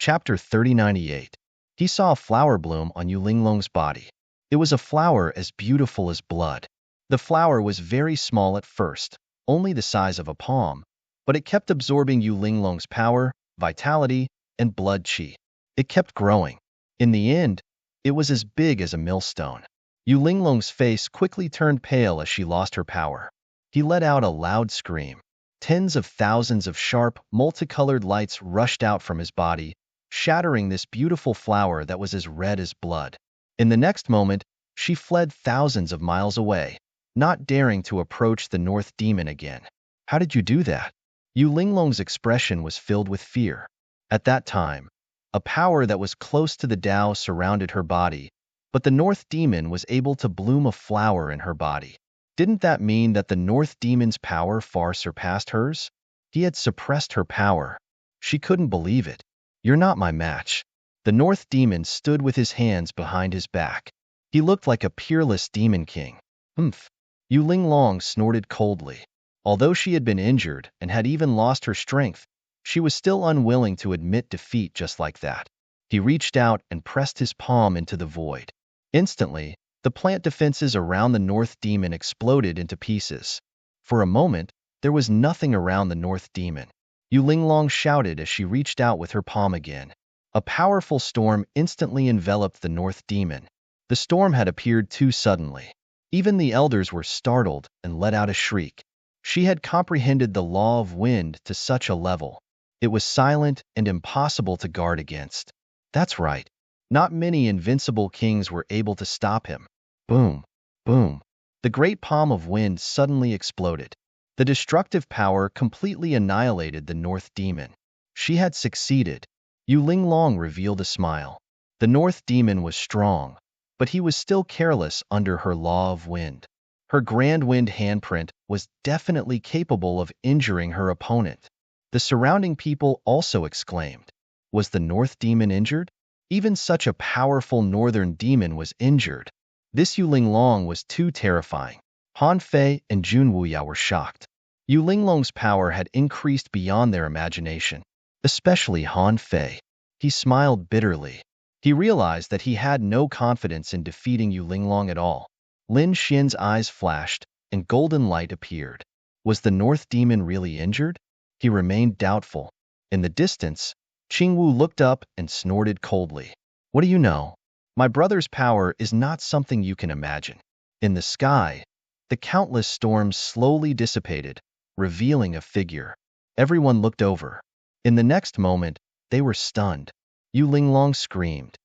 Chapter 3098. He saw a flower bloom on Yulinglong's body. It was a flower as beautiful as blood. The flower was very small at first, only the size of a palm, but it kept absorbing Yulinglong's power, vitality, and blood qi. It kept growing. In the end, it was as big as a millstone. Yulinglong's face quickly turned pale as she lost her power. He let out a loud scream. Tens of thousands of sharp, multicolored lights rushed out from his body, shattering this beautiful flower that was as red as blood. In the next moment, she fled thousands of miles away, not daring to approach the North Demon again. How did you do that? Yulinglong's expression was filled with fear. At that time, a power that was close to the Tao surrounded her body, but the North Demon was able to bloom a flower in her body. Didn't that mean that the North Demon's power far surpassed hers? He had suppressed her power. She couldn't believe it. You're not my match. The North Demon stood with his hands behind his back. He looked like a peerless demon king. Humph. Yulinglong snorted coldly. Although she had been injured and had even lost her strength, she was still unwilling to admit defeat just like that. He reached out and pressed his palm into the void. Instantly, the plant defenses around the North Demon exploded into pieces. For a moment, there was nothing around the North Demon. Yulinglong shouted as she reached out with her palm again. A powerful storm instantly enveloped the North Demon. The storm had appeared too suddenly. Even the elders were startled and let out a shriek. She had comprehended the law of wind to such a level. It was silent and impossible to guard against. That's right. Not many invincible kings were able to stop him. Boom, boom. The great palm of wind suddenly exploded. The destructive power completely annihilated the North Demon. She had succeeded. Yulinglong revealed a smile. The North Demon was strong, but he was still careless under her law of wind. Her grand wind handprint was definitely capable of injuring her opponent. The surrounding people also exclaimed. Was the North Demon injured? Even such a powerful Northern Demon was injured. This Yulinglong was too terrifying. Han Fei and Jun Wuya were shocked. Yulinglong's power had increased beyond their imagination, especially Han Fei. He smiled bitterly. He realized that he had no confidence in defeating Yulinglong at all. Lin Xian's eyes flashed, and golden light appeared. Was the North Demon really injured? He remained doubtful. In the distance, Qingwu looked up and snorted coldly. What do you know? My brother's power is not something you can imagine. In the sky, the countless storms slowly dissipated, revealing a figure. Everyone looked over. In the next moment, they were stunned. Yulinglong screamed.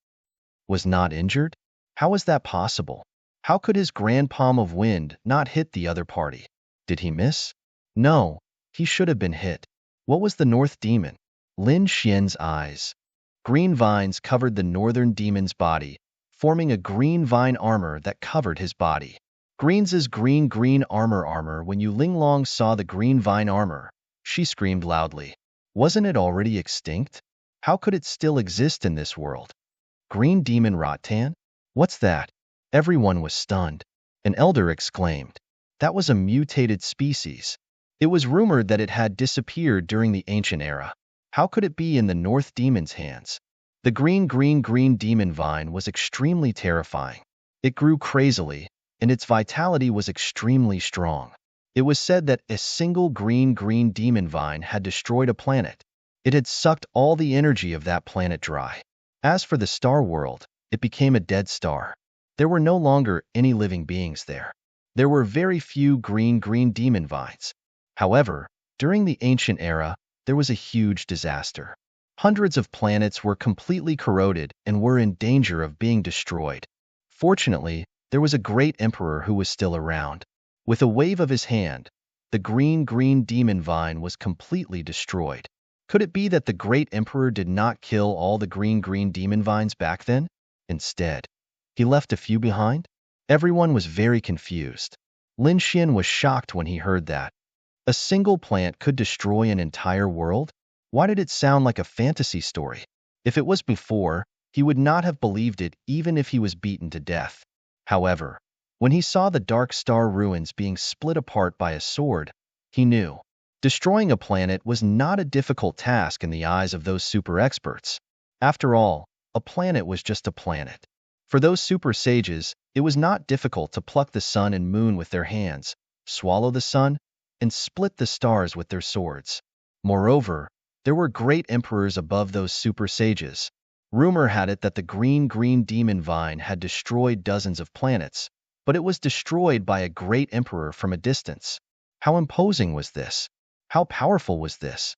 Was not injured? How was that possible? How could his grand palm of wind not hit the other party? Did he miss? No, he should have been hit. What was the North Demon? Lin Xian's eyes. Green vines covered the Northern Demon's body, forming a green vine armor that covered his body. Green's green armor. When Yulinglong saw the green vine armor, she screamed loudly. Wasn't it already extinct? How could it still exist in this world? Green Demon Rattan? What's that? Everyone was stunned. An elder exclaimed. That was a mutated species. It was rumored that it had disappeared during the ancient era. How could it be in the North Demon's hands? The green demon vine was extremely terrifying. It grew crazily, and its vitality was extremely strong. It was said that a single green demon vine had destroyed a planet. It had sucked all the energy of that planet dry. As for the star world, it became a dead star. There were no longer any living beings there. There were very few green demon vines. However, during the ancient era, there was a huge disaster. Hundreds of planets were completely corroded and were in danger of being destroyed. Fortunately, there was a great emperor who was still around. With a wave of his hand, the green demon vine was completely destroyed. Could it be that the great emperor did not kill all the green demon vines back then? Instead, he left a few behind? Everyone was very confused. Lin Xian was shocked when he heard that. A single plant could destroy an entire world? Why did it sound like a fantasy story? If it was before, he would not have believed it even if he was beaten to death. However, when he saw the dark star ruins being split apart by a sword, he knew. Destroying a planet was not a difficult task in the eyes of those super experts. After all, a planet was just a planet. For those super sages, it was not difficult to pluck the sun and moon with their hands, swallow the sun, and split the stars with their swords. Moreover, there were great emperors above those super sages. Rumor had it that the green demon vine had destroyed dozens of planets, but it was destroyed by a great emperor from a distance. How imposing was this? How powerful was this?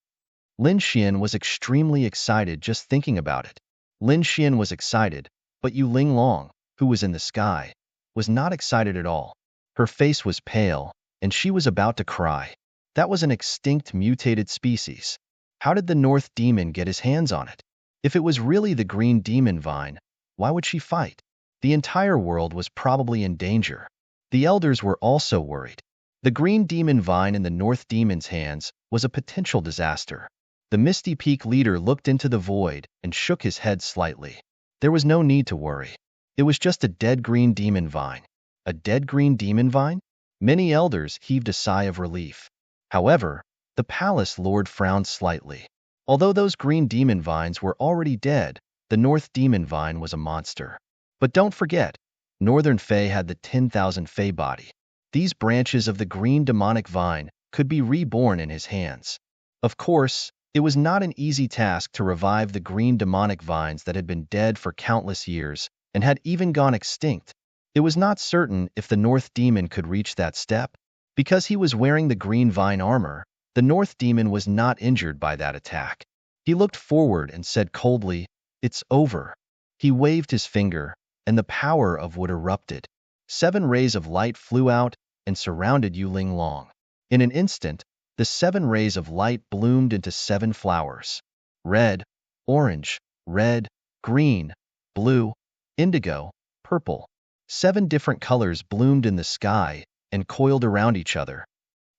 Lin Xian was extremely excited just thinking about it. Lin Xian was excited, but Yu Linglong, who was in the sky, was not excited at all. Her face was pale, and she was about to cry. That was an extinct mutated species. How did the North Demon get his hands on it? If it was really the green demon vine, why would she fight? The entire world was probably in danger. The elders were also worried. The green demon vine in the North Demon's hands was a potential disaster. The Misty Peak leader looked into the void and shook his head slightly. There was no need to worry. It was just a dead green demon vine. A dead green demon vine? Many elders heaved a sigh of relief. However, the palace lord frowned slightly. Although those green demon vines were already dead, the North Demon Vine was a monster. But don't forget, Northern Fey had the 10,000 Fey body. These branches of the green demonic vine could be reborn in his hands. Of course, it was not an easy task to revive the green demonic vines that had been dead for countless years and had even gone extinct. It was not certain if the North Demon could reach that step. Because he was wearing the green vine armor, the North Demon was not injured by that attack. He looked forward and said coldly, "It's over." He waved his finger, and the power of wood erupted. 7 rays of light flew out and surrounded Yu Linglong. In an instant, the 7 rays of light bloomed into 7 flowers. Red, orange, red, green, blue, indigo, purple. 7 different colors bloomed in the sky and coiled around each other.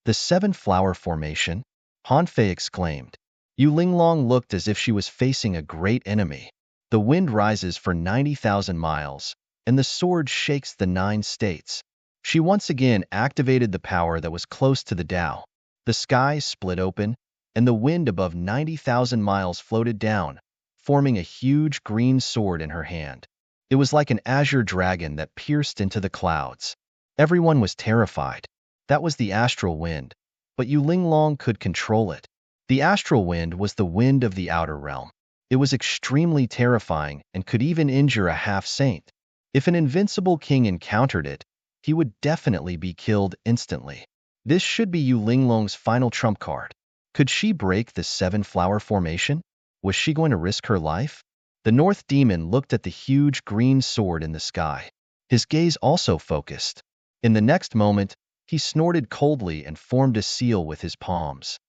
"The 7-flower formation?" Hanfei exclaimed. Yu Linglong looked as if she was facing a great enemy. The wind rises for 90,000 miles, and the sword shakes the 9 states. She once again activated the power that was close to the Tao. The sky split open, and the wind above 90,000 miles floated down, forming a huge green sword in her hand. It was like an azure dragon that pierced into the clouds. Everyone was terrified. That was the astral wind, but Yu Linglong could control it. The astral wind was the wind of the outer realm. It was extremely terrifying and could even injure a half-saint. If an invincible king encountered it, he would definitely be killed instantly. This should be Yu Linglong's final trump card. Could she break the 7-flower formation? Was she going to risk her life? The North Demon looked at the huge green sword in the sky. His gaze also focused. In the next moment, he snorted coldly and formed a seal with his palms.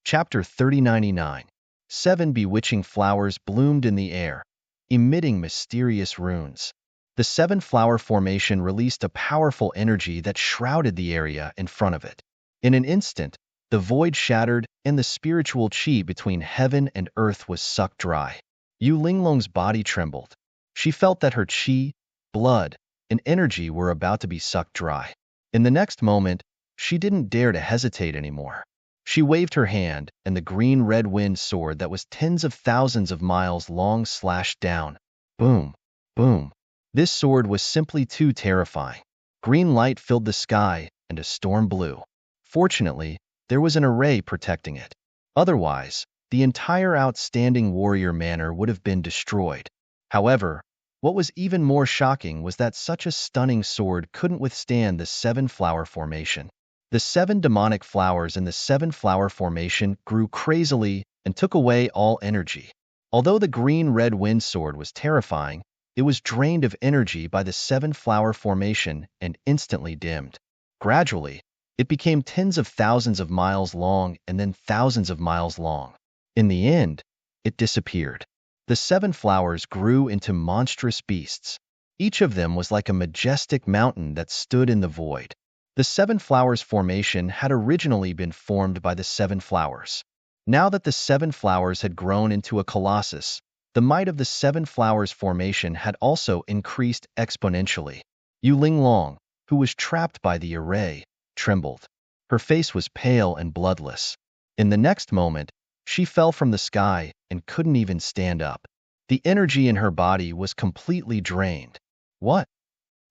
Chapter 3099. 7 bewitching flowers bloomed in the air, emitting mysterious runes. The 7-flower formation released a powerful energy that shrouded the area in front of it. In an instant, the void shattered and the spiritual chi between heaven and earth was sucked dry. Yu Linglong's body trembled. She felt that her chi, blood, and energy were about to be sucked dry. In the next moment, she didn't dare to hesitate anymore. She waved her hand, and the green-red wind sword that was tens of thousands of miles long slashed down. Boom, boom. This sword was simply too terrifying. Green light filled the sky, and a storm blew. Fortunately, there was an array protecting it. Otherwise, the entire outstanding warrior manor would have been destroyed. However, what was even more shocking was that such a stunning sword couldn't withstand the 7-flower formation. The 7 demonic flowers in the 7-flower formation grew crazily and took away all energy. Although the green-red wind sword was terrifying, it was drained of energy by the 7-flower formation and instantly dimmed. Gradually, it became tens of thousands of miles long and then thousands of miles long. In the end, it disappeared. The 7 flowers grew into monstrous beasts. Each of them was like a majestic mountain that stood in the void. The 7 flowers formation had originally been formed by the 7 flowers. Now that the 7 flowers had grown into a colossus, the might of the 7 flowers formation had also increased exponentially. Yu Linglong, who was trapped by the array, trembled. Her face was pale and bloodless. In the next moment, she fell from the sky and couldn't even stand up. The energy in her body was completely drained. What?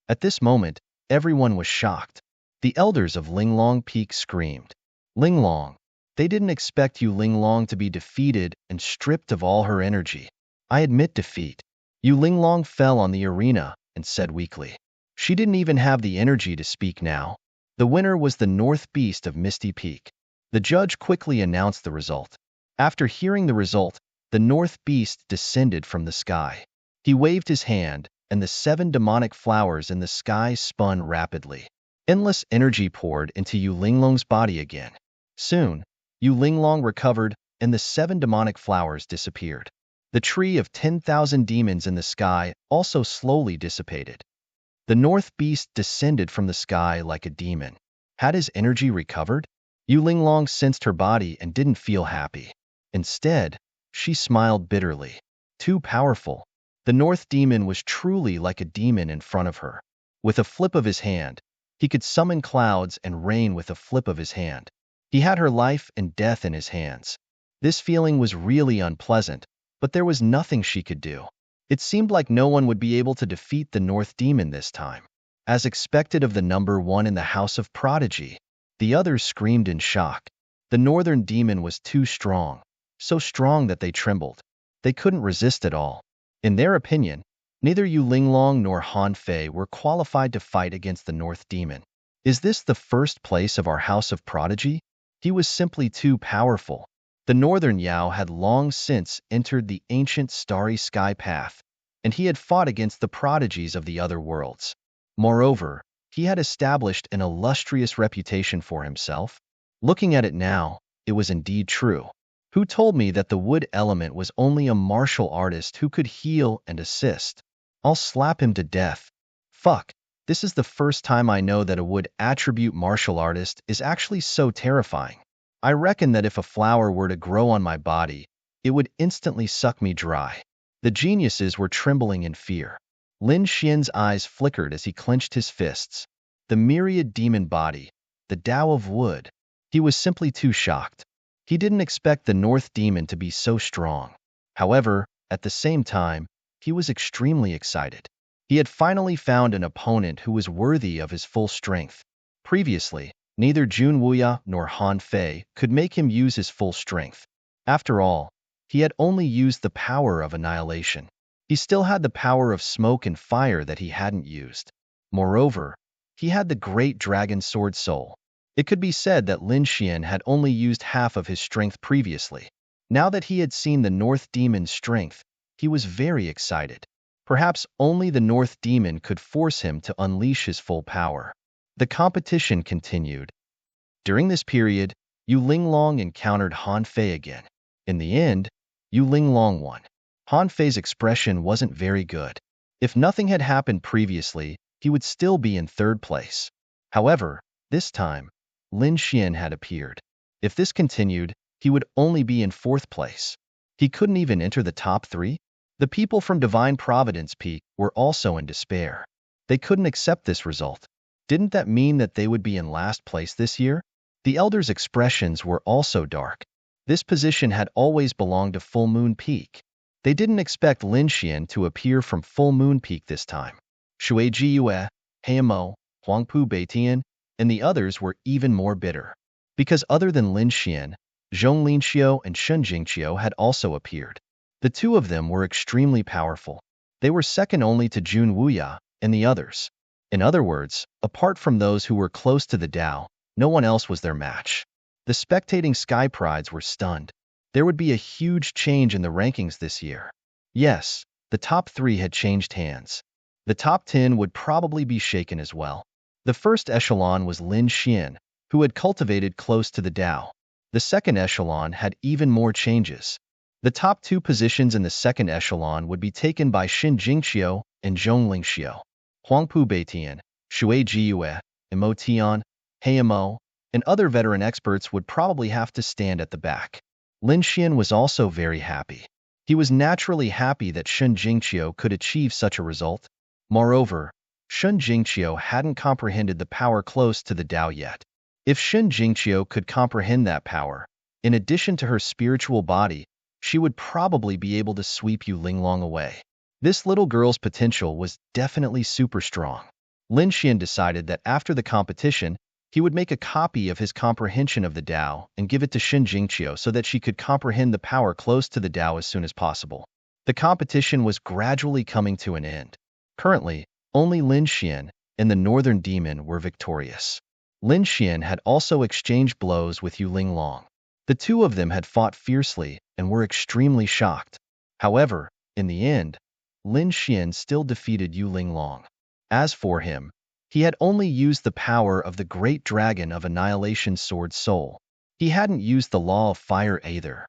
At this moment, everyone was shocked. The elders of Linglong Peak screamed. Linglong! They didn't expect Yu Linglong to be defeated and stripped of all her energy. I admit defeat. Yu Linglong fell on the arena and said weakly. She didn't even have the energy to speak now. The winner was the North Beast of Misty Peak. The judge quickly announced the result. After hearing the result, the North Beast descended from the sky. He waved his hand, and the 7 demonic flowers in the sky spun rapidly. Endless energy poured into Yu Linglong's body again. Soon, Yu Linglong recovered, and the 7 demonic flowers disappeared. The tree of 10,000 demons in the sky also slowly dissipated. The North Beast descended from the sky like a demon. Had his energy recovered? Yu Linglong sensed her body and didn't feel happy. Instead, she smiled bitterly. Too powerful. The North Demon was truly like a demon in front of her. With a flip of his hand, he could summon clouds and rain with a flip of his hand. He had her life and death in his hands. This feeling was really unpleasant, but there was nothing she could do. It seemed like no one would be able to defeat the North Demon this time. As expected of the number 1 in the House of Prodigy, the others screamed in shock. The Northern Demon was too strong, so strong that they trembled. They couldn't resist at all. In their opinion, neither Yu Linglong nor Han Fei were qualified to fight against the North Demon. Is this the first place of our House of Prodigy? He was simply too powerful. The Northern Yao had long since entered the ancient starry sky path, and he had fought against the prodigies of the other worlds. Moreover, he had established an illustrious reputation for himself. Looking at it now, it was indeed true. Who told me that the wood element was only a martial artist who could heal and assist? I'll slap him to death. Fuck, this is the first time I know that a wood attribute martial artist is actually so terrifying. I reckon that if a flower were to grow on my body, it would instantly suck me dry. The geniuses were trembling in fear. Lin Xian's eyes flickered as he clenched his fists. The myriad demon body, the Tao of wood. He was simply too shocked. He didn't expect the North Demon to be so strong. However, at the same time, he was extremely excited. He had finally found an opponent who was worthy of his full strength. Previously, neither Jun Wuya nor Han Fei could make him use his full strength. After all, he had only used the power of annihilation. He still had the power of smoke and fire that he hadn't used. Moreover, he had the great dragon sword soul. It could be said that Lin Xian had only used half of his strength previously. Now that he had seen the North Demon's strength, he was very excited. Perhaps only the North Demon could force him to unleash his full power. The competition continued. During this period, Yu Linglong encountered Han Fei again. In the end, Yu Linglong won. Han Fei's expression wasn't very good. If nothing had happened previously, he would still be in 3rd place. However, this time, Lin Xian had appeared. If this continued, he would only be in 4th place. He couldn't even enter the top 3? The people from Divine Providence Peak were also in despair. They couldn't accept this result. Didn't that mean that they would be in last place this year? The elders' expressions were also dark. This position had always belonged to Full Moon Peak. They didn't expect Lin Xian to appear from Full Moon Peak this time. Shui Jiyue, Heimo, Huangpu Beitian, and the others were even more bitter. Because other than Lin Xian, Zhong Linxiu and Shun Jingqiu had also appeared. The 2 of them were extremely powerful. They were second only to Jun Wuya and the others. In other words, apart from those who were close to the Tao, no one else was their match. The spectating Sky Prides were stunned. There would be a huge change in the rankings this year. Yes, the top 3 had changed hands. The top 10 would probably be shaken as well. The first echelon was Lin Xian, who had cultivated close to the Tao. The second echelon had even more changes. The top 2 positions in the second echelon would be taken by Xin Jingqiu and Zhong Linxiu. Huangpu Beitian, Shui Jiyue, Mo Tian, Heimo, and other veteran experts would probably have to stand at the back. Lin Xian was also very happy. He was naturally happy that Shun Jingqiu could achieve such a result. Moreover, Shun Jingqiu hadn't comprehended the power close to the Tao yet. If Shun Jingqiu could comprehend that power, in addition to her spiritual body, she would probably be able to sweep Yu Linglong away. This little girl's potential was definitely super strong. Lin Xian decided that after the competition, he would make a copy of his comprehension of the Tao and give it to Xin Jingqiu so that she could comprehend the power close to the Tao as soon as possible. The competition was gradually coming to an end. Currently, only Lin Xian and the Northern Demon were victorious. Lin Xian had also exchanged blows with Yu Linglong. The two of them had fought fiercely and were extremely shocked. However, in the end, Lin Xian still defeated Yu Linglong. As for him, he had only used the power of the Great Dragon of Annihilation Sword Soul. He hadn't used the Law of Fire either.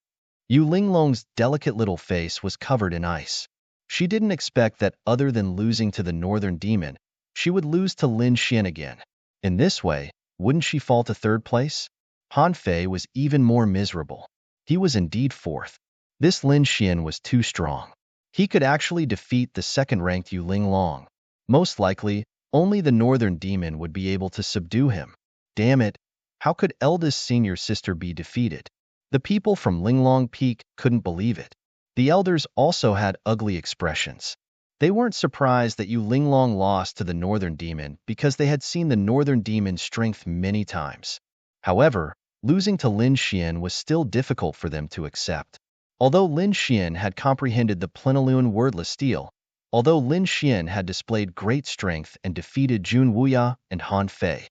Yu Linglong's delicate little face was covered in ice. She didn't expect that other than losing to the Northern Demon, she would lose to Lin Xian again. In this way, wouldn't she fall to third place? Han Fei was even more miserable. He was indeed fourth. This Lin Xian was too strong. He could actually defeat the second-ranked Yu Linglong. Most likely, only the Northern Demon would be able to subdue him. Damn it, how could eldest senior sister be defeated? The people from Linglong Peak couldn't believe it. The elders also had ugly expressions. They weren't surprised that Yu Linglong lost to the Northern Demon because they had seen the Northern Demon's strength many times. However, losing to Lin Xian was still difficult for them to accept. Although Lin Xian had comprehended the Plenilune wordless steel, although Lin Xian had displayed great strength and defeated Jun Wuya and Han Fei.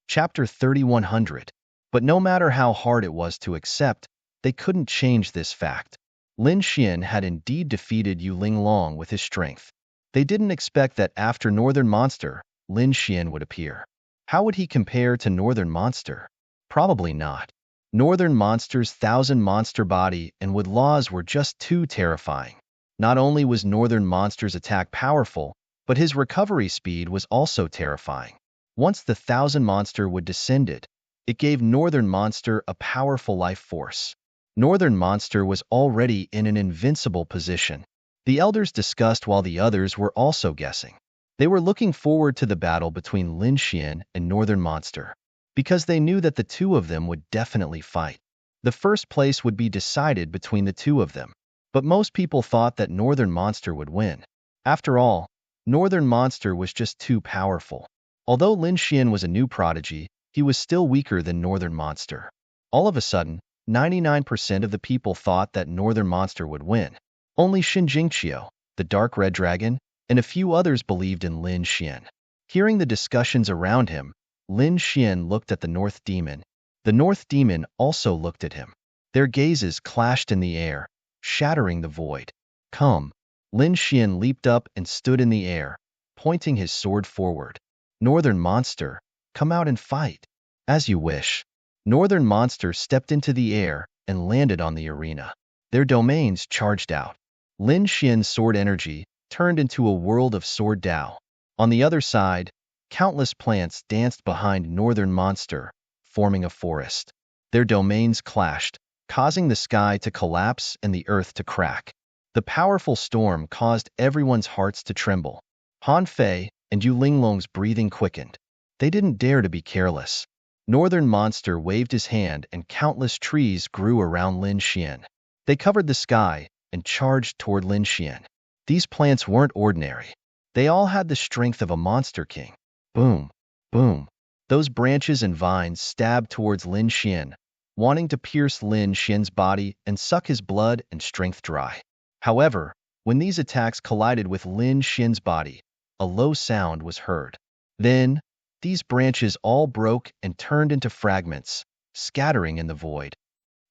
Chapter 3100. But no matter how hard it was to accept, they couldn't change this fact. Lin Xian had indeed defeated Yu Linglong with his strength. They didn't expect that after Northern Monster, Lin Xian would appear. How would he compare to Northern Monster? Probably not. Northern Monster's 1,000 monster body and wood laws were just too terrifying. Not only was Northern Monster's attack powerful, but his recovery speed was also terrifying. Once the 1,000 monster would descended, it gave Northern Monster a powerful life force. Northern Monster was already in an invincible position. The elders discussed while the others were also guessing. They were looking forward to the battle between Lin Xian and Northern Monster, because they knew that the two of them would definitely fight. The first place would be decided between the two of them, but most people thought that Northern Monster would win. After all, Northern Monster was just too powerful. Although Lin Xian was a new prodigy, he was still weaker than Northern Monster. All of a sudden, 99% of the people thought that Northern Monster would win. Only Xin Jingqiu, the Dark Red Dragon, and a few others believed in Lin Xian. Hearing the discussions around him, Lin Xian looked at the North Demon. The North Demon also looked at him. Their gazes clashed in the air, shattering the void. Come. Lin Xian leaped up and stood in the air, pointing his sword forward. Northern Monster, come out and fight. As you wish. Northern Monster stepped into the air and landed on the arena. Their domains charged out. Lin Xian's sword energy turned into a world of sword Tao. On the other side, countless plants danced behind Northern Monster, forming a forest. Their domains clashed, causing the sky to collapse and the earth to crack. The powerful storm caused everyone's hearts to tremble. Han Fei and Yu Linglong's breathing quickened. They didn't dare to be careless. Northern Monster waved his hand and countless trees grew around Lin Xian. They covered the sky and charged toward Lin Xian. These plants weren't ordinary. They all had the strength of a monster king. Boom, boom. Those branches and vines stabbed towards Lin Xian, wanting to pierce Lin Xian's body and suck his blood and strength dry. However, when these attacks collided with Lin Xian's body, a low sound was heard. Then, these branches all broke and turned into fragments, scattering in the void.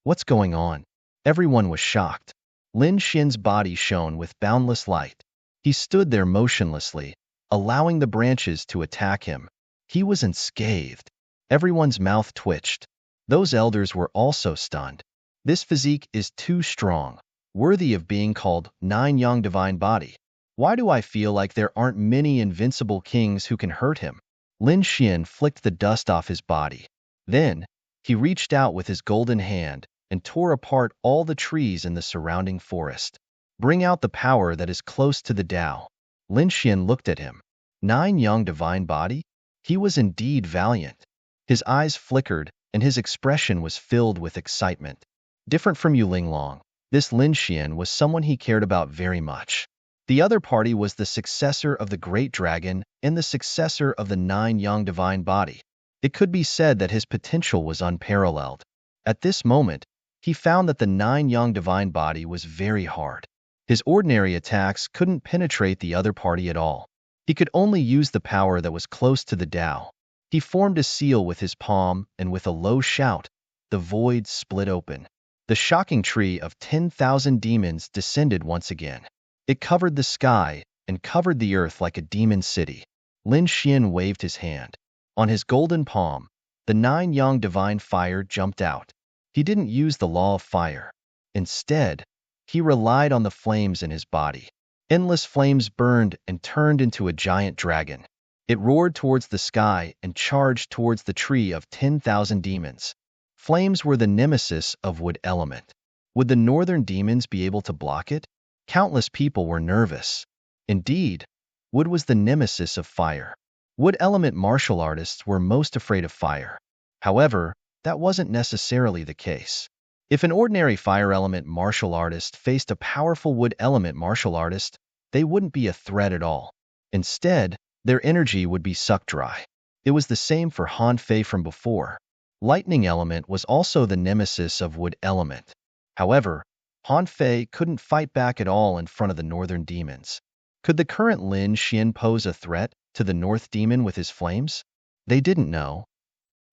What's going on? Everyone was shocked. Lin Xian's body shone with boundless light. He stood there motionlessly, allowing the branches to attack him. He was unscathed. Everyone's mouth twitched. Those elders were also stunned. This physique is too strong, worthy of being called Nine Yang Divine Body. Why do I feel like there aren't many invincible kings who can hurt him? Lin Xian flicked the dust off his body. Then, he reached out with his golden hand and tore apart all the trees in the surrounding forest. Bring out the power that is close to the Tao. Lin Xian looked at him. Nine Yang Divine Body? He was indeed valiant. His eyes flickered, and his expression was filled with excitement. Different from Yu Linglong, this Lin Xian was someone he cared about very much. The other party was the successor of the Great Dragon and the successor of the 9 Yang Divine Body. It could be said that his potential was unparalleled. At this moment, he found that the 9 Yang Divine Body was very hard. His ordinary attacks couldn't penetrate the other party at all. He could only use the power that was close to the Tao. He formed a seal with his palm, and with a low shout, the void split open. The shocking tree of 10,000 demons descended once again. It covered the sky and covered the earth like a demon city. Lin Xian waved his hand. On his golden palm, the 9 Yang divine fire jumped out. He didn't use the law of fire. Instead, he relied on the flames in his body. Endless flames burned and turned into a giant dragon. It roared towards the sky and charged towards the tree of 10,000 demons. Flames were the nemesis of wood element. Would the northern demons be able to block it? Countless people were nervous. Indeed, wood was the nemesis of fire. Wood element martial artists were most afraid of fire. However, that wasn't necessarily the case. If an ordinary fire element martial artist faced a powerful wood element martial artist, they wouldn't be a threat at all. Instead, their energy would be sucked dry. It was the same for Han Fei from before. Lightning element was also the nemesis of wood element. However, Han Fei couldn't fight back at all in front of the northern demons. Could the current Lin Xian pose a threat to the north demon with his flames? They didn't know.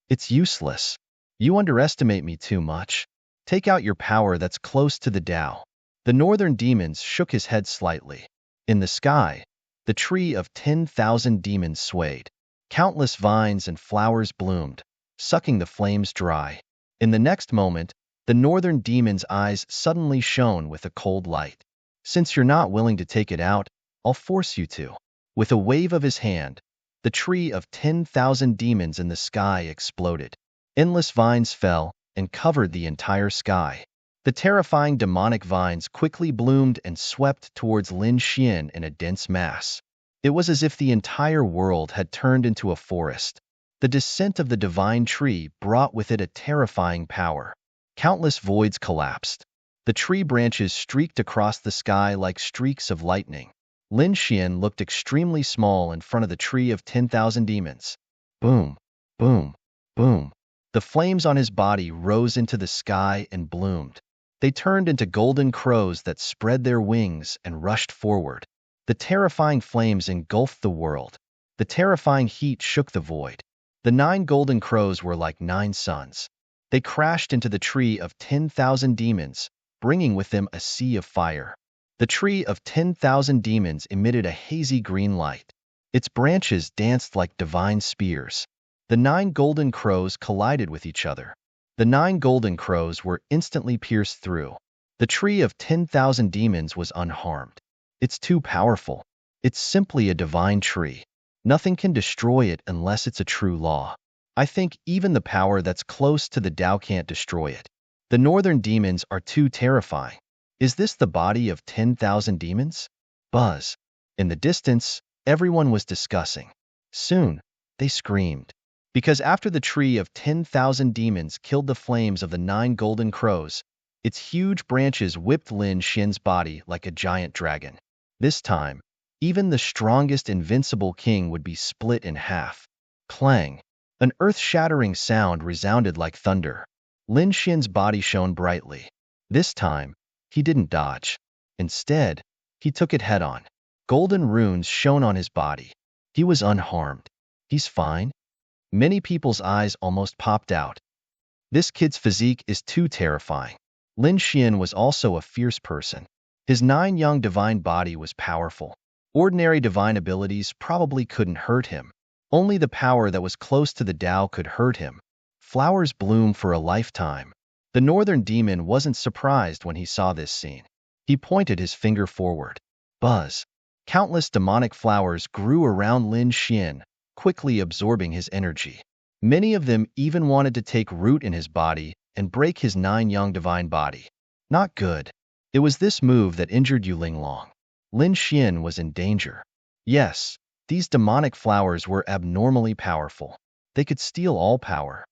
It's useless. You underestimate me too much. Take out your power that's close to the Tao. The northern demons shook his head slightly. In the sky, the tree of 10,000 demons swayed. Countless vines and flowers bloomed, sucking the flames dry. In the next moment, the northern demon's eyes suddenly shone with a cold light. Since you're not willing to take it out, I'll force you to. With a wave of his hand, the tree of 10,000 demons in the sky exploded. Endless vines fell and covered the entire sky. The terrifying demonic vines quickly bloomed and swept towards Lin Xian in a dense mass. It was as if the entire world had turned into a forest. The descent of the divine tree brought with it a terrifying power. Countless voids collapsed. The tree branches streaked across the sky like streaks of lightning. Lin Xian looked extremely small in front of the tree of 10,000 demons. Boom, boom, boom. The flames on his body rose into the sky and bloomed. They turned into golden crows that spread their wings and rushed forward. The terrifying flames engulfed the world. The terrifying heat shook the void. The 9 golden crows were like 9 suns. They crashed into the tree of 10,000 demons, bringing with them a sea of fire. The tree of 10,000 demons emitted a hazy green light. Its branches danced like divine spears. The 9 golden crows collided with each other. The 9 golden crows were instantly pierced through. The tree of 10,000 demons was unharmed. It's too powerful. It's simply a divine tree. Nothing can destroy it unless it's a true law. I think even the power that's close to the Tao can't destroy it. The northern demons are too terrifying. Is this the body of 10,000 demons? Buzz. In the distance, everyone was discussing. Soon, they screamed. Because after the tree of 10,000 demons killed the flames of the 9 golden crows, its huge branches whipped Lin Xian's body like a giant dragon. This time, even the strongest invincible king would be split in half. Clang. An earth-shattering sound resounded like thunder. Lin Xian's body shone brightly. This time, he didn't dodge. Instead, he took it head-on. Golden runes shone on his body. He was unharmed. He's fine. Many people's eyes almost popped out. This kid's physique is too terrifying. Lin Xian was also a fierce person. His 9 Yang divine body was powerful. Ordinary divine abilities probably couldn't hurt him. Only the power that was close to the Tao could hurt him. Flowers bloom for a lifetime. The northern demon wasn't surprised when he saw this scene. He pointed his finger forward. Buzz. Countless demonic flowers grew around Lin Xian, quickly absorbing his energy. Many of them even wanted to take root in his body and break his 9 Yang divine body. Not good. It was this move that injured Yu Linglong. Lin Xian was in danger. Yes, these demonic flowers were abnormally powerful. They could steal all power.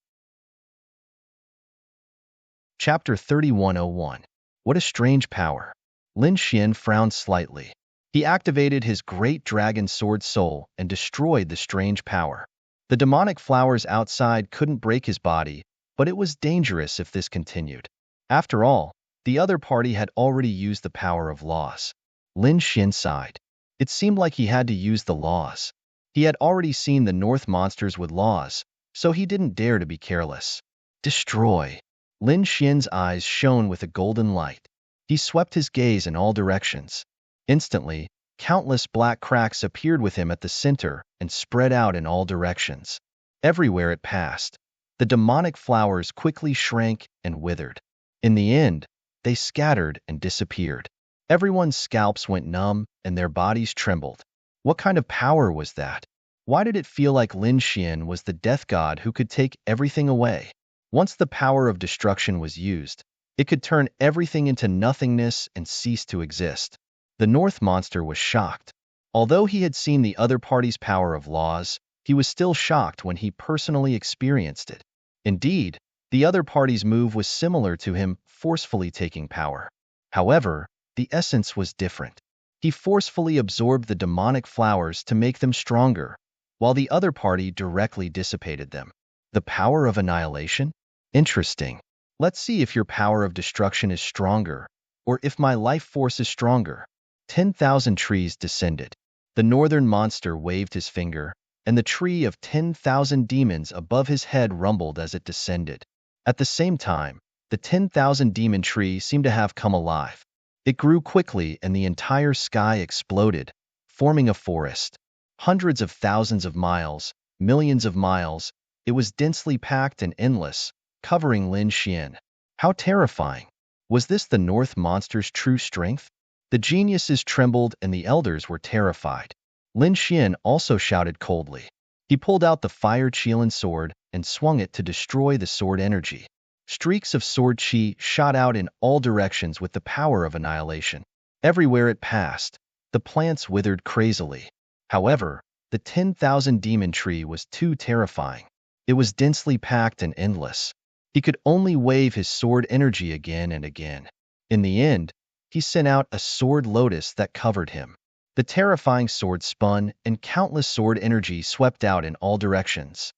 Chapter 3101. What a strange power. Lin Xian frowned slightly. He activated his great dragon sword soul and destroyed the strange power. The demonic flowers outside couldn't break his body, but it was dangerous if this continued. After all, the other party had already used the power of laws. Lin Xian sighed. It seemed like he had to use the laws. He had already seen the North monsters with laws, so he didn't dare to be careless. Destroy. Lin Xian's eyes shone with a golden light. He swept his gaze in all directions. Instantly, countless black cracks appeared with him at the center and spread out in all directions. Everywhere it passed, the demonic flowers quickly shrank and withered. In the end, they scattered and disappeared. Everyone's scalps went numb and their bodies trembled. What kind of power was that? Why did it feel like Lin Xian was the death god who could take everything away? Once the power of destruction was used, it could turn everything into nothingness and cease to exist. The North monster was shocked. Although he had seen the other party's power of laws, he was still shocked when he personally experienced it. Indeed, the other party's move was similar to him forcefully taking power. However, the essence was different. He forcefully absorbed the demonic flowers to make them stronger, while the other party directly dissipated them. The power of annihilation? Interesting. Let's see if your power of destruction is stronger, or if my life force is stronger. 10,000 trees descended. The northern monster waved his finger, and the tree of 10,000 demons above his head rumbled as it descended. At the same time, the 10,000 demon tree seemed to have come alive. It grew quickly and the entire sky exploded, forming a forest. Hundreds of thousands of miles, millions of miles, it was densely packed and endless, covering Lin Xian. How terrifying! Was this the North monster's true strength? The geniuses trembled and the elders were terrified. Lin Xian also shouted coldly. He pulled out the fire Qilin sword and swung it to destroy the sword energy. Streaks of sword qi shot out in all directions with the power of annihilation. Everywhere it passed, the plants withered crazily. However, the 10,000 demon tree was too terrifying. It was densely packed and endless. He could only wave his sword energy again and again. In the end, he sent out a sword lotus that covered him. The terrifying sword spun, and countless sword energy swept out in all directions.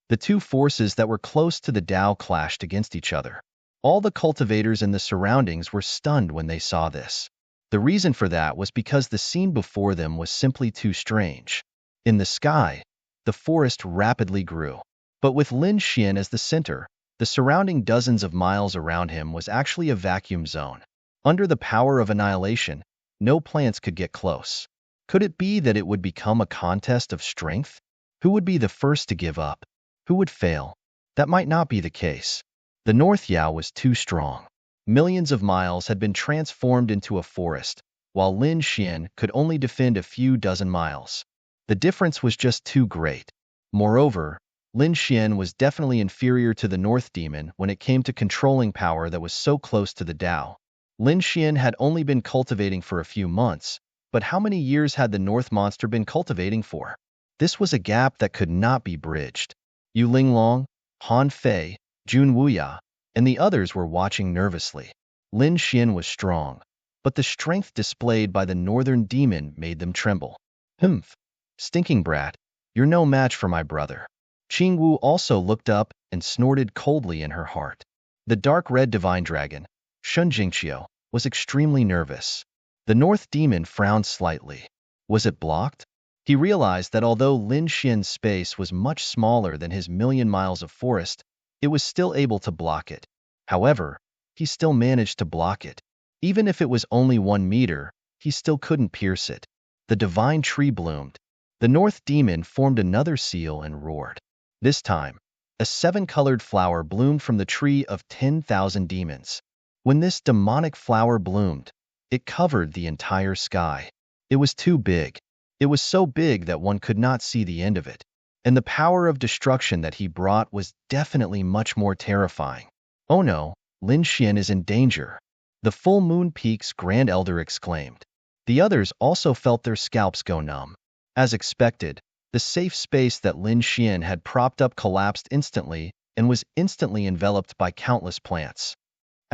The two forces that were close to the Tao clashed against each other. All the cultivators in the surroundings were stunned when they saw this. The reason for that was because the scene before them was simply too strange. In the sky, the forest rapidly grew. But with Lin Xian as the center, the surrounding dozens of miles around him was actually a vacuum zone. Under the power of annihilation, no plants could get close. Could it be that it would become a contest of strength? Who would be the first to give up? Who would fail? That might not be the case. The North Yao was too strong. Millions of miles had been transformed into a forest, while Lin Xian could only defend a few dozen miles. The difference was just too great. Moreover, Lin Xian was definitely inferior to the North Demon when it came to controlling power that was so close to the Tao. Lin Xian had only been cultivating for a few months, but how many years had the North monster been cultivating for? This was a gap that could not be bridged. Yu Linglong, Han Fei, Jun Wuya, and the others were watching nervously. Lin Xian was strong, but the strength displayed by the Northern Demon made them tremble. Humph! Stinking brat, you're no match for my brother. Qing Wu also looked up and snorted coldly in her heart. The dark red divine dragon, Shun Jingqiu, was extremely nervous. The North Demon frowned slightly. Was it blocked? He realized that although Lin Xian's space was much smaller than his million miles of forest, it was still able to block it. However, he still managed to block it. Even if it was only 1 meter, he still couldn't pierce it. The divine tree bloomed. The North Demon formed another seal and roared. This time, a 7-colored flower bloomed from the tree of 10,000 demons. When this demonic flower bloomed, it covered the entire sky. It was too big. It was so big that one could not see the end of it. And the power of destruction that he brought was definitely much more terrifying. Oh no, Lin Xian is in danger. The Full Moon Peak's Grand Elder exclaimed. The others also felt their scalps go numb. As expected, the safe space that Lin Xian had propped up collapsed instantly and was instantly enveloped by countless plants.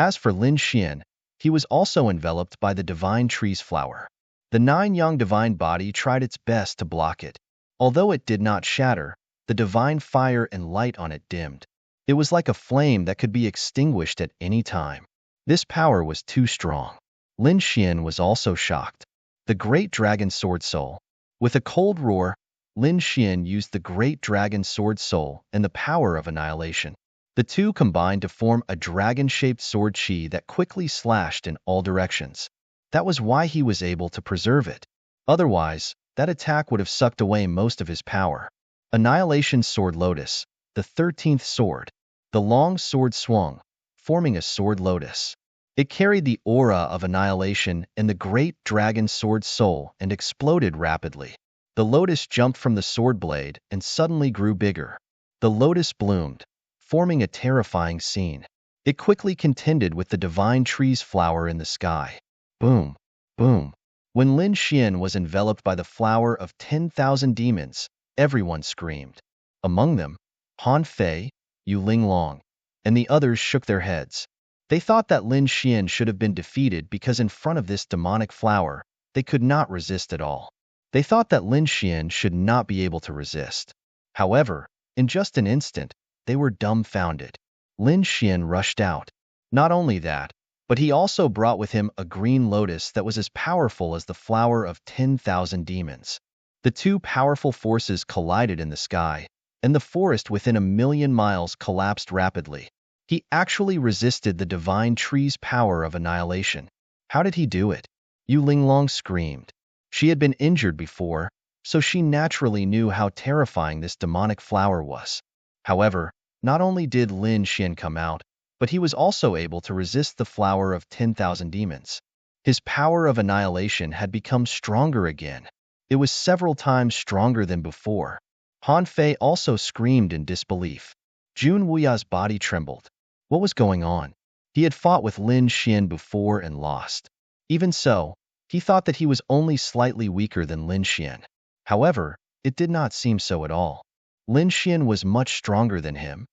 As for Lin Xian, he was also enveloped by the divine tree's flower. The 9-yang divine body tried its best to block it. Although it did not shatter, the divine fire and light on it dimmed. It was like a flame that could be extinguished at any time. This power was too strong. Lin Xian was also shocked. The great dragon sword soul. With a cold roar, Lin Xian used the great dragon sword soul and the power of annihilation. The two combined to form a dragon-shaped sword chi that quickly slashed in all directions. That was why he was able to preserve it. Otherwise, that attack would have sucked away most of his power. Annihilation Sword Lotus, the 13th sword. The long sword swung, forming a sword lotus. It carried the aura of annihilation and the great dragon sword soul and exploded rapidly. The lotus jumped from the sword blade and suddenly grew bigger. The lotus bloomed, forming a terrifying scene. It quickly contended with the divine tree's flower in the sky. Boom, boom. When Lin Xian was enveloped by the flower of 10,000 demons, everyone screamed. Among them, Han Fei, Yu Linglong, and the others shook their heads. They thought that Lin Xian should have been defeated because in front of this demonic flower, they could not resist at all. They thought that Lin Xian should not be able to resist. However, in just an instant, they were dumbfounded. Lin Xian rushed out. Not only that, but he also brought with him a green lotus that was as powerful as the flower of 10,000 demons. The two powerful forces collided in the sky, and the forest within 1,000,000 miles collapsed rapidly. He actually resisted the divine tree's power of annihilation. How did he do it? Yu Linglong screamed. She had been injured before, so she naturally knew how terrifying this demonic flower was. However, not only did Lin Xian come out, but he was also able to resist the flower of 10,000 demons. His power of annihilation had become stronger again. It was several times stronger than before. Han Fei also screamed in disbelief. Jun Wuya's body trembled. What was going on? He had fought with Lin Xian before and lost. Even so, he thought that he was only slightly weaker than Lin Xian. However, it did not seem so at all. Lin Xian was much stronger than him.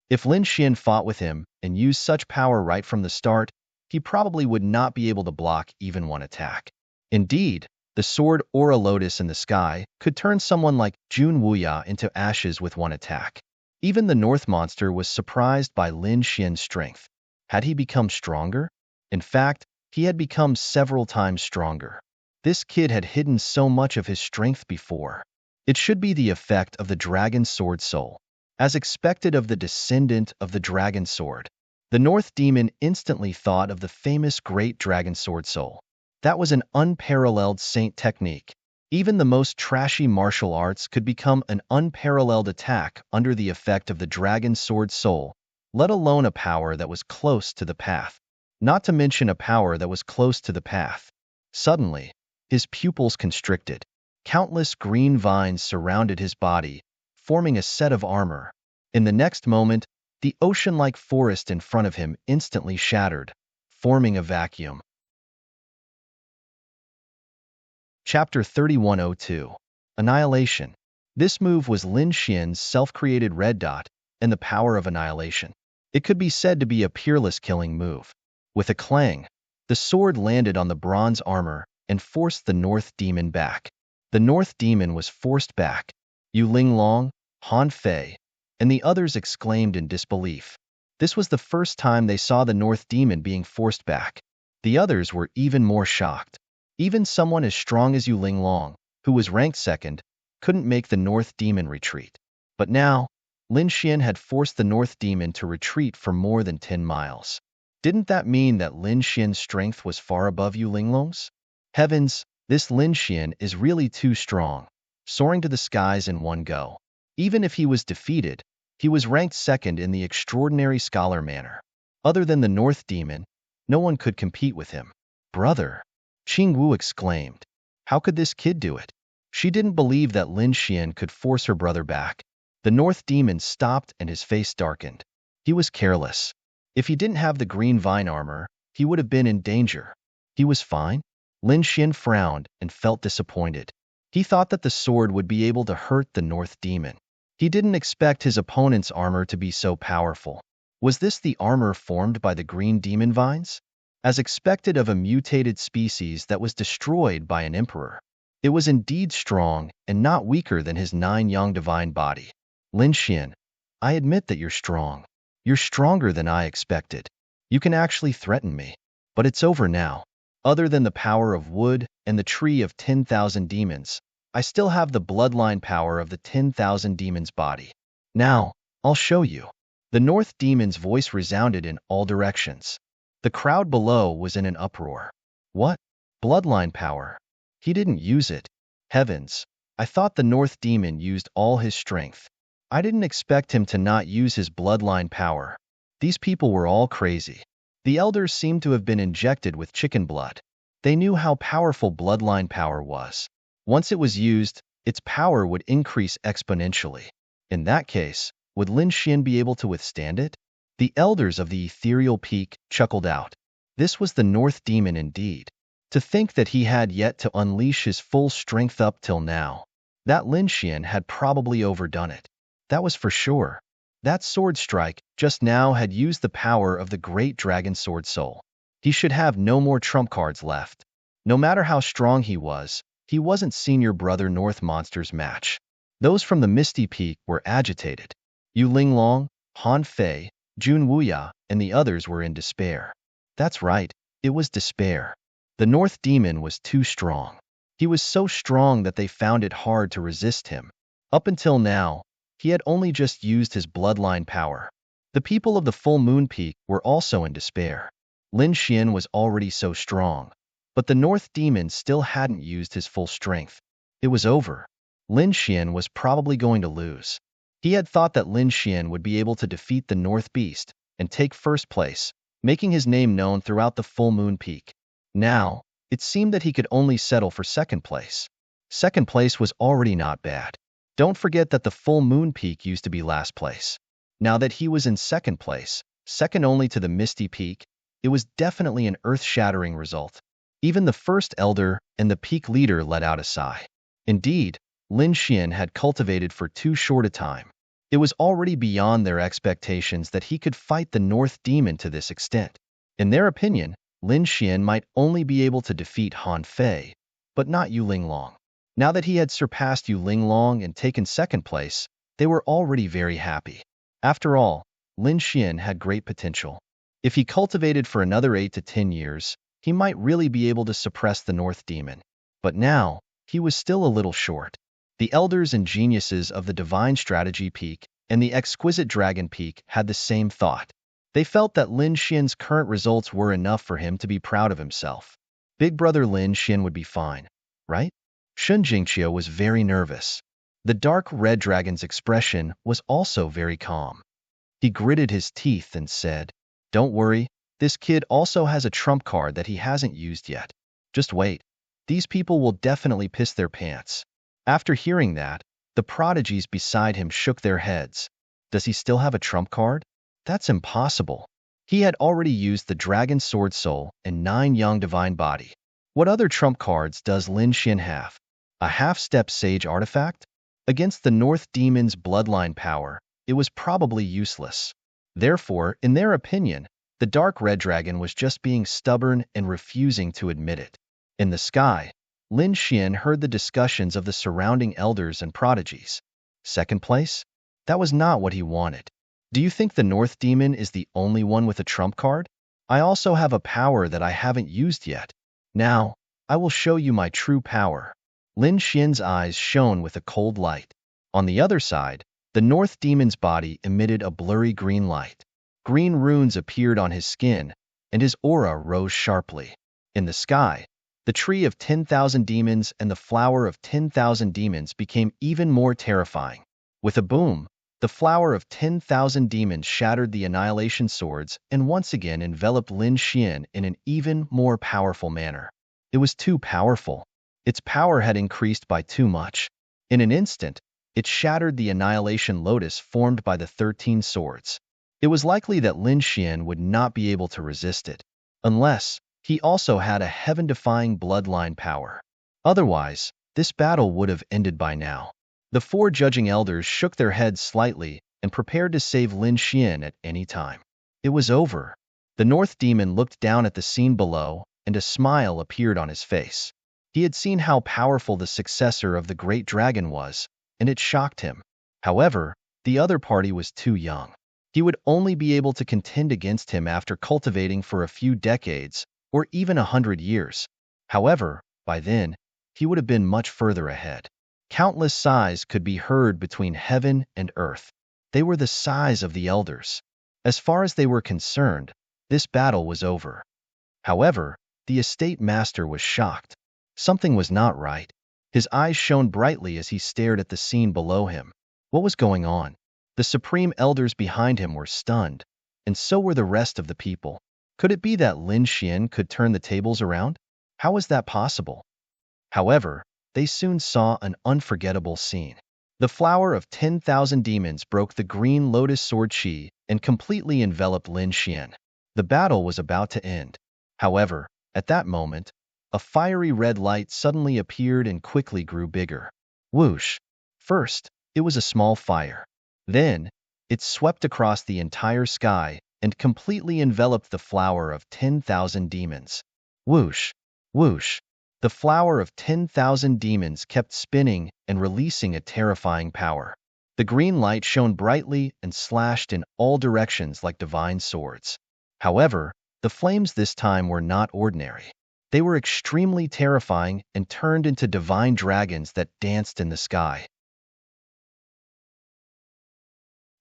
If Lin Xian fought with him and used such power right from the start, he probably would not be able to block even one attack. Indeed, the sword Aura Lotus in the sky could turn someone like Jun Wuya into ashes with one attack. Even the North Monster was surprised by Lin Xian's strength. Had he become stronger? In fact, he had become several times stronger. This kid had hidden so much of his strength before. It should be the effect of the Dragon Sword Soul. As expected of the descendant of the Dragon Sword, the North Demon instantly thought of the famous Great Dragon Sword Soul. That was an unparalleled saint technique. Even the most trashy martial arts could become an unparalleled attack under the effect of the Dragon Sword Soul, let alone a power that was close to the path. Not to mention a power that was close to the path. Suddenly, his pupils constricted. Countless green vines surrounded his body, forming a set of armor. In the next moment, the ocean-like forest in front of him instantly shattered, forming a vacuum. Chapter 3102. Annihilation. This move was Lin Xian's self-created red dot and the power of annihilation. It could be said to be a peerless killing move. With a clang, the sword landed on the bronze armor and forced the North Demon back. The North Demon was forced back. Yu Linglong, Han Fei, and the others exclaimed in disbelief. This was the first time they saw the North Demon being forced back. The others were even more shocked. Even someone as strong as Yu Linglong, who was ranked second, couldn't make the North Demon retreat. But now, Lin Xian had forced the North Demon to retreat for more than 10 miles. Didn't that mean that Lin Xian's strength was far above Yu Linglong's? Heavens, this Lin Xian is really too strong, soaring to the skies in one go. Even if he was defeated, he was ranked second in the extraordinary scholar manner. Other than the North Demon, no one could compete with him. Brother, Qing Wu exclaimed. How could this kid do it? She didn't believe that Lin Xian could force her brother back. The North Demon stopped and his face darkened. He was careless. If he didn't have the green vine armor, he would have been in danger. He was fine? Lin Xian frowned and felt disappointed. He thought that the sword would be able to hurt the North Demon. He didn't expect his opponent's armor to be so powerful. Was this the armor formed by the green demon vines? As expected of a mutated species that was destroyed by an emperor. It was indeed strong and not weaker than his 9 yang divine body. Lin Xian, I admit that you're strong. You're stronger than I expected. You can actually threaten me. But it's over now. Other than the power of wood and the tree of 10,000 demons, I still have the bloodline power of the 10,000 demons' body. Now, I'll show you. The North Demon's voice resounded in all directions. The crowd below was in an uproar. What? Bloodline power? He didn't use it. Heavens, I thought the North Demon used all his strength. I didn't expect him to not use his bloodline power. These people were all crazy. The elders seemed to have been injected with chicken blood. They knew how powerful bloodline power was. Once it was used, its power would increase exponentially. In that case, would Lin Xian be able to withstand it? The elders of the ethereal peak chuckled out. This was the North Demon indeed. To think that he had yet to unleash his full strength up till now. That Lin Xian had probably overdone it. That was for sure. That sword strike just now had used the power of the great dragon sword soul. He should have no more trump cards left. No matter how strong he wasn't senior brother North Monster's match. Those from the Misty Peak were agitated. Yu Linglong, Han Fei, Jun Wuya, and the others were in despair. That's right, it was despair. The North Demon was too strong. He was so strong that they found it hard to resist him. Up until now, he had only just used his bloodline power. The people of the Full Moon Peak were also in despair. Lin Xian was already so strong, but the North Demon still hadn't used his full strength. It was over. Lin Xian was probably going to lose. He had thought that Lin Xian would be able to defeat the North Beast and take first place, making his name known throughout the Full Moon Peak. Now, it seemed that he could only settle for second place. Second place was already not bad. Don't forget that the Full Moon Peak used to be last place. Now that he was in second place, second only to the Misty Peak, it was definitely an earth-shattering result. Even the first elder and the peak leader let out a sigh. Indeed, Lin Xian had cultivated for too short a time. It was already beyond their expectations that he could fight the North Demon to this extent. In their opinion, Lin Xian might only be able to defeat Han Fei, but not Yu Linglong. Now that he had surpassed Yu Linglong and taken second place, they were already very happy. After all, Lin Xian had great potential. If he cultivated for another 8 to 10 years, he might really be able to suppress the North Demon. But now, he was still a little short. The elders and geniuses of the Divine Strategy Peak and the Exquisite Dragon Peak had the same thought. They felt that Lin Xian's current results were enough for him to be proud of himself. Big brother Lin Xian would be fine, right? Shun Jingqiu was very nervous. The dark red dragon's expression was also very calm. He gritted his teeth and said, "Don't worry, this kid also has a trump card that he hasn't used yet. Just wait. These people will definitely piss their pants." After hearing that, the prodigies beside him shook their heads. Does he still have a trump card? That's impossible. He had already used the Dragon Sword Soul and 9 Yang Divine Body. What other trump cards does Lin Xian have? A half-step Sage artifact? Against the North Demon's bloodline power, it was probably useless. Therefore, in their opinion, the Dark Red Dragon was just being stubborn and refusing to admit it. In the sky, Lin Xian heard the discussions of the surrounding elders and prodigies. Second place? That was not what he wanted. Do you think the North Demon is the only one with a trump card? I also have a power that I haven't used yet. Now, I will show you my true power. Lin Xian's eyes shone with a cold light. On the other side, the North Demon's body emitted a blurry green light. Green runes appeared on his skin, and his aura rose sharply. In the sky, the tree of 10,000 demons and the flower of 10,000 demons became even more terrifying. With a boom, the flower of 10,000 demons shattered the annihilation swords and once again enveloped Lin Xian in an even more powerful manner. It was too powerful. Its power had increased by too much. In an instant, it shattered the annihilation lotus formed by the 13 swords. It was likely that Lin Xian would not be able to resist it, unless he also had a heaven-defying bloodline power. Otherwise, this battle would have ended by now. The 4 judging elders shook their heads slightly and prepared to save Lin Xian at any time. It was over. The North Demon looked down at the scene below, and a smile appeared on his face. He had seen how powerful the successor of the great dragon was, and it shocked him. However, the other party was too young. He would only be able to contend against him after cultivating for a few decades, or even 100 years. However, by then, he would have been much further ahead. Countless sighs could be heard between heaven and earth. They were the sighs of the elders. As far as they were concerned, this battle was over. However, the estate master was shocked. Something was not right. His eyes shone brightly as he stared at the scene below him. What was going on? The supreme elders behind him were stunned, and so were the rest of the people. Could it be that Lin Xian could turn the tables around? How was that possible? However, they soon saw an unforgettable scene. The flower of 10,000 demons broke the green lotus sword chi and completely enveloped Lin Xian. The battle was about to end. However, at that moment, a fiery red light suddenly appeared and quickly grew bigger. Whoosh! First, it was a small fire. Then, it swept across the entire sky and completely enveloped the flower of 10,000 demons. Whoosh! Whoosh! The flower of 10,000 demons kept spinning and releasing a terrifying power. The green light shone brightly and slashed in all directions like divine swords. However, the flames this time were not ordinary. They were extremely terrifying and turned into divine dragons that danced in the sky.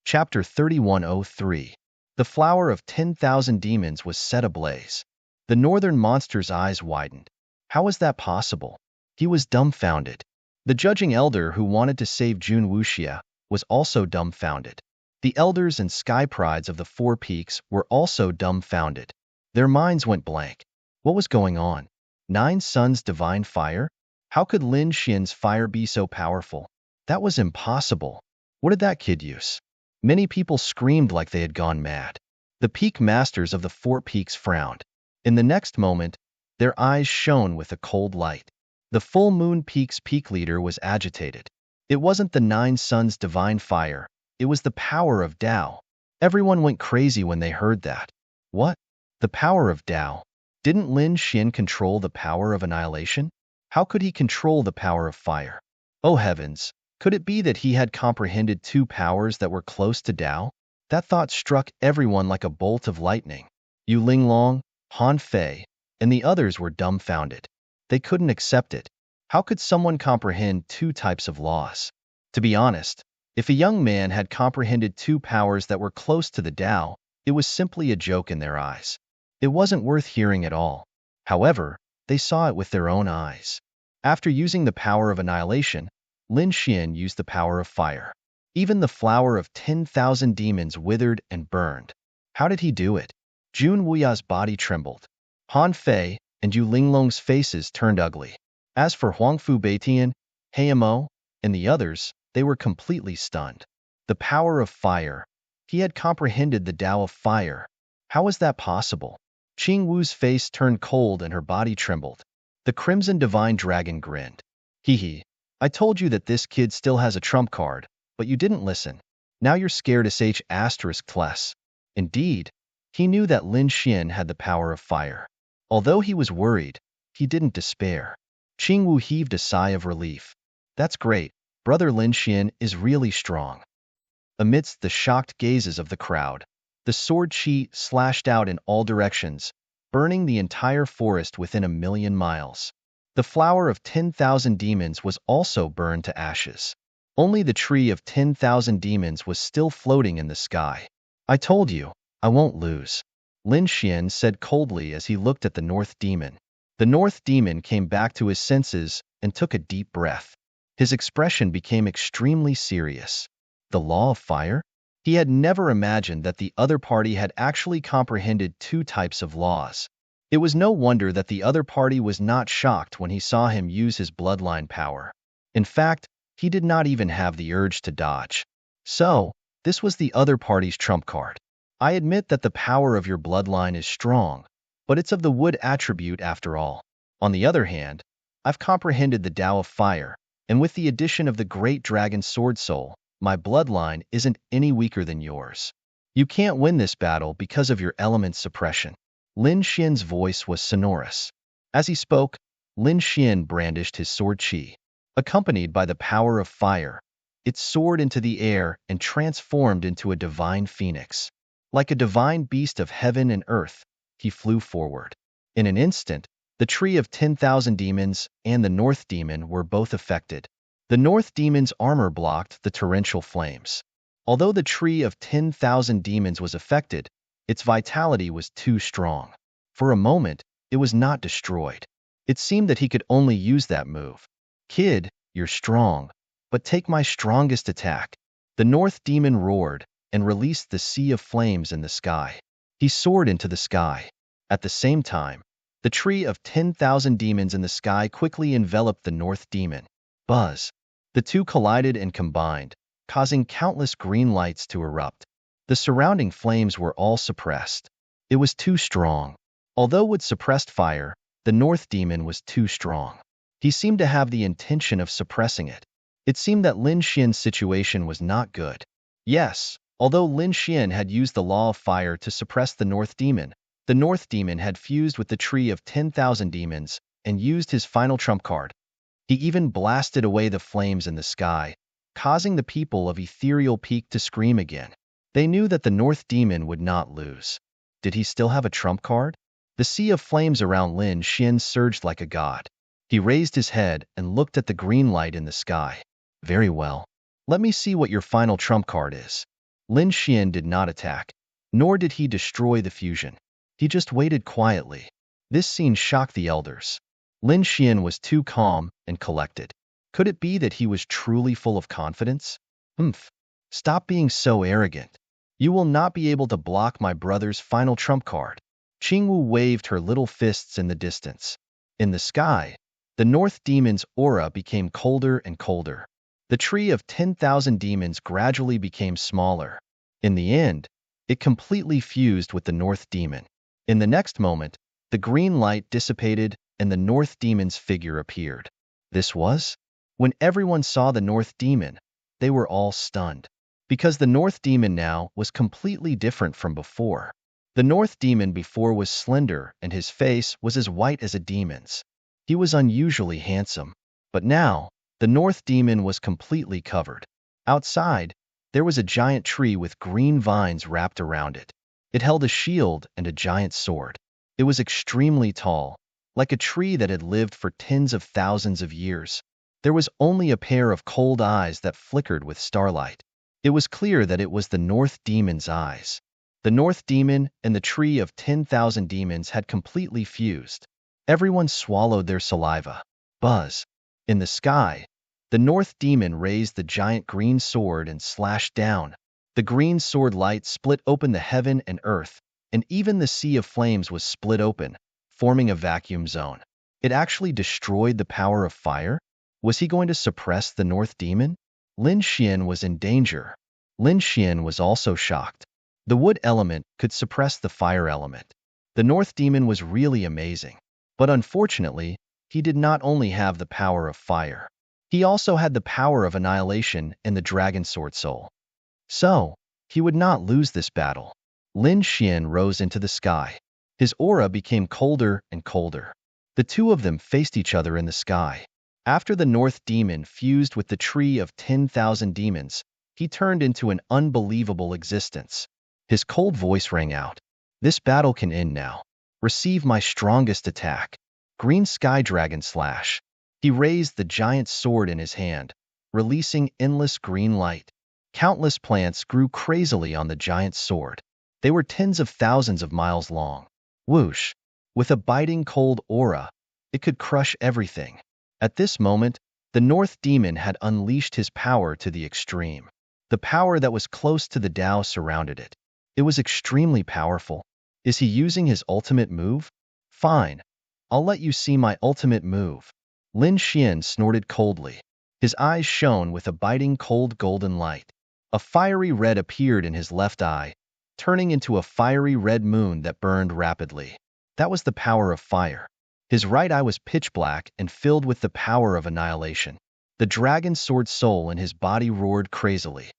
Chapter 3103. The flower of 10,000 demons was set ablaze. The northern monster's eyes widened. How was that possible? He was dumbfounded. The judging elder who wanted to save Jun Wuxia was also dumbfounded. The elders and sky prides of the Four Peaks were also dumbfounded. Their minds went blank. What was going on? Nine Suns' divine fire? How could Lin Xian's fire be so powerful? That was impossible. What did that kid use? Many people screamed like they had gone mad. The peak masters of the Four Peaks frowned. In the next moment, their eyes shone with a cold light. The Full Moon Peak's peak leader was agitated. It wasn't the Nine Suns' divine fire. It was the power of Tao. Everyone went crazy when they heard that. What? The power of Tao? Didn't Lin Xian control the power of annihilation? How could he control the power of fire? Oh heavens! Could it be that he had comprehended two powers that were close to Tao? That thought struck everyone like a bolt of lightning. Yu Linglong, Han Fei, and the others were dumbfounded. They couldn't accept it. How could someone comprehend two types of laws? To be honest, if a young man had comprehended two powers that were close to the Tao, it was simply a joke in their eyes. It wasn't worth hearing at all. However, they saw it with their own eyes. After using the power of annihilation, Lin Xian used the power of fire. Even the flower of 10,000 demons withered and burned. How did he do it? Jun Wuya's body trembled. Han Fei and Yu Linglong's faces turned ugly. As for Huangfu Beitian, Heimo, and the others, they were completely stunned. The power of fire. He had comprehended the Tao of fire. How was that possible? Qing Wu's face turned cold and her body trembled. The Crimson Divine Dragon grinned. Hee hee. I told you that this kid still has a trump card, but you didn't listen. Now you're scared sh*. Indeed, he knew that Lin Xian had the power of fire. Although he was worried, he didn't despair. Qing Wu heaved a sigh of relief. That's great. Brother Lin Xian is really strong. Amidst the shocked gazes of the crowd, the sword chi slashed out in all directions, burning the entire forest within 1,000,000 miles. The flower of 10,000 demons was also burned to ashes. Only the tree of 10,000 demons was still floating in the sky. I told you, I won't lose, Lin Xian said coldly as he looked at the North Demon. The North Demon came back to his senses and took a deep breath. His expression became extremely serious. The law of fire? He had never imagined that the other party had actually comprehended two types of laws. It was no wonder that the other party was not shocked when he saw him use his bloodline power. In fact, he did not even have the urge to dodge. So, this was the other party's trump card. I admit that the power of your bloodline is strong, but it's of the wood attribute after all. On the other hand, I've comprehended the Tao of fire, and with the addition of the great dragon sword soul, my bloodline isn't any weaker than yours. You can't win this battle because of your element suppression. Lin Xian's voice was sonorous. As he spoke, Lin Xian brandished his sword qi. Accompanied by the power of fire, it soared into the air and transformed into a divine phoenix. Like a divine beast of heaven and earth, he flew forward. In an instant, the tree of 10,000 demons and the North Demon were both affected. The North Demon's armor blocked the torrential flames. Although the tree of 10,000 demons was affected, its vitality was too strong. For a moment, it was not destroyed. It seemed that he could only use that move. Kid, you're strong, but take my strongest attack. The North Demon roared and released the sea of flames in the sky. He soared into the sky. At the same time, the tree of 10,000 demons in the sky quickly enveloped the North Demon. Buzz. The two collided and combined, causing countless green lights to erupt. The surrounding flames were all suppressed. It was too strong. Although with suppressed fire, the North Demon was too strong. He seemed to have the intention of suppressing it. It seemed that Lin Xian's situation was not good. Yes, although Lin Xian had used the law of fire to suppress the North Demon had fused with the tree of 10,000 demons and used his final trump card. He even blasted away the flames in the sky, causing the people of Ethereal Peak to scream again. They knew that the North Demon would not lose. Did he still have a trump card? The sea of flames around Lin Xian surged like a god. He raised his head and looked at the green light in the sky. Very well. Let me see what your final trump card is. Lin Xian did not attack, nor did he destroy the fusion. He just waited quietly. This scene shocked the elders. Lin Xian was too calm and collected. Could it be that he was truly full of confidence? Humph. Stop being so arrogant. You will not be able to block my brother's final trump card. Qingwu waved her little fists in the distance. In the sky, the North Demon's aura became colder and colder. The tree of 10,000 demons gradually became smaller. In the end, it completely fused with the North Demon. In the next moment, the green light dissipated and the North Demon's figure appeared. This was? When everyone saw the North Demon, they were all stunned. Because the North Demon now was completely different from before. The North Demon before was slender and his face was as white as a demon's. He was unusually handsome. But now, the North Demon was completely covered. Outside, there was a giant tree with green vines wrapped around it. It held a shield and a giant sword. It was extremely tall, like a tree that had lived for tens of thousands of years. There was only a pair of cold eyes that flickered with starlight. It was clear that it was the North Demon's eyes. The North Demon and the tree of 10,000 demons had completely fused. Everyone swallowed their saliva. Buzz. In the sky, the North Demon raised the giant green sword and slashed down. The green sword light split open the heaven and earth, and even the sea of flames was split open, forming a vacuum zone. It actually destroyed the power of fire? Was he going to suppress the North Demon? Lin Xian was in danger. Lin Xian was also shocked. The wood element could suppress the fire element. The North Demon was really amazing. But unfortunately, he did not only have the power of fire. He also had the power of annihilation and the Dragon Sword Soul. So, he would not lose this battle. Lin Xian rose into the sky. His aura became colder and colder. The two of them faced each other in the sky. After the North Demon fused with the tree of 10,000 demons, he turned into an unbelievable existence. His cold voice rang out. This battle can end now. Receive my strongest attack. Green Sky Dragon Slash. He raised the giant sword in his hand, releasing endless green light. Countless plants grew crazily on the giant sword. They were tens of thousands of miles long. Whoosh! With a biting cold aura, it could crush everything. At this moment, the North Demon had unleashed his power to the extreme. The power that was close to the Tao surrounded it. It was extremely powerful. Is he using his ultimate move? Fine. I'll let you see my ultimate move. Lin Xian snorted coldly. His eyes shone with a biting cold golden light. A fiery red appeared in his left eye, turning into a fiery red moon that burned rapidly. That was the power of fire. His right eye was pitch black and filled with the power of annihilation. The dragon sword soul in his body roared crazily.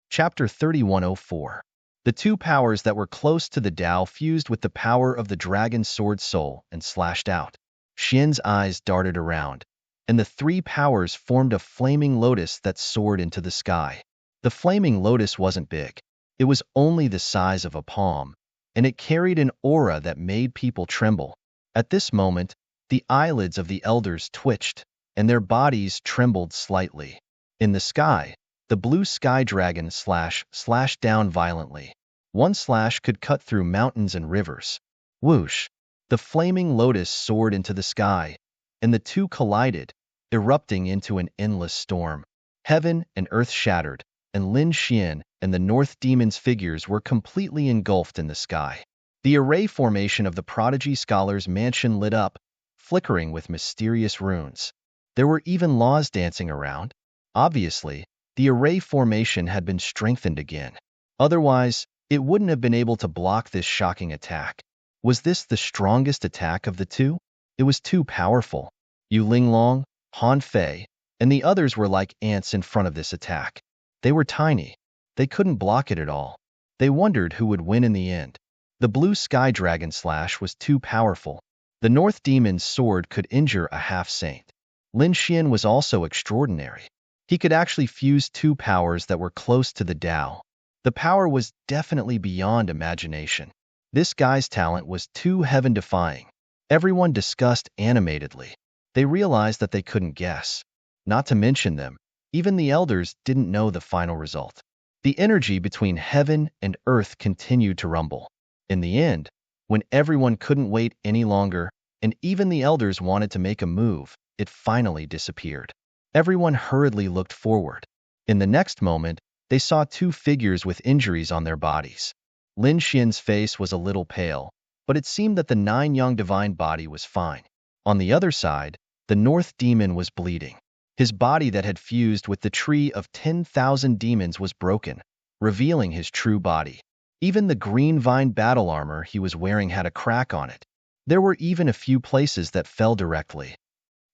Chapter 3104. The two powers that were close to the Tao fused with the power of the dragon's sword soul and slashed out. Xian's eyes darted around, and the three powers formed a flaming lotus that soared into the sky. The flaming lotus wasn't big. It was only the size of a palm, and it carried an aura that made people tremble. At this moment, the eyelids of the elders twitched, and their bodies trembled slightly. In the sky, the blue sky dragon slashed down violently. One slash could cut through mountains and rivers. Whoosh! The flaming lotus soared into the sky, and the two collided, erupting into an endless storm. Heaven and earth shattered, and Lin Xian and the North Demon's figures were completely engulfed in the sky. The array formation of the prodigy scholar's mansion lit up, flickering with mysterious runes. There were even laws dancing around. Obviously, the array formation had been strengthened again. Otherwise, it wouldn't have been able to block this shocking attack. Was this the strongest attack of the two? It was too powerful. Yu Linglong, Han Fei, and the others were like ants in front of this attack. They were tiny. They couldn't block it at all. They wondered who would win in the end. The blue sky dragon slash was too powerful. The North Demon's sword could injure a half-saint. Lin Xian was also extraordinary. He could actually fuse two powers that were close to the Tao. The power was definitely beyond imagination. This guy's talent was too heaven-defying. Everyone discussed animatedly. They realized that they couldn't guess. Not to mention them, even the elders didn't know the final result. The energy between heaven and earth continued to rumble. In the end, when everyone couldn't wait any longer, and even the elders wanted to make a move, it finally disappeared. Everyone hurriedly looked forward. In the next moment, they saw two figures with injuries on their bodies. Lin Xian's face was a little pale, but it seemed that the nine-young divine body was fine. On the other side, the North Demon was bleeding. His body that had fused with the tree of 10,000 demons was broken, revealing his true body. Even the green vine battle armor he was wearing had a crack on it. There were even a few places that fell directly.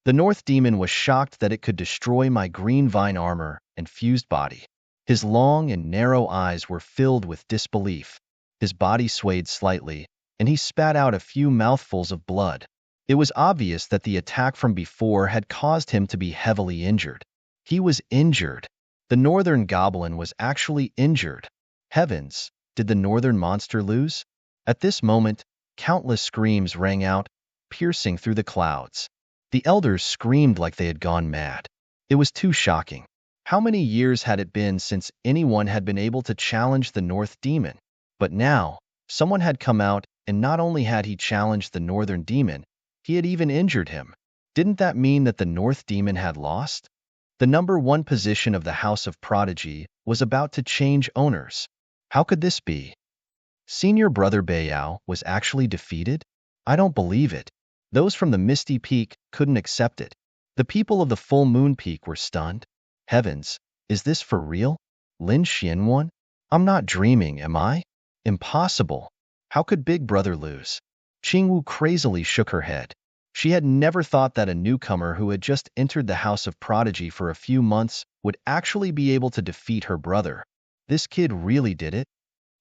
The North Demon was shocked that it could destroy my green vine armor and fused body. His long and narrow eyes were filled with disbelief. His body swayed slightly, and he spat out a few mouthfuls of blood. It was obvious that the attack from before had caused him to be heavily injured. He was injured. The northern goblin was actually injured. Heavens, did the northern monster lose? At this moment, countless screams rang out, piercing through the clouds. The elders screamed like they had gone mad. It was too shocking. How many years had it been since anyone had been able to challenge the North Demon? But now, someone had come out, and not only had he challenged the Northern Demon, he had even injured him. Didn't that mean that the North Demon had lost? The #1 position of the House of Prodigy was about to change owners. How could this be? Senior brother Beiyao was actually defeated? I don't believe it. Those from the Misty Peak couldn't accept it. The people of the Full Moon Peak were stunned. Heavens, is this for real? Lin Xian won? I'm not dreaming, am I? Impossible. How could Big Brother lose? Qingwu crazily shook her head. She had never thought that a newcomer who had just entered the House of Prodigy for a few months would actually be able to defeat her brother. This kid really did it?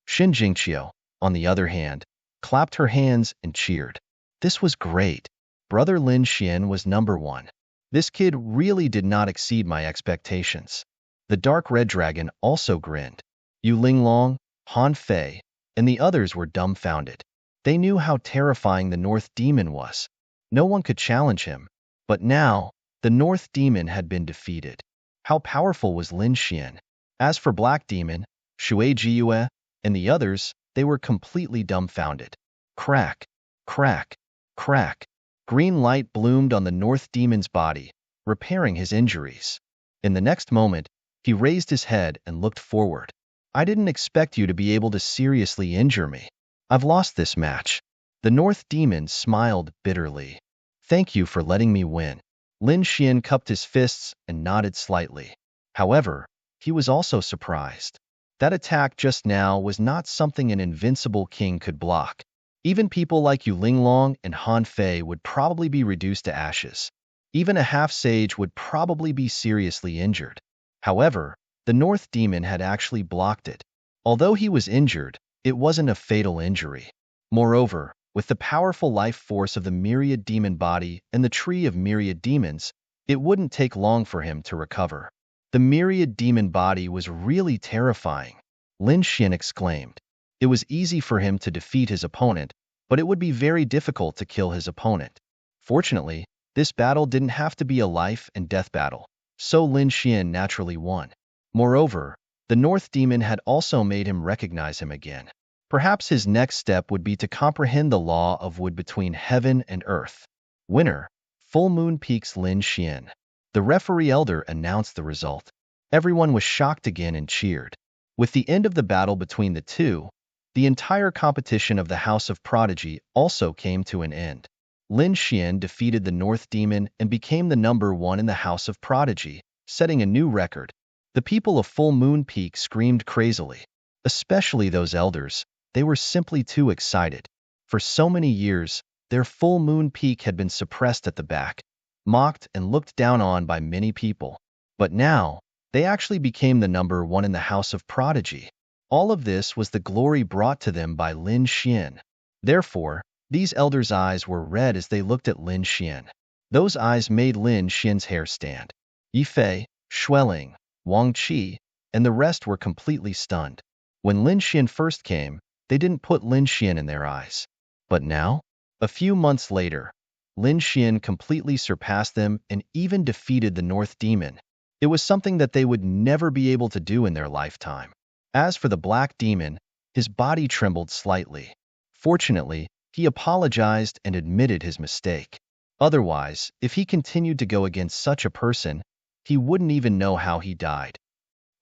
Xin Jingqiu, on the other hand, clapped her hands and cheered. This was great. Brother Lin Xian was #1. This kid really did not exceed my expectations. The dark red dragon also grinned. Yu Linglong, Han Fei, and the others were dumbfounded. They knew how terrifying the North Demon was. No one could challenge him. But now, the North Demon had been defeated. How powerful was Lin Xian? As for Black Demon, Shui Jiyue, and the others, they were completely dumbfounded. Crack, crack, crack. Green light bloomed on the North Demon's body, repairing his injuries. In the next moment, he raised his head and looked forward. I didn't expect you to be able to seriously injure me. I've lost this match. The North Demon smiled bitterly. Thank you for letting me win. Lin Xian cupped his fists and nodded slightly. However, he was also surprised. That attack just now was not something an invincible king could block. Even people like Yu Linglong and Han Fei would probably be reduced to ashes. Even a half-sage would probably be seriously injured. However, The North Demon had actually blocked it. Although he was injured, it wasn't a fatal injury. Moreover, with the powerful life force of the myriad demon body and the tree of myriad demons, it wouldn't take long for him to recover. The myriad demon body was really terrifying, Lin Xian exclaimed. It was easy for him to defeat his opponent, but it would be very difficult to kill his opponent. Fortunately, this battle didn't have to be a life and death battle, so Lin Xian naturally won. Moreover, the North Demon had also made him recognize him again. Perhaps his next step would be to comprehend the law of wood between heaven and earth. Winner, Full Moon Peak's Lin Xian. The referee elder announced the result. Everyone was shocked again and cheered. With the end of the battle between the two, the entire competition of the House of Prodigy also came to an end. Lin Xian defeated the North Demon and became the number one in the House of Prodigy, setting a new record. The people of Full Moon Peak screamed crazily, especially those elders. They were simply too excited. For so many years, their Full Moon Peak had been suppressed at the back, mocked and looked down on by many people. But now, they actually became the number one in the House of Prodigy. All of this was the glory brought to them by Lin Xian. Therefore, these elders' eyes were red as they looked at Lin Xian. Those eyes made Lin Xian's hair stand. Yifei, Xueling, Wang Qi, and the rest were completely stunned. When Lin Xian first came, they didn't put Lin Xian in their eyes. But now, a few months later, Lin Xian completely surpassed them and even defeated the North Demon. It was something that they would never be able to do in their lifetime. As for the Black Demon, his body trembled slightly. Fortunately, he apologized and admitted his mistake. Otherwise, if he continued to go against such a person, he wouldn't even know how he died.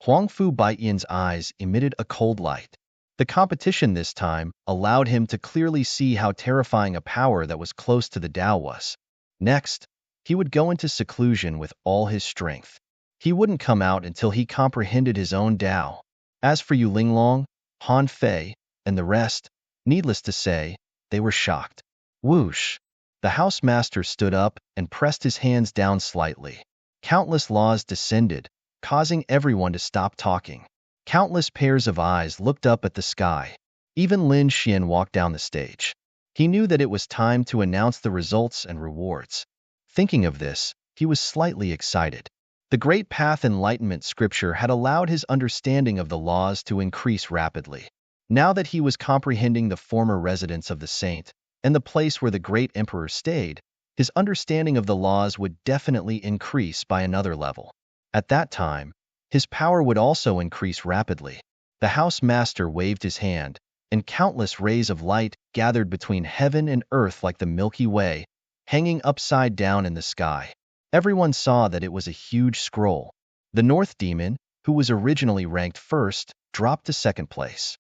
Huangfu Baiyan's eyes emitted a cold light. The competition this time allowed him to clearly see how terrifying a power that was close to the Tao was. Next, he would go into seclusion with all his strength. He wouldn't come out until he comprehended his own Tao. As for Yu Linglong, Han Fei, and the rest, needless to say, they were shocked. Whoosh! The house master stood up and pressed his hands down slightly. Countless laws descended, causing everyone to stop talking. Countless pairs of eyes looked up at the sky. Even Lin Xian walked down the stage. He knew that it was time to announce the results and rewards. Thinking of this, he was slightly excited. The Great Path Enlightenment scripture had allowed his understanding of the laws to increase rapidly. Now that he was comprehending the former residence of the saint and the place where the great emperor stayed, his understanding of the laws would definitely increase by another level. At that time, his power would also increase rapidly. The house master waved his hand, and countless rays of light gathered between heaven and earth like the Milky Way, hanging upside down in the sky. Everyone saw that it was a huge scroll. The North Demon, who was originally ranked first, dropped to second place.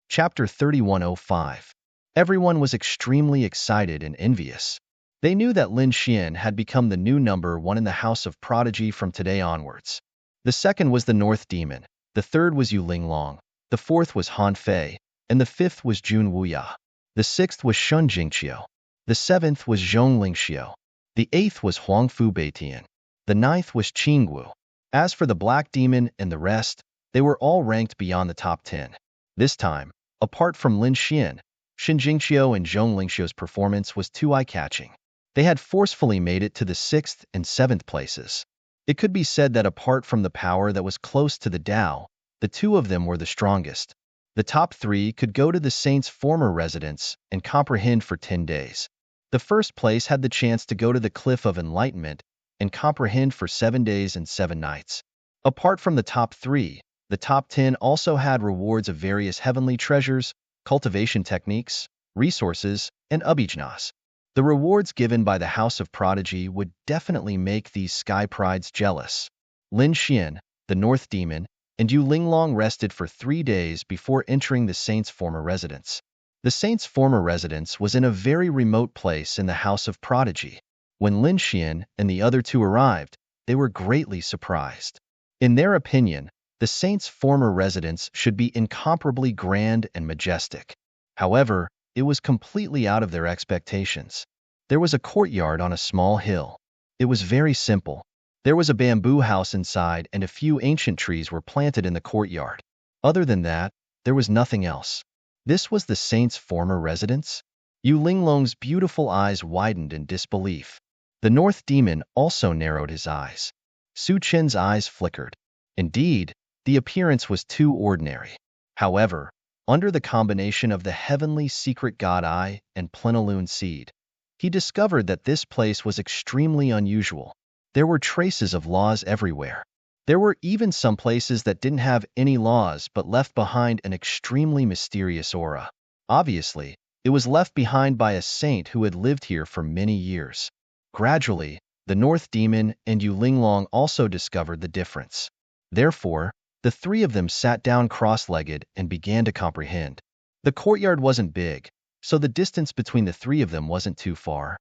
Chapter 3105. Everyone was extremely excited and envious. They knew that Lin Xian had become the new number one in the House of Prodigy from today onwards. The second was the North Demon, the third was Yu Linglong, the fourth was Han Fei, and the fifth was Jun Wuya. The sixth was Shun Jingqiu. The seventh was Zhong Lingxiu. The eighth was Huangfu Beitian. The ninth was Qingwu. As for the Black Demon and the rest, they were all ranked beyond the top 10. This time, apart from Lin Xian, Shin Jingqiu and Zhong Lingxiu's performance was too eye-catching. They had forcefully made it to the 6th and 7th places. It could be said that apart from the power that was close to the Tao, the two of them were the strongest. The top 3 could go to the saint's former residence and comprehend for 10 days. The first place had the chance to go to the Cliff of Enlightenment and comprehend for 7 days and 7 nights. Apart from the top 3, the top 10 also had rewards of various heavenly treasures, cultivation techniques, resources, and abhijnas. The rewards given by the House of Prodigy would definitely make these sky prides jealous. Lin Xian, the North Demon, and Yu Linglong rested for 3 days before entering the saint's former residence. The saint's former residence was in a very remote place in the House of Prodigy. When Lin Xian and the other two arrived, they were greatly surprised. In their opinion, the saint's former residence should be incomparably grand and majestic. However, it was completely out of their expectations. There was a courtyard on a small hill. It was very simple. There was a bamboo house inside, and a few ancient trees were planted in the courtyard. Other than that, there was nothing else. This was the saint's former residence? Yu Linglong's beautiful eyes widened in disbelief. The North Demon also narrowed his eyes. Su Qin's eyes flickered. Indeed, the appearance was too ordinary. However, under the combination of the heavenly secret god eye and plenilune seed, he discovered that this place was extremely unusual. There were traces of laws everywhere. There were even some places that didn't have any laws but left behind an extremely mysterious aura. Obviously, it was left behind by a saint who had lived here for many years. Gradually, the North Demon and Yu Linglong also discovered the difference. Therefore, the three of them sat down cross-legged and began to comprehend. The courtyard wasn't big, so the distance between the three of them wasn't too far.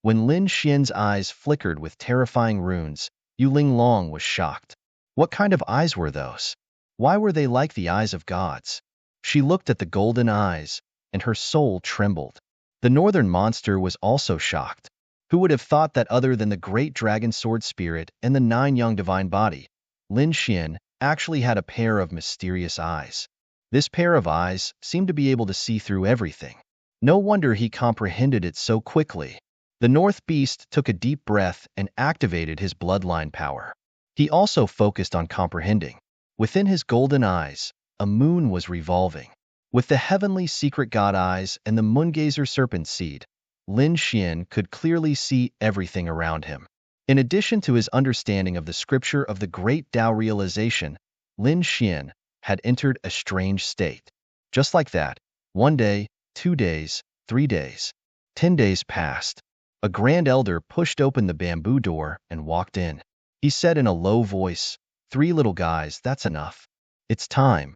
When Lin Xian's eyes flickered with terrifying runes, Yu Linglong was shocked. What kind of eyes were those? Why were they like the eyes of gods? She looked at the golden eyes, and her soul trembled. The northern monster was also shocked. Who would have thought that other than the great dragon sword spirit and the 9 young divine body, Lin Xian actually had a pair of mysterious eyes. This pair of eyes seemed to be able to see through everything. No wonder he comprehended it so quickly. The North Beast took a deep breath and activated his bloodline power. He also focused on comprehending. Within his golden eyes, a moon was revolving. With the heavenly secret god eyes and the moongazer serpent seed, Lin Xian could clearly see everything around him. In addition to his understanding of the scripture of the great Tao realization, Lin Xian had entered a strange state. Just like that, 1 day, 2 days, 3 days, 10 days passed. A grand elder pushed open the bamboo door and walked in. He said in a low voice, "3 little guys, that's enough. It's time.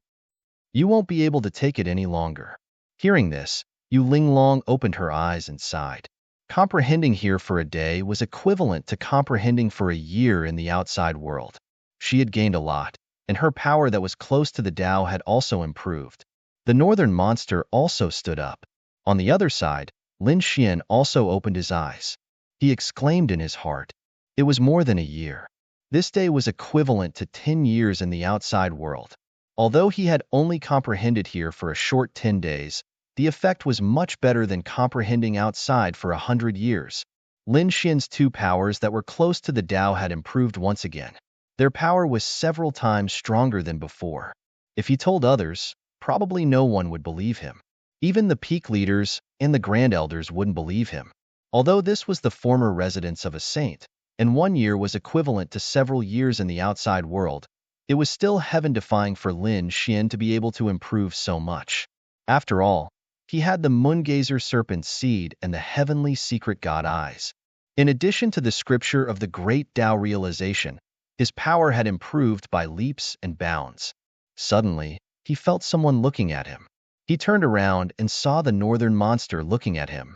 You won't be able to take it any longer." Hearing this, Yu Linglong opened her eyes and sighed. Comprehending here for a day was equivalent to comprehending for a year in the outside world. She had gained a lot, and her power that was close to the Tao had also improved. The northern monster also stood up. On the other side, Lin Xian also opened his eyes. He exclaimed in his heart. It was more than a year. This day was equivalent to 10 years in the outside world. Although he had only comprehended here for a short 10 days, the effect was much better than comprehending outside for 100 years. Lin Xian's 2 powers that were close to the Tao had improved once again. Their power was several times stronger than before. If he told others, probably no one would believe him. Even the peak leaders and the grand elders wouldn't believe him. Although this was the former residence of a saint, and 1 year was equivalent to several years in the outside world, it was still heaven-defying for Lin Xian to be able to improve so much. After all, he had the moongazer serpent seed and the heavenly secret god eyes. In addition to the scripture of the great Tao realization, his power had improved by leaps and bounds. Suddenly, he felt someone looking at him. He turned around and saw the northern monster looking at him.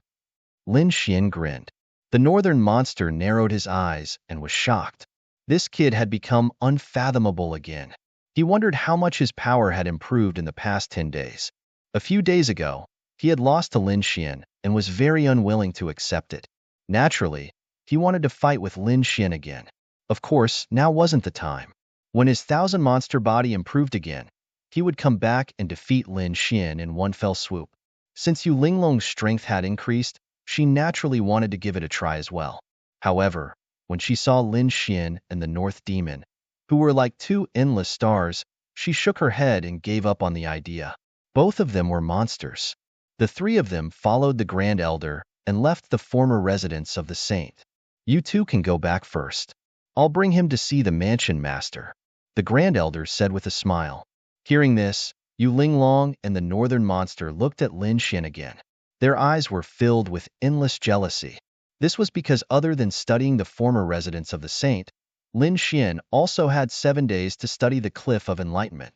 Lin Xian grinned. The northern monster narrowed his eyes and was shocked. This kid had become unfathomable again. He wondered how much his power had improved in the past 10 days. A few days ago, he had lost to Lin Xian and was very unwilling to accept it. Naturally, he wanted to fight with Lin Xian again. Of course, now wasn't the time. When his 1,000-monster body improved again, he would come back and defeat Lin Xian in one fell swoop. Since Yu Linglong's strength had increased, she naturally wanted to give it a try as well. However, when she saw Lin Xian and the North Demon, who were like 2 endless stars, she shook her head and gave up on the idea. Both of them were monsters. The 3 of them followed the Grand Elder and left the former residence of the saint. You 2 can go back first. I'll bring him to see the mansion master, the Grand Elder said with a smile. Hearing this, Yu Linglong and the northern monster looked at Lin Xian again. Their eyes were filled with endless jealousy. This was because other than studying the former residence of the saint, Lin Xian also had 7 days to study the Cliff of Enlightenment.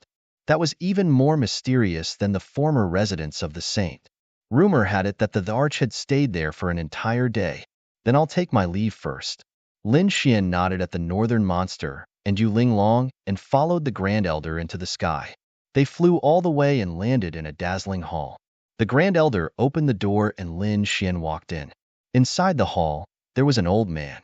That was even more mysterious than the former residence of the saint. Rumor had it that the arch had stayed there for an entire day. Then I'll take my leave first. Lin Xian nodded at the northern monster and Yu Linglong and followed the Grand Elder into the sky. They flew all the way and landed in a dazzling hall. The Grand Elder opened the door and Lin Xian walked in. Inside the hall, there was an old man.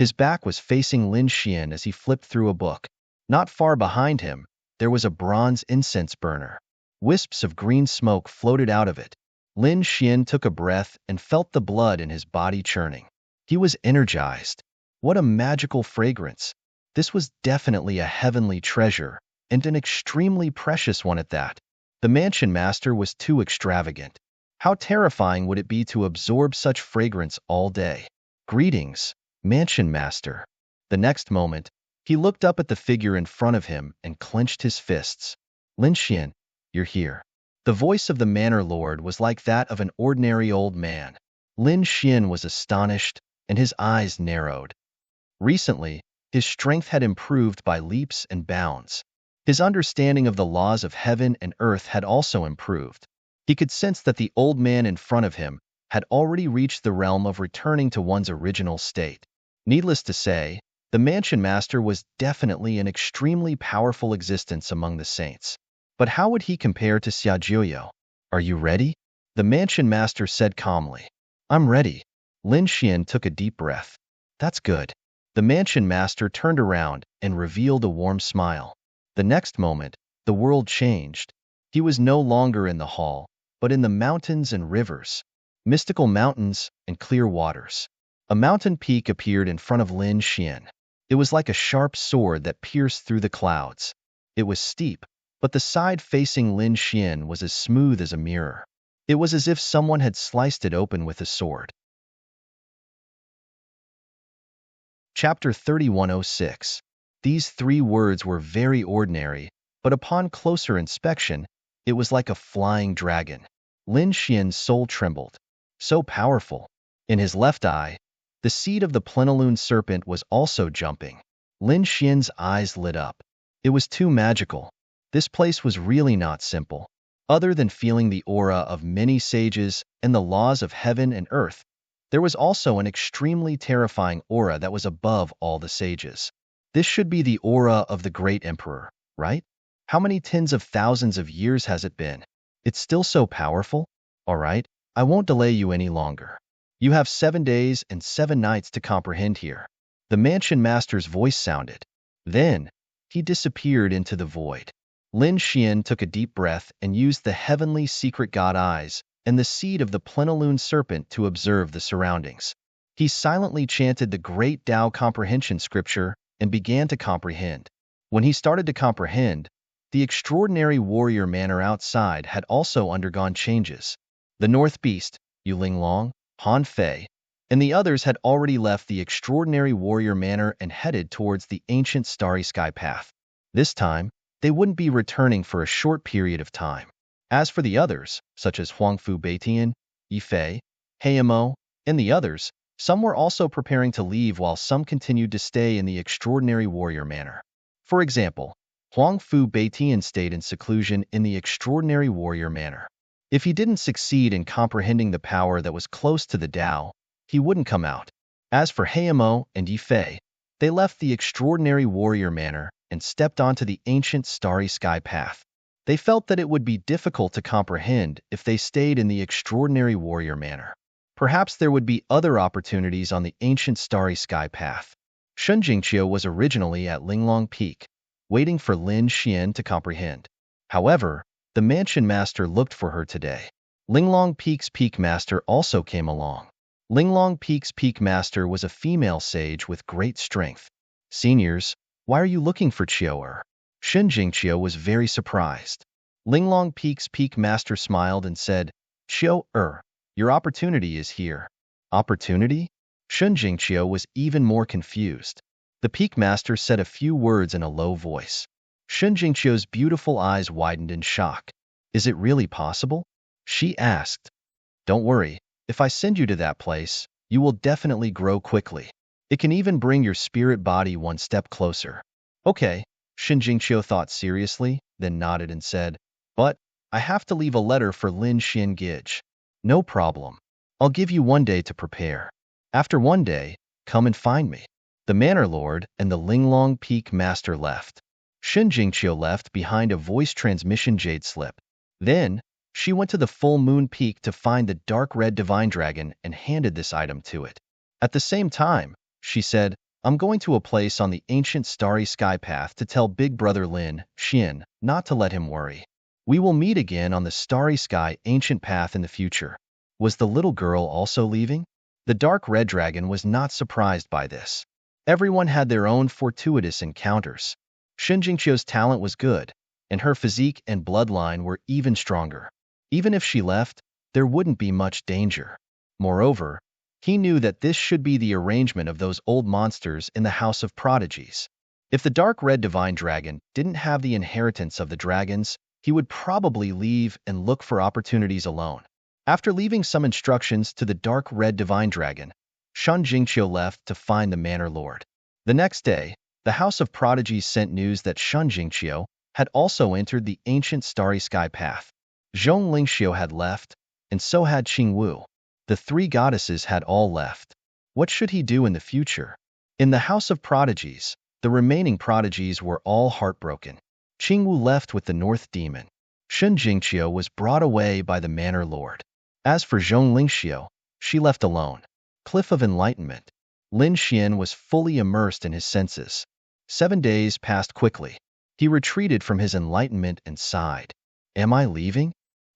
His back was facing Lin Xian as he flipped through a book. Not far behind him, there was a bronze incense burner. Wisps of green smoke floated out of it. Lin Xian took a breath and felt the blood in his body churning. He was energized. What a magical fragrance! This was definitely a heavenly treasure, and an extremely precious one at that. The mansion master was too extravagant. How terrifying would it be to absorb such fragrance all day? Greetings, mansion master. The next moment, he looked up at the figure in front of him and clenched his fists. Lin Xian, you're here. The voice of the manor lord was like that of an ordinary old man. Lin Xian was astonished, and his eyes narrowed. Recently, his strength had improved by leaps and bounds. His understanding of the laws of heaven and earth had also improved. He could sense that the old man in front of him had already reached the realm of returning to one's original state. Needless to say, the mansion master was definitely an extremely powerful existence among the saints. But how would he compare to Xiaojiuyo? Are you ready? The mansion master said calmly. I'm ready. Lin Xian took a deep breath. That's good. The mansion master turned around and revealed a warm smile. The next moment, the world changed. He was no longer in the hall, but in the mountains and rivers. Mystical mountains and clear waters. A mountain peak appeared in front of Lin Xian. It was like a sharp sword that pierced through the clouds. It was steep, but the side facing Lin Xian was as smooth as a mirror. It was as if someone had sliced it open with a sword. Chapter 3106. These 3 words were very ordinary, but upon closer inspection, it was like a flying dragon. Lin Xian's soul trembled. So powerful. In his left eye, the seed of the plenilune serpent was also jumping. Lin Xian's eyes lit up. It was too magical. This place was really not simple. Other than feeling the aura of many sages and the laws of heaven and earth, there was also an extremely terrifying aura that was above all the sages. This should be the aura of the great emperor, right? How many tens of thousands of years has it been? It's still so powerful? All right, I won't delay you any longer. You have 7 days and 7 nights to comprehend here. The mansion master's voice sounded. Then, he disappeared into the void. Lin Xian took a deep breath and used the heavenly secret god eyes and the seed of the plenilune serpent to observe the surroundings. He silently chanted the great Tao comprehension scripture and began to comprehend. When he started to comprehend, the extraordinary warrior manor outside had also undergone changes. The North Beast, Yu Linglong, Han Fei, and the others had already left the extraordinary warrior manor and headed towards the ancient starry sky path. This time, they wouldn't be returning for a short period of time. As for the others, such as Huangfu Beitian, Yifei, Heimo, and the others, some were also preparing to leave while some continued to stay in the extraordinary warrior manor. For example, Huangfu Beitian stayed in seclusion in the extraordinary warrior manor. If he didn't succeed in comprehending the power that was close to the Tao, he wouldn't come out. As for Heimo and Yifei, they left the extraordinary warrior manor and stepped onto the ancient starry sky path. They felt that it would be difficult to comprehend if they stayed in the extraordinary warrior manor. Perhaps there would be other opportunities on the ancient starry sky path. Shun Jingqiu was originally at Linglong Peak, waiting for Lin Xian to comprehend. However, the mansion master looked for her today. Linglong Peak's peak master also came along. Linglong Peak's peak master was a female sage with great strength. Seniors, why are you looking for Qiu? Shun Jingqiu was very surprised. Linglong Peak's peak master smiled and said, Qiu, your opportunity is here. Opportunity? Shun Jingqiu was even more confused. The peak master said a few words in a low voice. Shun Jingqiu's beautiful eyes widened in shock. Is it really possible? She asked. Don't worry, if I send you to that place, you will definitely grow quickly. It can even bring your spirit body one step closer. Okay, Shun Jingqiu thought seriously, then nodded and said, but I have to leave a letter for Lin Xian Gij. No problem. I'll give you 1 day to prepare. After 1 day, come and find me. The manor lord and the Linglong Peak master left. Shun Jingqiu left behind a voice transmission jade slip. Then, she went to the full moon peak to find the dark red divine dragon and handed this item to it. At the same time, she said, I'm going to a place on the ancient starry sky path to tell big brother Lin Xian not to let him worry. We will meet again on the starry sky ancient path in the future. Was the little girl also leaving? The dark red dragon was not surprised by this. Everyone had their own fortuitous encounters. Shen Jingqiu's talent was good, and her physique and bloodline were even stronger. Even if she left, there wouldn't be much danger. Moreover, he knew that this should be the arrangement of those old monsters in the House of Prodigies. If the dark red divine dragon didn't have the inheritance of the dragons, he would probably leave and look for opportunities alone. After leaving some instructions to the dark red divine dragon, Shen Jingqiu left to find the manor lord. The next day, the House of Prodigies sent news that Shen Jingqiu had also entered the ancient starry sky path. Zhong Lingxiu had left, and so had Qingwu. The three goddesses had all left. What should he do in the future? In the House of Prodigies, the remaining prodigies were all heartbroken. Qingwu left with the North Demon. Shen Jingqiu was brought away by the Manor Lord. As for Zhong Lingxiu, she left alone. Cliff of Enlightenment. Lin Xian was fully immersed in his senses. 7 days passed quickly. He retreated from his enlightenment and sighed. Am I leaving?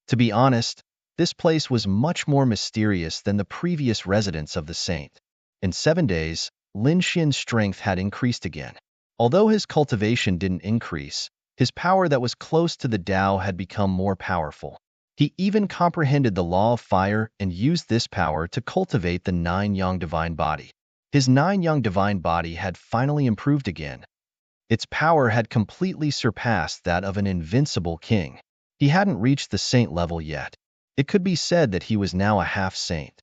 To be honest, this place was much more mysterious than the previous residence of the saint. In 7 days, Lin Xian's strength had increased again. Although his cultivation didn't increase, his power that was close to the Tao had become more powerful. He even comprehended the law of fire and used this power to cultivate the 9-yang divine body. His 9-yang divine body had finally improved again. Its power had completely surpassed that of an invincible king. He hadn't reached the saint level yet. It could be said that he was now a half-saint.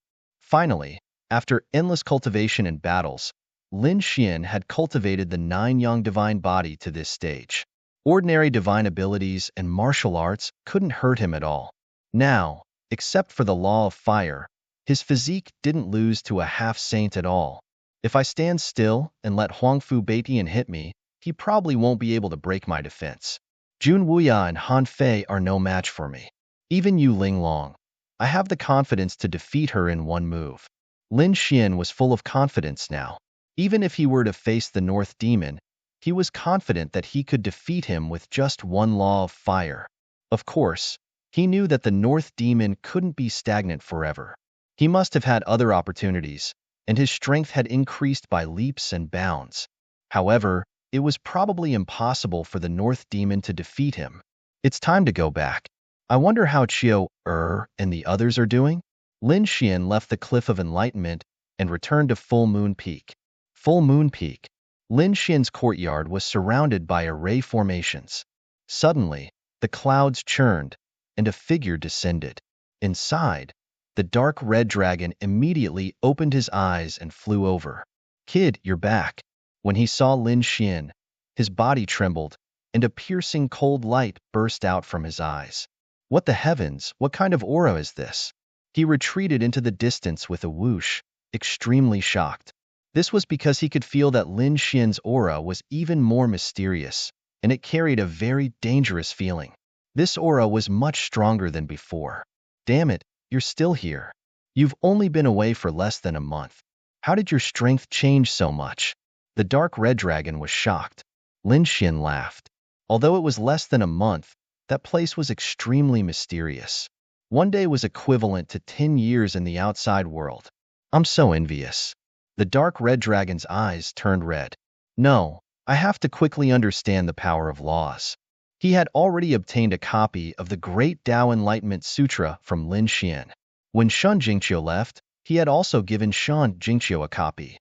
Finally, after endless cultivation and battles, Lin Xian had cultivated the 9-yang divine body to this stage. Ordinary divine abilities and martial arts couldn't hurt him at all. Now, except for the law of fire, his physique didn't lose to a half-saint at all. If I stand still and let Huangfu Beitian hit me, he probably won't be able to break my defense. Jun Wuya and Han Fei are no match for me. Even Yu Linglong. I have the confidence to defeat her in one move. Lin Xian was full of confidence now. Even if he were to face the North Demon, he was confident that he could defeat him with just one law of fire. Of course, he knew that the North Demon couldn't be stagnant forever. He must have had other opportunities, and his strength had increased by leaps and bounds. However, it was probably impossible for the North Demon to defeat him. It's time to go back. I wonder how Qiu, and the others are doing? Lin Xian left the Cliff of Enlightenment and returned to Full Moon Peak. Full Moon Peak. Lin Xian's courtyard was surrounded by array formations. Suddenly, the clouds churned, and a figure descended. Inside, the dark red dragon immediately opened his eyes and flew over. Kid, you're back. When he saw Lin Xian, his body trembled, and a piercing cold light burst out from his eyes. What the heavens, what kind of aura is this? He retreated into the distance with a whoosh, extremely shocked. This was because he could feel that Lin Xian's aura was even more mysterious, and it carried a very dangerous feeling. This aura was much stronger than before. Damn it, you're still here. You've only been away for less than a month. How did your strength change so much? The dark red dragon was shocked. Lin Xian laughed. Although it was less than a month, that place was extremely mysterious. One day was equivalent to 10 years in the outside world. I'm so envious. The dark red dragon's eyes turned red. No, I have to quickly understand the power of laws. He had already obtained a copy of the Great Tao Enlightenment Sutra from Lin Xian. When Shen Jingqiu left, he had also given Shen Jingqiu a copy.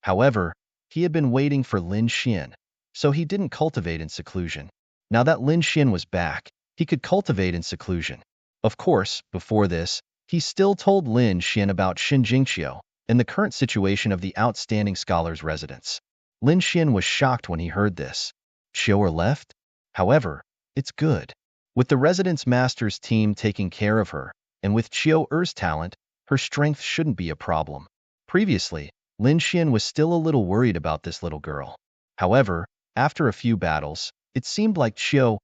However, he had been waiting for Lin Xian, so he didn't cultivate in seclusion. Now that Lin Xian was back, he could cultivate in seclusion. Of course, before this, he still told Lin Xian about Shen Jingqiu and the current situation of the outstanding scholar's residence. Lin Xian was shocked when he heard this. Qiu left? However, it's good. With the residence master's team taking care of her, and with Qiu's talent, her strength shouldn't be a problem. Previously, Lin Xian was still a little worried about this little girl. However, after a few battles, it seemed like Qiu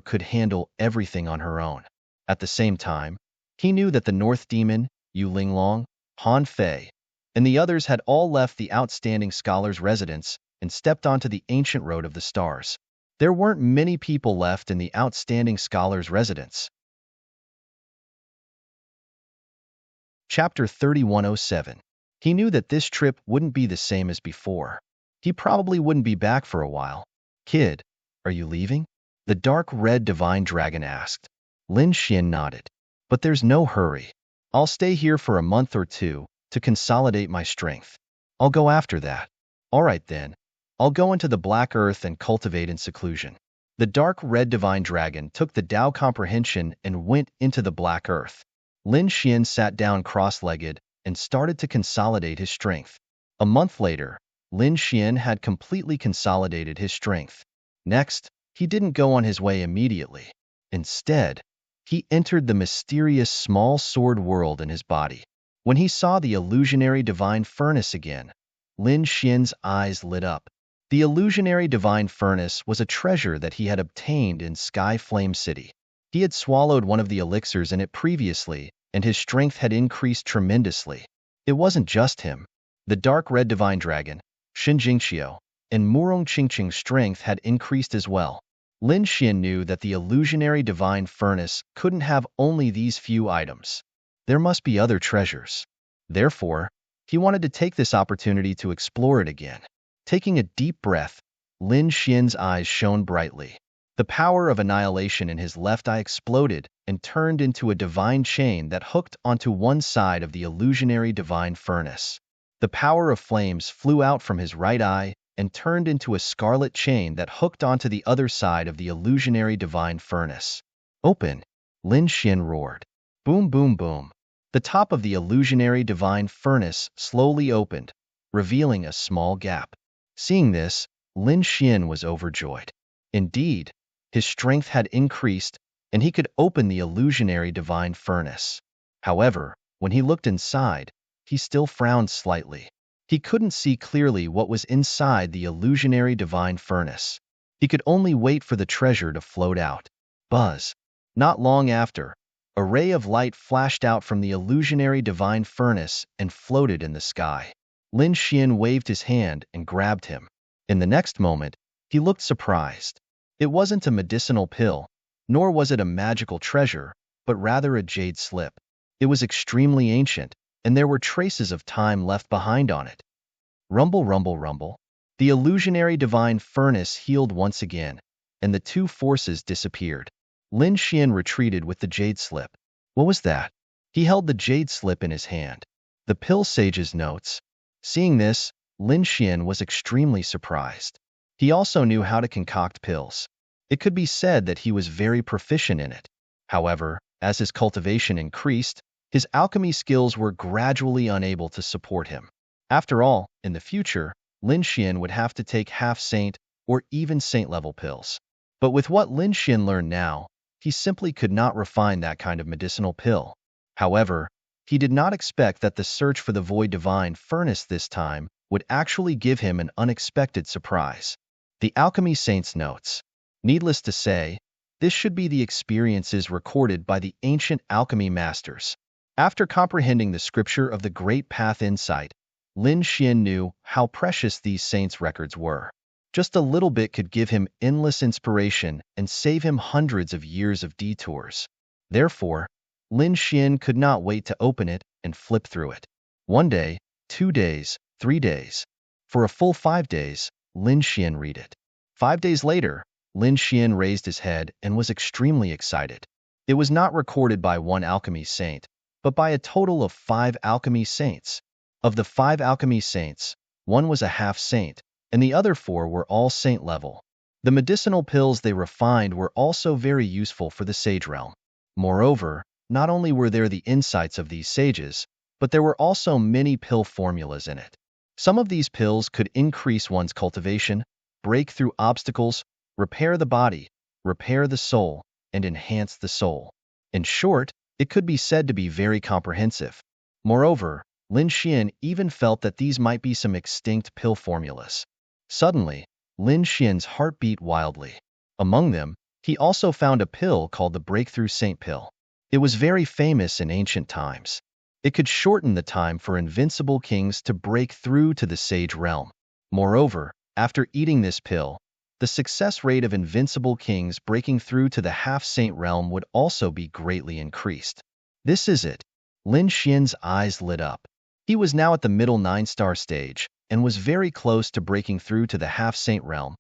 could handle everything on her own. At the same time, he knew that the North Demon, Yu Linglong, Han Fei, and the others had all left the outstanding scholar's residence and stepped onto the ancient road of the stars. There weren't many people left in the outstanding scholar's residence. Chapter 3107. He knew that this trip wouldn't be the same as before. He probably wouldn't be back for a while. Kid, are you leaving? The dark red divine dragon asked. Lin Xian nodded. But there's no hurry. I'll stay here for a month or two to consolidate my strength. I'll go after that. All right then. I'll go into the black earth and cultivate in seclusion. The dark red divine dragon took the Tao comprehension and went into the black earth. Lin Xian sat down cross-legged and started to consolidate his strength. A month later, Lin Xian had completely consolidated his strength. Next, he didn't go on his way immediately. Instead, he entered the mysterious small sword world in his body. When he saw the illusionary divine furnace again, Lin Xian's eyes lit up. The illusionary divine furnace was a treasure that he had obtained in Sky Flame City. He had swallowed one of the elixirs in it previously, and his strength had increased tremendously. It wasn't just him. The dark red divine dragon, Xin Jingqiu, and Murong Qingqing's strength had increased as well. Lin Xian knew that the illusionary divine furnace couldn't have only these few items. There must be other treasures. Therefore, he wanted to take this opportunity to explore it again. Taking a deep breath, Lin Xian's eyes shone brightly. The power of annihilation in his left eye exploded and turned into a divine chain that hooked onto one side of the illusionary divine furnace. The power of flames flew out from his right eye and turned into a scarlet chain that hooked onto the other side of the illusionary divine furnace. Open! Lin Xian roared. Boom, boom, boom. The top of the illusionary divine furnace slowly opened, revealing a small gap. Seeing this, Lin Xian was overjoyed. Indeed, his strength had increased, and he could open the illusionary divine furnace. However, when he looked inside, he still frowned slightly. He couldn't see clearly what was inside the illusionary divine furnace. He could only wait for the treasure to float out. Buzz! Not long after, a ray of light flashed out from the illusionary divine furnace and floated in the sky. Lin Xian waved his hand and grabbed him. In the next moment, he looked surprised. It wasn't a medicinal pill, nor was it a magical treasure, but rather a jade slip. It was extremely ancient, and there were traces of time left behind on it. Rumble, rumble, rumble. The illusionary divine furnace healed once again, and the two forces disappeared. Lin Xian retreated with the jade slip. What was that? He held the jade slip in his hand. The pill sage's notes. Seeing this, Lin Xian was extremely surprised. He also knew how to concoct pills. It could be said that he was very proficient in it. However, as his cultivation increased, his alchemy skills were gradually unable to support him. After all, in the future, Lin Xian would have to take half-saint or even saint-level pills. But with what Lin Xian learned now, he simply could not refine that kind of medicinal pill. However, he did not expect that the search for the void divine furnace this time would actually give him an unexpected surprise. The Alchemy Saint's notes. Needless to say, this should be the experiences recorded by the ancient alchemy masters. After comprehending the scripture of the Great Path Insight, Lin Xian knew how precious these saints' records were. Just a little bit could give him endless inspiration and save him hundreds of years of detours. Therefore, Lin Xian could not wait to open it and flip through it. 1 day, 2 days, 3 days. For a full 5 days, Lin Xian read it. 5 days later, Lin Xian raised his head and was extremely excited. It was not recorded by one alchemy saint, but by a total of 5 alchemy saints. Of the 5 alchemy saints, 1 was a half-saint, and the other 4 were all saint level. The medicinal pills they refined were also very useful for the sage realm. Moreover, not only were there the insights of these sages, but there were also many pill formulas in it. Some of these pills could increase one's cultivation, break through obstacles, repair the body, repair the soul, and enhance the soul. In short, it could be said to be very comprehensive. Moreover, Lin Xian even felt that these might be some extinct pill formulas. Suddenly, Lin Xian's heart beat wildly. Among them, he also found a pill called the Breakthrough Saint Pill. It was very famous in ancient times. It could shorten the time for invincible kings to break through to the sage realm. Moreover, after eating this pill, the success rate of invincible kings breaking through to the half-saint realm would also be greatly increased. This is it. Lin Xian's eyes lit up. He was now at the middle 9-star stage and was very close to breaking through to the half-saint realm.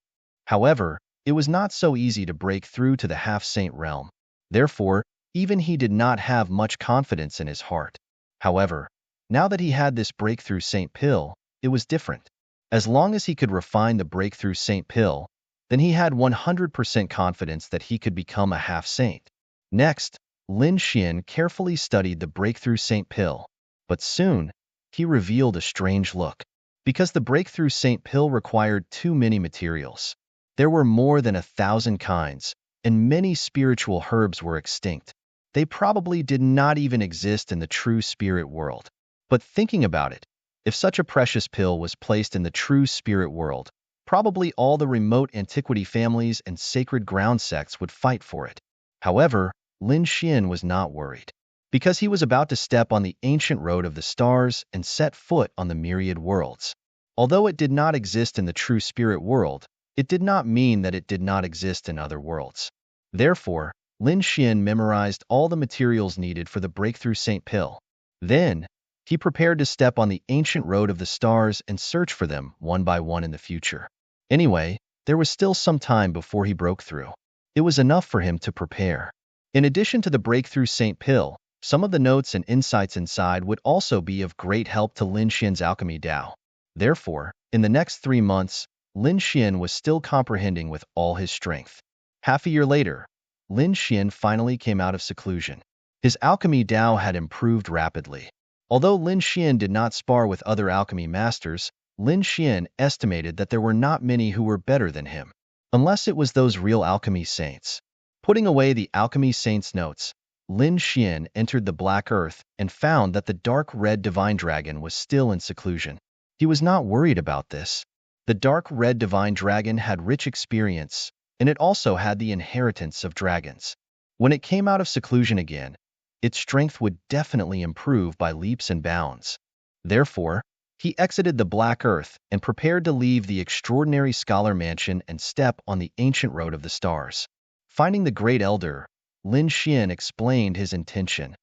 However, it was not so easy to break through to the half-saint realm. Therefore, even he did not have much confidence in his heart. However, now that he had this breakthrough saint pill, it was different. As long as he could refine the breakthrough saint pill, then he had 100% confidence that he could become a half-saint. Next, Lin Xian carefully studied the breakthrough saint pill, but soon, he revealed a strange look. Because the breakthrough saint pill required too many materials. There were more than 1,000 kinds, and many spiritual herbs were extinct. They probably did not even exist in the true spirit world. But thinking about it, if such a precious pill was placed in the true spirit world, probably all the remote antiquity families and sacred ground sects would fight for it. However, Lin Xian was not worried, because he was about to step on the ancient road of the stars and set foot on the myriad worlds. Although it did not exist in the true spirit world, it did not mean that it did not exist in other worlds. Therefore, Lin Xian memorized all the materials needed for the breakthrough saint pill. Then, he prepared to step on the ancient road of the stars and search for them one by one in the future. Anyway, there was still some time before he broke through. It was enough for him to prepare. In addition to the breakthrough saint pill, some of the notes and insights inside would also be of great help to Lin Xian's alchemy Tao. Therefore, in the next 3 months, Lin Xian was still comprehending with all his strength. Half a year later, Lin Xian finally came out of seclusion. His alchemy Tao had improved rapidly. Although Lin Xian did not spar with other alchemy masters, Lin Xian estimated that there were not many who were better than him, unless it was those real alchemy saints. Putting away the alchemy saints' notes, Lin Xian entered the Black Earth and found that the dark red divine dragon was still in seclusion. He was not worried about this. The dark red divine dragon had rich experience, and it also had the inheritance of dragons. When it came out of seclusion again, its strength would definitely improve by leaps and bounds. Therefore, he exited the Black Earth and prepared to leave the extraordinary scholar mansion and step on the ancient road of the stars. Finding the Great Elder, Lin Xian explained his intention.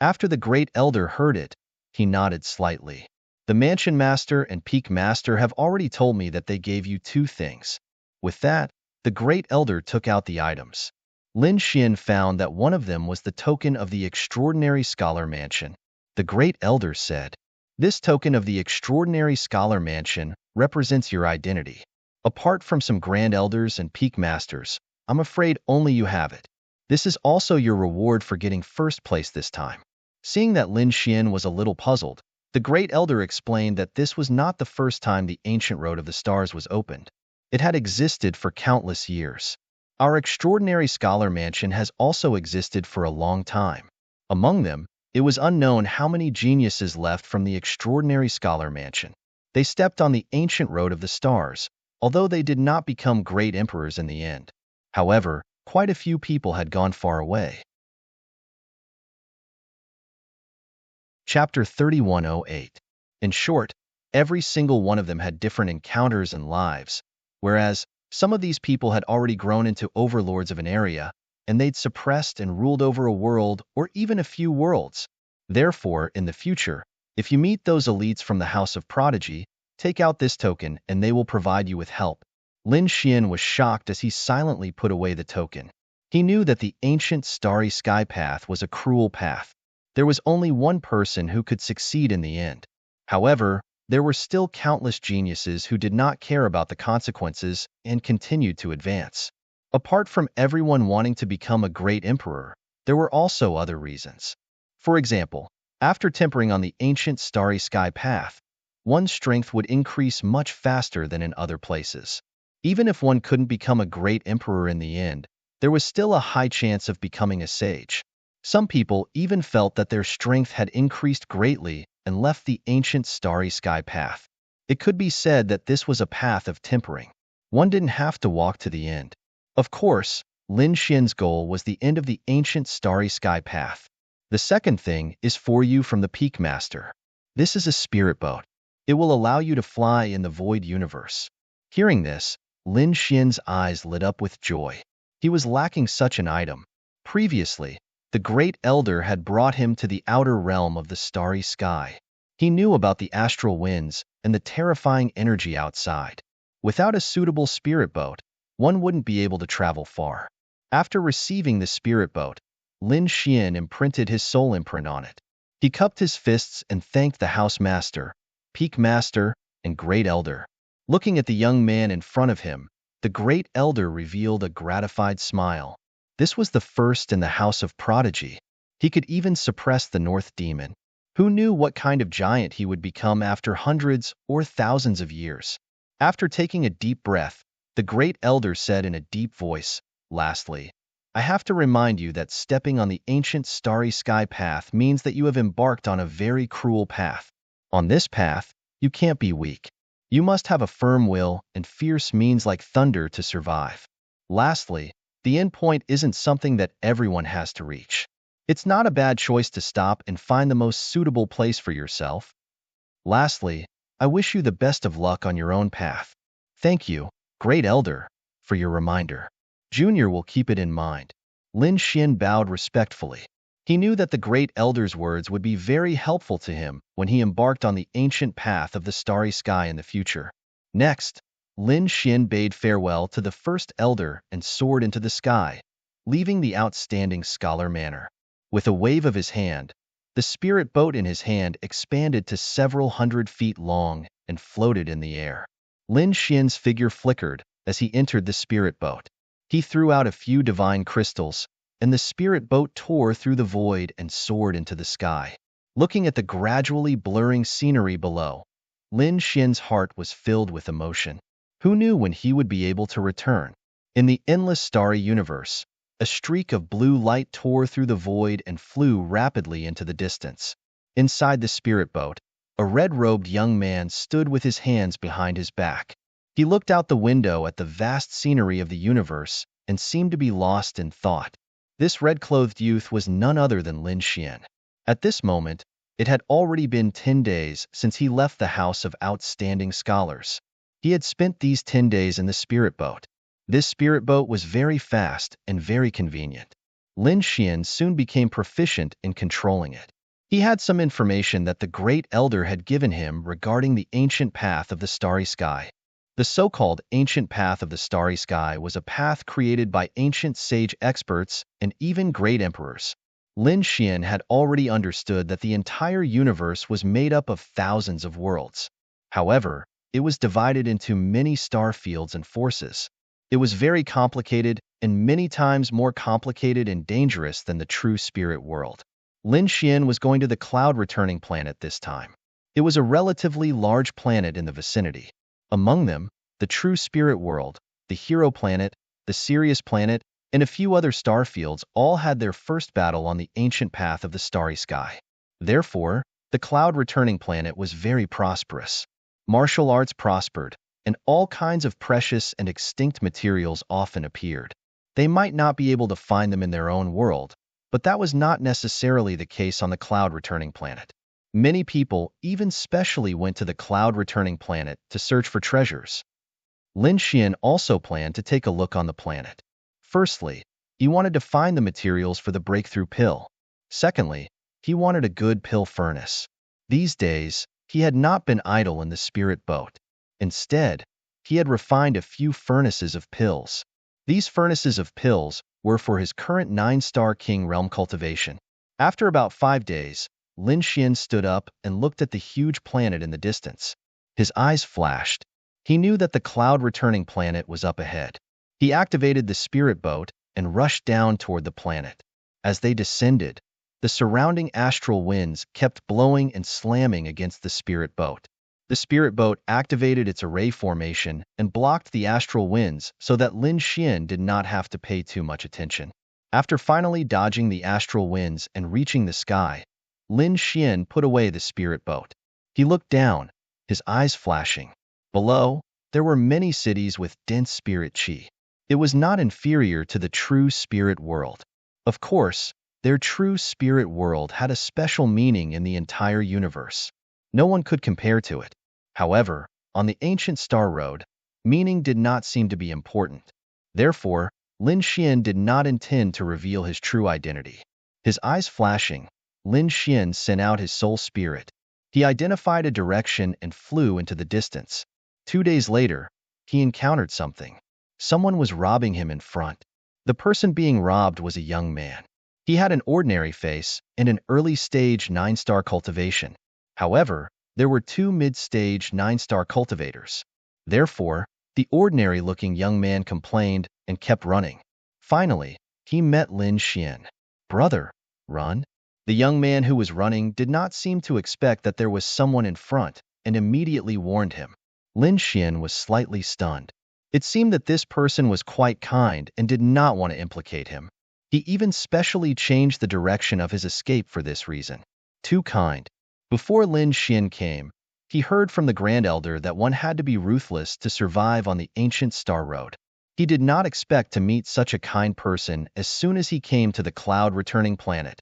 After the Great Elder heard it, he nodded slightly. The Mansion Master and Peak Master have already told me that they gave you 2 things. With that, the Great Elder took out the items. Lin Xian found that one of them was the token of the Extraordinary Scholar Mansion. The Great Elder said, "This token of the Extraordinary Scholar Mansion represents your identity. Apart from some Grand Elders and Peak Masters, I'm afraid only you have it. This is also your reward for getting first place this time." Seeing that Lin Xian was a little puzzled, the Great Elder explained that this was not the first time the ancient road of the stars was opened. It had existed for countless years. Our extraordinary scholar mansion has also existed for a long time. Among them, it was unknown how many geniuses left from the extraordinary scholar mansion. They stepped on the ancient road of the stars, although they did not become great emperors in the end. However, quite a few people had gone far away. Chapter 3108. In short, every single one of them had different encounters and lives, whereas some of these people had already grown into overlords of an area, and they'd suppressed and ruled over a world or even a few worlds. Therefore, in the future, if you meet those elites from the House of Prodigy, take out this token and they will provide you with help. Lin Xian was shocked as he silently put away the token. He knew that the ancient starry sky path was a cruel path. There was only one person who could succeed in the end. However, there were still countless geniuses who did not care about the consequences and continued to advance. Apart from everyone wanting to become a great emperor, there were also other reasons. For example, after tempering on the ancient starry sky path, one's strength would increase much faster than in other places. Even if one couldn't become a great emperor in the end, there was still a high chance of becoming a sage. Some people even felt that their strength had increased greatly and left the ancient starry sky path. It could be said that this was a path of tempering. One didn't have to walk to the end. Of course, Lin Xian's goal was the end of the ancient starry sky path. The second thing is for you from the Peak Master. This is a spirit boat. It will allow you to fly in the void universe. Hearing this, Lin Xian's eyes lit up with joy. He was lacking such an item. Previously, the Great Elder had brought him to the outer realm of the starry sky. He knew about the astral winds and the terrifying energy outside. Without a suitable spirit boat, one wouldn't be able to travel far. After receiving the spirit boat, Lin Xian imprinted his soul imprint on it. He cupped his fists and thanked the House Master, Peak Master, and Great Elder. Looking at the young man in front of him, the Great Elder revealed a gratified smile. This was the first in the House of Prodigy. He could even suppress the North Demon. Who knew what kind of giant he would become after hundreds or thousands of years? After taking a deep breath, the Great Elder said in a deep voice, "Lastly, I have to remind you that stepping on the ancient starry sky path means that you have embarked on a very cruel path. On this path, you can't be weak. You must have a firm will and fierce means like thunder to survive. Lastly, the end point isn't something that everyone has to reach. It's not a bad choice to stop and find the most suitable place for yourself. Lastly, I wish you the best of luck on your own path. Thank you, Great Elder, for your reminder. Junior will keep it in mind." Lin Xian bowed respectfully. He knew that the Great Elder's words would be very helpful to him when he embarked on the ancient path of the starry sky in the future. Next, Lin Xian bade farewell to the First Elder and soared into the sky, leaving the outstanding Scholar Manor. With a wave of his hand, the spirit boat in his hand expanded to several hundred feet long and floated in the air. Lin Xian's figure flickered as he entered the spirit boat. He threw out a few divine crystals, and the spirit boat tore through the void and soared into the sky. Looking at the gradually blurring scenery below, Lin Xian's heart was filled with emotion. Who knew when he would be able to return? In the endless starry universe, a streak of blue light tore through the void and flew rapidly into the distance. Inside the spirit boat, a red-robed young man stood with his hands behind his back. He looked out the window at the vast scenery of the universe and seemed to be lost in thought. This red-clothed youth was none other than Lin Xian. At this moment, it had already been 10 days since he left the House of Outstanding Scholars. He had spent these 10 days in the spirit boat. This spirit boat was very fast and very convenient. Lin Xian soon became proficient in controlling it. He had some information that the Great Elder had given him regarding the ancient path of the starry sky. The so-called ancient path of the starry sky was a path created by ancient sage experts and even great emperors. Lin Xian had already understood that the entire universe was made up of thousands of worlds. However, it was divided into many star fields and forces. It was very complicated and many times more complicated and dangerous than the true spirit world. Lin Xian was going to the cloud-returning planet this time. It was a relatively large planet in the vicinity. Among them, the true spirit world, the hero planet, the Sirius planet, and a few other star fields all had their first battle on the ancient path of the starry sky. Therefore, the cloud-returning planet was very prosperous. Martial arts prospered, and all kinds of precious and extinct materials often appeared. They might not be able to find them in their own world, but that was not necessarily the case on the cloud-returning planet. Many people even specially went to the cloud-returning planet to search for treasures. Lin Xian also planned to take a look on the planet. Firstly, he wanted to find the materials for the breakthrough pill. Secondly, he wanted a good pill furnace. These days, he had not been idle in the spirit boat. Instead, he had refined a few furnaces of pills. These furnaces of pills were for his current 9-star king realm cultivation. After about 5 days, Lin Xian stood up and looked at the huge planet in the distance. His eyes flashed. He knew that the cloud-returning planet was up ahead. He activated the spirit boat and rushed down toward the planet. As they descended, the surrounding astral winds kept blowing and slamming against the spirit boat. The spirit boat activated its array formation and blocked the astral winds so that Lin Xian did not have to pay too much attention. After finally dodging the astral winds and reaching the sky, Lin Xian put away the spirit boat. He looked down, his eyes flashing. Below, there were many cities with dense spirit chi. It was not inferior to the true spirit world. Of course, Their true spirit world had a special meaning in the entire universe. No one could compare to it. However, on the ancient Star Road, meaning did not seem to be important. Therefore, Lin Xian did not intend to reveal his true identity. His eyes flashing, Lin Xian sent out his soul spirit. He identified a direction and flew into the distance. 2 days later, he encountered something. Someone was robbing him in front. The person being robbed was a young man. He had an ordinary face and an early-stage 9-star cultivation. However, there were 2 mid-stage 9-star cultivators. Therefore, the ordinary-looking young man complained and kept running. Finally, he met Lin Xian. "Brother, run." The young man who was running did not seem to expect that there was someone in front and immediately warned him. Lin Xian was slightly stunned. It seemed that this person was quite kind and did not want to implicate him. He even specially changed the direction of his escape for this reason. Too kind. Before Lin Xian came, he heard from the Grand Elder that one had to be ruthless to survive on the ancient Star Road. He did not expect to meet such a kind person as soon as he came to the cloud-returning planet.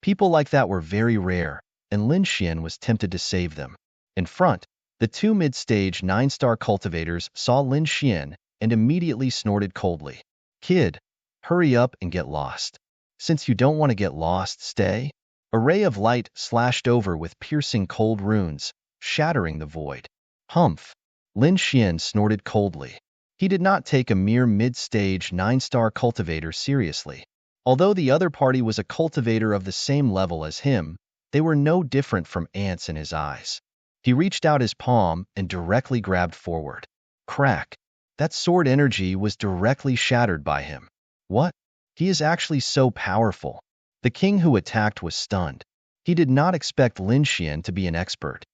People like that were very rare, and Lin Xian was tempted to save them. In front, the 2 mid-stage 9-star cultivators saw Lin Xian and immediately snorted coldly. "Kid, hurry up and get lost. Since you don't want to get lost, stay." A ray of light slashed over with piercing cold runes, shattering the void. "Humph." Lin Xian snorted coldly. He did not take a mere mid-stage 9-star cultivator seriously. Although the other party was a cultivator of the same level as him, they were no different from ants in his eyes. He reached out his palm and directly grabbed forward. Crack. That sword energy was directly shattered by him. What? He is actually so powerful. The king who attacked was stunned. He did not expect Lin Xian to be an expert.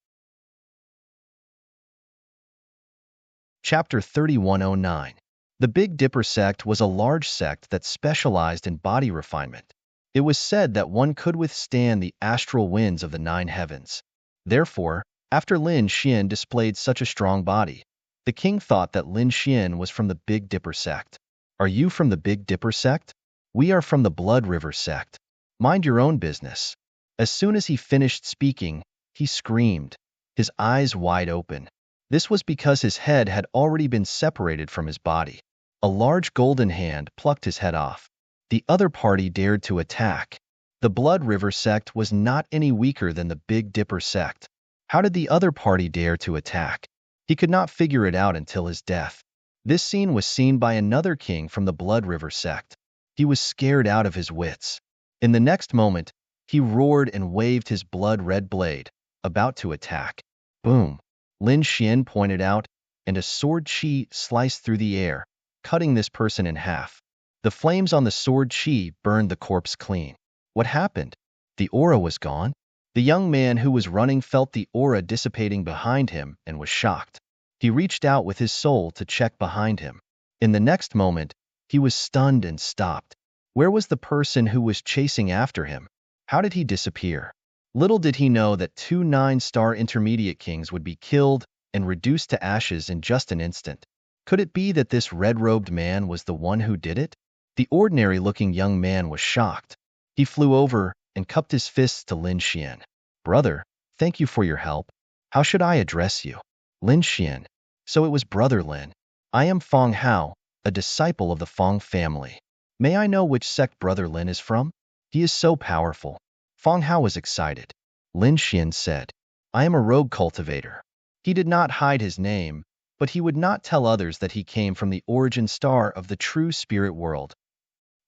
Chapter 3109. The Big Dipper sect was a large sect that specialized in body refinement. It was said that one could withstand the astral winds of the 9 heavens. Therefore, after Lin Xian displayed such a strong body, the king thought that Lin Xian was from the Big Dipper sect. "Are you from the Big Dipper sect?" "We are from the Blood River sect." "Mind your own business." As soon as he finished speaking, he screamed, his eyes wide open. This was because his head had already been separated from his body. A large golden hand plucked his head off. The other party dared to attack. The Blood River sect was not any weaker than the Big Dipper sect. How did the other party dare to attack? He could not figure it out until his death. This scene was seen by another king from the Blood River sect. He was scared out of his wits. In the next moment, he roared and waved his blood-red blade, about to attack. Boom! Lin Xian pointed out, and a sword chi sliced through the air, cutting this person in half. The flames on the sword chi burned the corpse clean. What happened? The aura was gone? The young man who was running felt the aura dissipating behind him and was shocked. He reached out with his soul to check behind him. In the next moment, he was stunned and stopped. Where was the person who was chasing after him? How did he disappear? Little did he know that 2 9-star intermediate kings would be killed and reduced to ashes in just an instant. Could it be that this red-robed man was the one who did it? The ordinary-looking young man was shocked. He flew over and cupped his fists to Lin Xian. "Brother, thank you for your help. How should I address you?" "Lin Xian." "So it was Brother Lin. I am Fong Hao, a disciple of the Fong family. May I know which sect Brother Lin is from? He is so powerful." Fong Hao was excited. Lin Xian said, "I am a rogue cultivator." He did not hide his name, but he would not tell others that he came from the origin star of the true spirit world.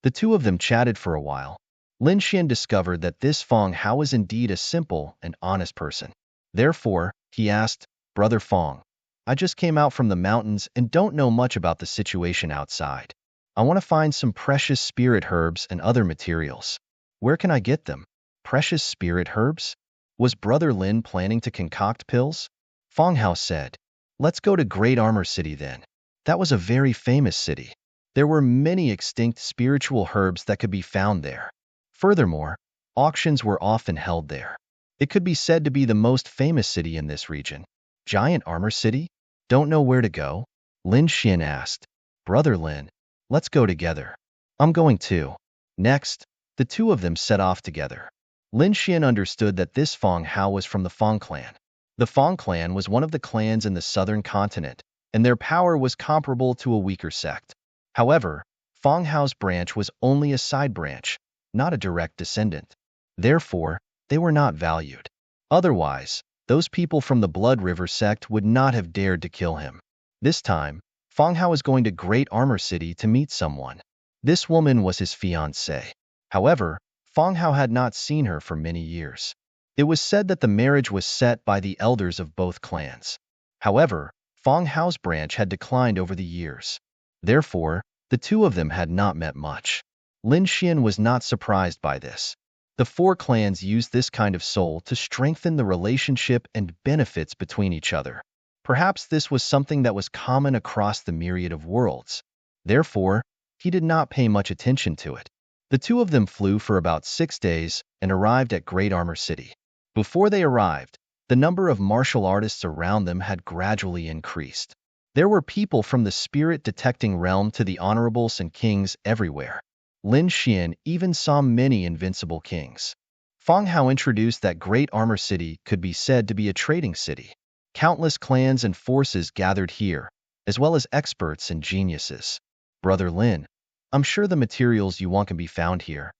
The two of them chatted for a while. Lin Xian discovered that this Fong Hao is indeed a simple and honest person. Therefore, he asked, "Brother Fong, I just came out from the mountains and don't know much about the situation outside. I want to find some precious spirit herbs and other materials. Where can I get them?" Precious spirit herbs? Was Brother Lin planning to concoct pills? Fong Hao said, "Let's go to Great Armor City then." That was a very famous city. There were many extinct spiritual herbs that could be found there. Furthermore, auctions were often held there. It could be said to be the most famous city in this region. Giant Armor City? Don't know where to go? Lin Xian asked. "Brother Lin, let's go together." "I'm going too." Next, The two of them set off together. Lin Xian understood that this Feng Hao was from the Feng clan. The Feng clan was one of the clans in the southern continent, and their power was comparable to a weaker sect. However, Feng Hao's branch was only a side branch, not a direct descendant. Therefore, they were not valued. Otherwise, those people from the Blood River sect would not have dared to kill him. This time, Feng Hao was going to Great Armor City to meet someone. This woman was his fiancée. However, Feng Hao had not seen her for many years. It was said that the marriage was set by the elders of both clans. However, Feng Hao's branch had declined over the years. Therefore, the two of them had not met much. Lin Xian was not surprised by this. The four clans used this kind of soul to strengthen the relationship and benefits between each other. Perhaps this was something that was common across the myriad of worlds. Therefore, he did not pay much attention to it. The two of them flew for about 6 days and arrived at Great Armor City. Before they arrived, the number of martial artists around them had gradually increased. There were people from the spirit-detecting realm to the honorables and kings everywhere. Lin Xian even saw many invincible kings. Feng Hao introduced that Great Armor City could be said to be a trading city. Countless clans and forces gathered here, as well as experts and geniuses. Brother Lin, I'm sure the materials you want can be found here.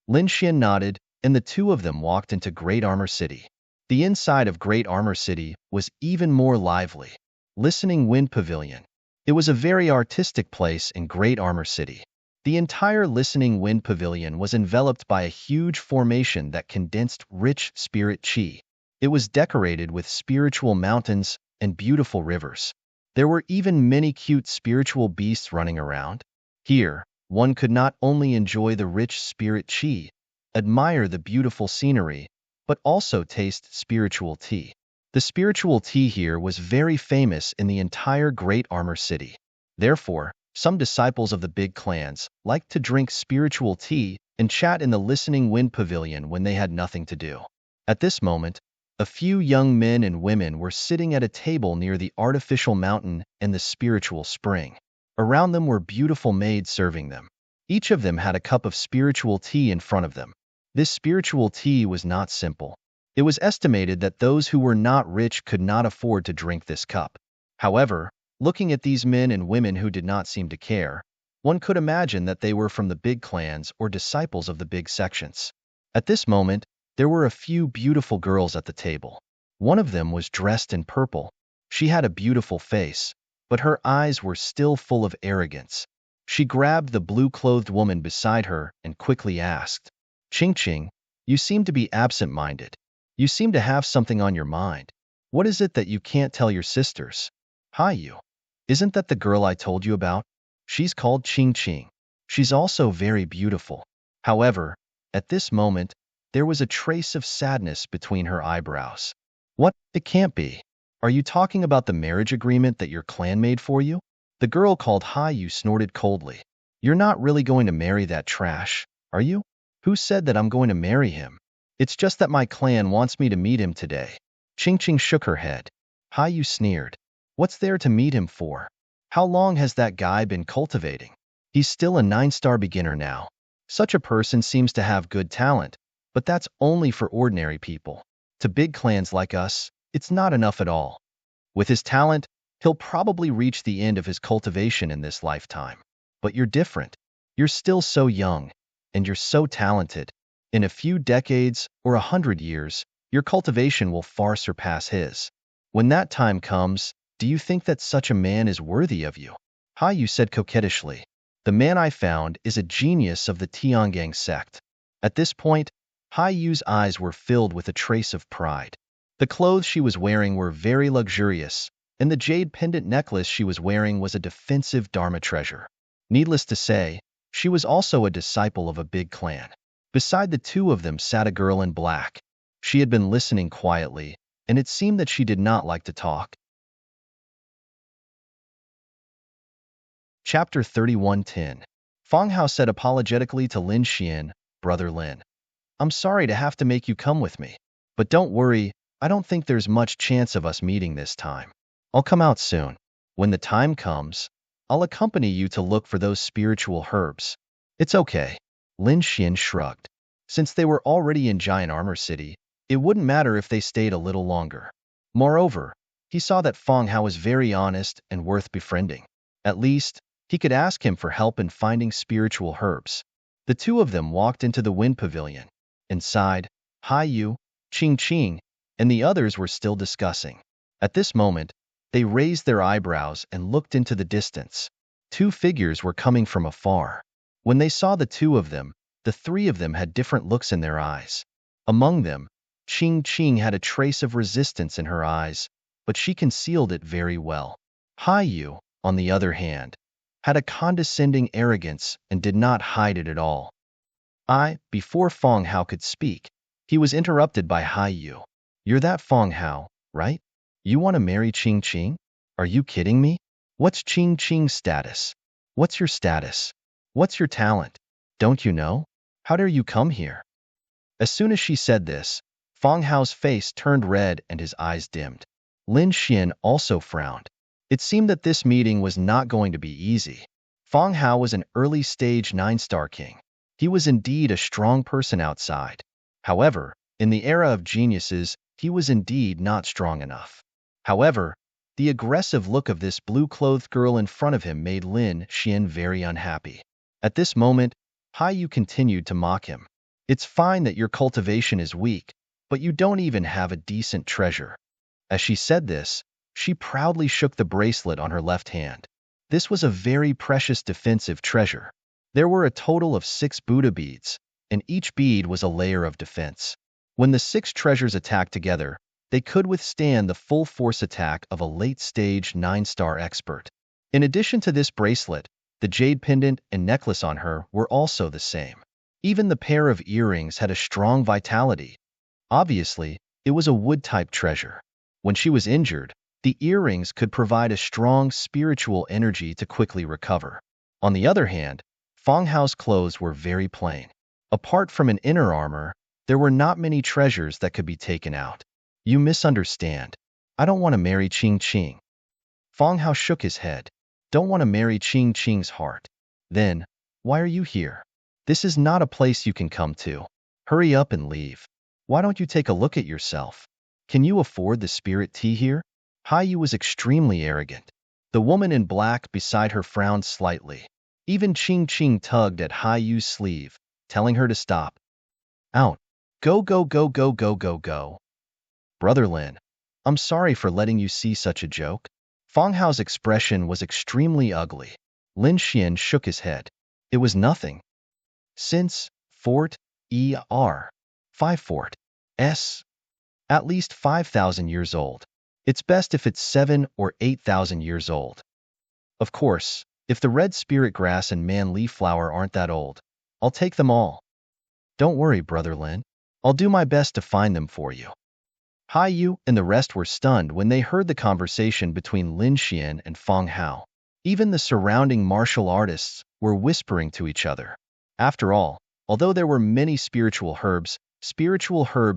Lin Xian nodded, and the two of them walked into Great Armor City. The inside of Great Armor City was even more lively. Listening Wind Pavilion. It was a very artistic place in Great Armor City. The entire Listening Wind Pavilion was enveloped by a huge formation that condensed rich spirit chi. It was decorated with spiritual mountains and beautiful rivers. There were even many cute spiritual beasts running around. Here, one could not only enjoy the rich spirit chi, admire the beautiful scenery, but also taste spiritual tea. The spiritual tea here was very famous in the entire Great Armor City. Therefore, some disciples of the big clans liked to drink spiritual tea and chat in the Listening Wind Pavilion when they had nothing to do. At this moment, a few young men and women were sitting at a table near the artificial mountain and the spiritual spring. Around them were beautiful maids serving them. Each of them had a cup of spiritual tea in front of them. This spiritual tea was not simple. It was estimated that those who were not rich could not afford to drink this cup. However, looking at these men and women who did not seem to care, one could imagine that they were from the big clans or disciples of the big sections. At this moment, there were a few beautiful girls at the table. One of them was dressed in purple. She had a beautiful face, but her eyes were still full of arrogance. She grabbed the blue-clothed woman beside her and quickly asked, "Ching Ching, you seem to be absent-minded. You seem to have something on your mind. What is it that you can't tell your sisters?" "Hi you. Isn't that the girl I told you about? She's called Ching Ching. She's also very beautiful." However, at this moment, there was a trace of sadness between her eyebrows. "What? It can't be. Are you talking about the marriage agreement that your clan made for you?" The girl called Hai Yu snorted coldly. "You're not really going to marry that trash, are you?" "Who said that I'm going to marry him? It's just that my clan wants me to meet him today." Ching Ching shook her head. Hai Yu sneered. "What's there to meet him for? How long has that guy been cultivating? He's still a 9-star beginner now. Such a person seems to have good talent, but that's only for ordinary people. To big clans like us, it's not enough at all. With his talent, he'll probably reach the end of his cultivation in this lifetime. But you're different. You're still so young, and you're so talented. In a few decades or 100 years, your cultivation will far surpass his. When that time comes, do you think that such a man is worthy of you?" Hai Yu said coquettishly. "The man I found is a genius of the Tiangang sect." At this point, Hai Yu's eyes were filled with a trace of pride. The clothes she was wearing were very luxurious, and the jade pendant necklace she was wearing was a defensive Dharma treasure. Needless to say, she was also a disciple of a big clan. Beside the two of them sat a girl in black. She had been listening quietly, and it seemed that she did not like to talk. Chapter 31:10. Feng Hao said apologetically to Lin Xian, "Brother Lin, I'm sorry to have to make you come with me. But don't worry, I don't think there's much chance of us meeting this time. I'll come out soon. When the time comes, I'll accompany you to look for those spiritual herbs." "It's okay. Lin Xian shrugged. Since they were already in Giant Armor City, it wouldn't matter if they stayed a little longer. Moreover, he saw that Feng Hao was very honest and worth befriending. At least, he could ask him for help in finding spiritual herbs. The two of them walked into the wind pavilion. Inside, Hai Yu, Qing Qing, and the others were still discussing. At this moment, they raised their eyebrows and looked into the distance. Two figures were coming from afar. When they saw the two of them, the three of them had different looks in their eyes. Among them, Qing Qing had a trace of resistance in her eyes, but she concealed it very well. Hai Yu, on the other hand, had a condescending arrogance and did not hide it at all. Before Feng Hao could speak, he was interrupted by Hai Yu. You're that Feng Hao, right? You want to marry Qing Qing? Are you kidding me? What's Qing Qing's status? What's your status? What's your talent? Don't you know? How dare you come here? As soon as she said this, Feng Hao's face turned red and his eyes dimmed. Lin Xian also frowned. It seemed that this meeting was not going to be easy. Feng Hao was an early-stage 9-star king. He was indeed a strong person outside. However, in the era of geniuses, he was indeed not strong enough. However, the aggressive look of this blue-clothed girl in front of him made Lin Xian very unhappy. At this moment, Hai Yu continued to mock him. It's fine that your cultivation is weak, but you don't even have a decent treasure. As she said this, she proudly shook the bracelet on her left hand. This was a very precious defensive treasure. There were a total of 6 Buddha beads, and each bead was a layer of defense. When the 6 treasures attacked together, they could withstand the full force attack of a late-stage 9-star expert. In addition to this bracelet, the jade pendant and necklace on her were also the same. Even the pair of earrings had a strong vitality. Obviously, it was a wood-type treasure. When she was injured, the earrings could provide a strong spiritual energy to quickly recover. On the other hand, Feng Hao's clothes were very plain. Apart from an inner armor, there were not many treasures that could be taken out. You misunderstand. I don't want to marry Qing Qing. Feng Hao shook his head. Don't want to marry Qing Qing's heart. Then, why are you here? This is not a place you can come to. Hurry up and leave. Why don't you take a look at yourself? Can you afford the spirit tea here? Hai Yu was extremely arrogant. The woman in black beside her frowned slightly. Even Qing Qing tugged at Hai Yu's sleeve, telling her to stop. Out. Go, go, go, go, go, go, go. Brother Lin, I'm sorry for letting you see such a joke. Feng Hao's expression was extremely ugly. Lin Xian shook his head. It was nothing. Since Fort E.R. 5 Fort S. At least 5,000 years old. It's best if it's 7 or 8,000 years old. Of course, if the red spirit grass and man leaf flower aren't that old, I'll take them all. Don't worry, Brother Lin. I'll do my best to find them for you. Hai Yu and the rest were stunned when they heard the conversation between Lin Xian and Feng Hao. Even the surrounding martial artists were whispering to each other. After all, although there were many spiritual herbs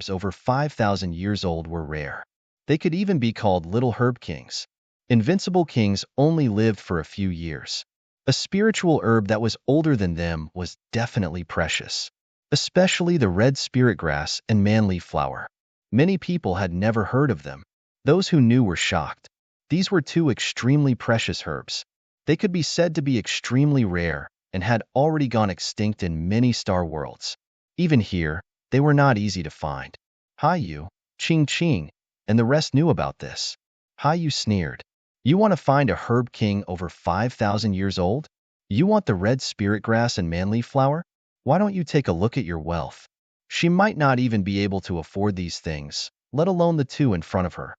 over 5,000 years old were rare. They could even be called little herb kings. Invincible kings only lived for a few years. A spiritual herb that was older than them was definitely precious, especially the red spirit grass and manleaf flower. Many people had never heard of them. Those who knew were shocked. These were 2 extremely precious herbs. They could be said to be extremely rare and had already gone extinct in many star worlds. Even here, they were not easy to find. Hai Yu, Qing Qing, and the rest knew about this. Hai Yu sneered. You want to find a herb king over 5,000 years old? You want the red spirit grass and manleaf flower? Why don't you take a look at your wealth? She might not even be able to afford these things, let alone the 2 in front of her.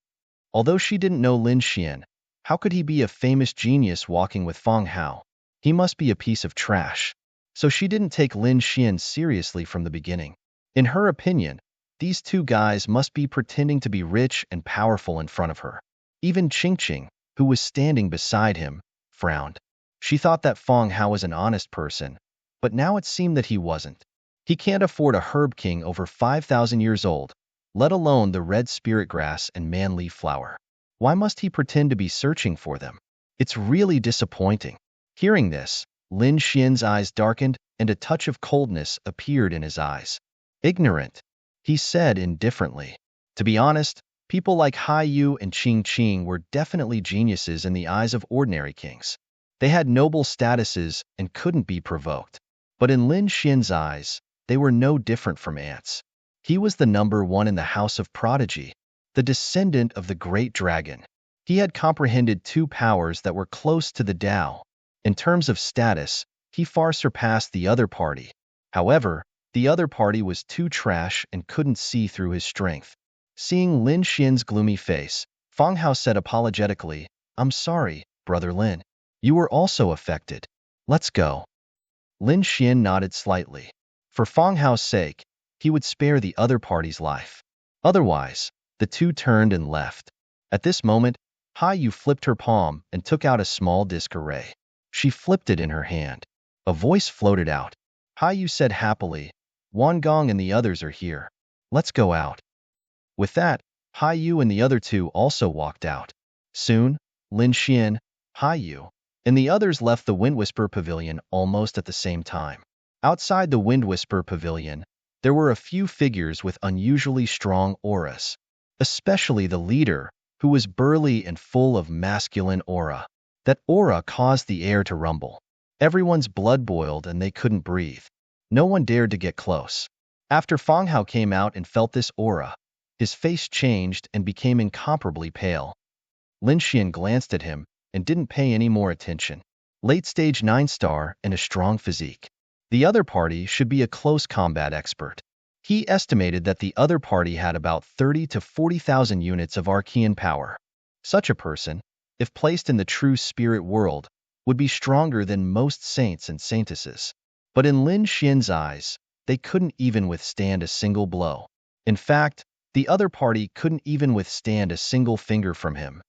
Although she didn't know Lin Xian, how could he be a famous genius walking with Feng Hao? He must be a piece of trash. So she didn't take Lin Xian seriously from the beginning. In her opinion, these 2 guys must be pretending to be rich and powerful in front of her. Even Qing Qing, who was standing beside him, frowned. She thought that Feng Hao was an honest person, but now it seemed that he wasn't. He can't afford a herb king over 5,000 years old, let alone the red spirit grass and manleaf flower. Why must he pretend to be searching for them? It's really disappointing. Hearing this, Lin Xian's eyes darkened, and a touch of coldness appeared in his eyes. Ignorant, he said indifferently. To be honest, people like Hai Yu and Qing Qing were definitely geniuses in the eyes of ordinary kings. They had noble statuses and couldn't be provoked. But in Lin Xian's eyes, they were no different from ants. He was the number one in the house of prodigy, the descendant of the great dragon. He had comprehended two powers that were close to the Tao. In terms of status, he far surpassed the other party. However, the other party was too trash and couldn't see through his strength. Seeing Lin Xian's gloomy face, Fang Hao said apologetically, "I'm sorry, Brother Lin. You were also affected. Let's go." Lin Xian nodded slightly. For Fang Hao's sake, he would spare the other party's life. Otherwise, the two turned and left. At this moment, Hai Yu flipped her palm and took out a small disc array. She flipped it in her hand. A voice floated out. Hai Yu said happily, "Wan Gong and the others are here. Let's go out." With that, Hai Yu and the other two also walked out. Soon, Lin Xian, Hai Yu, and the others left the Wind Whisper Pavilion almost at the same time. Outside the Wind Whisper Pavilion, there were a few figures with unusually strong auras, especially the leader, who was burly and full of masculine aura. That aura caused the air to rumble. Everyone's blood boiled and they couldn't breathe. No one dared to get close. After Fang Hao came out and felt this aura, his face changed and became incomparably pale. Lin Xian glanced at him and didn't pay any more attention. Late stage 9-star and a strong physique. The other party should be a close combat expert. He estimated that the other party had about 30 to 40,000 units of Archean power. Such a person, if placed in the true spirit world, would be stronger than most saints and saintesses. But in Lin Xian's eyes, they couldn't even withstand a single blow. In fact, the other party couldn't even withstand a single finger from him.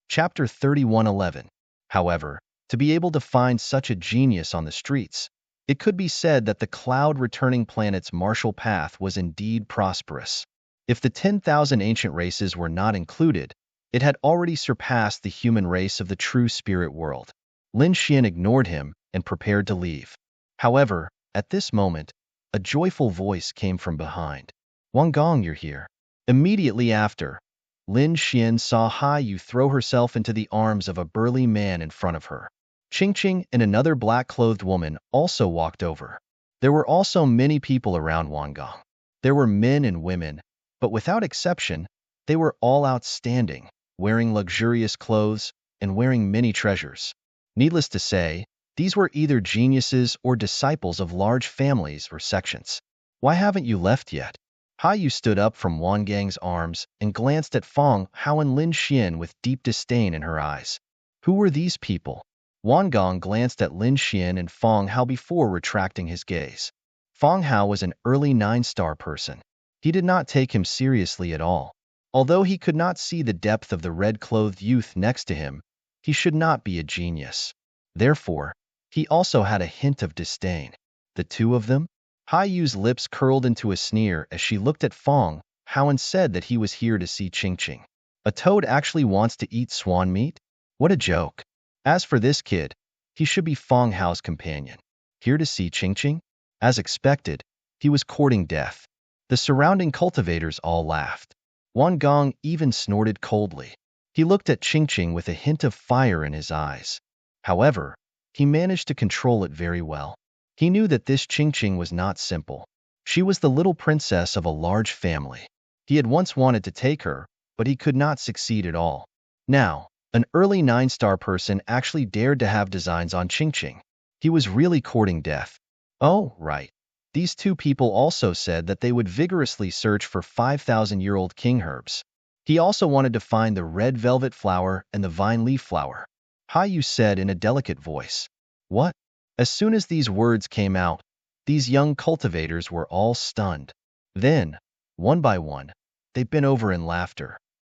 Chapter 31:11. However, to be able to find such a genius on the streets, it could be said that the cloud-returning planet's martial path was indeed prosperous. If the 10,000 ancient races were not included, it had already surpassed the human race of the true spirit world. Lin Xian ignored him and prepared to leave. However, at this moment, a joyful voice came from behind. "Wang Gong, you're here." Immediately after, Lin Xian saw Hai Yu throw herself into the arms of a burly man in front of her. Qing Qing and another black-clothed woman also walked over. There were also many people around Wang Gong. There were men and women, but without exception, they were all outstanding, wearing luxurious clothes and wearing many treasures. Needless to say, these were either geniuses or disciples of large families or sections. "Why haven't you left yet?" Hai Yu stood up from Wang Gang's arms and glanced at Fang Hao and Lin Xian with deep disdain in her eyes. Who were these people? Wang Gong glanced at Lin Xian and Fang Hao before retracting his gaze. Fang Hao was an early 9-star person. He did not take him seriously at all. Although he could not see the depth of the red-clothed youth next to him, he should not be a genius. Therefore, he also had a hint of disdain. The two of them? Hai Yu's lips curled into a sneer as she looked at Fang Hao and said that he was here to see Qing Qing. A toad actually wants to eat swan meat? What a joke. As for this kid, he should be Fang Hao's companion. Here to see Qing Qing? As expected, he was courting death. The surrounding cultivators all laughed. Wang Gong even snorted coldly. He looked at Qing Qing with a hint of fire in his eyes. However, he managed to control it very well. He knew that this Qing Qing was not simple. She was the little princess of a large family. He had once wanted to take her, but he could not succeed at all. Now, an early 9-star person actually dared to have designs on Qing Qing. He was really courting death. Oh, right. These two people also said that they would vigorously search for 5,000-year-old king herbs. He also wanted to find the red velvet flower and the vine leaf flower. Hai Yu said in a delicate voice. What? As soon as these words came out, these young cultivators were all stunned. Then, one by one, they bent over in laughter.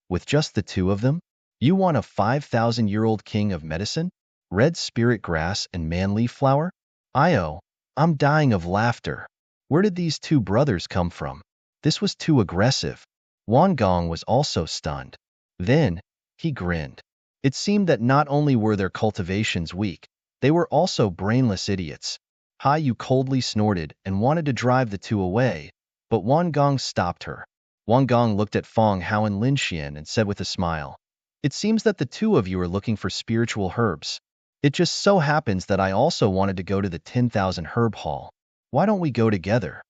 With just the two of them? You want a 5,000-year-old king of medicine? Red spirit grass and man-leaf flower? I'm dying of laughter. Where did these two brothers come from? This was too aggressive. Wang Gong was also stunned. Then, he grinned. It seemed that not only were their cultivations weak, they were also brainless idiots. Hai Yu coldly snorted and wanted to drive the two away, but Wang Gong stopped her. Wang Gong looked at Feng Hao and Lin Xian and said with a smile, "It seems that the two of you are looking for spiritual herbs. It just so happens that I also wanted to go to the 10,000 herb hall. Why don't we go together?"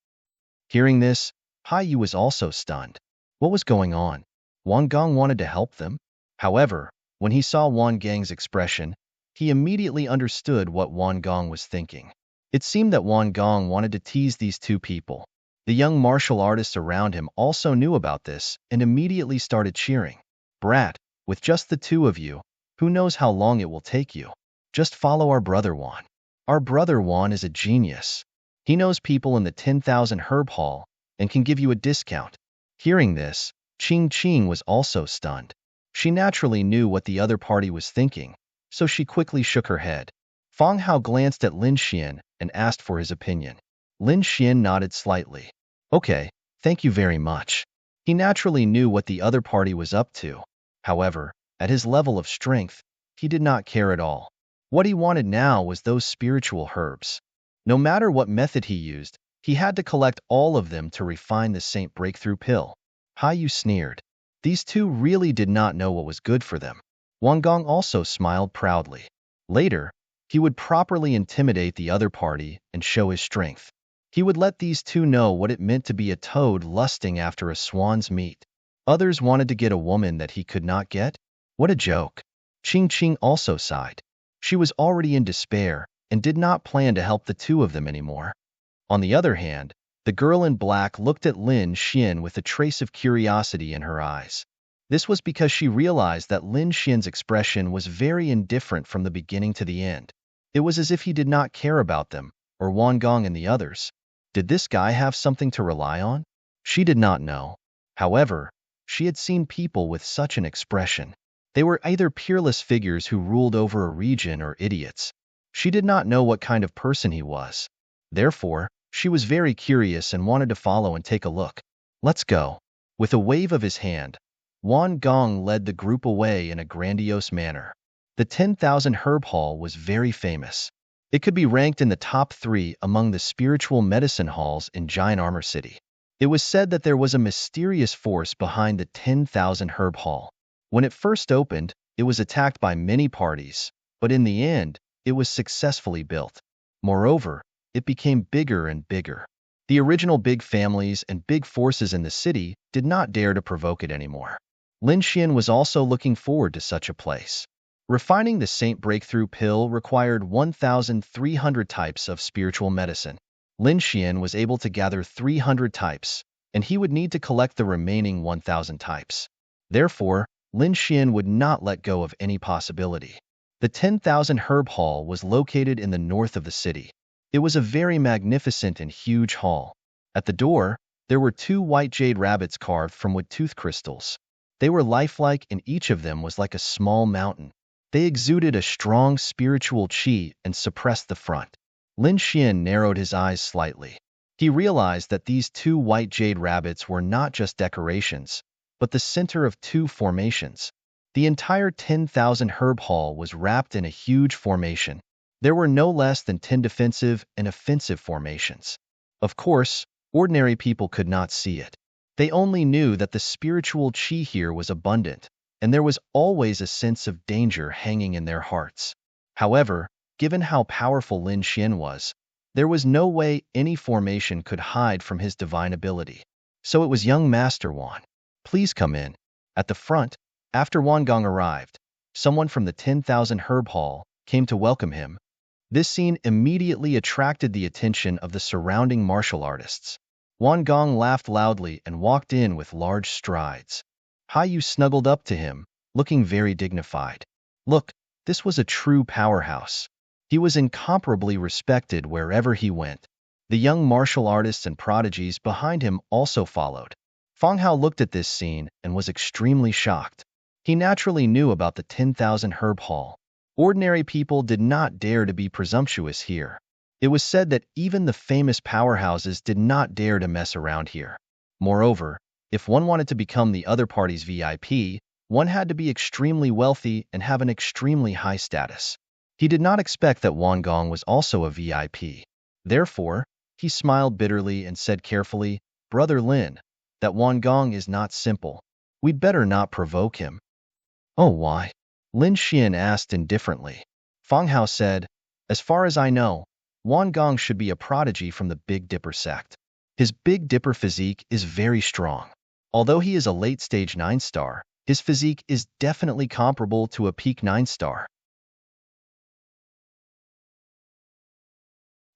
Hearing this, Hai Yu was also stunned. What was going on? Wang Gong wanted to help them? However, when he saw Wang Gang's expression, he immediately understood what Wang Gong was thinking. It seemed that Wang Gong wanted to tease these two people. The young martial artists around him also knew about this and immediately started cheering. "Brat, with just the two of you, who knows how long it will take you? Just follow our brother Wan. Our brother Wan is a genius. He knows people in the 10,000 herb hall and can give you a discount." Hearing this, Ching Ching was also stunned. She naturally knew what the other party was thinking, so she quickly shook her head. Feng Hao glanced at Lin Xian and asked for his opinion. Lin Xian nodded slightly. "Okay, thank you very much." He naturally knew what the other party was up to. However, at his level of strength, he did not care at all. What he wanted now was those spiritual herbs. No matter what method he used, he had to collect all of them to refine the Saint Breakthrough Pill. Hai Yu sneered. These two really did not know what was good for them. Wang Gong also smiled proudly. Later, he would properly intimidate the other party and show his strength. He would let these two know what it meant to be a toad lusting after a swan's meat. Others wanted to get a woman that he could not get? What a joke. Ching Ching also sighed. She was already in despair and did not plan to help the two of them anymore. On the other hand, the girl in black looked at Lin Xian with a trace of curiosity in her eyes. This was because she realized that Lin Xian's expression was very indifferent from the beginning to the end. It was as if he did not care about them, or Wang Gong and the others. Did this guy have something to rely on? She did not know. However, she had seen people with such an expression. They were either peerless figures who ruled over a region or idiots. She did not know what kind of person he was. Therefore, she was very curious and wanted to follow and take a look. "Let's go." With a wave of his hand, Wang Gong led the group away in a grandiose manner. The 10,000 herb hall was very famous. It could be ranked in the top 3 among the spiritual medicine halls in Giant Armor City. It was said that there was a mysterious force behind the 10,000 herb hall. When it first opened, it was attacked by many parties, but in the end, it was successfully built. Moreover, it became bigger and bigger. The original big families and big forces in the city did not dare to provoke it anymore. Lin Xian was also looking forward to such a place. Refining the Saint Breakthrough Pill required 1,300 types of spiritual medicine. Lin Xian was able to gather 300 types, and he would need to collect the remaining 1,000 types. Therefore, Lin Xian would not let go of any possibility. The 10,000 herb hall was located in the north of the city. It was a very magnificent and huge hall. At the door, there were 2 white jade rabbits carved from wood tooth crystals. They were lifelike and each of them was like a small mountain. They exuded a strong spiritual qi and suppressed the front. Lin Xian narrowed his eyes slightly. He realized that these 2 white jade rabbits were not just decorations, but the center of 2 formations. The entire 10,000 herb hall was wrapped in a huge formation. There were no less than 10 defensive and offensive formations. Of course, ordinary people could not see it. They only knew that the spiritual qi here was abundant, and there was always a sense of danger hanging in their hearts. However, given how powerful Lin Xian was, there was no way any formation could hide from his divine ability. So it was young Master Wan. "Please come in." At the front, after Wang Gong arrived, someone from the 10,000 herb hall came to welcome him. This scene immediately attracted the attention of the surrounding martial artists. Wang Gong laughed loudly and walked in with large strides. Hai Yu snuggled up to him, looking very dignified. Look, this was a true powerhouse. He was incomparably respected wherever he went. The young martial artists and prodigies behind him also followed. Feng Hao looked at this scene and was extremely shocked. He naturally knew about the 10,000 herb hall. Ordinary people did not dare to be presumptuous here. It was said that even the famous powerhouses did not dare to mess around here. Moreover, if one wanted to become the other party's VIP, One had to be extremely wealthy and have an extremely high status. He did not expect that Wang Gong was also a VIP. Therefore, he smiled bitterly and said carefully, "Brother Lin, that Wang Gong is not simple. We'd better not provoke him." "Oh, why?" Lin Xian asked indifferently. Fang Hao said, "As far as I know, Wang Gong should be a prodigy from the Big Dipper sect. His Big Dipper physique is very strong. Although he is a late-stage 9-star, his physique is definitely comparable to a peak 9-star.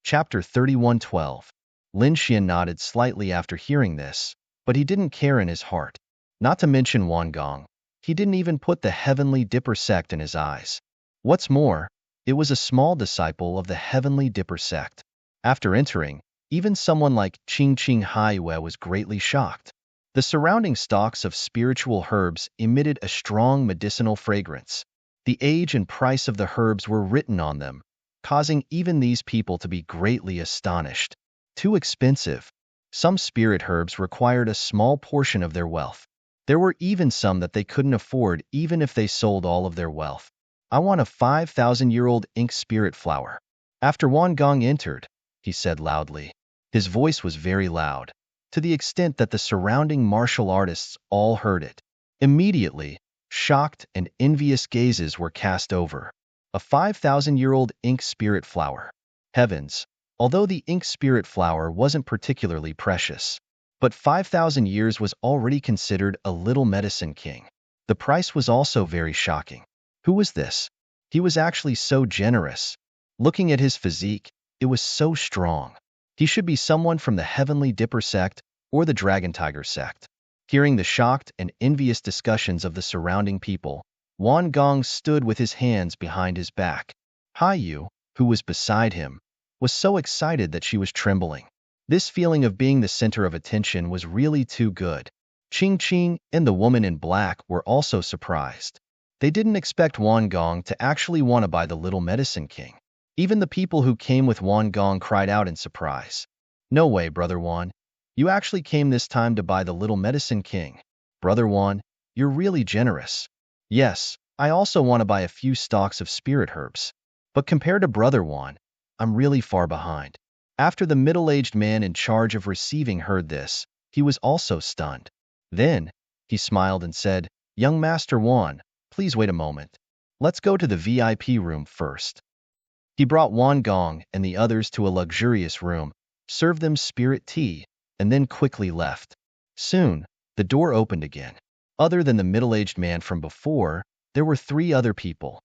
Chapter 31:12. Lin Xian nodded slightly after hearing this, but he didn't care in his heart. Not to mention Wang Gong, he didn't even put the Heavenly Dipper sect in his eyes. What's more, it was a small disciple of the Heavenly Dipper sect. After entering, even someone like Qing Haiyue was greatly shocked. The surrounding stalks of spiritual herbs emitted a strong medicinal fragrance. The age and price of the herbs were written on them, causing even these people to be greatly astonished. Too expensive. Some spirit herbs required a small portion of their wealth. There were even some that they couldn't afford even if they sold all of their wealth. "I want a 5,000-year-old ink spirit flower." After Wang Gong entered, he said loudly. His voice was very loud, to the extent that the surrounding martial artists all heard it. Immediately, shocked and envious gazes were cast over. A 5,000-year-old ink spirit flower. Heavens! Although the ink spirit flower wasn't particularly precious, but 5,000 years was already considered a little medicine king. The price was also very shocking. Who was this? He was actually so generous. Looking at his physique, it was so strong. He should be someone from the Heavenly Dipper sect or the Dragon Tiger sect. Hearing the shocked and envious discussions of the surrounding people, Wang Gong stood with his hands behind his back. Haiyu, who was beside him, was so excited that she was trembling. This feeling of being the center of attention was really too good. Qing and the woman in black were also surprised. They didn't expect Wang Gong to actually want to buy the little medicine king. Even the people who came with Wang Gong cried out in surprise. "No way, Brother Wan. You actually came this time to buy the little medicine king. Brother Wan, you're really generous." "Yes, I also want to buy a few stalks of spirit herbs. But compared to Brother Wan, I'm really far behind." After the middle-aged man in charge of receiving heard this, he was also stunned. Then, he smiled and said, "Young Master Wan, please wait a moment. Let's go to the VIP room first." He brought Wang Gong and the others to a luxurious room, served them spirit tea, and then quickly left. Soon, the door opened again. Other than the middle-aged man from before, there were 3 other people.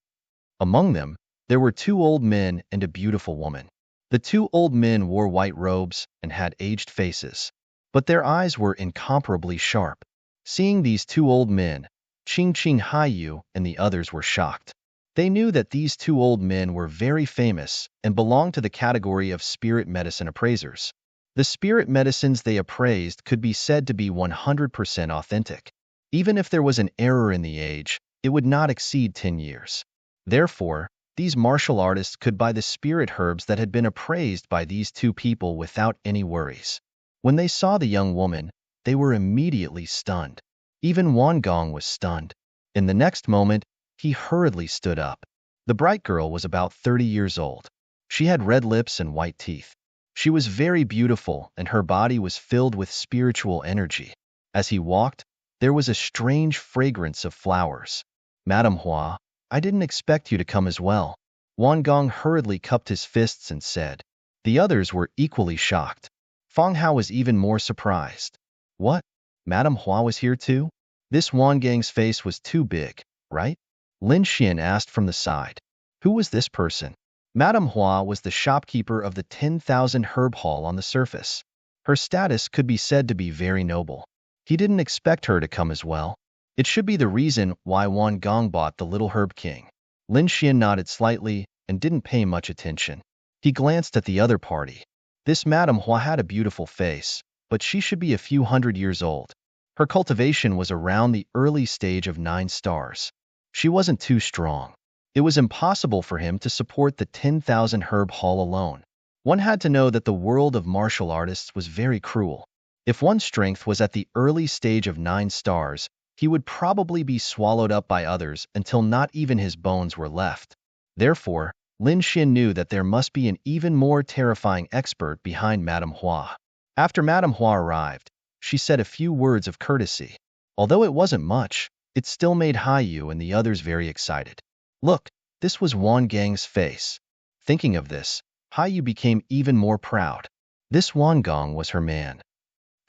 Among them, there were 2 old men and a beautiful woman. The 2 old men wore white robes and had aged faces, but their eyes were incomparably sharp. Seeing these 2 old men, Qing Haiyu and the others were shocked. They knew that these 2 old men were very famous and belonged to the category of spirit medicine appraisers. The spirit medicines they appraised could be said to be 100% authentic. Even if there was an error in the age, it would not exceed 10 years. Therefore, these martial artists could buy the spirit herbs that had been appraised by these 2 people without any worries. When they saw the young woman, they were immediately stunned. Even Wang Gong was stunned. In the next moment, he hurriedly stood up. The bright girl was about 30 years old. She had red lips and white teeth. She was very beautiful and her body was filled with spiritual energy. As he walked, there was a strange fragrance of flowers. "Madam Hua, I didn't expect you to come as well." Wang Gong hurriedly cupped his fists and said. The others were equally shocked. Fang Hao was even more surprised. "What? Madam Hua was here too?" This Wang Gang's face was too big, right? Lin Xian asked from the side. Who was this person? Madame Hua was the shopkeeper of the 10,000 herb hall on the surface. Her status could be said to be very noble. He didn't expect her to come as well. It should be the reason why Wang Gong bought the little herb king. Lin Xian nodded slightly and didn't pay much attention. He glanced at the other party. This Madame Hua had a beautiful face, but she should be a few hundred years old. Her cultivation was around the early stage of 9 stars. She wasn't too strong. It was impossible for him to support the 10,000 herb hall alone. One had to know that the world of martial artists was very cruel. If one's strength was at the early stage of 9 stars, he would probably be swallowed up by others until not even his bones were left. Therefore, Lin Xin knew that there must be an even more terrifying expert behind Madame Hua. After Madame Hua arrived, she said a few words of courtesy. Although it wasn't much, it still made Haiyu and the others very excited. Look, this was Wang Gang's face. Thinking of this, Haiyu became even more proud. This Wang Gang was her man.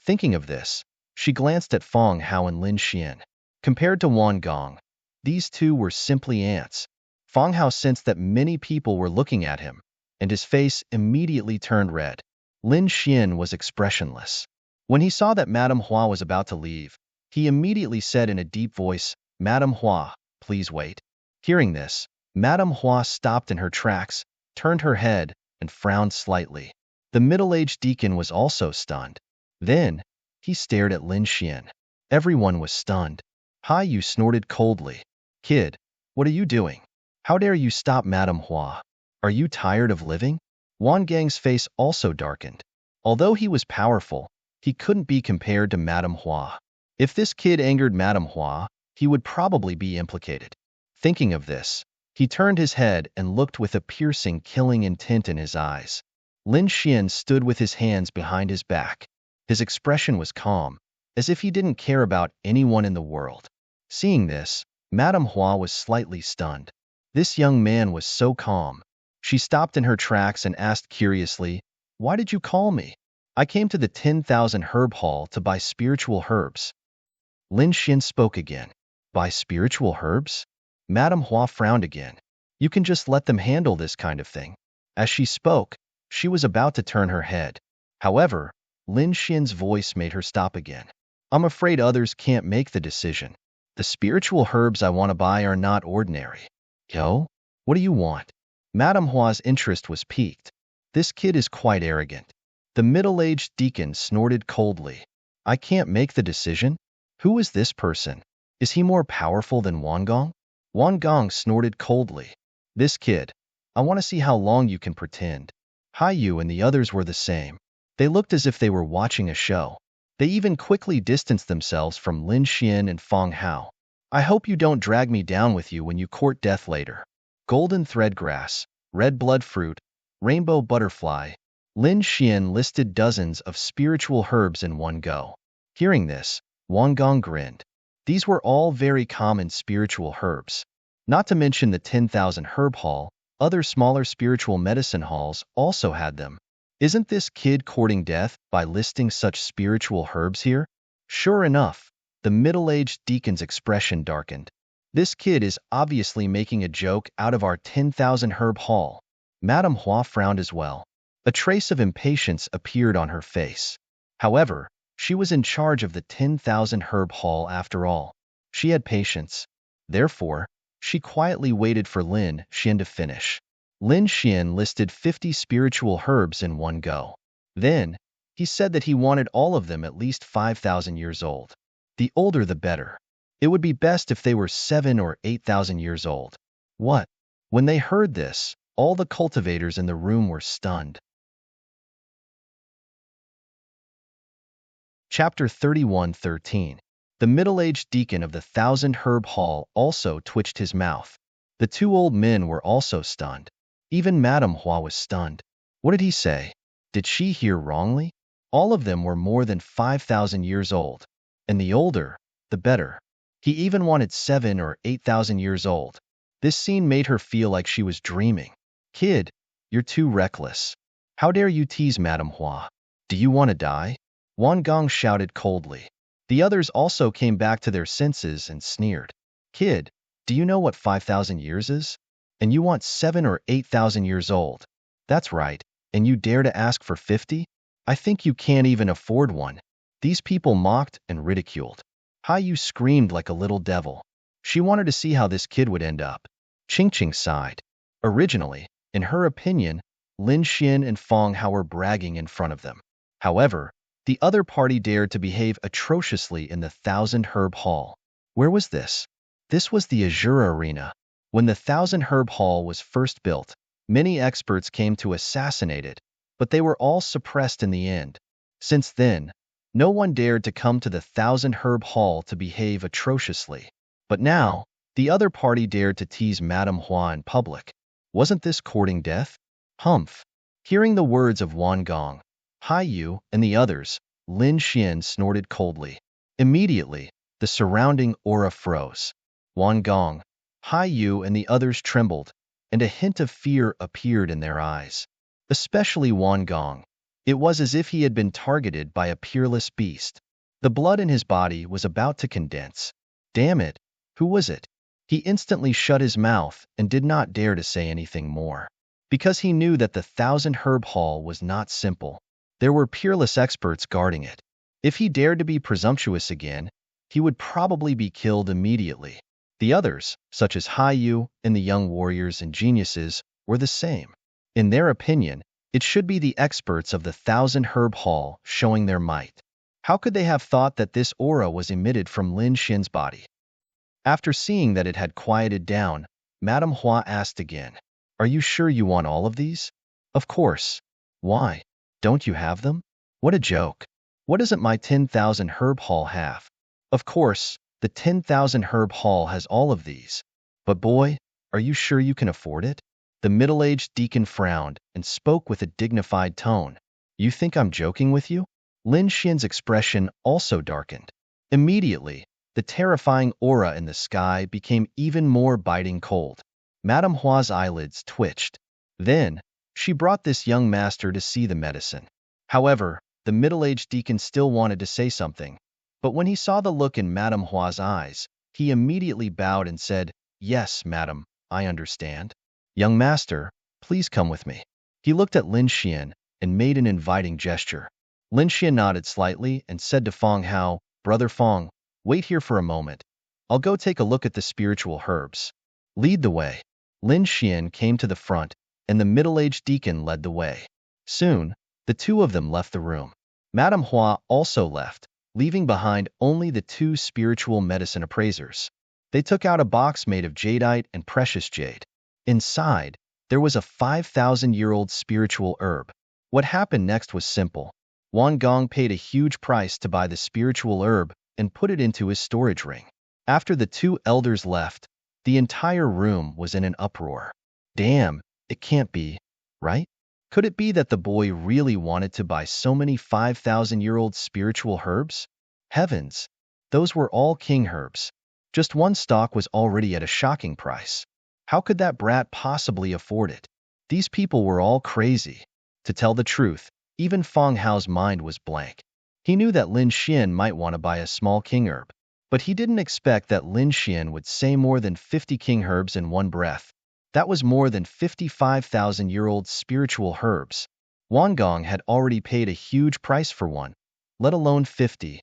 Thinking of this, she glanced at Feng Hao and Lin Xian. Compared to Wang Gang, these two were simply ants. Feng Hao sensed that many people were looking at him, and his face immediately turned red. Lin Xian was expressionless. When he saw that Madame Hua was about to leave, he immediately said in a deep voice, "Madame Hua, please wait." Hearing this, Madame Hua stopped in her tracks, turned her head, and frowned slightly. The middle-aged deacon was also stunned. Then, he stared at Lin Xian. Everyone was stunned. Haiyu snorted coldly. "Kid, what are you doing? How dare you stop Madame Hua? Are you tired of living?" Wang Gang's face also darkened. Although he was powerful, he couldn't be compared to Madame Hua. If this kid angered Madame Hua, he would probably be implicated. Thinking of this, he turned his head and looked with a piercing, killing intent in his eyes. Lin Xian stood with his hands behind his back. His expression was calm, as if he didn't care about anyone in the world. Seeing this, Madame Hua was slightly stunned. This young man was so calm. She stopped in her tracks and asked curiously, "Why did you call me?" "I came to the 10,000 herb hall to buy spiritual herbs." Lin Xian spoke again. "Buy spiritual herbs?" Madame Hua frowned again. "You can just let them handle this kind of thing." As she spoke, she was about to turn her head. However, Lin Xian's voice made her stop again. "I'm afraid others can't make the decision. The spiritual herbs I want to buy are not ordinary." "Yo? What do you want?" Madame Hua's interest was piqued. This kid is quite arrogant. The middle-aged deacon snorted coldly. "I can't make the decision? Who is this person? Is he more powerful than Wang Gang?" Wang Gang snorted coldly. "This kid, I want to see how long you can pretend." Haiyu and the others were the same. They looked as if they were watching a show. They even quickly distanced themselves from Lin Xian and Feng Hao. "I hope you don't drag me down with you when you court death later." Golden thread grass, red blood fruit, rainbow butterfly. Lin Xian listed dozens of spiritual herbs in one go. Hearing this, Wang Gang grinned. These were all very common spiritual herbs. Not to mention the 10,000 herb hall, other smaller spiritual medicine halls also had them. Isn't this kid courting death by listing such spiritual herbs here? Sure enough, the middle-aged deacon's expression darkened. This kid is obviously making a joke out of our 10,000 herb hall. Madame Hua frowned as well. A trace of impatience appeared on her face. However, she was in charge of the 10,000 herb hall after all. She had patience. Therefore, she quietly waited for Lin Xian to finish. Lin Xian listed 50 spiritual herbs in one go. Then, he said that he wanted all of them at least 5,000 years old. The older the better. It would be best if they were 7 or 8,000 years old. What? When they heard this, all the cultivators in the room were stunned. Chapter 31:13. The middle-aged deacon of the 1,000 herb hall also twitched his mouth. The two old men were also stunned. Even Madame Hua was stunned. What did he say? Did she hear wrongly? All of them were more than 5,000 years old. And the older, the better. He even wanted 7 or 8,000 years old. This scene made her feel like she was dreaming. "Kid, you're too reckless. How dare you tease Madame Hua? Do you want to die?" Wang Gang shouted coldly. The others also came back to their senses and sneered. "Kid, do you know what 5,000 years is? And you want 7 or 8,000 years old. That's right, and you dare to ask for 50? I think you can't even afford one." These people mocked and ridiculed. Haiyu screamed like a little devil. She wanted to see how this kid would end up. Ching sighed. Originally, in her opinion, Lin Xian and Feng Hao were bragging in front of them. However, the other party dared to behave atrociously in the 1,000 herb hall. Where was this? This was the Azure Arena. When the 1,000 herb hall was first built, many experts came to assassinate it, but they were all suppressed in the end. Since then, No one dared to come to the Thousand Herb Hall to behave atrociously. But now, the other party dared to tease Madame Hua in public. Wasn't this courting death? Humph. Hearing the words of Wan Gong, Hai Yu, and the others, Lin Xian snorted coldly. Immediately, the surrounding aura froze. Wan Gong, Hai Yu, and the others trembled, and a hint of fear appeared in their eyes. Especially Wan Gong. It was as if he had been targeted by a peerless beast. The blood in his body was about to condense. Damn it! Who was it? He instantly shut his mouth and did not dare to say anything more. Because he knew that the Thousand Herb Hall was not simple. There were peerless experts guarding it. If he dared to be presumptuous again, he would probably be killed immediately. The others, such as Hai Yu and the young warriors and geniuses, were the same. In their opinion, it should be the experts of the Thousand Herb Hall showing their might. How could they have thought that this aura was emitted from Lin Xin's body? After seeing that it had quieted down, Madame Hua asked again, "Are you sure you want all of these?" "Of course. Why? Don't you have them?" "What a joke. What doesn't my 10,000 Herb Hall have?" "Of course, the 10,000 Herb Hall has all of these. But boy, are you sure you can afford it?" The middle-aged deacon frowned and spoke with a dignified tone. "You think I'm joking with you?" Lin Xian's expression also darkened. Immediately, the terrifying aura in the sky became even more biting cold. Madame Hua's eyelids twitched. Then, she brought this young master to see the medicine. However, the middle-aged deacon still wanted to say something, but when he saw the look in Madame Hua's eyes, he immediately bowed and said, "Yes, madam, I understand. Young master, please come with me." He looked at Lin Xian and made an inviting gesture. Lin Xian nodded slightly and said to Feng Hao, "Brother Feng, wait here for a moment. I'll go take a look at the spiritual herbs. Lead the way." Lin Xian came to the front, and the middle-aged deacon led the way. Soon, the two of them left the room. Madame Hua also left, leaving behind only the two spiritual medicine appraisers. They took out a box made of jadeite and precious jade. Inside, there was a 5,000-year-old spiritual herb. What happened next was simple. Wan Gong paid a huge price to buy the spiritual herb and put it into his storage ring. After the two elders left, the entire room was in an uproar. Damn, it can't be, right? Could it be that the boy really wanted to buy so many 5,000-year-old spiritual herbs? Heavens, those were all king herbs. Just one stalk was already at a shocking price. How could that brat possibly afford it? These people were all crazy. To tell the truth, even Feng Hao's mind was blank. He knew that Lin Xian might want to buy a small king herb, but he didn't expect that Lin Xian would say more than 50 king herbs in one breath. That was more than 55,000-year-old spiritual herbs. Wan Gong had already paid a huge price for one, let alone 50.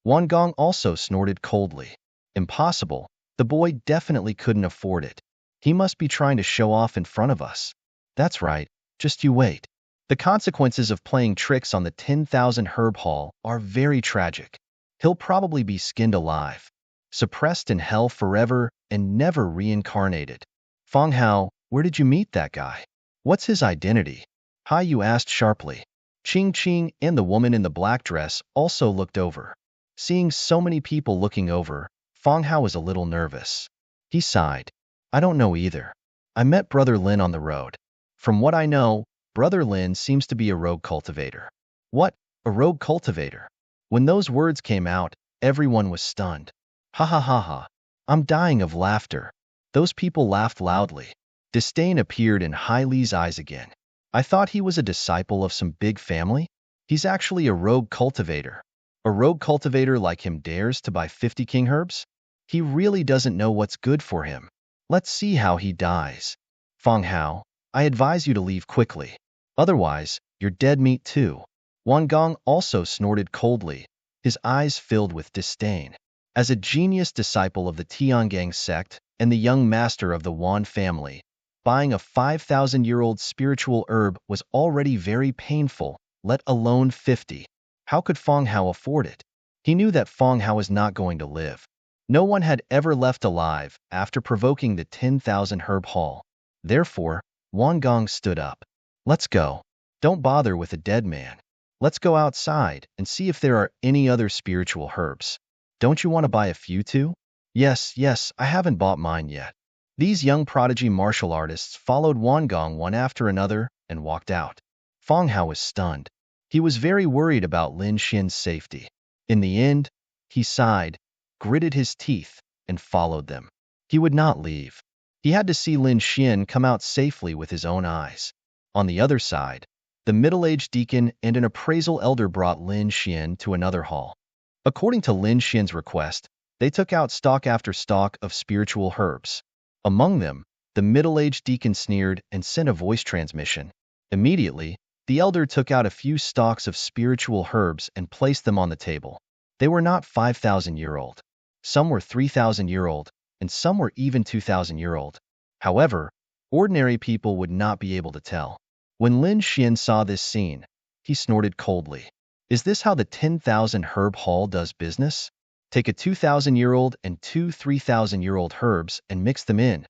Wan Gong also snorted coldly. Impossible. The boy definitely couldn't afford it. He must be trying to show off in front of us. That's right. Just you wait. The consequences of playing tricks on the 10,000 Herb Hall are very tragic. He'll probably be skinned alive, suppressed in hell forever, and never reincarnated. Feng Hao, where did you meet that guy? What's his identity? Hai Yu asked sharply. Ching Ching and the woman in the black dress also looked over. Seeing so many people looking over, Feng Hao was a little nervous. He sighed. I don't know either. I met Brother Lin on the road. From what I know, Brother Lin seems to be a rogue cultivator. What? A rogue cultivator? When those words came out, everyone was stunned. Ha ha ha ha. I'm dying of laughter. Those people laughed loudly. Disdain appeared in Hai Li's eyes again. I thought he was a disciple of some big family. He's actually a rogue cultivator. A rogue cultivator like him dares to buy 50 king herbs? He really doesn't know what's good for him. Let's see how he dies. Feng Hao, I advise you to leave quickly. Otherwise, you're dead meat too. Wan Gong also snorted coldly, his eyes filled with disdain. As a genius disciple of the Tiangang sect and the young master of the Wan family, buying a 5,000-year-old spiritual herb was already very painful, let alone 50. How could Feng Hao afford it? He knew that Feng Hao was not going to live. No one had ever left alive after provoking the 10,000 Herb Hall. Therefore, Wan Gong stood up. Let's go. Don't bother with a dead man. Let's go outside and see if there are any other spiritual herbs. Don't you want to buy a few too? Yes, yes, I haven't bought mine yet. These young prodigy martial artists followed Wangong one after another and walked out. Feng Hao was stunned. He was very worried about Lin Xin's safety. In the end, he sighed, gritted his teeth, and followed them. He would not leave. He had to see Lin Xin come out safely with his own eyes. On the other side, the middle-aged deacon and an appraisal elder brought Lin Xin to another hall. According to Lin Xin's request, they took out stalk after stalk of spiritual herbs. Among them, the middle-aged deacon sneered and sent a voice transmission. Immediately, the elder took out a few stalks of spiritual herbs and placed them on the table. They were not 5,000-year-old. Some were 3,000-year-old, and some were even 2,000-year-old. However, ordinary people would not be able to tell. When Lin Xin saw this scene, he snorted coldly. Is this how the 10,000 herb hall does business? Take a 2,000-year-old and two 3,000-year-old herbs and mix them in.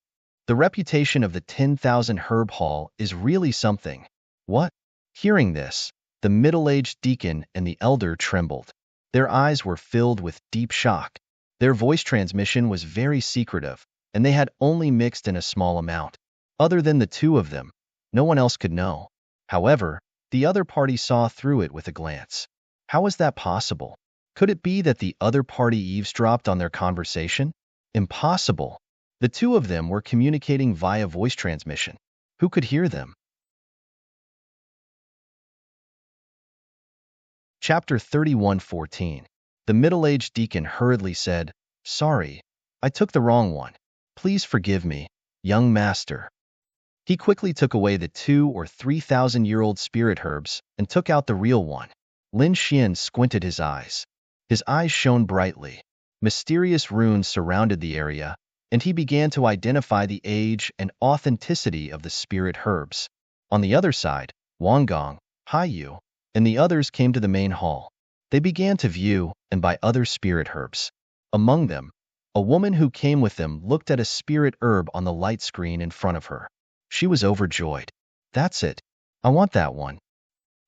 The reputation of the 10,000 herb hall is really something. What? Hearing this, the middle-aged deacon and the elder trembled. Their eyes were filled with deep shock. Their voice transmission was very secretive, and they had only mixed in a small amount. Other than the two of them, no one else could know. However, the other party saw through it with a glance. How was that possible? Could it be that the other party eavesdropped on their conversation? Impossible. The two of them were communicating via voice transmission. Who could hear them? Chapter 31:14. The middle-aged deacon hurriedly said, "Sorry, I took the wrong one. Please forgive me, young master." He quickly took away the 2,000 or 3,000-year-old spirit herbs and took out the real one. Lin Xin squinted his eyes. His eyes shone brightly. Mysterious runes surrounded the area, and he began to identify the age and authenticity of the spirit herbs. On the other side, Wangong, Haiyu, and the others came to the main hall. They began to view and buy other spirit herbs. Among them, a woman who came with them looked at a spirit herb on the light screen in front of her. She was overjoyed. That's it. I want that one.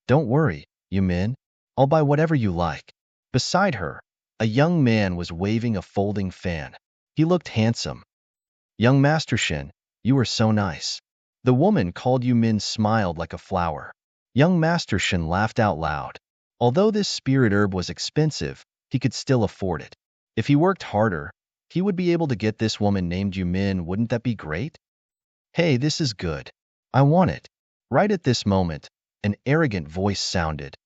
Don't worry, Yumin. I'll buy whatever you like. Beside her, a young man was waving a folding fan. He looked handsome. Young Master Shin, you are so nice. The woman called Yumin smiled like a flower. Young Master Shin laughed out loud. Although this spirit herb was expensive, he could still afford it. If he worked harder, he would be able to get this woman named Yumin. Wouldn't that be great? Hey, this is good. I want it. Right at this moment, an arrogant voice sounded.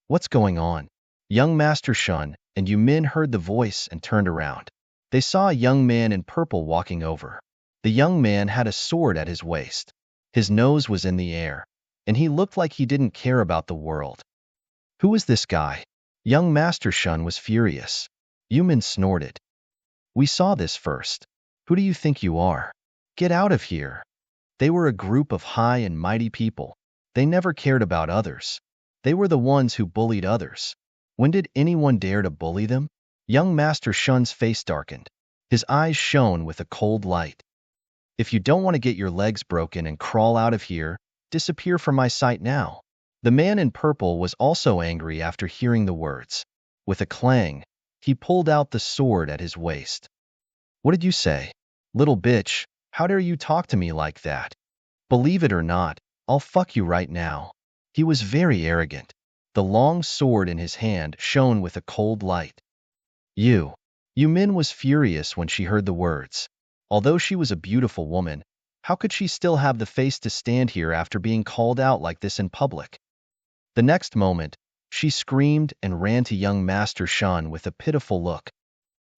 What's going on? Young Master Shun and Yumin heard the voice and turned around. They saw a young man in purple walking over. The young man had a sword at his waist. His nose was in the air, and he looked like he didn't care about the world. Who is this guy? Young Master Shun was furious. Yumin snorted. We saw this first. Who do you think you are? Get out of here. They were a group of high and mighty people. They never cared about others. They were the ones who bullied others. When did anyone dare to bully them? Young Master Shun's face darkened. His eyes shone with a cold light. If you don't want to get your legs broken and crawl out of here, disappear from my sight now. The man in purple was also angry after hearing the words. With a clang, he pulled out the sword at his waist. What did you say? Little bitch, how dare you talk to me like that? Believe it or not, I'll fuck you right now. He was very arrogant. The long sword in his hand shone with a cold light. Yumin was furious when she heard the words. Although she was a beautiful woman, how could she still have the face to stand here after being called out like this in public? The next moment, she screamed and ran to young Master Shun with a pitiful look.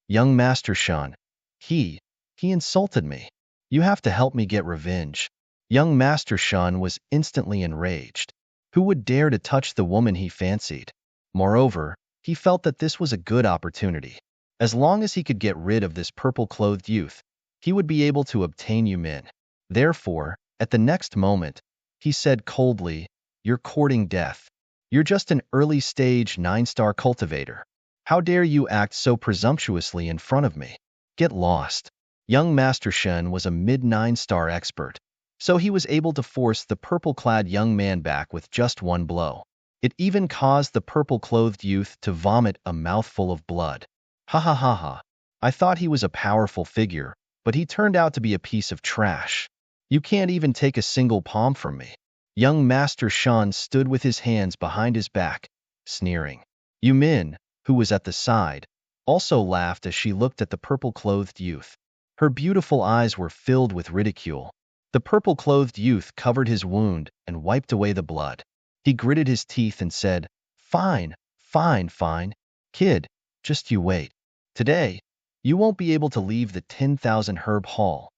Young Master Shun, he insulted me. You have to help me get revenge. Young Master Shun was instantly enraged. Who would dare to touch the woman he fancied? Moreover, he felt that this was a good opportunity. As long as he could get rid of this purple-clothed youth, he would be able to obtain Yumin. Therefore, at the next moment, he said coldly, You're courting death. You're just an early-stage 9-star cultivator. How dare you act so presumptuously in front of me? Get lost. Young Master Shen was a mid-9-star expert, so he was able to force the purple-clad young man back with just one blow. It even caused the purple-clothed youth to vomit a mouthful of blood. Ha ha ha ha. I thought he was a powerful figure, but he turned out to be a piece of trash. You can't even take a single palm from me. Young Master Shan stood with his hands behind his back, sneering. Yu Min, who was at the side, also laughed as she looked at the purple-clothed youth. Her beautiful eyes were filled with ridicule. The purple-clothed youth covered his wound and wiped away the blood. He gritted his teeth and said, "Fine, fine, fine. Kid, just you wait. Today, you won't be able to leave the 10,000 herb hall."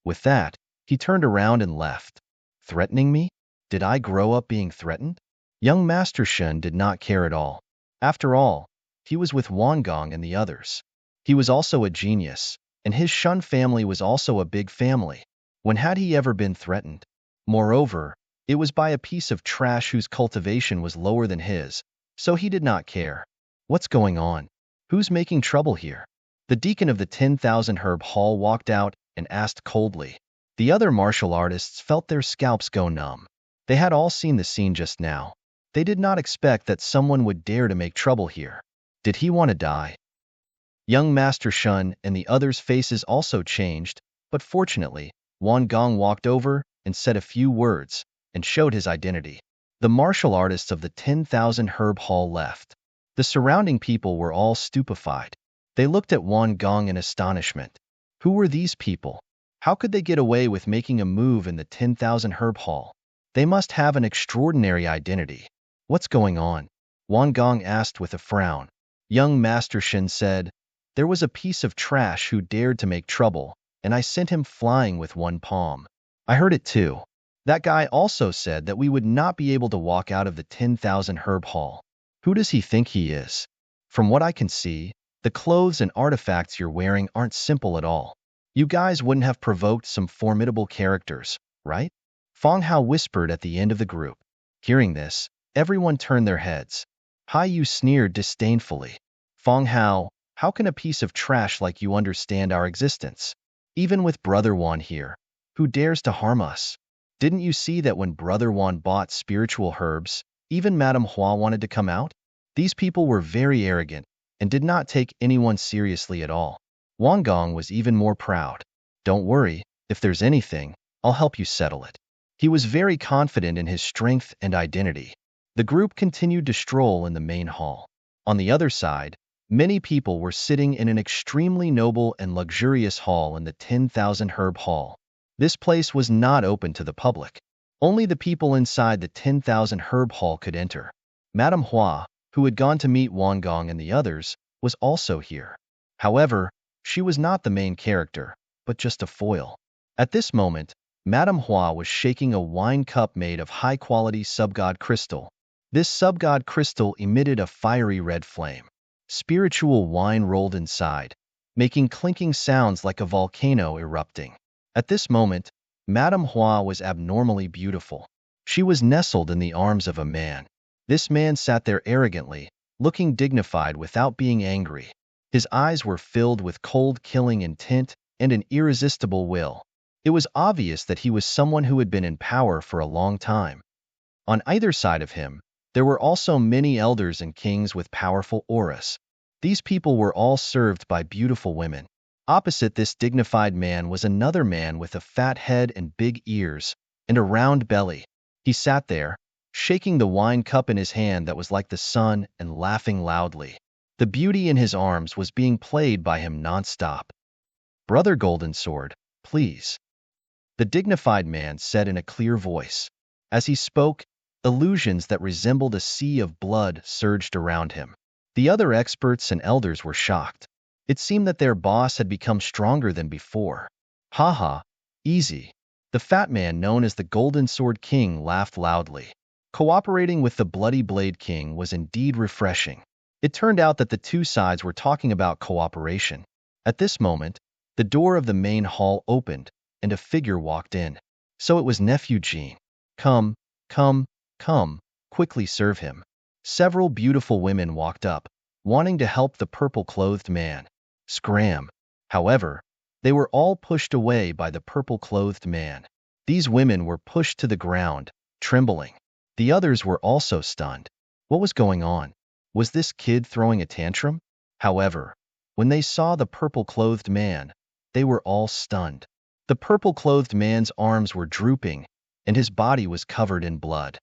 With that, he turned around and left. Threatening me? Did I grow up being threatened? Young Master Shen did not care at all. After all, he was with Wang Gong and the others. He was also a genius, and his Shun family was also a big family. When had he ever been threatened? Moreover, it was by a piece of trash whose cultivation was lower than his, so he did not care. What's going on? Who's making trouble here? The deacon of the 10,000 herb hall walked out and asked coldly. The other martial artists felt their scalps go numb. They had all seen the scene just now. They did not expect that someone would dare to make trouble here. Did he want to die? Young Master Shun and the others' faces also changed, but fortunately, Wang Gong walked over and said a few words and showed his identity. The martial artists of the 10,000 herb hall left. The surrounding people were all stupefied. They looked at Wang Gong in astonishment. Who were these people? How could they get away with making a move in the 10,000 herb hall? They must have an extraordinary identity. What's going on? Wang Gong asked with a frown. Young Master Shen said, "There was a piece of trash who dared to make trouble, and I sent him flying with one palm." I heard it too. That guy also said that we would not be able to walk out of the 10,000 herb hall. Who does he think he is? From what I can see, the clothes and artifacts you're wearing aren't simple at all. You guys wouldn't have provoked some formidable characters, right? Fang Hao whispered at the end of the group. Hearing this, everyone turned their heads. Hai Yu sneered disdainfully. Fang Hao, how can a piece of trash like you understand our existence? Even with Brother Wan here, who dares to harm us? Didn't you see that when Brother Wan bought spiritual herbs, even Madame Hua wanted to come out? These people were very arrogant and did not take anyone seriously at all. Wang Gong was even more proud. Don't worry, if there's anything, I'll help you settle it. He was very confident in his strength and identity. The group continued to stroll in the main hall. On the other side, many people were sitting in an extremely noble and luxurious hall in the 10,000 herb hall. This place was not open to the public. Only the people inside the 10,000 herb hall could enter. Madame Hua, who had gone to meet Wang Gong and the others, was also here. However, she was not the main character, but just a foil. At this moment, Madame Hua was shaking a wine cup made of high-quality subgod crystal. This subgod crystal emitted a fiery red flame. Spiritual wine rolled inside, making clinking sounds like a volcano erupting. At this moment, Madame Hua was abnormally beautiful. She was nestled in the arms of a man. This man sat there arrogantly, looking dignified without being angry. His eyes were filled with cold killing intent and an irresistible will. It was obvious that he was someone who had been in power for a long time. On either side of him, there were also many elders and kings with powerful auras. These people were all served by beautiful women. Opposite this dignified man was another man with a fat head and big ears, and a round belly. He sat there, shaking the wine cup in his hand that was like the sun and laughing loudly. The beauty in his arms was being played by him non-stop. "Brother Golden Sword, please," the dignified man said in a clear voice. As he spoke, illusions that resembled a sea of blood surged around him. The other experts and elders were shocked. It seemed that their boss had become stronger than before. Haha, easy. The fat man known as the Golden Sword King laughed loudly. Cooperating with the Bloody Blade King was indeed refreshing. It turned out that the two sides were talking about cooperation. At this moment, the door of the main hall opened, and a figure walked in. So it was Nephew Jean. Come, come, come, quickly serve him. Several beautiful women walked up, wanting to help the purple-clothed man. Scram. However, they were all pushed away by the purple-clothed man. These women were pushed to the ground, trembling. The others were also stunned. What was going on? Was this kid throwing a tantrum? However, when they saw the purple-clothed man, they were all stunned. The purple-clothed man's arms were drooping, and his body was covered in blood.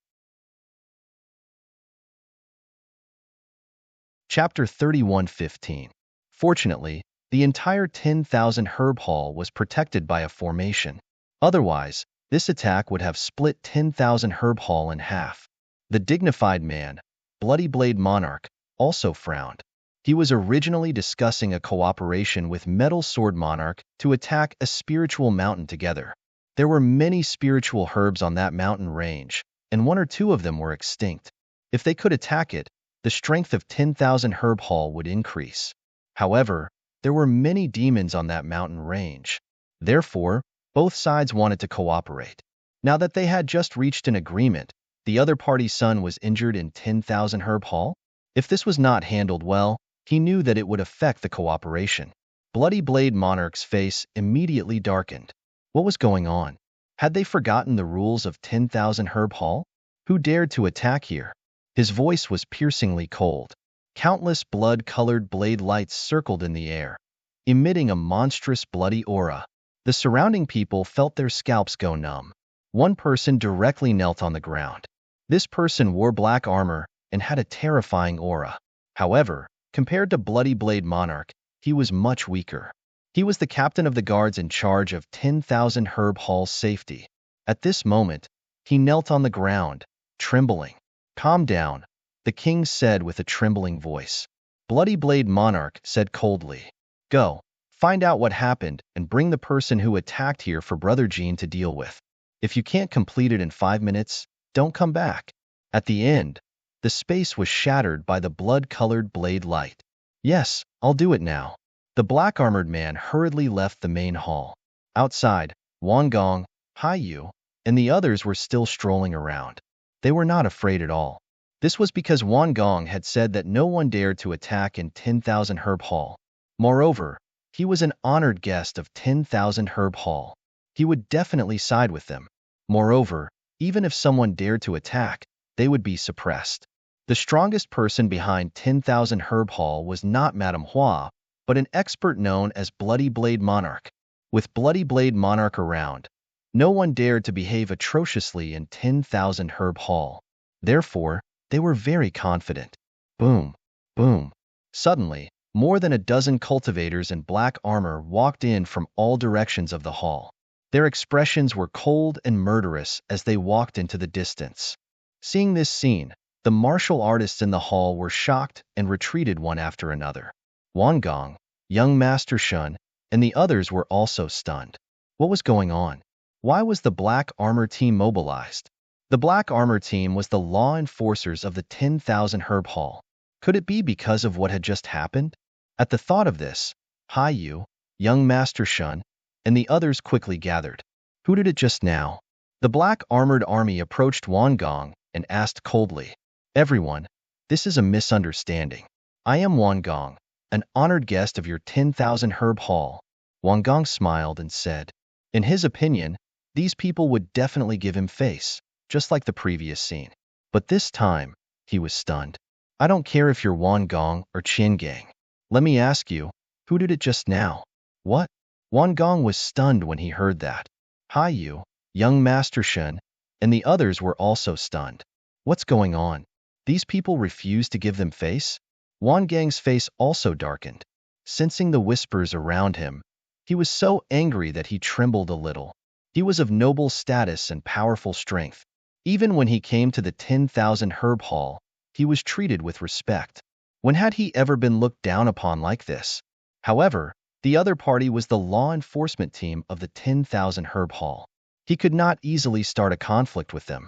Chapter 31:15. Fortunately, the entire 10,000 herb hall was protected by a formation. Otherwise, this attack would have split 10,000 herb hall in half. The dignified man, Bloody Blade Monarch, also frowned. He was originally discussing a cooperation with Metal Sword Monarch to attack a spiritual mountain together. There were many spiritual herbs on that mountain range, and one or two of them were extinct. If they could attack it, the strength of 10,000 herb hall would increase. However, there were many demons on that mountain range. Therefore, both sides wanted to cooperate. Now that they had just reached an agreement, the other party's son was injured in 10,000 herb hall. If this was not handled well, he knew that it would affect the cooperation. Bloody Blade Monarch's face immediately darkened. What was going on? Had they forgotten the rules of 10,000 herb hall? Who dared to attack here? His voice was piercingly cold. Countless blood-colored blade lights circled in the air, emitting a monstrous bloody aura. The surrounding people felt their scalps go numb. One person directly knelt on the ground. This person wore black armor and had a terrifying aura. However, compared to Bloody Blade Monarch, he was much weaker. He was the captain of the guards in charge of 10,000 herb hall's safety. At this moment, he knelt on the ground, trembling. "Calm down," the king said with a trembling voice. Bloody Blade Monarch said coldly, "Go, find out what happened and bring the person who attacked here for Brother Jean to deal with. If you can't complete it in 5 minutes, don't come back." At the end, the space was shattered by the blood-colored blade light. "Yes, I'll do it now." The black-armored man hurriedly left the main hall. Outside, Wang Gong, Hai Yu, and the others were still strolling around. They were not afraid at all. This was because Wang Gong had said that no one dared to attack in 10,000 herb hall. Moreover, he was an honored guest of 10,000 herb hall. He would definitely side with them. Moreover, even if someone dared to attack, they would be suppressed. The strongest person behind 10,000 herb hall was not Madame Hua, but an expert known as Bloody Blade Monarch. With Bloody Blade Monarch around, no one dared to behave atrociously in 10,000 herb hall. Therefore, they were very confident. Boom, boom. Suddenly, more than a dozen cultivators in black armor walked in from all directions of the hall. Their expressions were cold and murderous as they walked into the distance. Seeing this scene, the martial artists in the hall were shocked and retreated one after another. Wang Gong, young Master Shun, and the others were also stunned. What was going on? Why was the Black Armor team mobilized? The Black Armor team was the law enforcers of the 10,000 herb hall. Could it be because of what had just happened? At the thought of this, Hai Yu, young Master Shun, and the others quickly gathered. Who did it just now? The black armored army approached Wang Gong and asked coldly, "Everyone, this is a misunderstanding. I am Wang Gong, an honored guest of your 10,000 herb hall." Wang Gong smiled and said, in his opinion, these people would definitely give him face, just like the previous scene. But this time, he was stunned. "I don't care if you're Wang Gong or Qian Gang. Let me ask you, who did it just now?" "What?" Wang Gong was stunned when he heard that. Hai Yu, young Master Shun, and the others were also stunned. What's going on? These people refused to give them face? Wang Gang's face also darkened. Sensing the whispers around him, he was so angry that he trembled a little. He was of noble status and powerful strength. Even when he came to the 10,000 herb hall, he was treated with respect. When had he ever been looked down upon like this? However, the other party was the law enforcement team of the 10,000 herb hall. He could not easily start a conflict with them.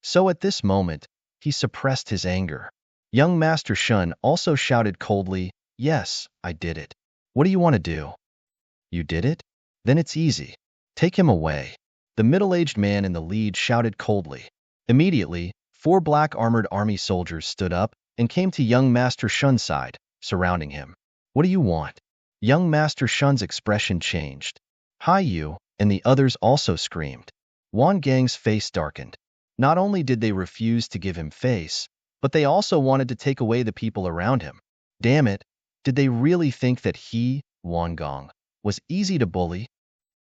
So at this moment, he suppressed his anger. Young Master Shun also shouted coldly, "Yes, I did it." "What do you want to do?" "You did it? Then it's easy. Take him away." The middle-aged man in the lead shouted coldly. Immediately, 4 black-armored army soldiers stood up and came to young Master Shun's side, surrounding him. "What do you want?" Young Master Shun's expression changed. Hai Yu and the others also screamed. Wang Gang's face darkened. Not only did they refuse to give him face, but they also wanted to take away the people around him. Damn it, did they really think that he, Wangong, was easy to bully?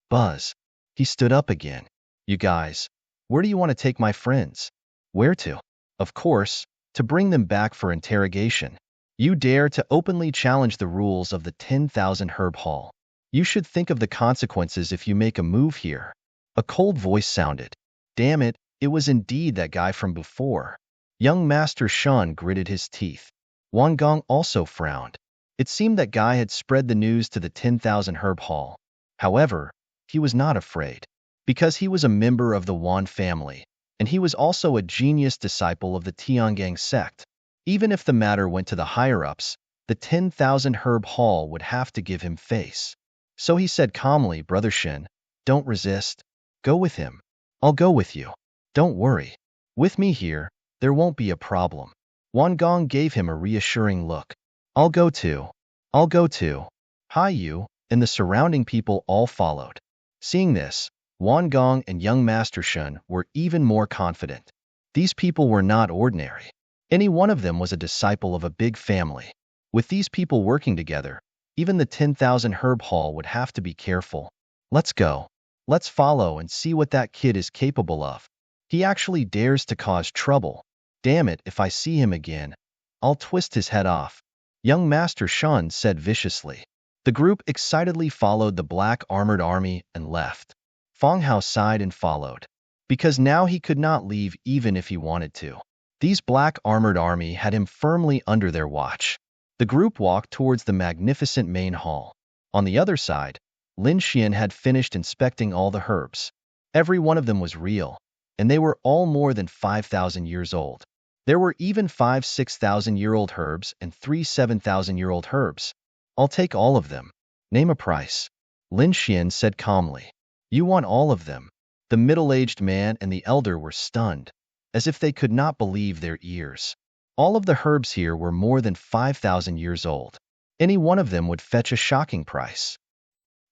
Buzz. He stood up again. You guys, where do you want to take my friends? Where to? Of course, to bring them back for interrogation. You dare to openly challenge the rules of the 10,000 Herb Hall. You should think of the consequences if you make a move here. A cold voice sounded. Damn it, it was indeed that guy from before. Young Master Shun gritted his teeth. Wangong also frowned. It seemed that guy had spread the news to the 10,000 Herb Hall. However, he was not afraid, because he was a member of the Wan family, and he was also a genius disciple of the Tiangang sect. Even if the matter went to the higher-ups, the 10,000 Herb Hall would have to give him face. So he said calmly, Brother Shin, don't resist. Go with him. I'll go with you. Don't worry. With me here, there won't be a problem. Wangong gave him a reassuring look. I'll go too. I'll go too. Hi you, and the surrounding people all followed. Seeing this, Wangong and young Master Shun were even more confident. These people were not ordinary. Any one of them was a disciple of a big family. With these people working together, even the 10,000 Herb Hall would have to be careful. Let's go. Let's follow and see what that kid is capable of. He actually dares to cause trouble. Damn it, if I see him again, I'll twist his head off. Young Master Shun said viciously. The group excitedly followed the black armored army and left. Feng Hao sighed and followed, because now he could not leave even if he wanted to. These black armored army had him firmly under their watch. The group walked towards the magnificent main hall. On the other side, Lin Xian had finished inspecting all the herbs. Every one of them was real, and they were all more than 5,000 years old. There were even 5 6,000-year-old herbs and 3 7,000-year-old herbs. I'll take all of them. Name a price. Lin Xian said calmly. You want all of them? The middle-aged man and the elder were stunned, as if they could not believe their ears. All of the herbs here were more than 5,000 years old. Any one of them would fetch a shocking price.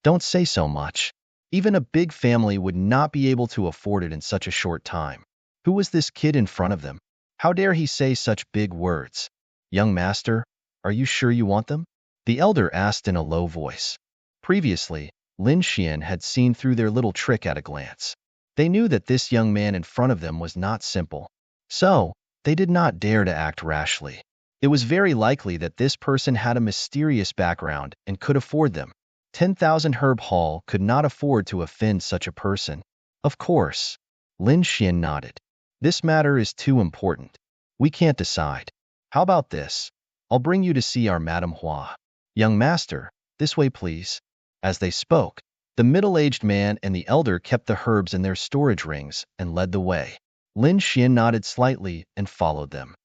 Don't say so much. Even a big family would not be able to afford it in such a short time. Who was this kid in front of them? How dare he say such big words? Young master, are you sure you want them? The elder asked in a low voice. Previously, Lin Xian had seen through their little trick at a glance. They knew that this young man in front of them was not simple. So, they did not dare to act rashly. It was very likely that this person had a mysterious background and could afford them. 10,000 Herb Hall could not afford to offend such a person. Of course. Lin Xian nodded. This matter is too important. We can't decide. How about this? I'll bring you to see our Madame Hua. Young master, this way please. As they spoke, the middle-aged man and the elder kept the herbs in their storage rings and led the way. Lin Xian nodded slightly and followed them.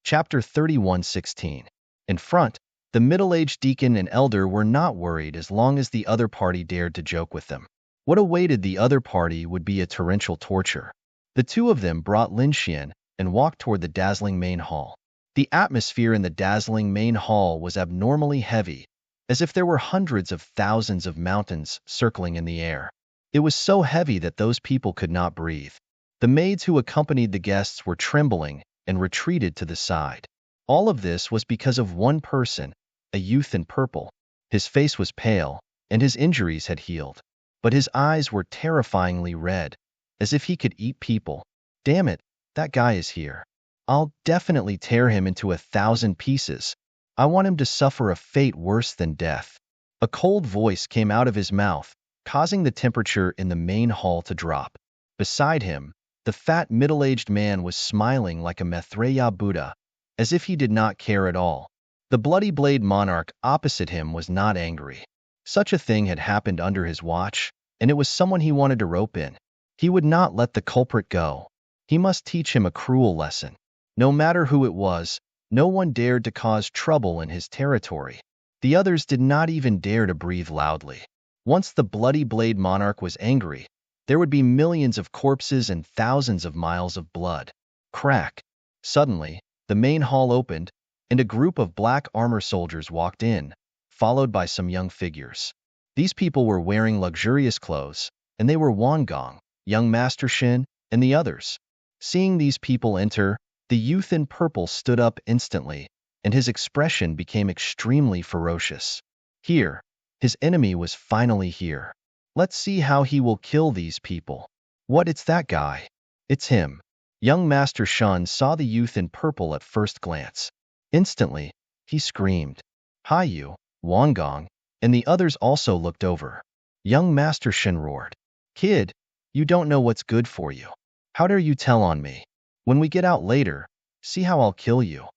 Chapter 31:16. In front, the middle-aged deacon and elder were not worried as long as the other party dared to joke with them. What awaited the other party would be a torrential torture. The two of them brought Lin Xian and walked toward the dazzling main hall. The atmosphere in the dazzling main hall was abnormally heavy, as if there were hundreds of thousands of mountains circling in the air. It was so heavy that those people could not breathe. The maids who accompanied the guests were trembling and retreated to the side. All of this was because of one person, a youth in purple. His face was pale, and his injuries had healed. But his eyes were terrifyingly red, as if he could eat people. Damn it, that guy is here. I'll definitely tear him into 1,000 pieces. I want him to suffer a fate worse than death. A cold voice came out of his mouth, causing the temperature in the main hall to drop. Beside him, the fat middle-aged man was smiling like a Maitreya Buddha, as if he did not care at all. The bloody blade monarch opposite him was not angry. Such a thing had happened under his watch, and it was someone he wanted to rope in. He would not let the culprit go. He must teach him a cruel lesson. No matter who it was, no one dared to cause trouble in his territory. The others did not even dare to breathe loudly. Once the bloody blade monarch was angry, there would be millions of corpses and thousands of miles of blood. Crack. Suddenly, the main hall opened, and a group of black armor soldiers walked in, followed by some young figures. These people were wearing luxurious clothes, and they were Wangong, young Master Shin, and the others. Seeing these people enter, the youth in purple stood up instantly, and his expression became extremely ferocious. Here, his enemy was finally here. Let's see how he will kill these people. What, it's that guy? It's him. Young Master Shun saw the youth in purple at first glance. Instantly, he screamed, "Hi you, Wangong," and the others also looked over. Young Master Shin roared, "Kid, you don't know what's good for you. How dare you tell on me? When we get out later, see how I'll kill you."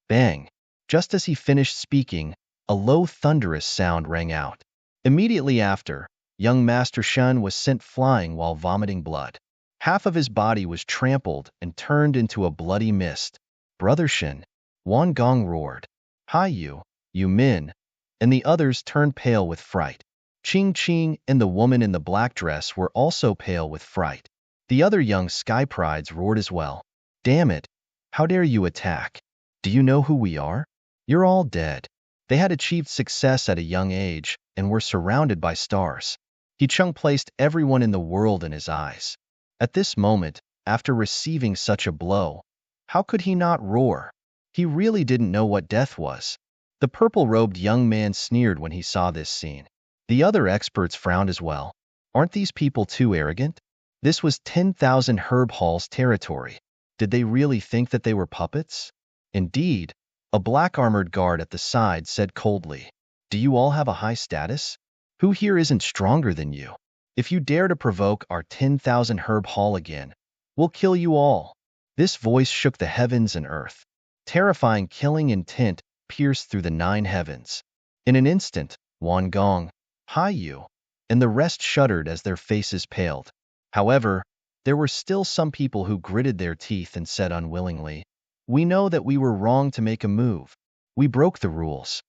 Bang! Just as he finished speaking, a low thunderous sound rang out. Immediately after, young Master Shun was sent flying while vomiting blood. Half of his body was trampled and turned into a bloody mist. "Brother Shin," Wan Gong roared. "Hi you Min," and the others turned pale with fright. Ching Ching and the woman in the black dress were also pale with fright. The other young sky prides roared as well. "Damn it! How dare you attack? Do you know who we are? You're all dead." They had achieved success at a young age and were surrounded by stars. He Chung placed everyone in the world in his eyes. At this moment, after receiving such a blow, how could he not roar? He really didn't know what death was. The purple-robed young man sneered when he saw this scene. The other experts frowned as well. Aren't these people too arrogant? This was 10,000 Herb Hall's territory. Did they really think that they were puppets? Indeed, a black-armored guard at the side said coldly, "Do you all have a high status? Who here isn't stronger than you? If you dare to provoke our 10,000 Herb Hall again, we'll kill you all." This voice shook the heavens and earth. Terrifying killing intent pierced through the 9 heavens. In an instant, Wan Gong, "Hi you," and the rest shuddered as their faces paled. However, there were still some people who gritted their teeth and said unwillingly, "We know that we were wrong to make a move. We broke the rules.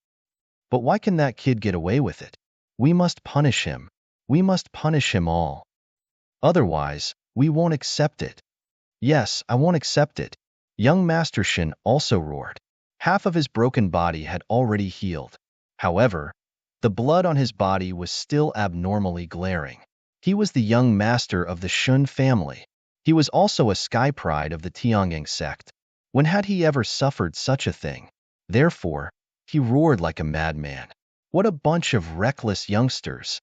But why can that kid get away with it? We must punish him. We must punish him all. Otherwise, we won't accept it." "Yes, I won't accept it." Young Master Shin also roared. Half of his broken body had already healed. However, the blood on his body was still abnormally glaring. He was the young master of the Shun family. He was also a sky pride of the Tiangyang sect. When had he ever suffered such a thing? Therefore, he roared like a madman. "What a bunch of reckless youngsters.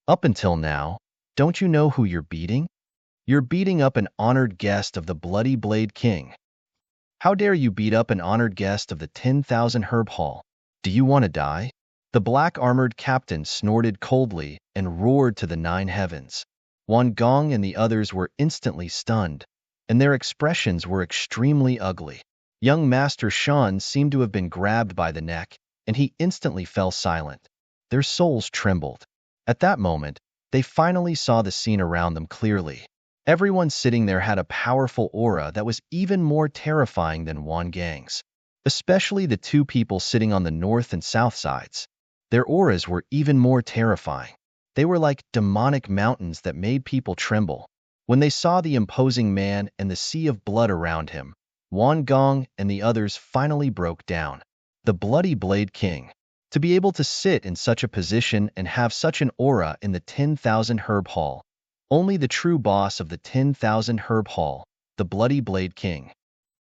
Up until now, don't you know who you're beating? You're beating up an honored guest of the Bloody Blade King. How dare you beat up an honored guest of the 10,000 Herb Hall? Do you want to die?" The black-armored captain snorted coldly and roared to the 9 heavens. Wan Gong and the others were instantly stunned, and their expressions were extremely ugly. Young Master Shan seemed to have been grabbed by the neck, and he instantly fell silent. Their souls trembled. At that moment, they finally saw the scene around them clearly. Everyone sitting there had a powerful aura that was even more terrifying than Wan Gang's. Especially the 2 people sitting on the north and south sides. Their auras were even more terrifying. They were like demonic mountains that made people tremble. When they saw the imposing man and the sea of blood around him, Wan Gong and the others finally broke down. The Bloody Blade King. To be able to sit in such a position and have such an aura in the 10,000 Herb Hall. Only the true boss of the 10,000 Herb Hall, the Bloody Blade King.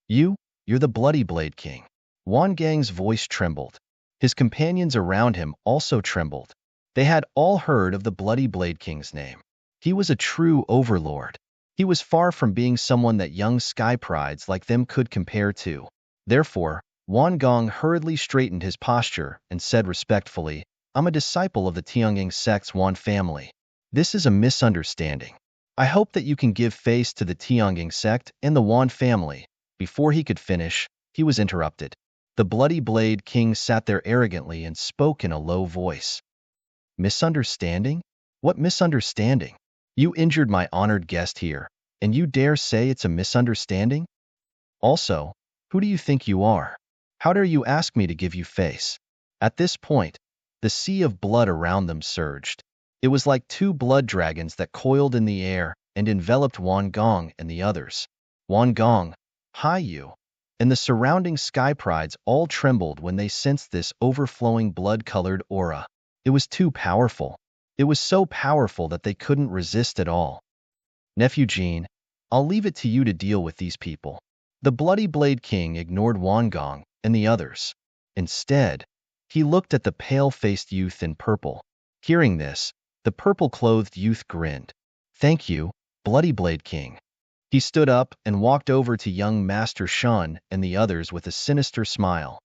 You're the Bloody Blade King." Wan Gang's voice trembled. His companions around him also trembled. They had all heard of the Bloody Blade King's name. He was a true overlord. He was far from being someone that young sky prides like them could compare to. Therefore, Wan Gong hurriedly straightened his posture and said respectfully, "I'm a disciple of the Tiangyang sect's Wan family. This is a misunderstanding. I hope that you can give face to the Tiangyang sect and the Wan family." Before he could finish, he was interrupted. The Bloody Blade King sat there arrogantly and spoke in a low voice. "Misunderstanding? What misunderstanding? You injured my honored guest here, and you dare say it's a misunderstanding? Also, who do you think you are? How dare you ask me to give you face?" At this point, the sea of blood around them surged. It was like 2 blood dragons that coiled in the air and enveloped Wan Gong and the others. Wan Gong, "Hi you," and the surrounding sky prides all trembled when they sensed this overflowing blood-colored aura. It was too powerful. It was so powerful that they couldn't resist at all. Nephew Jean, I'll leave it to you to deal with these people. The Bloody Blade King ignored Wangong and the others. Instead, he looked at the pale-faced youth in purple. Hearing this, the purple-clothed youth grinned. Thank you, Bloody Blade King. He stood up and walked over to young Master Shun and the others with a sinister smile.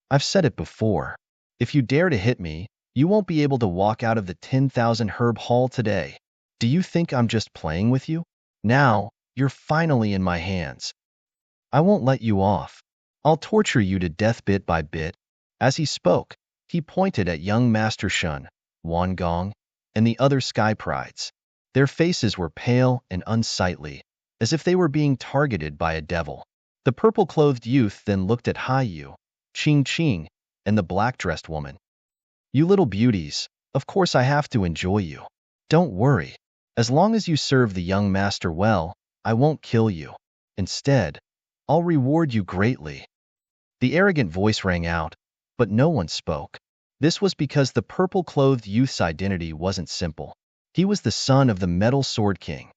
I've said it before. If you dare to hit me, you won't be able to walk out of the 10,000 herb hall today. Do you think I'm just playing with you? Now, you're finally in my hands. I won't let you off. I'll torture you to death bit by bit. As he spoke, he pointed at young Master Shun, Wangong, and the other Sky Prides. Their faces were pale and unsightly, as if they were being targeted by a devil. The purple-clothed youth then looked at Haiyu, Ching Ching, and the black-dressed woman. You little beauties, of course I have to enjoy you. Don't worry. As long as you serve the young master well, I won't kill you. Instead, I'll reward you greatly. The arrogant voice rang out, but no one spoke. This was because the purple-clothed youth's identity wasn't simple. He was the son of the Metal Sword King.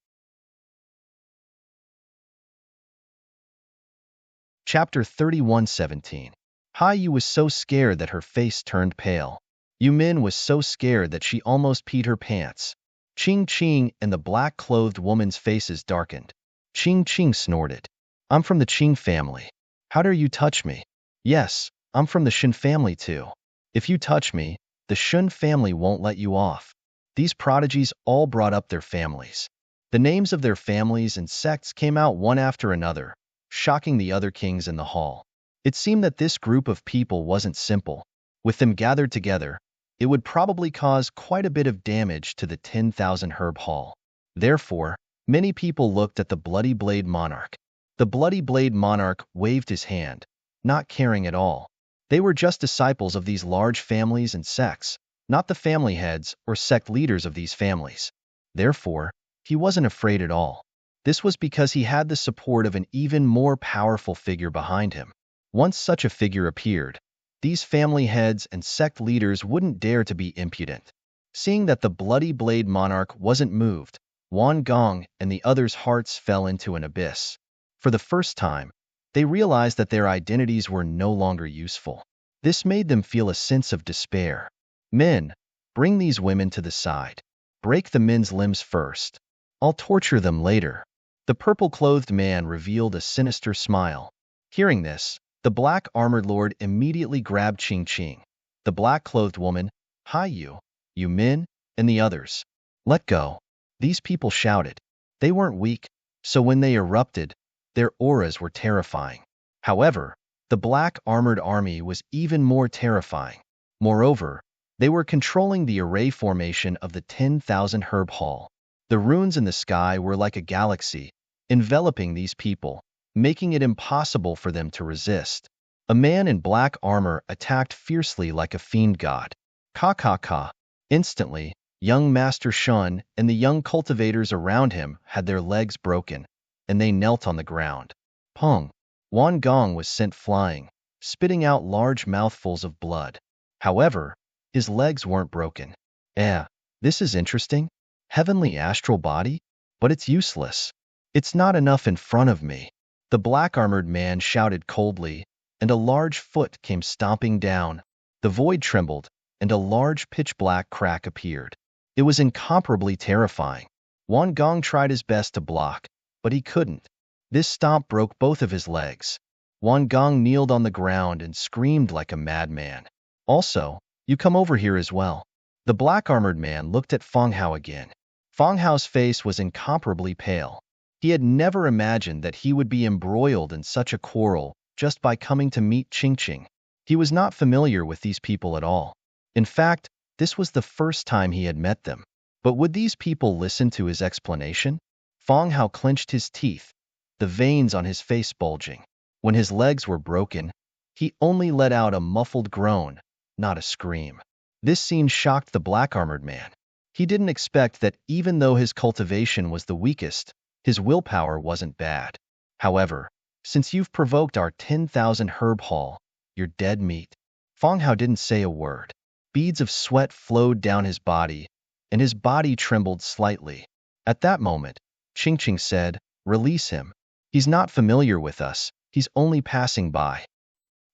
Chapter 31:17. Haiyu was so scared that her face turned pale. Yumin was so scared that she almost peed her pants. Ching Ching and the black-clothed woman's faces darkened. Ching Ching snorted. I'm from the Ching family. How dare you touch me? Yes, I'm from the Shun family too. If you touch me, the Shun family won't let you off. These prodigies all brought up their families. The names of their families and sects came out one after another, shocking the other kings in the hall. It seemed that this group of people wasn't simple. With them gathered together, it would probably cause quite a bit of damage to the 10,000 herb hall. Therefore, many people looked at the Bloody Blade Monarch. The Bloody Blade Monarch waved his hand, not caring at all. They were just disciples of these large families and sects, not the family heads or sect leaders of these families. Therefore, he wasn't afraid at all. This was because he had the support of an even more powerful figure behind him. Once such a figure appeared, these family heads and sect leaders wouldn't dare to be impudent. Seeing that the Bloody Blade Monarch wasn't moved, Wan Gong and the others' hearts fell into an abyss. For the first time, they realized that their identities were no longer useful. This made them feel a sense of despair. Men, bring these women to the side. Break the men's limbs first. I'll torture them later. The purple-clothed man revealed a sinister smile. Hearing this, the black-armored lord immediately grabbed Ching Ching, the black-clothed woman, Haiyu, Yumin, and the others. Let go. These people shouted. They weren't weak, so when they erupted, their auras were terrifying. However, the black-armored army was even more terrifying. Moreover, they were controlling the array formation of the 10,000 herb hall. The runes in the sky were like a galaxy, enveloping these people, making it impossible for them to resist. A man in black armor attacked fiercely like a fiend god. Ka ka ka. Instantly, young Master Shun and the young cultivators around him had their legs broken, and they knelt on the ground. Pong. Wan Gong was sent flying, spitting out large mouthfuls of blood. However, his legs weren't broken. This is interesting. Heavenly astral body? But it's useless. It's not enough in front of me. The black-armored man shouted coldly, and a large foot came stomping down. The void trembled, and a large pitch-black crack appeared. It was incomparably terrifying. Wan Gong tried his best to block, but he couldn't. This stomp broke both of his legs. Wan Gong kneeled on the ground and screamed like a madman. Also, you come over here as well. The black-armored man looked at Feng Hao again. Feng Hao's face was incomparably pale. He had never imagined that he would be embroiled in such a quarrel just by coming to meet Ching Ching. He was not familiar with these people at all. In fact, this was the first time he had met them. But would these people listen to his explanation? Feng Hao clenched his teeth, the veins on his face bulging. When his legs were broken, he only let out a muffled groan, not a scream. This scene shocked the black-armored man. He didn't expect that even though his cultivation was the weakest, his willpower wasn't bad. However, since you've provoked our 10,000 herb hall, you're dead meat. Feng Hao didn't say a word. Beads of sweat flowed down his body, and his body trembled slightly. At that moment, Ching Ching said, "Release him. He's not familiar with us, he's only passing by."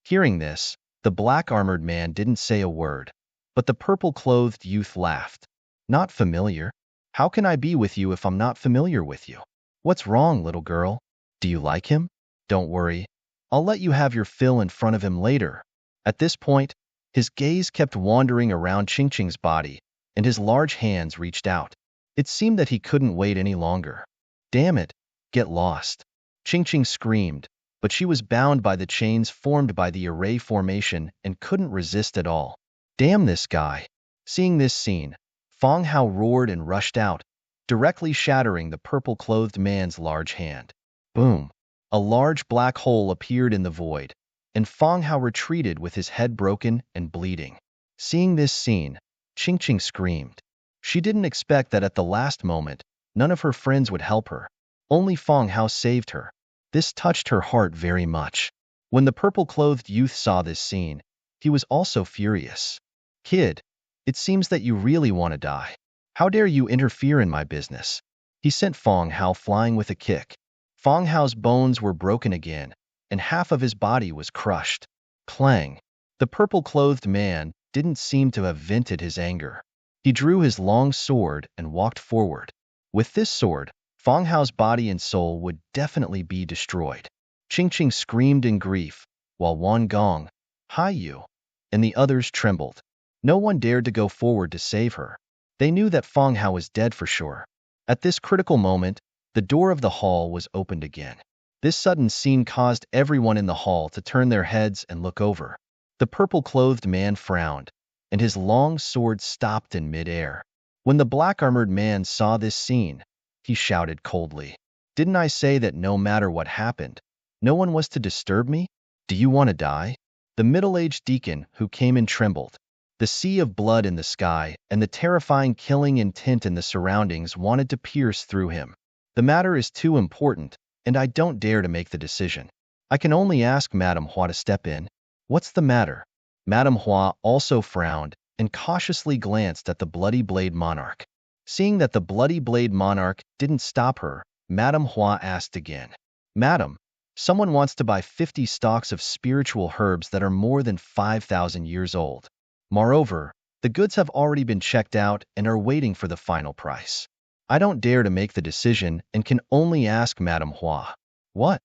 Hearing this, the black-armored man didn't say a word, but the purple-clothed youth laughed. "Not familiar? How can I be with you if I'm not familiar with you? What's wrong, little girl? Do you like him? Don't worry. I'll let you have your fill in front of him later." At this point, his gaze kept wandering around Ching Ching's body, and his large hands reached out. It seemed that he couldn't wait any longer. "Damn it, get lost!" Ching Ching screamed, but she was bound by the chains formed by the array formation and couldn't resist at all. "Damn this guy!" Seeing this scene, Fong Hao roared and rushed out, directly shattering the purple-clothed man's large hand. Boom! A large black hole appeared in the void, and Fong Hao retreated with his head broken and bleeding. Seeing this scene, Ching Ching screamed. She didn't expect that at the last moment, none of her friends would help her. Only Fong Hao saved her. This touched her heart very much. When the purple-clothed youth saw this scene, he was also furious. "Kid, it seems that you really want to die. How dare you interfere in my business?" He sent Fong Hao flying with a kick. Fong Hao's bones were broken again, and half of his body was crushed. Clang! The purple-clothed man didn't seem to have vented his anger. He drew his long sword and walked forward. With this sword, Fong Hao's body and soul would definitely be destroyed. Ching Ching screamed in grief, while Wan Gong, "Hi you!" and the others trembled. No one dared to go forward to save her. They knew that Fong Hao was dead for sure. At this critical moment, the door of the hall was opened again. This sudden scene caused everyone in the hall to turn their heads and look over. The purple-clothed man frowned, and his long sword stopped in mid-air. When the black-armored man saw this scene, he shouted coldly, "Didn't I say that no matter what happened, no one was to disturb me? Do you want to die?" The middle-aged deacon who came in trembled. The sea of blood in the sky and the terrifying killing intent in the surroundings wanted to pierce through him. "The matter is too important, and I don't dare to make the decision. I can only ask Madame Hua to step in." "What's the matter?" Madame Hua also frowned and cautiously glanced at the Bloody Blade Monarch. Seeing that the Bloody Blade Monarch didn't stop her, Madame Hua asked again. "Madam, someone wants to buy 50 stalks of spiritual herbs that are more than 5,000 years old. Moreover, the goods have already been checked out and are waiting for the final price. I don't dare to make the decision and can only ask Madame Hua." "What?"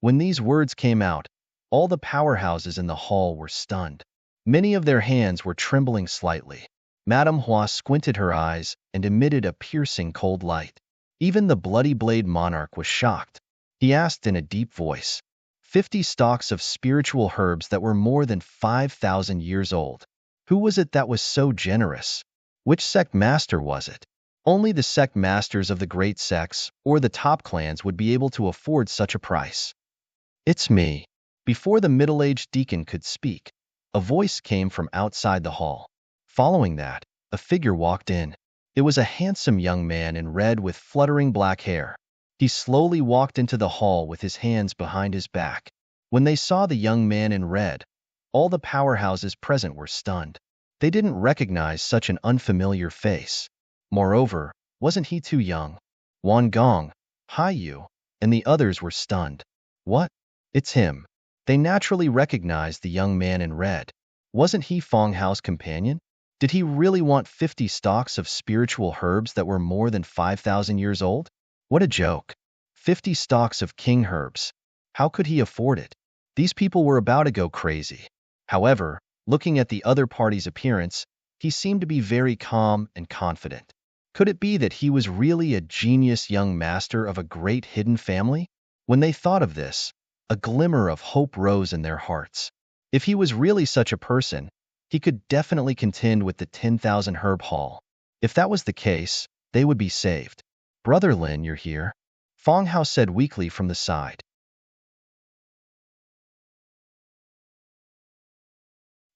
When these words came out, all the powerhouses in the hall were stunned. Many of their hands were trembling slightly. Madame Hua squinted her eyes and emitted a piercing cold light. Even the Bloody Blade Monarch was shocked. He asked in a deep voice, 50 stalks of spiritual herbs that were more than 5,000 years old. Who was it that was so generous? Which sect master was it? Only the sect masters of the great sects or the top clans would be able to afford such a price. "It's me." Before the middle-aged deacon could speak, a voice came from outside the hall. Following that, a figure walked in. It was a handsome young man in red with fluttering black hair. He slowly walked into the hall with his hands behind his back. When they saw the young man in red, all the powerhouses present were stunned. They didn't recognize such an unfamiliar face. Moreover, wasn't he too young? Wan Gong, "Hi you," and the others were stunned. "What? It's him." They naturally recognized the young man in red. Wasn't he Fong Hao's companion? Did he really want 50 stalks of spiritual herbs that were more than 5,000 years old? What a joke. 50 stalks of king herbs. How could he afford it? These people were about to go crazy. However, looking at the other party's appearance, he seemed to be very calm and confident. Could it be that he was really a genius young master of a great hidden family? When they thought of this, a glimmer of hope rose in their hearts. If he was really such a person, he could definitely contend with the 10,000 herb hall. If that was the case, they would be saved. "Brother Lin, you're here?" Fong Hao said weakly from the side.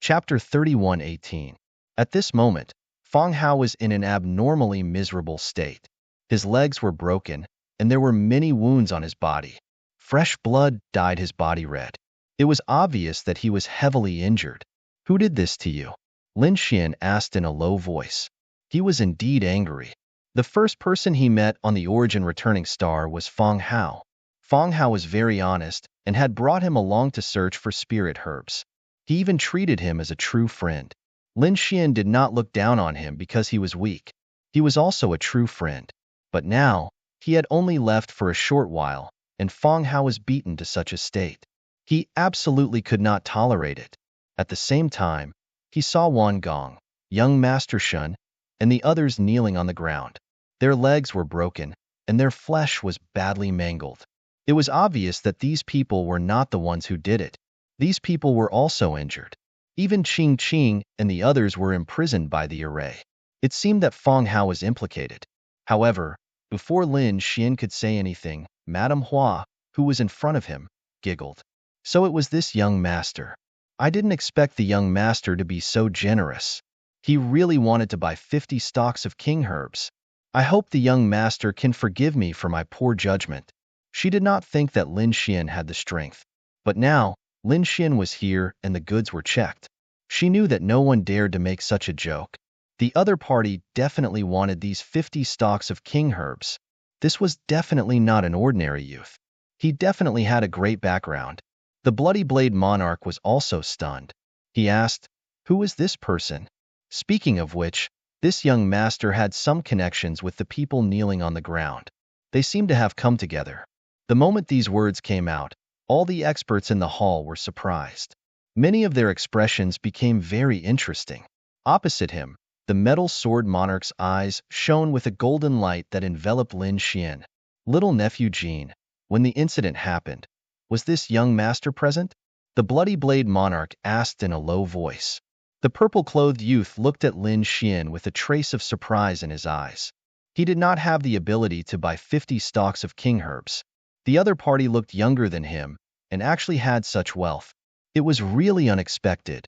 Chapter 31:18. At this moment, Fong Hao was in an abnormally miserable state. His legs were broken, and there were many wounds on his body. Fresh blood dyed his body red. It was obvious that he was heavily injured. "Who did this to you?" Lin Xian asked in a low voice. He was indeed angry. The first person he met on the origin returning star was Feng Hao. Feng Hao was very honest and had brought him along to search for spirit herbs. He even treated him as a true friend. Lin Xian did not look down on him because he was weak. He was also a true friend. But now, he had only left for a short while, and Feng Hao was beaten to such a state. He absolutely could not tolerate it. At the same time, he saw Wan Gong, young Master Shun, and the others kneeling on the ground. Their legs were broken, and their flesh was badly mangled. It was obvious that these people were not the ones who did it. These people were also injured. Even Qing Qing and the others were imprisoned by the array. It seemed that Feng Hao was implicated. However, before Lin Xian could say anything, Madame Hua, who was in front of him, giggled. So it was this young master. I didn't expect the young master to be so generous. He really wanted to buy 50 stalks of king herbs. I hope the young master can forgive me for my poor judgment. She did not think that Lin Xian had the strength. But now, Lin Xian was here and the goods were checked. She knew that no one dared to make such a joke. The other party definitely wanted these 50 stalks of king herbs. This was definitely not an ordinary youth. He definitely had a great background. The Bloody Blade monarch was also stunned. He asked, "Who is this person?" Speaking of which, this young master had some connections with the people kneeling on the ground. They seemed to have come together. The moment these words came out, all the experts in the hall were surprised. Many of their expressions became very interesting. Opposite him, the metal sword monarch's eyes shone with a golden light that enveloped Lin Xian. Little nephew Jean, when the incident happened, was this young master present? The Bloody Blade monarch asked in a low voice. The purple-clothed youth looked at Lin Xian with a trace of surprise in his eyes. He did not have the ability to buy 50 stalks of king herbs. The other party looked younger than him and actually had such wealth. It was really unexpected.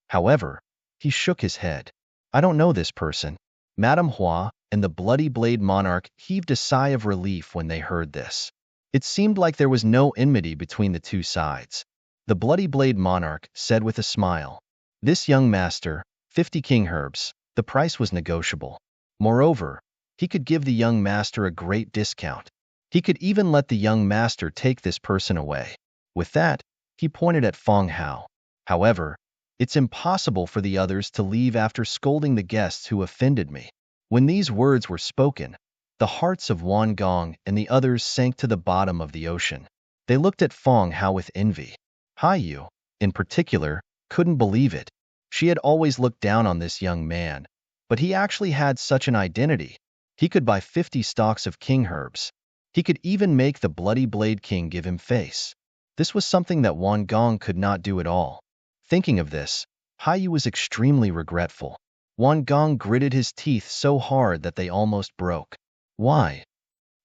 However, he shook his head. I don't know this person. Madame Hua and the Bloody Blade monarch heaved a sigh of relief when they heard this. It seemed like there was no enmity between the two sides. The Bloody Blade monarch said with a smile, "This young master, 50 king herbs, the price was negotiable. Moreover, he could give the young master a great discount. He could even let the young master take this person away." With that, he pointed at Feng Hao. However, it's impossible for the others to leave after scolding the guests who offended me. When these words were spoken, the hearts of Wan Gong and the others sank to the bottom of the ocean. They looked at Feng Hao with envy. Haiyu, in particular, couldn't believe it. She had always looked down on this young man, but he actually had such an identity. He could buy 50 stalks of king herbs. He could even make the Bloody Blade King give him face. This was something that Wan Gong could not do at all. Thinking of this, Haiyu was extremely regretful. Wan Gong gritted his teeth so hard that they almost broke. Why?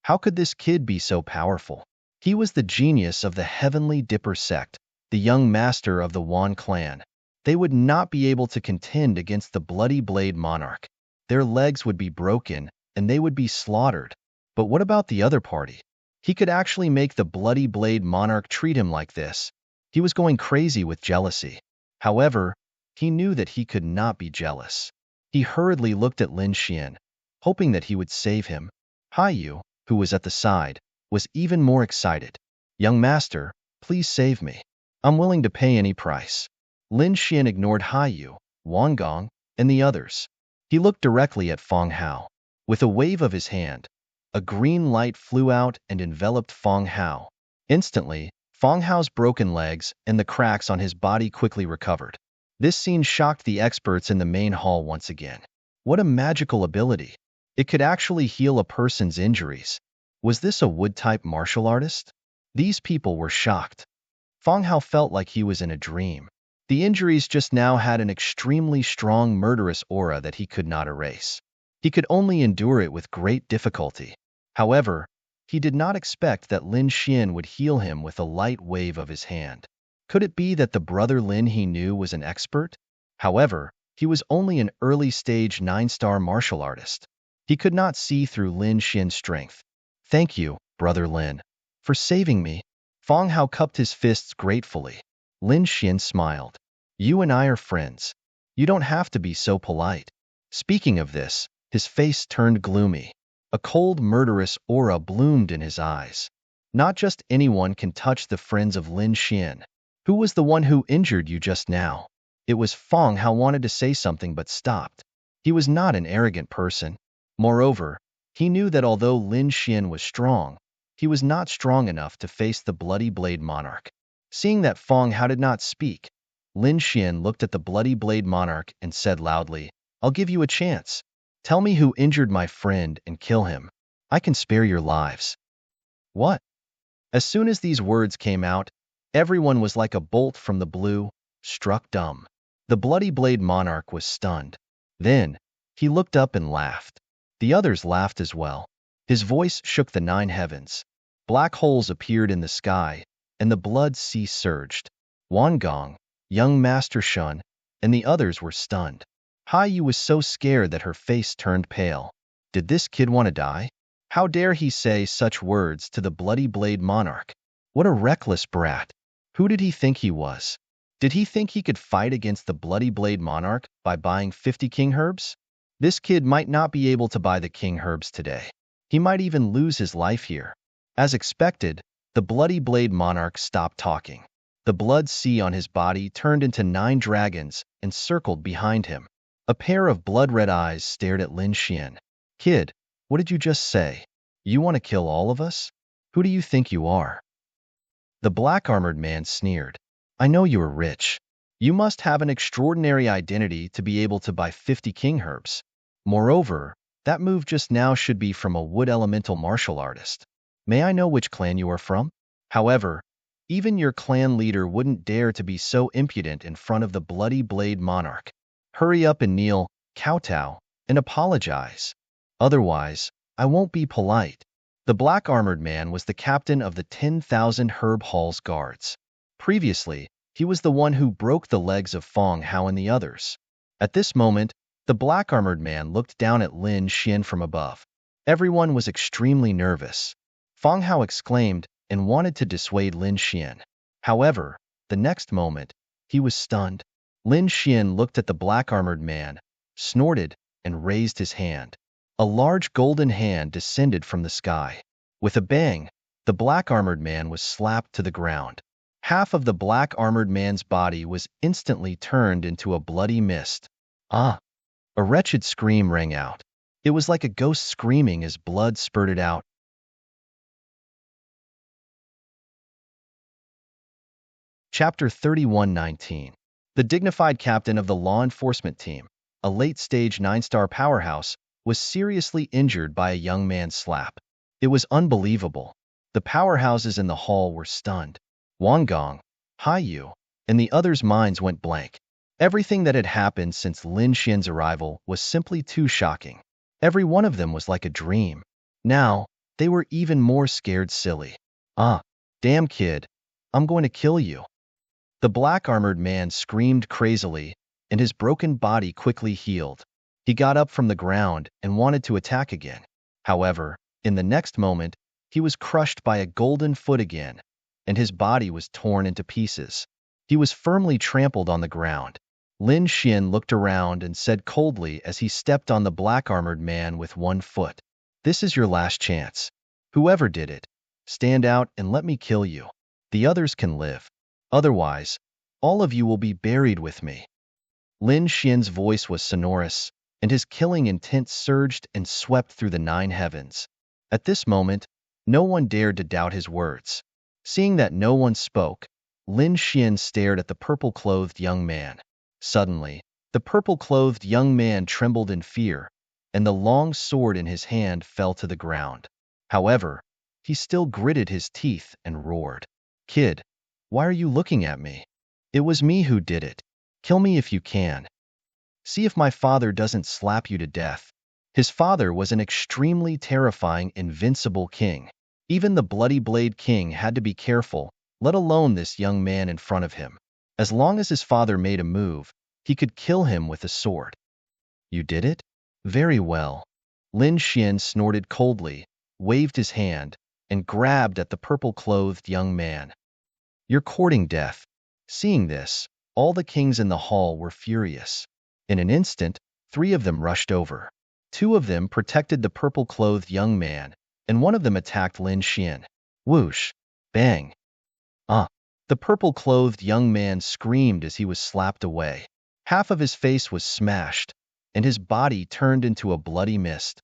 How could this kid be so powerful? He was the genius of the Heavenly Dipper sect, the young master of the Wan clan. They would not be able to contend against the Bloody Blade monarch. Their legs would be broken, and they would be slaughtered. But what about the other party? He could actually make the Bloody Blade monarch treat him like this. He was going crazy with jealousy. However, he knew that he could not be jealous. He hurriedly looked at Lin Xian, hoping that he would save him. Haiyu, who was at the side, was even more excited. "Young master, please save me. I'm willing to pay any price." Lin Xian ignored Haiyu, Wan Gong, and the others. He looked directly at Feng Hao. With a wave of his hand, a green light flew out and enveloped Feng Hao. Instantly, Feng Hao's broken legs and the cracks on his body quickly recovered. This scene shocked the experts in the main hall once again. What a magical ability! It could actually heal a person's injuries. Was this a wood-type martial artist? These people were shocked. Feng Hao felt like he was in a dream. The injuries just now had an extremely strong murderous aura that he could not erase. He could only endure it with great difficulty. However, he did not expect that Lin Xian would heal him with a light wave of his hand. Could it be that the brother Lin he knew was an expert? However, he was only an early-stage 9-star martial artist. He could not see through Lin Xian's strength. "Thank you, brother Lin, for saving me." Feng Hao cupped his fists gratefully. Lin Xian smiled. "You and I are friends. You don't have to be so polite. Speaking of this, his face turned gloomy. A cold, murderous aura bloomed in his eyes. Not just anyone can touch the friends of Lin Xian. Who was the one who injured you just now? It was Feng Hao wanted to say something but stopped. He was not an arrogant person. Moreover, he knew that although Lin Xian was strong, he was not strong enough to face the Bloody Blade Monarch. Seeing that Feng Hao did not speak, Lin Xian looked at the Bloody Blade Monarch and said loudly, "I'll give you a chance. Tell me who injured my friend and kill him. I can spare your lives." What? As soon as these words came out, everyone was like a bolt from the blue, struck dumb. The Bloody Blade Monarch was stunned. Then, he looked up and laughed. The others laughed as well. His voice shook the 9 heavens. Black holes appeared in the sky, and the blood sea surged. Wan Gong, young Master Shun, and the others were stunned. Hai Yu was so scared that her face turned pale. Did this kid want to die? How dare he say such words to the Bloody Blade Monarch? What a reckless brat. Who did he think he was? Did he think he could fight against the Bloody Blade Monarch by buying 50 king herbs? This kid might not be able to buy the king herbs today. He might even lose his life here. As expected, the Bloody Blade Monarch stopped talking. The blood sea on his body turned into 9 dragons and circled behind him. A pair of blood-red eyes stared at Lin Xian. Kid, what did you just say? You want to kill all of us? Who do you think you are? The black-armored man sneered. I know you are rich. You must have an extraordinary identity to be able to buy 50 king herbs. Moreover, that move just now should be from a wood elemental martial artist. May I know which clan you are from? However, even your clan leader wouldn't dare to be so impudent in front of the Bloody Blade Monarch. Hurry up and kneel, kowtow, and apologize. Otherwise, I won't be polite. The black-armored man was the captain of the 10,000 Herb Hall's guards. Previously, he was the one who broke the legs of Feng Hao and the others. At this moment, the black-armored man looked down at Lin Xian from above. Everyone was extremely nervous. Feng Hao exclaimed and wanted to dissuade Lin Xian. However, the next moment, he was stunned. Lin Xian looked at the black-armored man, snorted, and raised his hand. A large golden hand descended from the sky. With a bang, the black-armored man was slapped to the ground. Half of the black-armored man's body was instantly turned into a bloody mist. Ah! A wretched scream rang out. It was like a ghost screaming as blood spurted out. Chapter 31:19. The dignified captain of the law enforcement team, a late-stage 9-star powerhouse, was seriously injured by a young man's slap. It was unbelievable. The powerhouses in the hall were stunned. Wan Gong, Hai Yu, and the others' minds went blank. Everything that had happened since Lin Xian's arrival was simply too shocking. Every one of them was like a dream. Now, they were even more scared silly. Ah, damn kid, I'm going to kill you. The black-armored man screamed crazily, and his broken body quickly healed. He got up from the ground and wanted to attack again. However, in the next moment, he was crushed by a golden foot again, and his body was torn into pieces. He was firmly trampled on the ground. Lin Xian looked around and said coldly as he stepped on the black-armored man with one foot, "This is your last chance. Whoever did it, stand out and let me kill you. The others can live. Otherwise, all of you will be buried with me." Lin Xian's voice was sonorous, and his killing intent surged and swept through the 9 heavens. At this moment, no one dared to doubt his words. Seeing that no one spoke, Lin Xian stared at the purple-clothed young man. Suddenly, the purple-clothed young man trembled in fear, and the long sword in his hand fell to the ground. However, he still gritted his teeth and roared, "Kid, why are you looking at me? It was me who did it. Kill me if you can. See if my father doesn't slap you to death." His father was an extremely terrifying, invincible king. Even the Bloody Blade King had to be careful, let alone this young man in front of him. As long as his father made a move, he could kill him with a sword. You did it? Very well. Lin Xian snorted coldly, waved his hand, and grabbed at the purple-clothed young man. You're courting death. Seeing this, all the kings in the hall were furious. In an instant, 3 of them rushed over. 2 of them protected the purple-clothed young man, and 1 of them attacked Lin Xian. Whoosh! Bang! Ah! The purple-clothed young man screamed as he was slapped away. Half of his face was smashed, and his body turned into a bloody mist.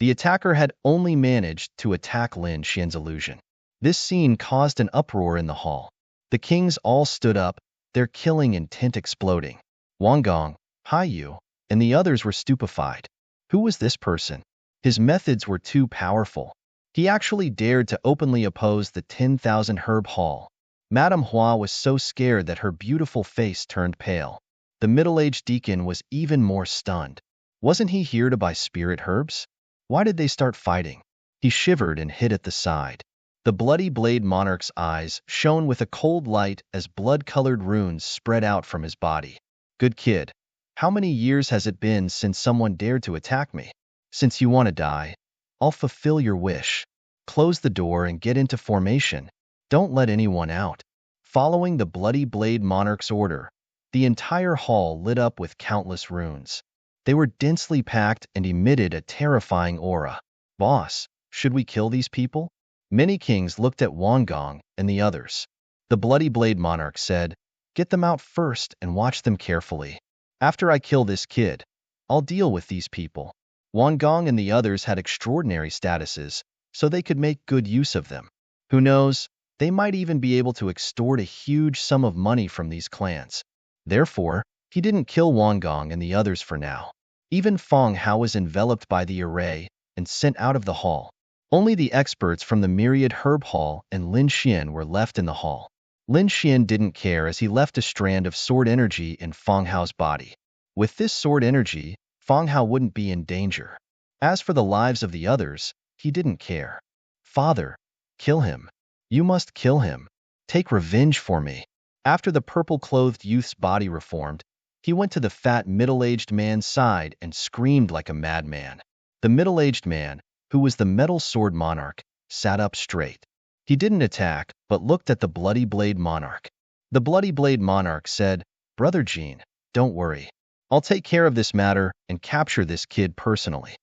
The attacker had only managed to attack Lin Xian's illusion. This scene caused an uproar in the hall. The kings all stood up, their killing intent exploding. Wang Gong, Hai Yu, and the others were stupefied. Who was this person? His methods were too powerful. He actually dared to openly oppose the 10,000 herb hall. Madame Hua was so scared that her beautiful face turned pale. The middle-aged deacon was even more stunned. Wasn't he here to buy spirit herbs? Why did they start fighting? He shivered and hid at the side. The bloody blade monarch's eyes shone with a cold light as blood-colored runes spread out from his body. Good kid. How many years has it been since someone dared to attack me? Since you want to die, I'll fulfill your wish. Close the door and get into formation. Don't let anyone out. Following the bloody blade monarch's order, the entire hall lit up with countless runes. They were densely packed and emitted a terrifying aura. Boss, should we kill these people? Many kings looked at Wang Gong and the others. The bloody blade monarch said, "Get them out first and watch them carefully. After I kill this kid, I'll deal with these people." Wang Gong and the others had extraordinary statuses, so they could make good use of them. Who knows, they might even be able to extort a huge sum of money from these clans. Therefore, he didn't kill Wang Gong and the others for now. Even Feng Hao was enveloped by the array and sent out of the hall. Only the experts from the myriad herb hall and Lin Xian were left in the hall. Lin Xian didn't care as he left a strand of sword energy in Feng Hao's body. With this sword energy, Feng Hao wouldn't be in danger. As for the lives of the others, he didn't care. Father, kill him. You must kill him. Take revenge for me. After the purple-clothed youth's body reformed, he went to the fat middle-aged man's side and screamed like a madman. The middle-aged man, who was the metal sword monarch, sat up straight. He didn't attack, but looked at the bloody blade monarch. The bloody blade monarch said, "Brother Jean, don't worry. I'll take care of this matter and capture this kid personally.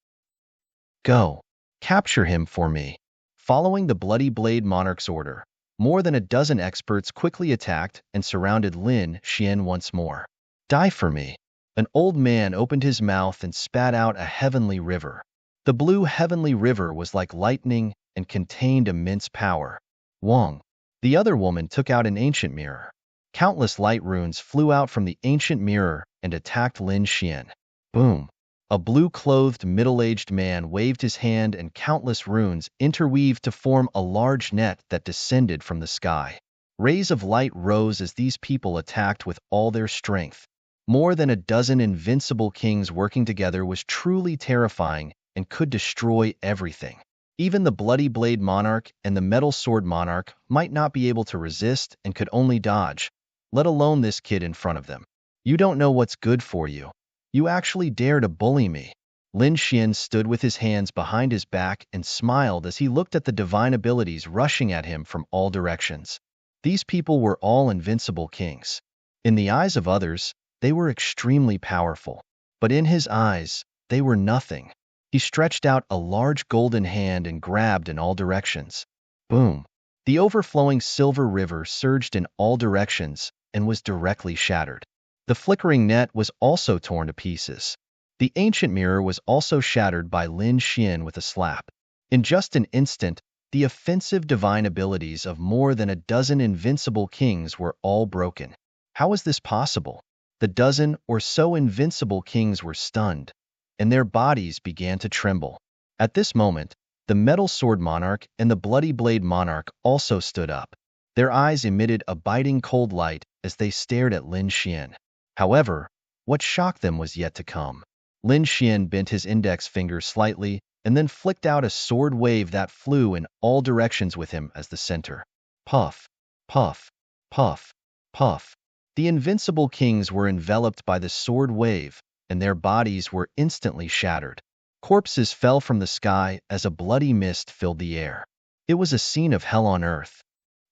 Go. Capture him for me." Following the bloody blade monarch's order, more than a dozen experts quickly attacked and surrounded Lin Xian once more. Die for me. An old man opened his mouth and spat out a heavenly river. The blue heavenly river was like lightning and contained immense power. Wang. The other woman took out an ancient mirror. Countless light runes flew out from the ancient mirror and attacked Lin Xian. Boom. A blue-clothed middle-aged man waved his hand and countless runes interweaved to form a large net that descended from the sky. Rays of light rose as these people attacked with all their strength. More than a dozen invincible kings working together was truly terrifying and could destroy everything. Even the bloody blade monarch and the metal sword monarch might not be able to resist and could only dodge, let alone this kid in front of them. You don't know what's good for you. You actually dare to bully me. Lin Xian stood with his hands behind his back and smiled as he looked at the divine abilities rushing at him from all directions. These people were all invincible kings. In the eyes of others, they were extremely powerful. But in his eyes, they were nothing. He stretched out a large golden hand and grabbed in all directions. Boom! The overflowing silver river surged in all directions and was directly shattered. The flickering net was also torn to pieces. The ancient mirror was also shattered by Lin Xian with a slap. In just an instant, the offensive divine abilities of more than a dozen invincible kings were all broken. How was this possible? The dozen or so invincible kings were stunned, and their bodies began to tremble. At this moment, the metal sword monarch and the bloody blade monarch also stood up. Their eyes emitted a biting cold light as they stared at Lin Xian. However, what shocked them was yet to come. Lin Xian bent his index finger slightly and then flicked out a sword wave that flew in all directions with him as the center. Puff, puff, puff, puff. The invincible kings were enveloped by the sword wave, and their bodies were instantly shattered. Corpses fell from the sky as a bloody mist filled the air. It was a scene of hell on earth.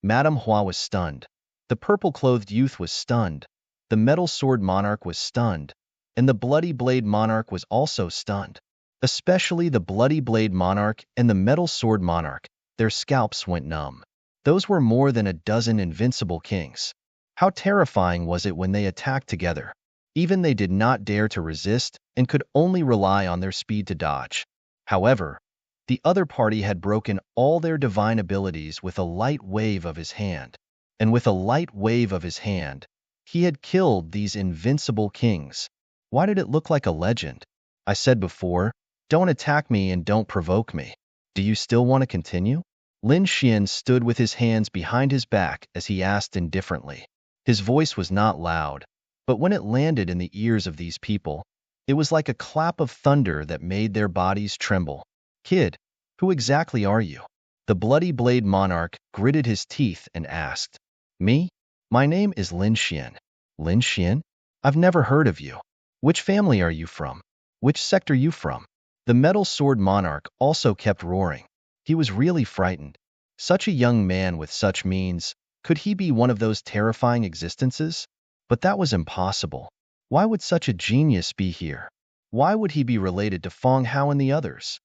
Madame Hua was stunned. The purple-clothed youth was stunned. The metal sword monarch was stunned, and the Bloody Blade Monarch was also stunned. Especially the Bloody Blade Monarch and the Metal Sword Monarch, their scalps went numb. Those were more than a dozen invincible kings. How terrifying was it when they attacked together? Even they did not dare to resist and could only rely on their speed to dodge. However, the other party had broken all their divine abilities with a light wave of his hand. And with a light wave of his hand, he had killed these invincible kings. Why did it look like a legend? I said before, don't attack me and don't provoke me. Do you still want to continue? Lin Xian stood with his hands behind his back as he asked indifferently. His voice was not loud, but when it landed in the ears of these people, it was like a clap of thunder that made their bodies tremble. Kid, who exactly are you? The Bloody Blade Monarch gritted his teeth and asked. Me? My name is Lin Xian. Lin Xian? I've never heard of you. Which family are you from? Which sect are you from? The Metal Sword Monarch also kept roaring. He was really frightened. Such a young man with such means, could he be one of those terrifying existences? But that was impossible. Why would such a genius be here? Why would he be related to Feng Hao and the others?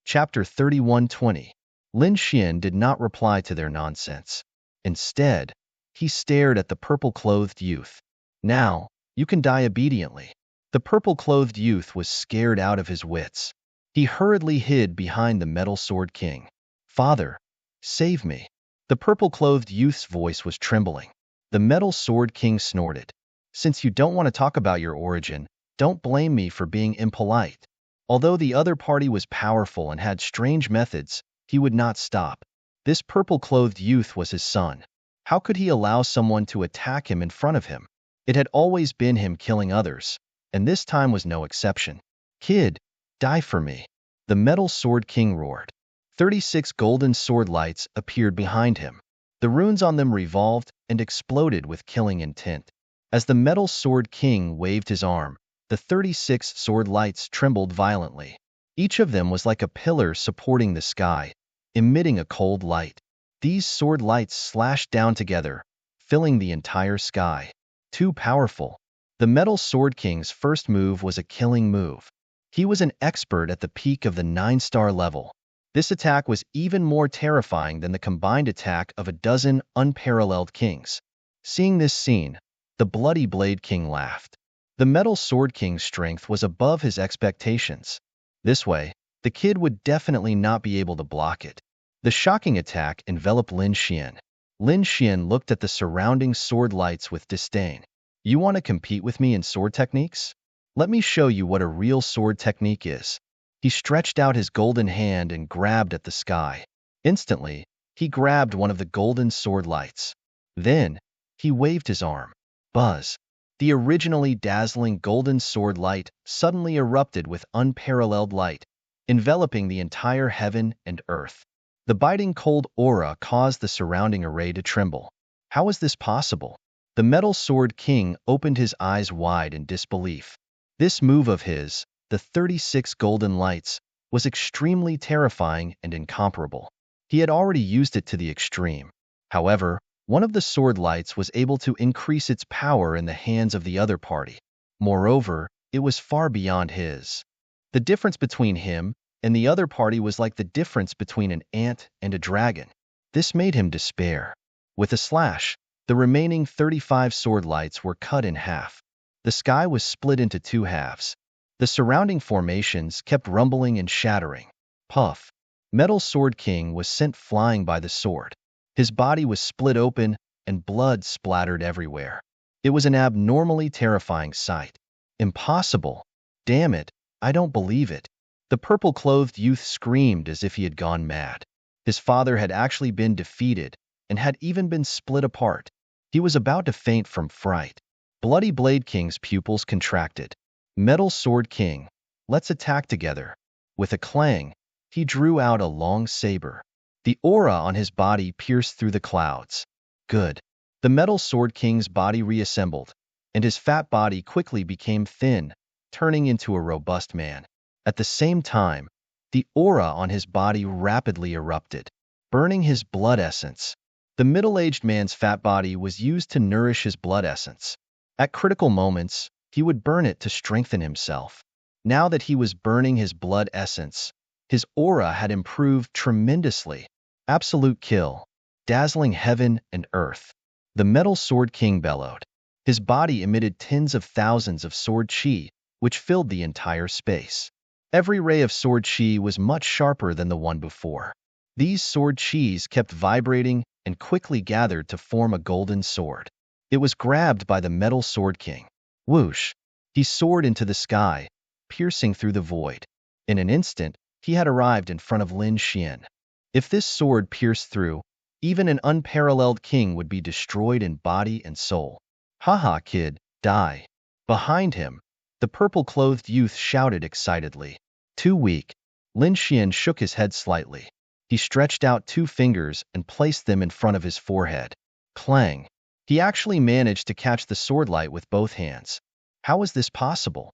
Chapter 31:20. Lin Xian did not reply to their nonsense. Instead, he stared at the purple-clothed youth. Now, you can die obediently. The purple-clothed youth was scared out of his wits. He hurriedly hid behind the Metal Sword King. Father, save me. The purple-clothed youth's voice was trembling. The Metal Sword King snorted. Since you don't want to talk about your origin, don't blame me for being impolite. Although the other party was powerful and had strange methods, he would not stop. This purple-clothed youth was his son. How could he allow someone to attack him in front of him? It had always been him killing others, and this time was no exception. Kid, die for me. The Metal Sword King roared. 36 golden sword lights appeared behind him. The runes on them revolved and exploded with killing intent. As the Metal Sword King waved his arm, the 36 sword lights trembled violently. Each of them was like a pillar supporting the sky, emitting a cold light. These sword lights slashed down together, filling the entire sky. Too powerful. The Metal Sword King's first move was a killing move. He was an expert at the peak of the 9-star level. This attack was even more terrifying than the combined attack of a dozen unparalleled kings. Seeing this scene, the Bloody Blade King laughed. The Metal Sword King's strength was above his expectations. This way, the kid would definitely not be able to block it. The shocking attack enveloped Lin Xian. Lin Xian looked at the surrounding sword lights with disdain. You want to compete with me in sword techniques? Let me show you what a real sword technique is. He stretched out his golden hand and grabbed at the sky. Instantly, he grabbed one of the golden sword lights. Then, he waved his arm. Buzz. The originally dazzling golden sword light suddenly erupted with unparalleled light, enveloping the entire heaven and earth. The biting cold aura caused the surrounding array to tremble. How is this possible? The Metal Sword King opened his eyes wide in disbelief. This move of his, the 36 golden lights, was extremely terrifying and incomparable. He had already used it to the extreme. However, one of the sword lights was able to increase its power in the hands of the other party. Moreover, it was far beyond his. The difference between him and the other party was like the difference between an ant and a dragon. This made him despair. With a slash, the remaining 35 sword lights were cut in half. The sky was split into two halves. The surrounding formations kept rumbling and shattering. Puff. Metal Sword King was sent flying by the sword. His body was split open and blood splattered everywhere. It was an abnormally terrifying sight. Impossible. Damn it, I don't believe it. The purple-clothed youth screamed as if he had gone mad. His father had actually been defeated and had even been split apart. He was about to faint from fright. Bloody Blade King's pupils contracted. Metal Sword King, let's attack together. With a clang, he drew out a long saber. The aura on his body pierced through the clouds. Good. The Metal Sword King's body reassembled, and his fat body quickly became thin, turning into a robust man. At the same time, the aura on his body rapidly erupted, burning his blood essence. The middle-aged man's fat body was used to nourish his blood essence. At critical moments, he would burn it to strengthen himself. Now that he was burning his blood essence, his aura had improved tremendously. Absolute kill, dazzling heaven and earth. The Metal Sword King bellowed. His body emitted tens of thousands of sword chi, which filled the entire space. Every ray of sword chi was much sharper than the one before. These sword chis kept vibrating and quickly gathered to form a golden sword. It was grabbed by the Metal Sword King. Whoosh! He soared into the sky, piercing through the void. In an instant, he had arrived in front of Lin Xian. If this sword pierced through, even an unparalleled king would be destroyed in body and soul. Haha, kid, die. Behind him, the purple-clothed youth shouted excitedly. Too weak. Lin Xian shook his head slightly. He stretched out 2 fingers and placed them in front of his forehead. Clang! He actually managed to catch the swordlight with both hands. How was this possible?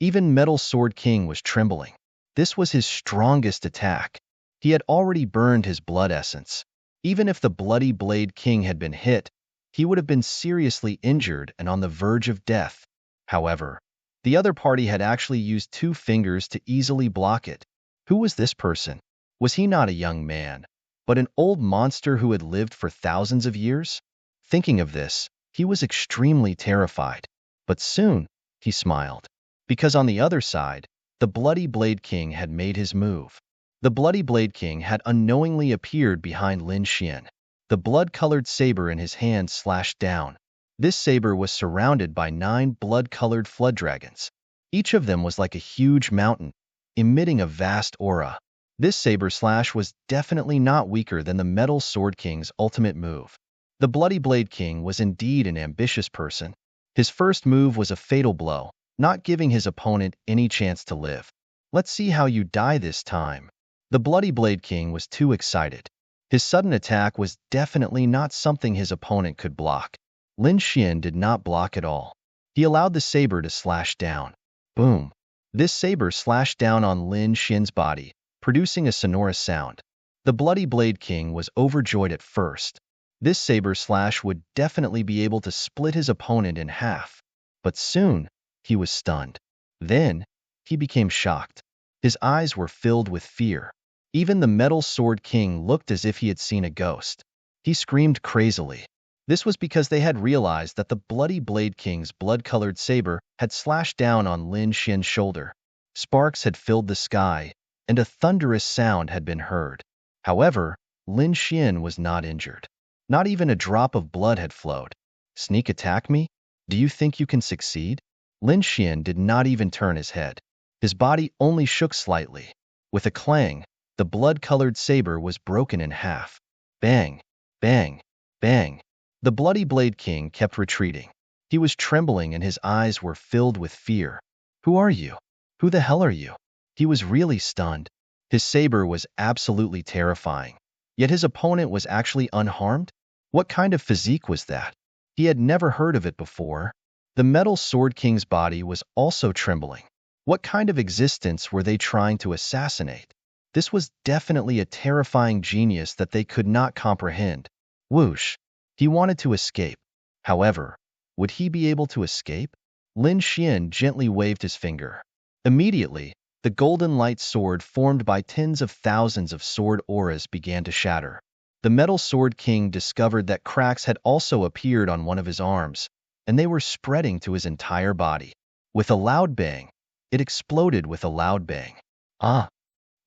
Even Metal Sword King was trembling. This was his strongest attack. He had already burned his blood essence. Even if the Bloody Blade King had been hit, he would have been seriously injured and on the verge of death. However, the other party had actually used 2 fingers to easily block it. Who was this person? Was he not a young man, but an old monster who had lived for thousands of years? Thinking of this, he was extremely terrified. But soon, he smiled. Because on the other side, the Bloody Blade King had made his move. The Bloody Blade King had unknowingly appeared behind Lin Xian. The blood-colored saber in his hand slashed down. This saber was surrounded by 9 blood-colored flood dragons. Each of them was like a huge mountain, emitting a vast aura. This saber slash was definitely not weaker than the Metal Sword King's ultimate move. The Bloody Blade King was indeed an ambitious person. His first move was a fatal blow, not giving his opponent any chance to live. Let's see how you die this time. The Bloody Blade King was too excited. His sudden attack was definitely not something his opponent could block. Lin Xian did not block at all. He allowed the saber to slash down. Boom! This saber slashed down on Lin Xian's body, producing a sonorous sound. The Bloody Blade King was overjoyed at first. This saber slash would definitely be able to split his opponent in half. But soon, he was stunned. Then, he became shocked. His eyes were filled with fear. Even the Metal Sword King looked as if he had seen a ghost. He screamed crazily. This was because they had realized that the Bloody Blade King's blood-colored saber had slashed down on Lin Xian's shoulder. Sparks had filled the sky, and a thunderous sound had been heard. However, Lin Xian was not injured. Not even a drop of blood had flowed. Sneak attack me? Do you think you can succeed? Lin Xian did not even turn his head. His body only shook slightly. With a clang, the blood-colored saber was broken in half. Bang! Bang! Bang! The Bloody Blade King kept retreating. He was trembling and his eyes were filled with fear. Who are you? Who the hell are you? He was really stunned. His saber was absolutely terrifying. Yet his opponent was actually unharmed? What kind of physique was that? He had never heard of it before. The Metal Sword King's body was also trembling. What kind of existence were they trying to assassinate? This was definitely a terrifying genius that they could not comprehend. Whoosh! He wanted to escape. However, would he be able to escape? Lin Xian gently waved his finger. Immediately, the golden light sword formed by tens of thousands of sword auras began to shatter. The Metal Sword King discovered that cracks had also appeared on one of his arms, and they were spreading to his entire body. With a loud bang, it exploded with a loud bang. Ah!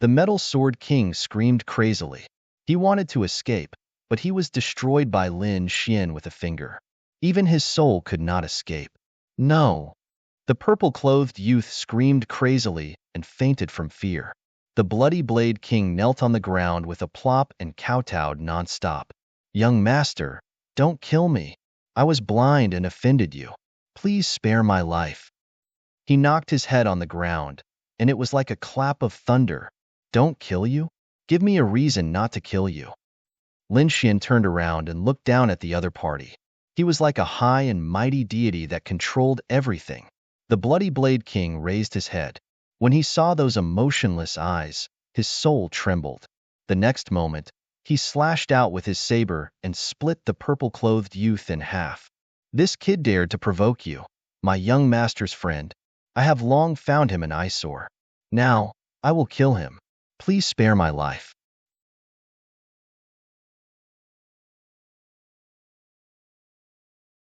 The Metal Sword King screamed crazily. He wanted to escape, but he was destroyed by Lin Xian with a finger. Even his soul could not escape. No! The purple-clothed youth screamed crazily and fainted from fear. The Bloody Blade King knelt on the ground with a plop and kowtowed non-stop. Young master, don't kill me. I was blind and offended you. Please spare my life. He knocked his head on the ground, and it was like a clap of thunder. Don't kill you? Give me a reason not to kill you. Lin Xian turned around and looked down at the other party. He was like a high and mighty deity that controlled everything. The Bloody Blade King raised his head. When he saw those emotionless eyes, his soul trembled. The next moment, He slashed out with his saber and split the purple-clothed youth in half. This kid dared to provoke you, my young master's friend. I have long found him an eyesore. Now, I will kill him. Please spare my life.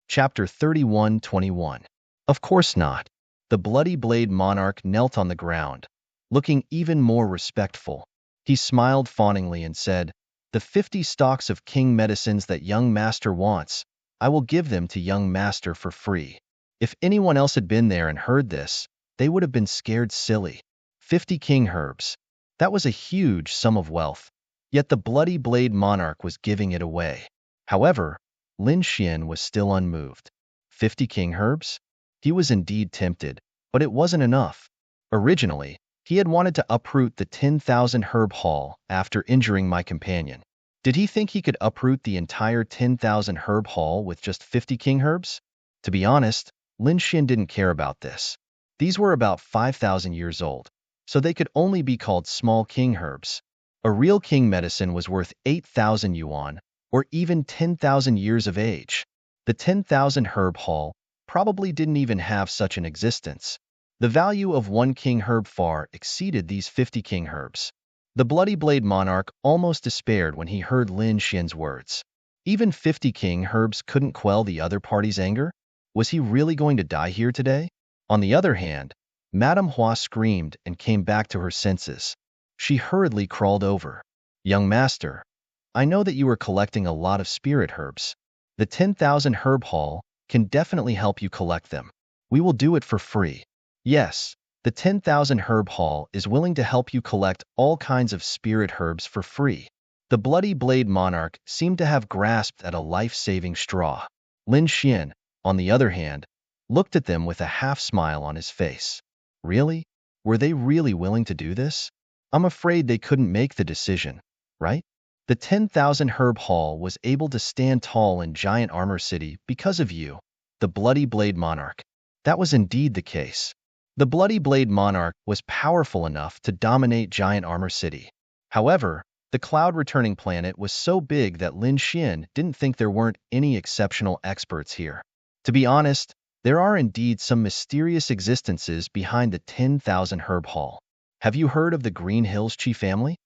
Chapter 31:21. Of course not. The bloody blade monarch knelt on the ground, looking even more respectful. He smiled fawningly and said, "The 50 stalks of king medicines that young master wants, I will give them to young master for free." If anyone else had been there and heard this, they would have been scared silly. 50 king herbs. That was a huge sum of wealth. Yet the bloody blade monarch was giving it away. However, Lin Xian was still unmoved. 50 king herbs? He was indeed tempted, but it wasn't enough. Originally, he had wanted to uproot the 10,000 herb hall after injuring my companion. Did he think he could uproot the entire 10,000 herb hall with just 50 king herbs? To be honest, Lin Xian didn't care about this. These were about 5,000 years old, so they could only be called small king herbs. A real king medicine was worth 8,000 yuan, or even 10,000 years of age. The 10,000 herb hall probably didn't even have such an existence. The value of one king herb far exceeded these 50 king herbs. The bloody blade monarch almost despaired when he heard Lin Xian's words. Even 50 king herbs couldn't quell the other party's anger? Was he really going to die here today? On the other hand, Madame Hua screamed and came back to her senses. She hurriedly crawled over. "Young master, I know that you are collecting a lot of spirit herbs. The 10,000 herb hall can definitely help you collect them. We will do it for free." Yes, the 10,000 herb hall is willing to help you collect all kinds of spirit herbs for free. The bloody blade monarch seemed to have grasped at a life-saving straw. Lin Xian, on the other hand, looked at them with a half-smile on his face. Really? Were they really willing to do this? I'm afraid they couldn't make the decision, right? The 10,000 herb hall was able to stand tall in Giant Armor City because of you, the bloody blade monarch. That was indeed the case. The bloody blade monarch was powerful enough to dominate Giant Armor City. However, the cloud-returning planet was so big that Lin Xian didn't think there weren't any exceptional experts here. To be honest, there are indeed some mysterious existences behind the 10,000 herb hall. Have you heard of the Green Hills Qi family?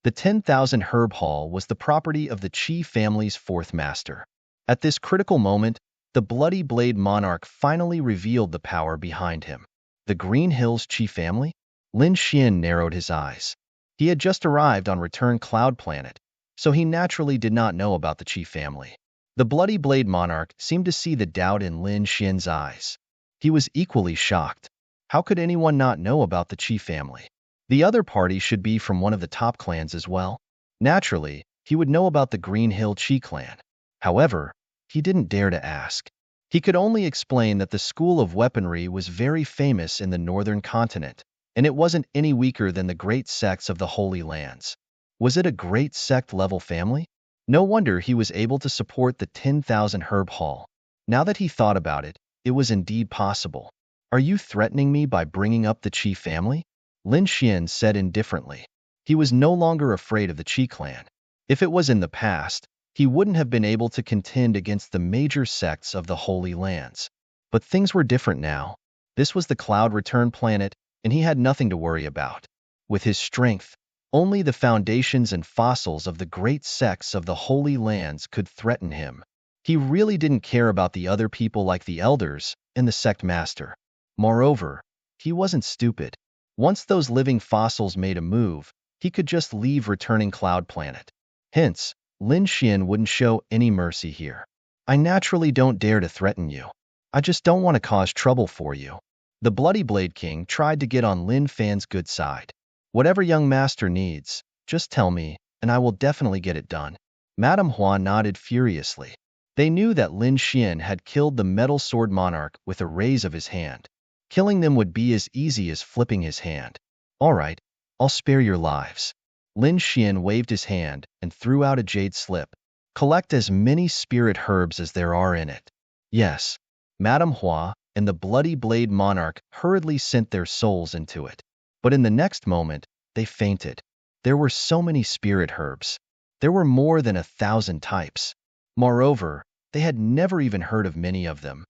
The 10,000 herb hall was the property of the Qi family's fourth master. At this critical moment, the bloody blade monarch finally revealed the power behind him. The Green Hills Qi family? Lin Xian narrowed his eyes. He had just arrived on Return Cloud Planet, so he naturally did not know about the Qi family. The bloody blade monarch seemed to see the doubt in Lin Xian's eyes. He was equally shocked. How could anyone not know about the Qi family? The other party should be from one of the top clans as well. Naturally, he would know about the Green Hill Qi clan. However, he didn't dare to ask. He could only explain that the school of weaponry was very famous in the northern continent, and it wasn't any weaker than the great sects of the Holy Lands. Was it a great sect-level family? No wonder he was able to support the 10,000 herb hall. Now that he thought about it, it was indeed possible. Are you threatening me by bringing up the Qi family? Lin Xian said indifferently. He was no longer afraid of the Qi clan. If it was in the past, he wouldn't have been able to contend against the major sects of the Holy Lands. But things were different now. This was the Cloud Return planet, and he had nothing to worry about. With his strength, only the foundations and fossils of the great sects of the Holy Lands could threaten him. He really didn't care about the other people like the elders and the sect master. Moreover, he wasn't stupid. Once those living fossils made a move, he could just leave Returning Cloud Planet. Hence, Lin Xian wouldn't show any mercy here. I naturally don't dare to threaten you. I just don't want to cause trouble for you. The Bloody Blade King tried to get on Lin Fan's good side. Whatever young master needs, just tell me, and I will definitely get it done. Madame Hua nodded furiously. They knew that Lin Xian had killed the metal sword monarch with a raise of his hand. Killing them would be as easy as flipping his hand. All right, I'll spare your lives. Lin Xian waved his hand and threw out a jade slip. Collect as many spirit herbs as there are in it. Yes, Madame Hua and the Bloody Blade Monarch hurriedly sent their souls into it. But in the next moment, they fainted. There were so many spirit herbs. There were more than 1,000 types. Moreover, they had never even heard of many of them.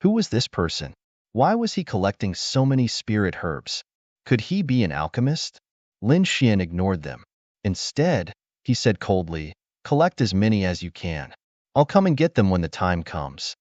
Who was this person? Why was he collecting so many spirit herbs? Could he be an alchemist? Lin Xian ignored them. Instead, he said coldly, collect as many as you can. I'll come and get them when the time comes.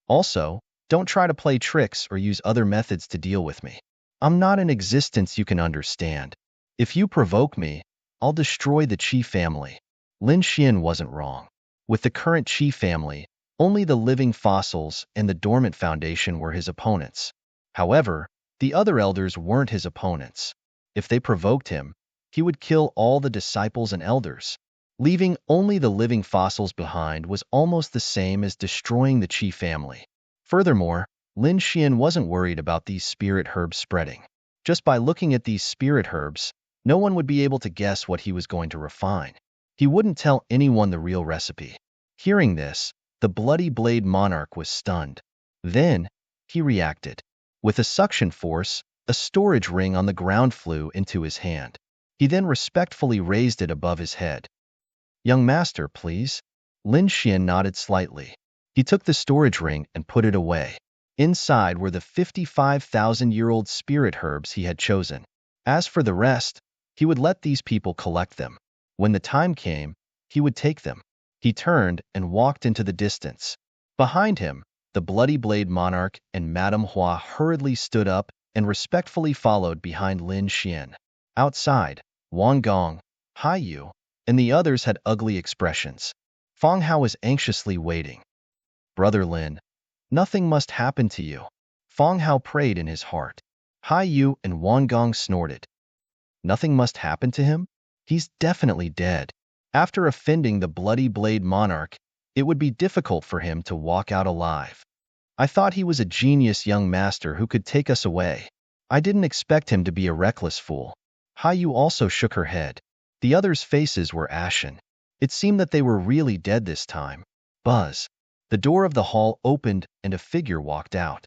Also, don't try to play tricks or use other methods to deal with me. I'm not an existence you can understand. If you provoke me, I'll destroy the Qi family. Lin Xian wasn't wrong. With the current Qi family, only the living fossils and the dormant foundation were his opponents. However, the other elders weren't his opponents. If they provoked him, he would kill all the disciples and elders. Leaving only the living fossils behind was almost the same as destroying the Qi family. Furthermore, Lin Xian wasn't worried about these spirit herbs spreading. Just by looking at these spirit herbs, no one would be able to guess what he was going to refine. He wouldn't tell anyone the real recipe. Hearing this, the Bloody Blade Monarch was stunned. Then, he reacted. With a suction force, a storage ring on the ground flew into his hand. He then respectfully raised it above his head. Young master, please. Lin Xian nodded slightly. He took the storage ring and put it away. Inside were the 55,000-year-old spirit herbs he had chosen. As for the rest, he would let these people collect them. When the time came, he would take them. He turned and walked into the distance. Behind him, the Bloody Blade Monarch and Madame Hua hurriedly stood up and respectfully followed behind Lin Xian. Outside, Wang Gong, Hai Yu, and the others had ugly expressions. Feng Hao was anxiously waiting. Brother Lin, nothing must happen to you. Feng Hao prayed in his heart. Hai Yu and Wang Gong snorted. Nothing must happen to him? He's definitely dead. After offending the Bloody Blade Monarch, it would be difficult for him to walk out alive. I thought he was a genius young master who could take us away. I didn't expect him to be a reckless fool. Hai Yu also shook her head. The others' faces were ashen. It seemed that they were really dead this time. Buzz. The door of the hall opened and a figure walked out.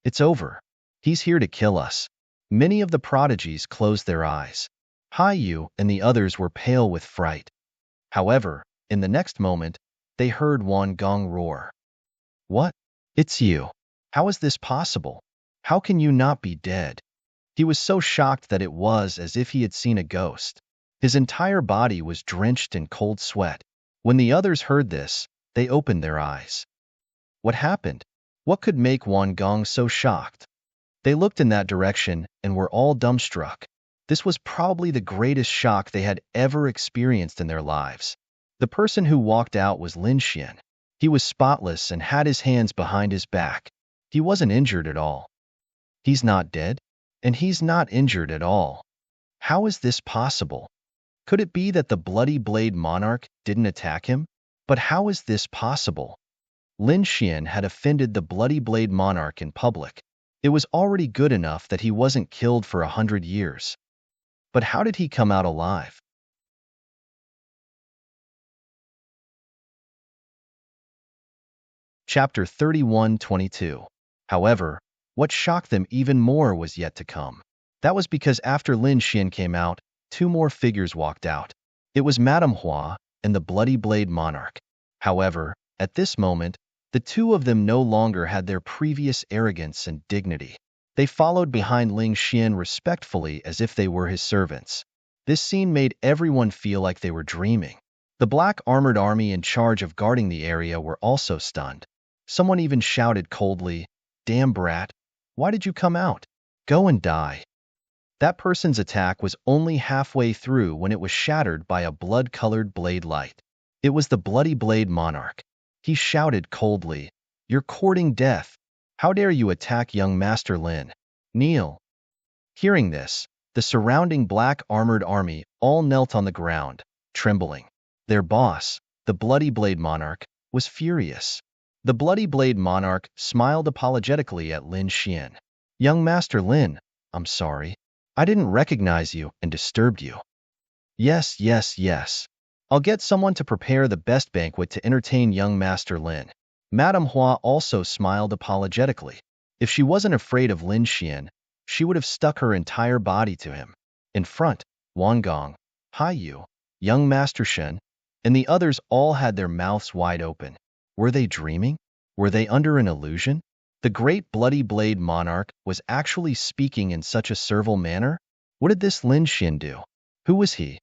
It's over. He's here to kill us. Many of the prodigies closed their eyes. Hai Yu and the others were pale with fright. However, in the next moment, they heard Wang Gong roar. What? It's you. How is this possible? How can you not be dead? He was so shocked that it was as if he had seen a ghost. His entire body was drenched in cold sweat. When the others heard this, they opened their eyes. What happened? What could make Wang Gong so shocked? They looked in that direction and were all dumbstruck. This was probably the greatest shock they had ever experienced in their lives. The person who walked out was Lin Xian. He was spotless and had his hands behind his back. He wasn't injured at all. He's not dead, and he's not injured at all. How is this possible? Could it be that the Bloody Blade Monarch didn't attack him? But how is this possible? Lin Xian had offended the Bloody Blade Monarch in public. It was already good enough that he wasn't killed for 100 years. But how did he come out alive? Chapter 31:22. However, what shocked them even more was yet to come. That was because after Lin Xian came out, two more figures walked out. It was Madame Hua and the Bloody Blade Monarch. However, at this moment, the two of them no longer had their previous arrogance and dignity. They followed behind Lin Xian respectfully as if they were his servants. This scene made everyone feel like they were dreaming. The black armored army in charge of guarding the area were also stunned. Someone even shouted coldly, "Damn brat, why did you come out? Go and die." That person's attack was only halfway through when it was shattered by a blood-colored blade light. It was the Bloody Blade Monarch. He shouted coldly, "You're courting death. How dare you attack young Master Lin? Kneel." Hearing this, the surrounding black armored army all knelt on the ground, trembling. Their boss, the Bloody Blade Monarch, was furious. The Bloody Blade Monarch smiled apologetically at Lin Xian. "Young Master Lin, I'm sorry. I didn't recognize you and disturbed you." Yes, yes, yes. I'll get someone to prepare the best banquet to entertain young Master Lin." Madame Hua also smiled apologetically. If she wasn't afraid of Lin Xian, she would have stuck her entire body to him. In front, Wang Gong, Hai Yu, young Master Shen, and the others all had their mouths wide open. Were they dreaming? Were they under an illusion? The great bloody blade monarch was actually speaking in such a servile manner? What did this Lin Xin do? Who was he?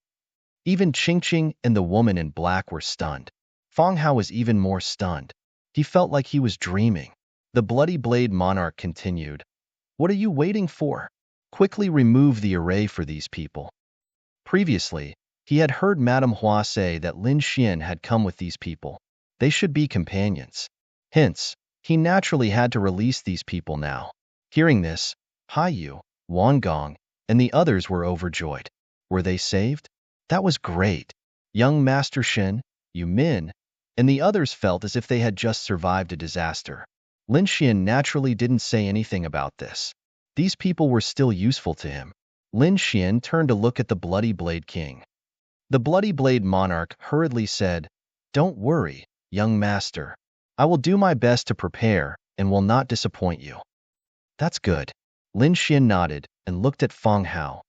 Even Qingqing and the woman in black were stunned. Fang Hao was even more stunned. He felt like he was dreaming. The bloody blade monarch continued. What are you waiting for? Quickly remove the array for these people. Previously, he had heard Madame Hua say that Lin Xian had come with these people. They should be companions. Hence, he naturally had to release these people now. Hearing this, Hai Yu, Wan Gong, and the others were overjoyed. Were they saved? That was great. Young Master Shen, Yu Min, and the others felt as if they had just survived a disaster. Lin Xian naturally didn't say anything about this. These people were still useful to him. Lin Xian turned to look at the Bloody Blade King. The Bloody Blade Monarch hurriedly said, Don't worry, young master. I will do my best to prepare and will not disappoint you. That's good. Lin Xian nodded and looked at Fang Hao.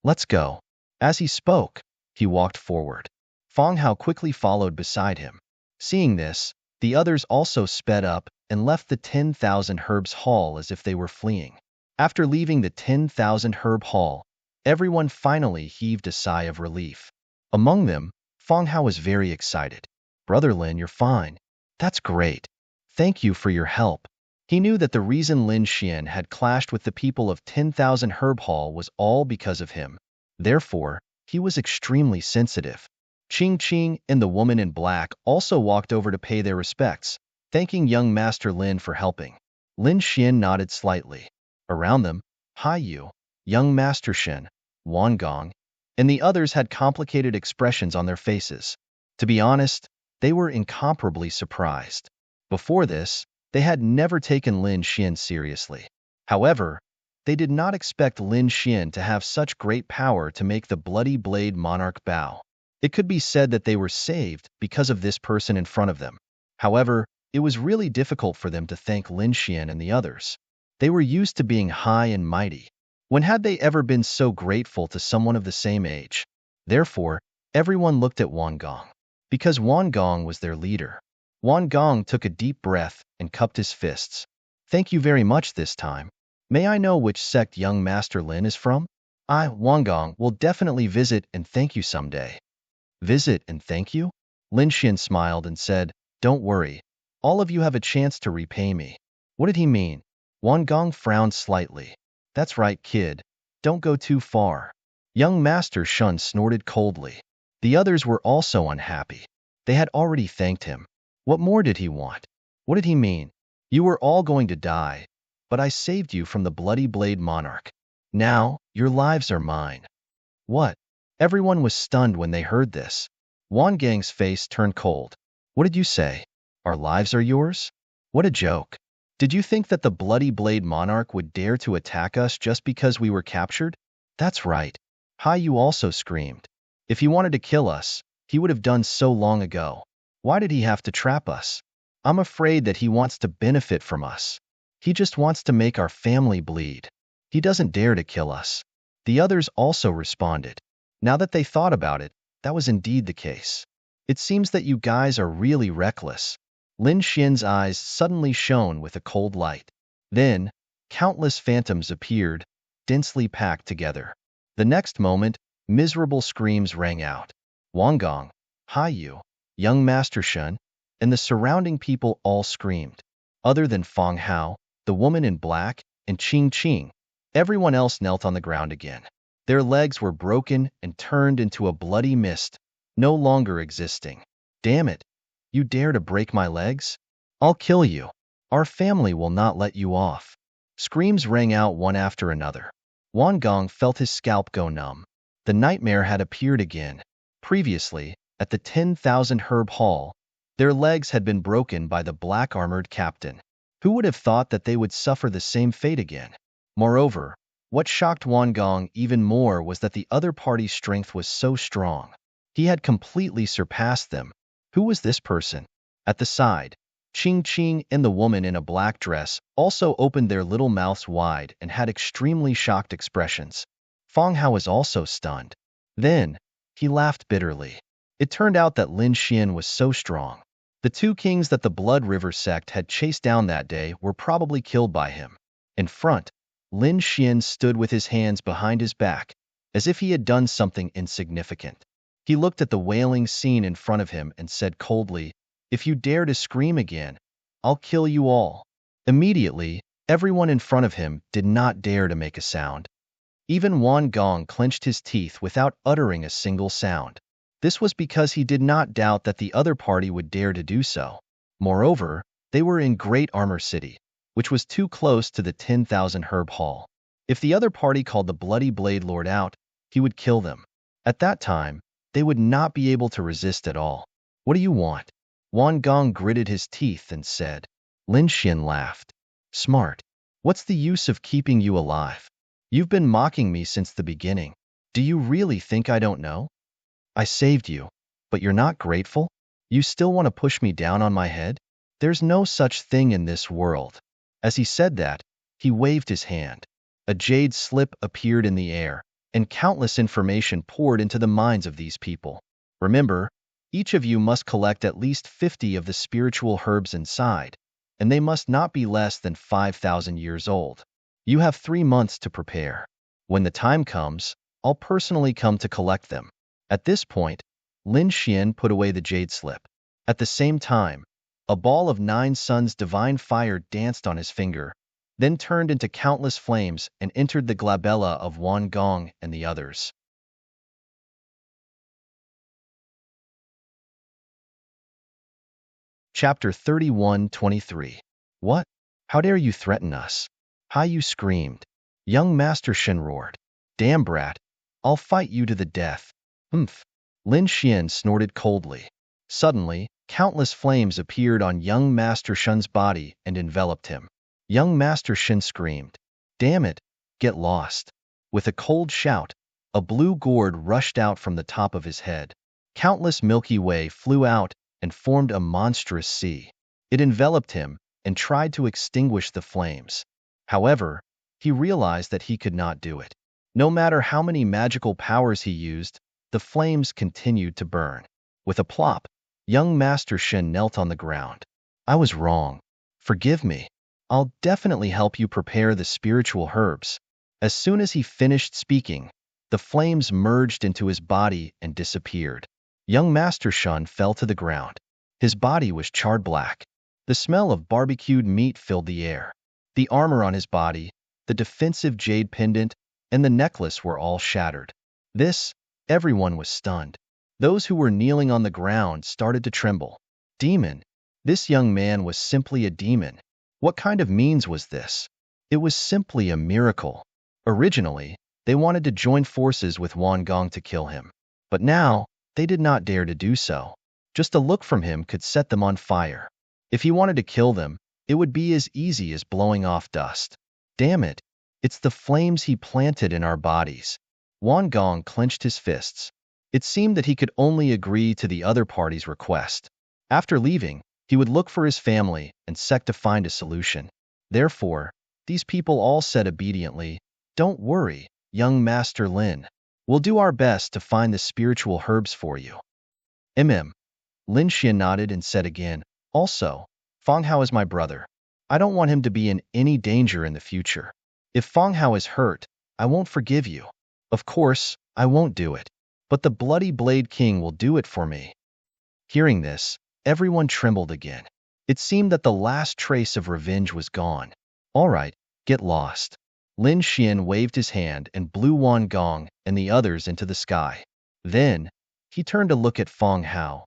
Let's go. As he spoke, he walked forward. Fang Hao quickly followed beside him. Seeing this, the others also sped up and left the 10,000 Herbs Hall as if they were fleeing. After leaving the 10,000 Herb Hall, everyone finally heaved a sigh of relief. Among them, Fang Hao was very excited. Brother Lin, you're fine. That's great. Thank you for your help. He knew that the reason Lin Xian had clashed with the people of 10,000 Herb Hall was all because of him. Therefore, he was extremely sensitive. Qingqing and the woman in black also walked over to pay their respects, thanking young Master Lin for helping. Lin Xian nodded slightly. Around them, Hai Yu, young Master Shen, Wan Gong, and the others had complicated expressions on their faces. To be honest, they were incomparably surprised. Before this, they had never taken Lin Xian seriously. However, they did not expect Lin Xian to have such great power to make the Bloody Blade Monarch bow. It could be said that they were saved because of this person in front of them. However, it was really difficult for them to thank Lin Xian and the others. They were used to being high and mighty. When had they ever been so grateful to someone of the same age? Therefore, everyone looked at Wan Gong. Because Wan Gong was their leader. Wan Gong took a deep breath and cupped his fists. Thank you very much this time. May I know which sect young Master Lin is from? I, Wan Gong, will definitely visit and thank you someday. Visit and thank you? Lin Xian smiled and said, Don't worry. All of you have a chance to repay me. What did he mean? Wan Gong frowned slightly. That's right, kid. Don't go too far. Young Master Shun snorted coldly. The others were also unhappy. They had already thanked him. What more did he want? What did he mean? You were all going to die, but I saved you from the Bloody Blade Monarch. Now, your lives are mine. What? Everyone was stunned when they heard this. Wan Gang's face turned cold. What did you say? Our lives are yours? What a joke. Did you think that the Bloody Blade Monarch would dare to attack us just because we were captured? That's right. Hai Yu also screamed. If he wanted to kill us, he would have done so long ago. Why did he have to trap us? I'm afraid that he wants to benefit from us. He just wants to make our family bleed. He doesn't dare to kill us. The others also responded. Now that they thought about it, that was indeed the case. It seems that you guys are really reckless. Lin Xian's eyes suddenly shone with a cold light. Then, countless phantoms appeared, densely packed together. The next moment, miserable screams rang out. Wan Gong, Hai Yu, young Master Shen, and the surrounding people all screamed. Other than Fang Hao, the woman in black, and Qingqing, everyone else knelt on the ground again. Their legs were broken and turned into a bloody mist, no longer existing. Damn it! You dare to break my legs? I'll kill you. Our family will not let you off. Screams rang out one after another. Wan Gong felt his scalp go numb. The nightmare had appeared again. Previously, at the 10,000 Herb Hall, their legs had been broken by the black-armored captain. Who would have thought that they would suffer the same fate again? Moreover, what shocked Wan Gong even more was that the other party's strength was so strong. He had completely surpassed them. Who was this person? At the side, Qingqing and the woman in a black dress also opened their little mouths wide and had extremely shocked expressions. Fang Hao was also stunned. Then, He laughed bitterly. It turned out that Lin Xian was so strong. The two kings that the Blood River sect had chased down that day were probably killed by him. In front, Lin Xian stood with his hands behind his back, as if he had done something insignificant. He looked at the wailing scene in front of him and said coldly, "If you dare to scream again, I'll kill you all." Immediately, everyone in front of him did not dare to make a sound. Even Wan Gong clenched his teeth without uttering a single sound. This was because he did not doubt that the other party would dare to do so. Moreover, they were in Great Armor City, which was too close to the 10,000 Herb Hall. If the other party called the Bloody Blade Lord out, he would kill them. At that time, they would not be able to resist at all. "What do you want?" Wan Gong gritted his teeth and said. Lin Xian laughed. "Smart. What's the use of keeping you alive? You've been mocking me since the beginning. Do you really think I don't know? I saved you, but you're not grateful? You still want to push me down on my head? There's no such thing in this world." As he said that, he waved his hand. A jade slip appeared in the air, and countless information poured into the minds of these people. Remember, each of you must collect at least 50 of the spiritual herbs inside, and they must not be less than 5,000 years old. You have 3 months to prepare. When the time comes, I'll personally come to collect them. At this point, Lin Xian put away the jade slip. At the same time, a ball of 9 suns divine fire danced on his finger, then turned into countless flames and entered the glabella of Wan Gong and the others. Chapter 31:23. What? How dare you threaten us? Hai Yu screamed. Young Master Shen roared. Damn brat, I'll fight you to the death. Humph. Lin Xian snorted coldly. Suddenly, countless flames appeared on young Master Shen's body and enveloped him. Young Master Shen screamed. Damn it, get lost. With a cold shout, a blue gourd rushed out from the top of his head. Countless Milky Way flew out and formed a monstrous sea. It enveloped him and tried to extinguish the flames. However, he realized that he could not do it. No matter how many magical powers he used, the flames continued to burn. With a plop, young Master Shen knelt on the ground. I was wrong. Forgive me. I'll definitely help you prepare the spiritual herbs. As soon as he finished speaking, the flames merged into his body and disappeared. Young Master Shen fell to the ground. His body was charred black. The smell of barbecued meat filled the air. The armor on his body, the defensive jade pendant, and the necklace were all shattered. Everyone was stunned. Those who were kneeling on the ground started to tremble. Demon. This young man was simply a demon. What kind of means was this? It was simply a miracle. Originally, they wanted to join forces with Wan Gong to kill him. But now, they did not dare to do so. Just a look from him could set them on fire. If he wanted to kill them, it would be as easy as blowing off dust. Damn it, it's the flames he planted in our bodies. Wan Gong clenched his fists. It seemed that he could only agree to the other party's request. After leaving, he would look for his family and sect to find a solution. Therefore, these people all said obediently, Don't worry, young Master Lin. We'll do our best to find the spiritual herbs for you. Lin Xian nodded and said again, Also, Feng Hao is my brother. I don't want him to be in any danger in the future. If Feng Hao is hurt, I won't forgive you. Of course, I won't do it. But the Bloody Blade King will do it for me. Hearing this, everyone trembled again. It seemed that the last trace of revenge was gone. All right, get lost. Lin Xian waved his hand and blew Wan Gong and the others into the sky. Then, he turned to look at Feng Hao.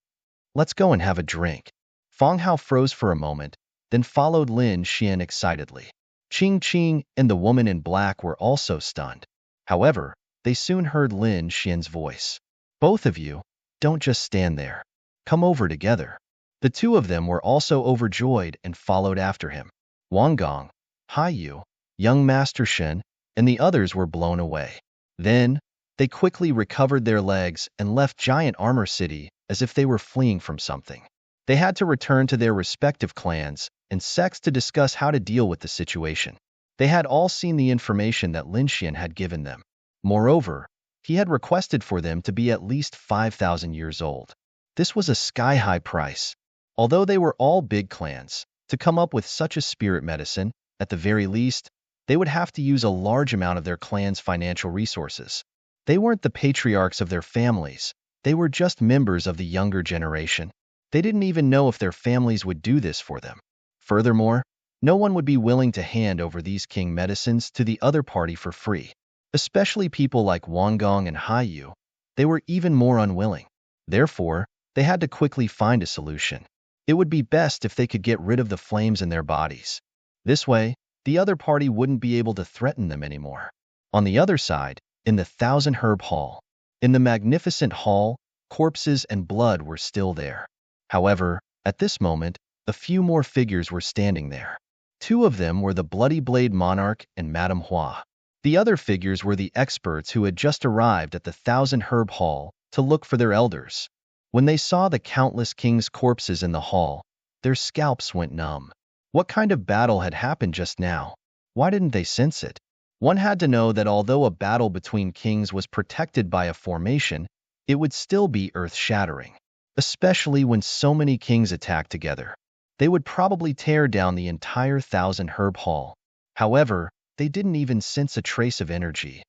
Let's go and have a drink. Feng Hao froze for a moment, then followed Lin Xian excitedly. Ching Ching and the woman in black were also stunned. However, they soon heard Lin Xian's voice. Both of you, don't just stand there. Come over together. The two of them were also overjoyed and followed after him. Wan Gong, Hai Yu, young Master Shen, and the others were blown away. Then, they quickly recovered their legs and left Giant Armor City as if they were fleeing from something. They had to return to their respective clans and sects to discuss how to deal with the situation. They had all seen the information that Lin Xian had given them. Moreover, He had requested for them to be at least 5,000 years old. This was a sky-high price. Although they were all big clans, to come up with such a spirit medicine, at the very least, they would have to use a large amount of their clan's financial resources. They weren't the patriarchs of their families. They were just members of the younger generation. They didn't even know if their families would do this for them. Furthermore, no one would be willing to hand over these king medicines to the other party for free. Especially people like Wangong and Haiyu. They were even more unwilling. Therefore, they had to quickly find a solution. It would be best if they could get rid of the flames in their bodies. This way, the other party wouldn't be able to threaten them anymore. On the other side, in the Thousand Herb Hall, in the magnificent hall, corpses and blood were still there. However, at this moment, a few more figures were standing there. Two of them were the Bloody Blade Monarch and Madame Hua. The other figures were the experts who had just arrived at the Thousand Herb Hall to look for their elders. When they saw the countless kings' corpses in the hall, their scalps went numb. What kind of battle had happened just now? Why didn't they sense it? One had to know that although a battle between kings was protected by a formation, it would still be earth-shattering. Especially when so many kings attacked together. They would probably tear down the entire Thousand Herb Hall. However, they didn't even sense a trace of energy.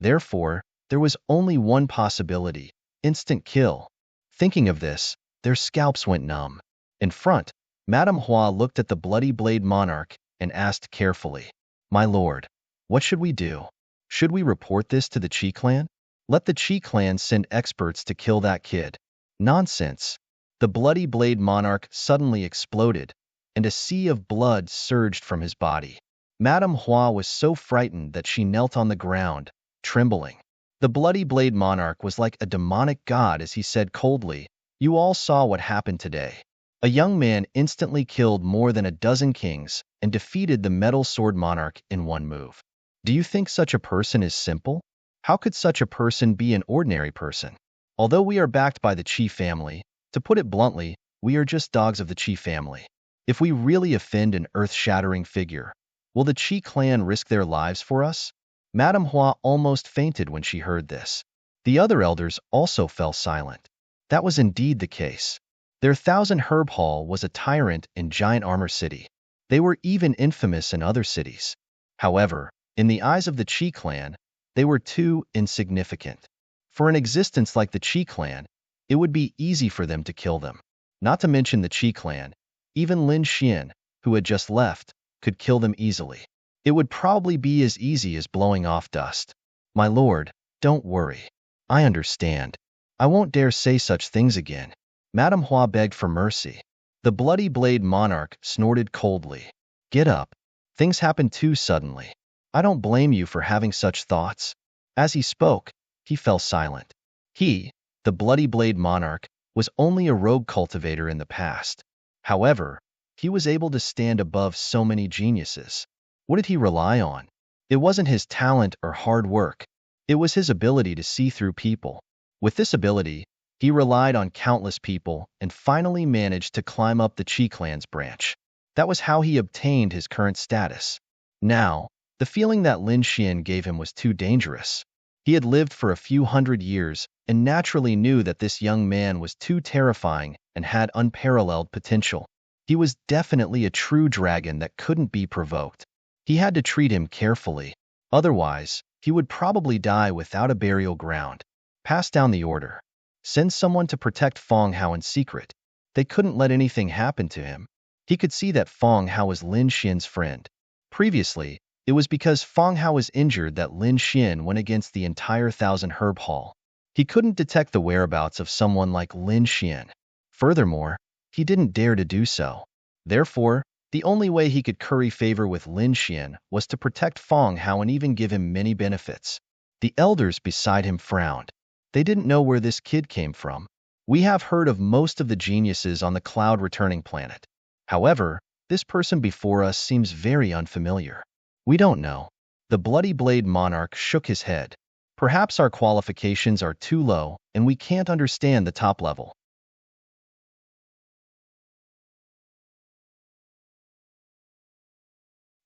Therefore, there was only one possibility: instant kill. Thinking of this, their scalps went numb. In front, Madame Hua looked at the Bloody Blade Monarch and asked carefully, "My lord, what should we do? Should we report this to the Qi clan? Let the Qi clan send experts to kill that kid." Nonsense. The Bloody Blade Monarch suddenly exploded, and a sea of blood surged from his body. Madame Hua was so frightened that she knelt on the ground, trembling. The Bloody Blade Monarch was like a demonic god as he said coldly, "You all saw what happened today. A young man instantly killed more than a dozen kings and defeated the Metal Sword Monarch in one move. Do you think such a person is simple? How could such a person be an ordinary person? Although we are backed by the Qi family, to put it bluntly, we are just dogs of the Qi family. If we really offend an earth-shattering figure, will the Qi clan risk their lives for us?" Madame Hua almost fainted when she heard this. The other elders also fell silent. That was indeed the case. Their Thousand Herb Hall was a tyrant in Giant Armor City. They were even infamous in other cities. However, in the eyes of the Qi clan, they were too insignificant. For an existence like the Qi clan, it would be easy for them to kill them. Not to mention the Qi clan, even Lin Xian, who had just left, could kill them easily. It would probably be as easy as blowing off dust. "My lord, don't worry. I understand. I won't dare say such things again." Madame Hua begged for mercy. The Bloody Blade Monarch snorted coldly. "Get up. Things happened too suddenly. I don't blame you for having such thoughts." As he spoke, he fell silent. He, the Bloody Blade Monarch, was only a rogue cultivator in the past. However, he was able to stand above so many geniuses. What did he rely on? It wasn't his talent or hard work. It was his ability to see through people. With this ability, he relied on countless people and finally managed to climb up the Qi clan's branch. That was how he obtained his current status. Now, the feeling that Lin Xian gave him was too dangerous. He had lived for a few hundred years and naturally knew that this young man was too terrifying and had unparalleled potential. He was definitely a true dragon that couldn't be provoked. He had to treat him carefully. Otherwise, he would probably die without a burial ground. Pass down the order. Send someone to protect Feng Hao in secret. They couldn't let anything happen to him. He could see that Feng Hao was Lin Xian's friend. Previously, it was because Feng Hao was injured that Lin Xian went against the entire Thousand Herb Hall. He couldn't detect the whereabouts of someone like Lin Xian. Furthermore, he didn't dare to do so. Therefore, the only way he could curry favor with Lin Xian was to protect Feng Hao and even give him many benefits. The elders beside him frowned. They didn't know where this kid came from. We have heard of most of the geniuses on the Cloud Returning Planet. However, this person before us seems very unfamiliar. We don't know. The Bloody Blade Monarch shook his head. Perhaps our qualifications are too low and we can't understand the top level.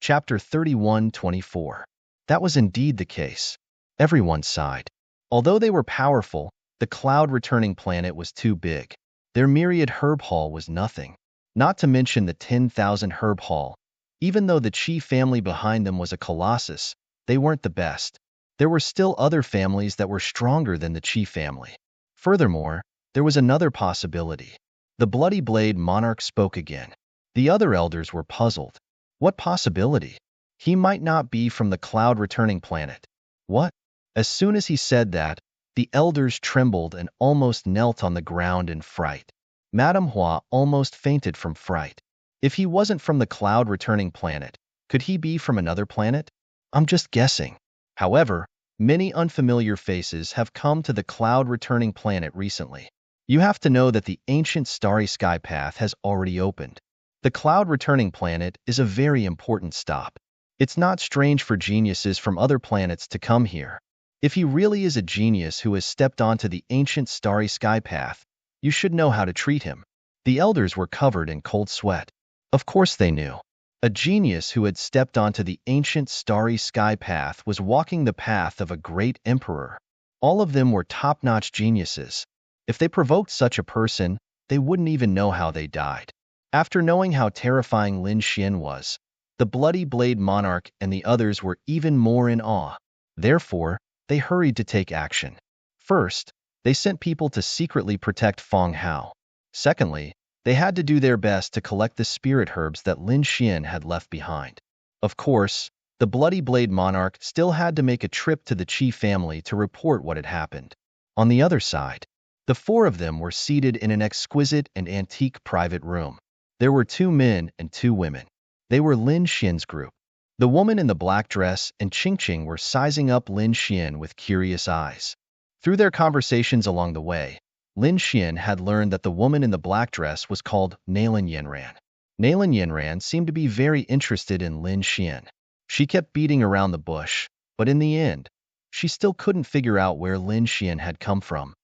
Chapter 31:24. That was indeed the case. Everyone sighed. Although they were powerful, the cloud-returning planet was too big. Their myriad herb haul was nothing. Not to mention the 10,000 herb haul. Even though the Chi family behind them was a colossus, they weren't the best. There were still other families that were stronger than the Chi family. Furthermore, there was another possibility. The Bloody Blade monarch spoke again. The other elders were puzzled. What possibility? He might not be from the cloud-returning planet. What? As soon as he said that, the elders trembled and almost knelt on the ground in fright. Madame Hua almost fainted from fright. If he wasn't from the cloud-returning planet, could he be from another planet? I'm just guessing. However, many unfamiliar faces have come to the cloud-returning planet recently. You have to know that the ancient starry sky path has already opened. The cloud-returning planet is a very important stop. It's not strange for geniuses from other planets to come here. If he really is a genius who has stepped onto the ancient starry sky path, you should know how to treat him. The elders were covered in cold sweat. Of course they knew. A genius who had stepped onto the ancient starry sky path was walking the path of a great emperor. All of them were top-notch geniuses. If they provoked such a person, they wouldn't even know how they died. After knowing how terrifying Lin Xian was, the Bloody Blade monarch and the others were even more in awe. Therefore, they hurried to take action. First, they sent people to secretly protect Feng Hao. Secondly, they had to do their best to collect the spirit herbs that Lin Xian had left behind. Of course, the Bloody Blade monarch still had to make a trip to the Qi family to report what had happened. On the other side, the four of them were seated in an exquisite and antique private room. There were 2 men and 2 women. They were Lin Xian's group. The woman in the black dress and Qingqing were sizing up Lin Xian with curious eyes. Through their conversations along the way, Lin Xian had learned that the woman in the black dress was called Nailin Yanran. Nailin Yanran seemed to be very interested in Lin Xian. She kept beating around the bush, but in the end, she still couldn't figure out where Lin Xian had come from.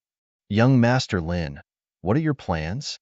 Young Master Lin, what are your plans?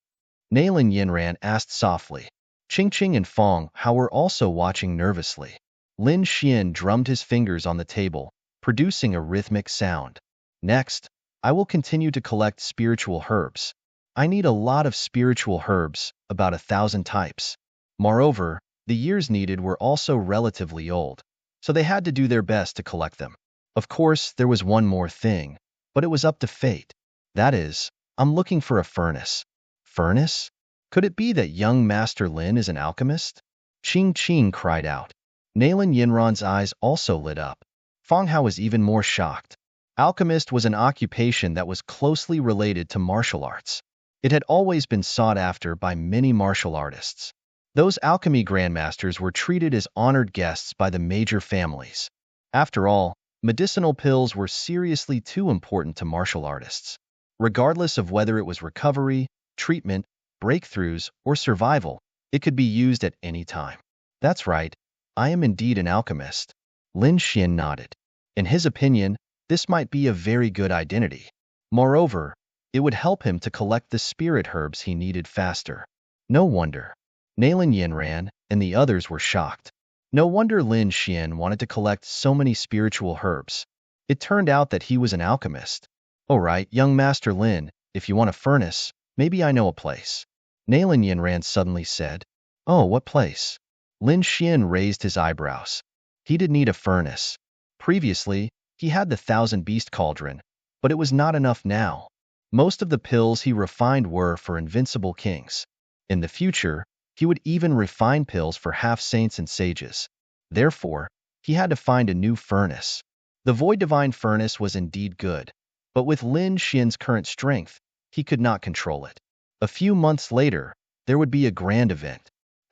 Nailin Yanran asked softly. Qingqing and Feng Hao were also watching nervously. Lin Xian drummed his fingers on the table, producing a rhythmic sound. Next, I will continue to collect spiritual herbs. I need a lot of spiritual herbs, about 1,000 types. Moreover, the years needed were also relatively old, so they had to do their best to collect them. Of course, there was one more thing, but it was up to fate. That is, I'm looking for a furnace. Furnace? Could it be that young Master Lin is an alchemist? Qing cried out. Nailin Yinran's eyes also lit up. Feng Hao was even more shocked. Alchemist was an occupation that was closely related to martial arts. It had always been sought after by many martial artists. Those alchemy grandmasters were treated as honored guests by the major families. After all, medicinal pills were seriously too important to martial artists. Regardless of whether it was recovery, treatment, breakthroughs, or survival, it could be used at any time. That's right, I am indeed an alchemist. Lin Xian nodded. In his opinion, this might be a very good identity. Moreover, it would help him to collect the spirit herbs he needed faster. No wonder. Nailin Yanran and the others were shocked. No wonder Lin Xian wanted to collect so many spiritual herbs. It turned out that he was an alchemist. All right, young Master Lin, if you want a furnace, maybe I know a place. Nailin Yanran suddenly said. Oh, what place? Lin Xian raised his eyebrows. He did need a furnace. Previously, he had the 1,000-beast cauldron, but it was not enough now. Most of the pills he refined were for invincible kings. In the future, he would even refine pills for half-saints and sages. Therefore, he had to find a new furnace. The Void Divine Furnace was indeed good, but with Lin Xian's current strength, he could not control it. A few months later, there would be a grand event.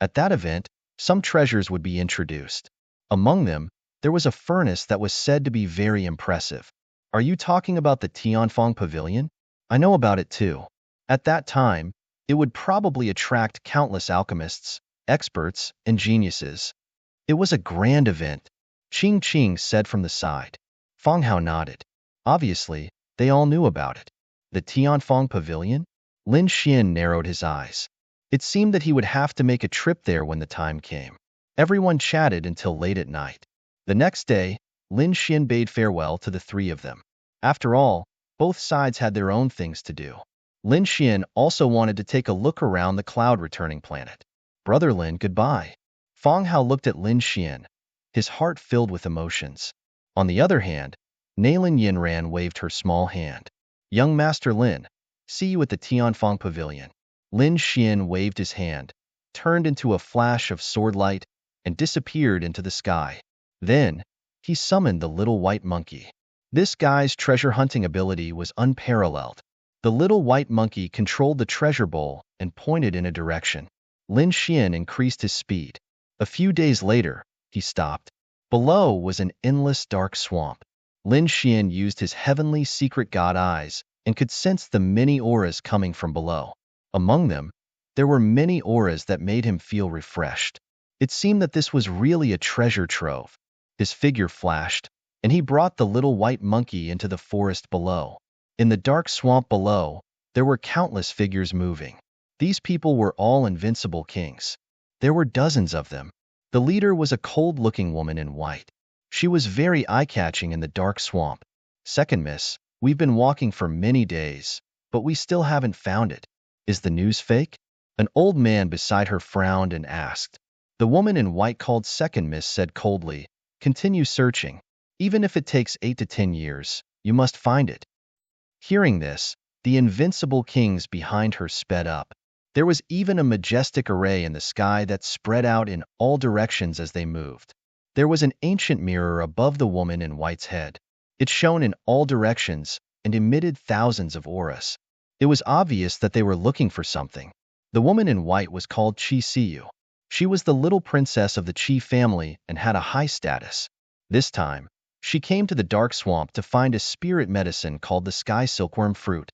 At that event, some treasures would be introduced. Among them, there was a furnace that was said to be very impressive. Are you talking about the Tianfeng Pavilion? I know about it too. At that time, it would probably attract countless alchemists, experts, and geniuses. It was a grand event, Qing said from the side. Feng Hao nodded. Obviously, they all knew about it. The Tianfeng Pavilion? Lin Xian narrowed his eyes. It seemed that he would have to make a trip there when the time came. Everyone chatted until late at night. The next day, Lin Xian bade farewell to the 3 of them. After all, both sides had their own things to do. Lin Xian also wanted to take a look around the cloud-returning planet. Brother Lin, goodbye. Fang Hao looked at Lin Xian, his heart filled with emotions. On the other hand, Nailin Yinran waved her small hand. Young Master Lin, see you at the Tianfang Pavilion. Lin Xian waved his hand, turned into a flash of sword light, and disappeared into the sky. Then, he summoned the little white monkey. This guy's treasure hunting ability was unparalleled. The little white monkey controlled the treasure bowl and pointed in a direction. Lin Xian increased his speed. A few days later, he stopped. Below was an endless dark swamp. Lin Xian used his heavenly secret god eyes and could sense the many auras coming from below. Among them, there were many auras that made him feel refreshed. It seemed that this was really a treasure trove. His figure flashed, and he brought the little white monkey into the forest below. In the dark swamp below, there were countless figures moving. These people were all invincible kings. There were dozens of them. The leader was a cold-looking woman in white. She was very eye-catching in the dark swamp. Second miss, we've been walking for many days, but we still haven't found it. Is the news fake? An old man beside her frowned and asked. The woman in white called Second Miss said coldly, continue searching. Even if it takes 8 to 10 years, you must find it. Hearing this, the invincible kings behind her sped up. There was even a majestic array in the sky that spread out in all directions as they moved. There was an ancient mirror above the woman in white's head. It shone in all directions and emitted thousands of auras. It was obvious that they were looking for something. The woman in white was called Qi Siyu. She was the little princess of the Qi family and had a high status. This time, she came to the dark swamp to find a spirit medicine called the sky silkworm fruit.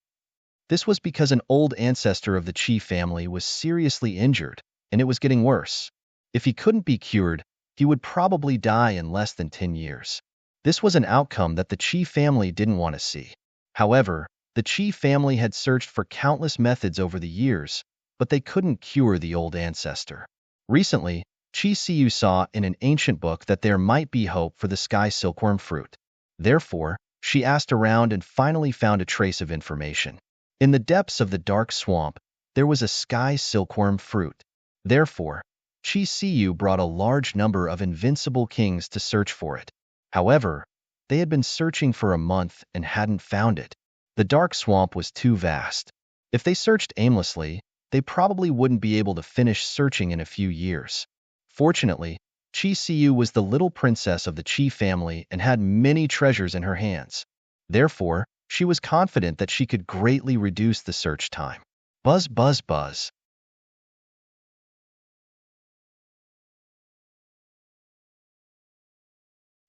This was because an old ancestor of the Qi family was seriously injured, and it was getting worse. If he couldn't be cured, he would probably die in less than 10 years. This was an outcome that the Qi family didn't want to see. However, the Qi family had searched for countless methods over the years, but they couldn't cure the old ancestor. Recently, Qi Siyu saw in an ancient book that there might be hope for the sky silkworm fruit. Therefore, she asked around and finally found a trace of information. In the depths of the dark swamp, there was a sky silkworm fruit. Therefore, Qi Siyu brought a large number of invincible kings to search for it. However, they had been searching for a month and hadn't found it. The dark swamp was too vast. If they searched aimlessly, they probably wouldn't be able to finish searching in a few years. Fortunately, Qi Siyu was the little princess of the Qi family and had many treasures in her hands. Therefore, she was confident that she could greatly reduce the search time. Buzz, buzz, buzz.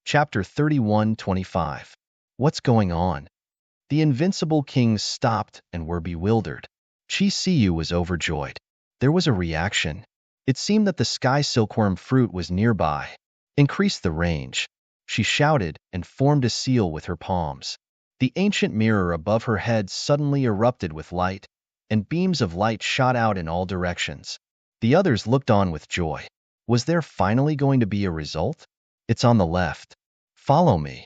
Chapter 31:25. What's going on? The invincible kings stopped and were bewildered. Qi Siyu was overjoyed. There was a reaction. It seemed that the sky silkworm fruit was nearby. Increase the range. She shouted and formed a seal with her palms. The ancient mirror above her head suddenly erupted with light, and beams of light shot out in all directions. The others looked on with joy. Was there finally going to be a result? It's on the left. Follow me.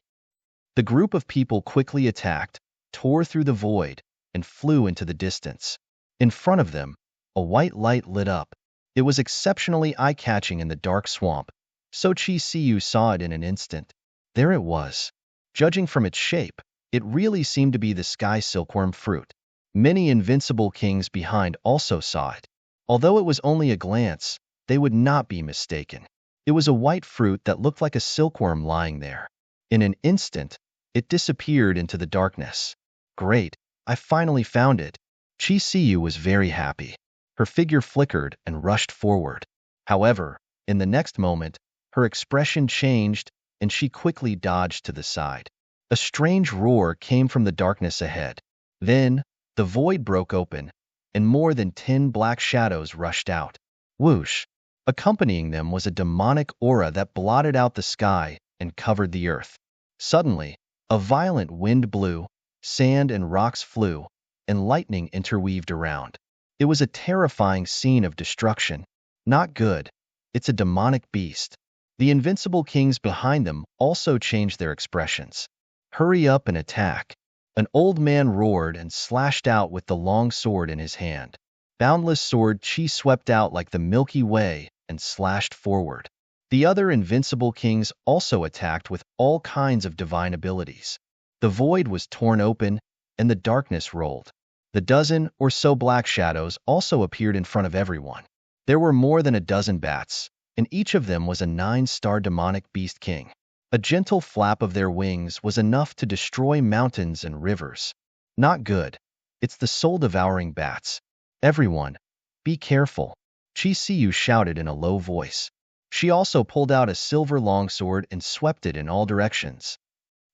The group of people quickly attacked, tore through the void, and flew into the distance. In front of them, a white light lit up. It was exceptionally eye-catching in the dark swamp, so Qi Siyu saw it in an instant. There it was. Judging from its shape, it really seemed to be the sky silkworm fruit. Many invincible kings behind also saw it. Although it was only a glance, they would not be mistaken. It was a white fruit that looked like a silkworm lying there. In an instant, it disappeared into the darkness. Great, I finally found it. Qi Siyu was very happy. Her figure flickered and rushed forward. However, in the next moment, her expression changed and she quickly dodged to the side. A strange roar came from the darkness ahead. Then, the void broke open, and more than 10 black shadows rushed out. Whoosh! Accompanying them was a demonic aura that blotted out the sky and covered the earth. Suddenly, a violent wind blew, sand and rocks flew, and lightning interweaved around. It was a terrifying scene of destruction. Not good. It's a demonic beast. The invincible kings behind them also changed their expressions. Hurry up and attack. An old man roared and slashed out with the long sword in his hand. Boundless sword, Chi swept out like the Milky Way and slashed forward. The other invincible kings also attacked with all kinds of divine abilities. The void was torn open, and the darkness rolled. The dozen or so black shadows also appeared in front of everyone. There were more than a dozen bats, and each of them was a 9-star demonic beast king. A gentle flap of their wings was enough to destroy mountains and rivers. Not good. It's the soul-devouring bats. Everyone, be careful, Chi Siyu shouted in a low voice. She also pulled out a silver longsword and swept it in all directions.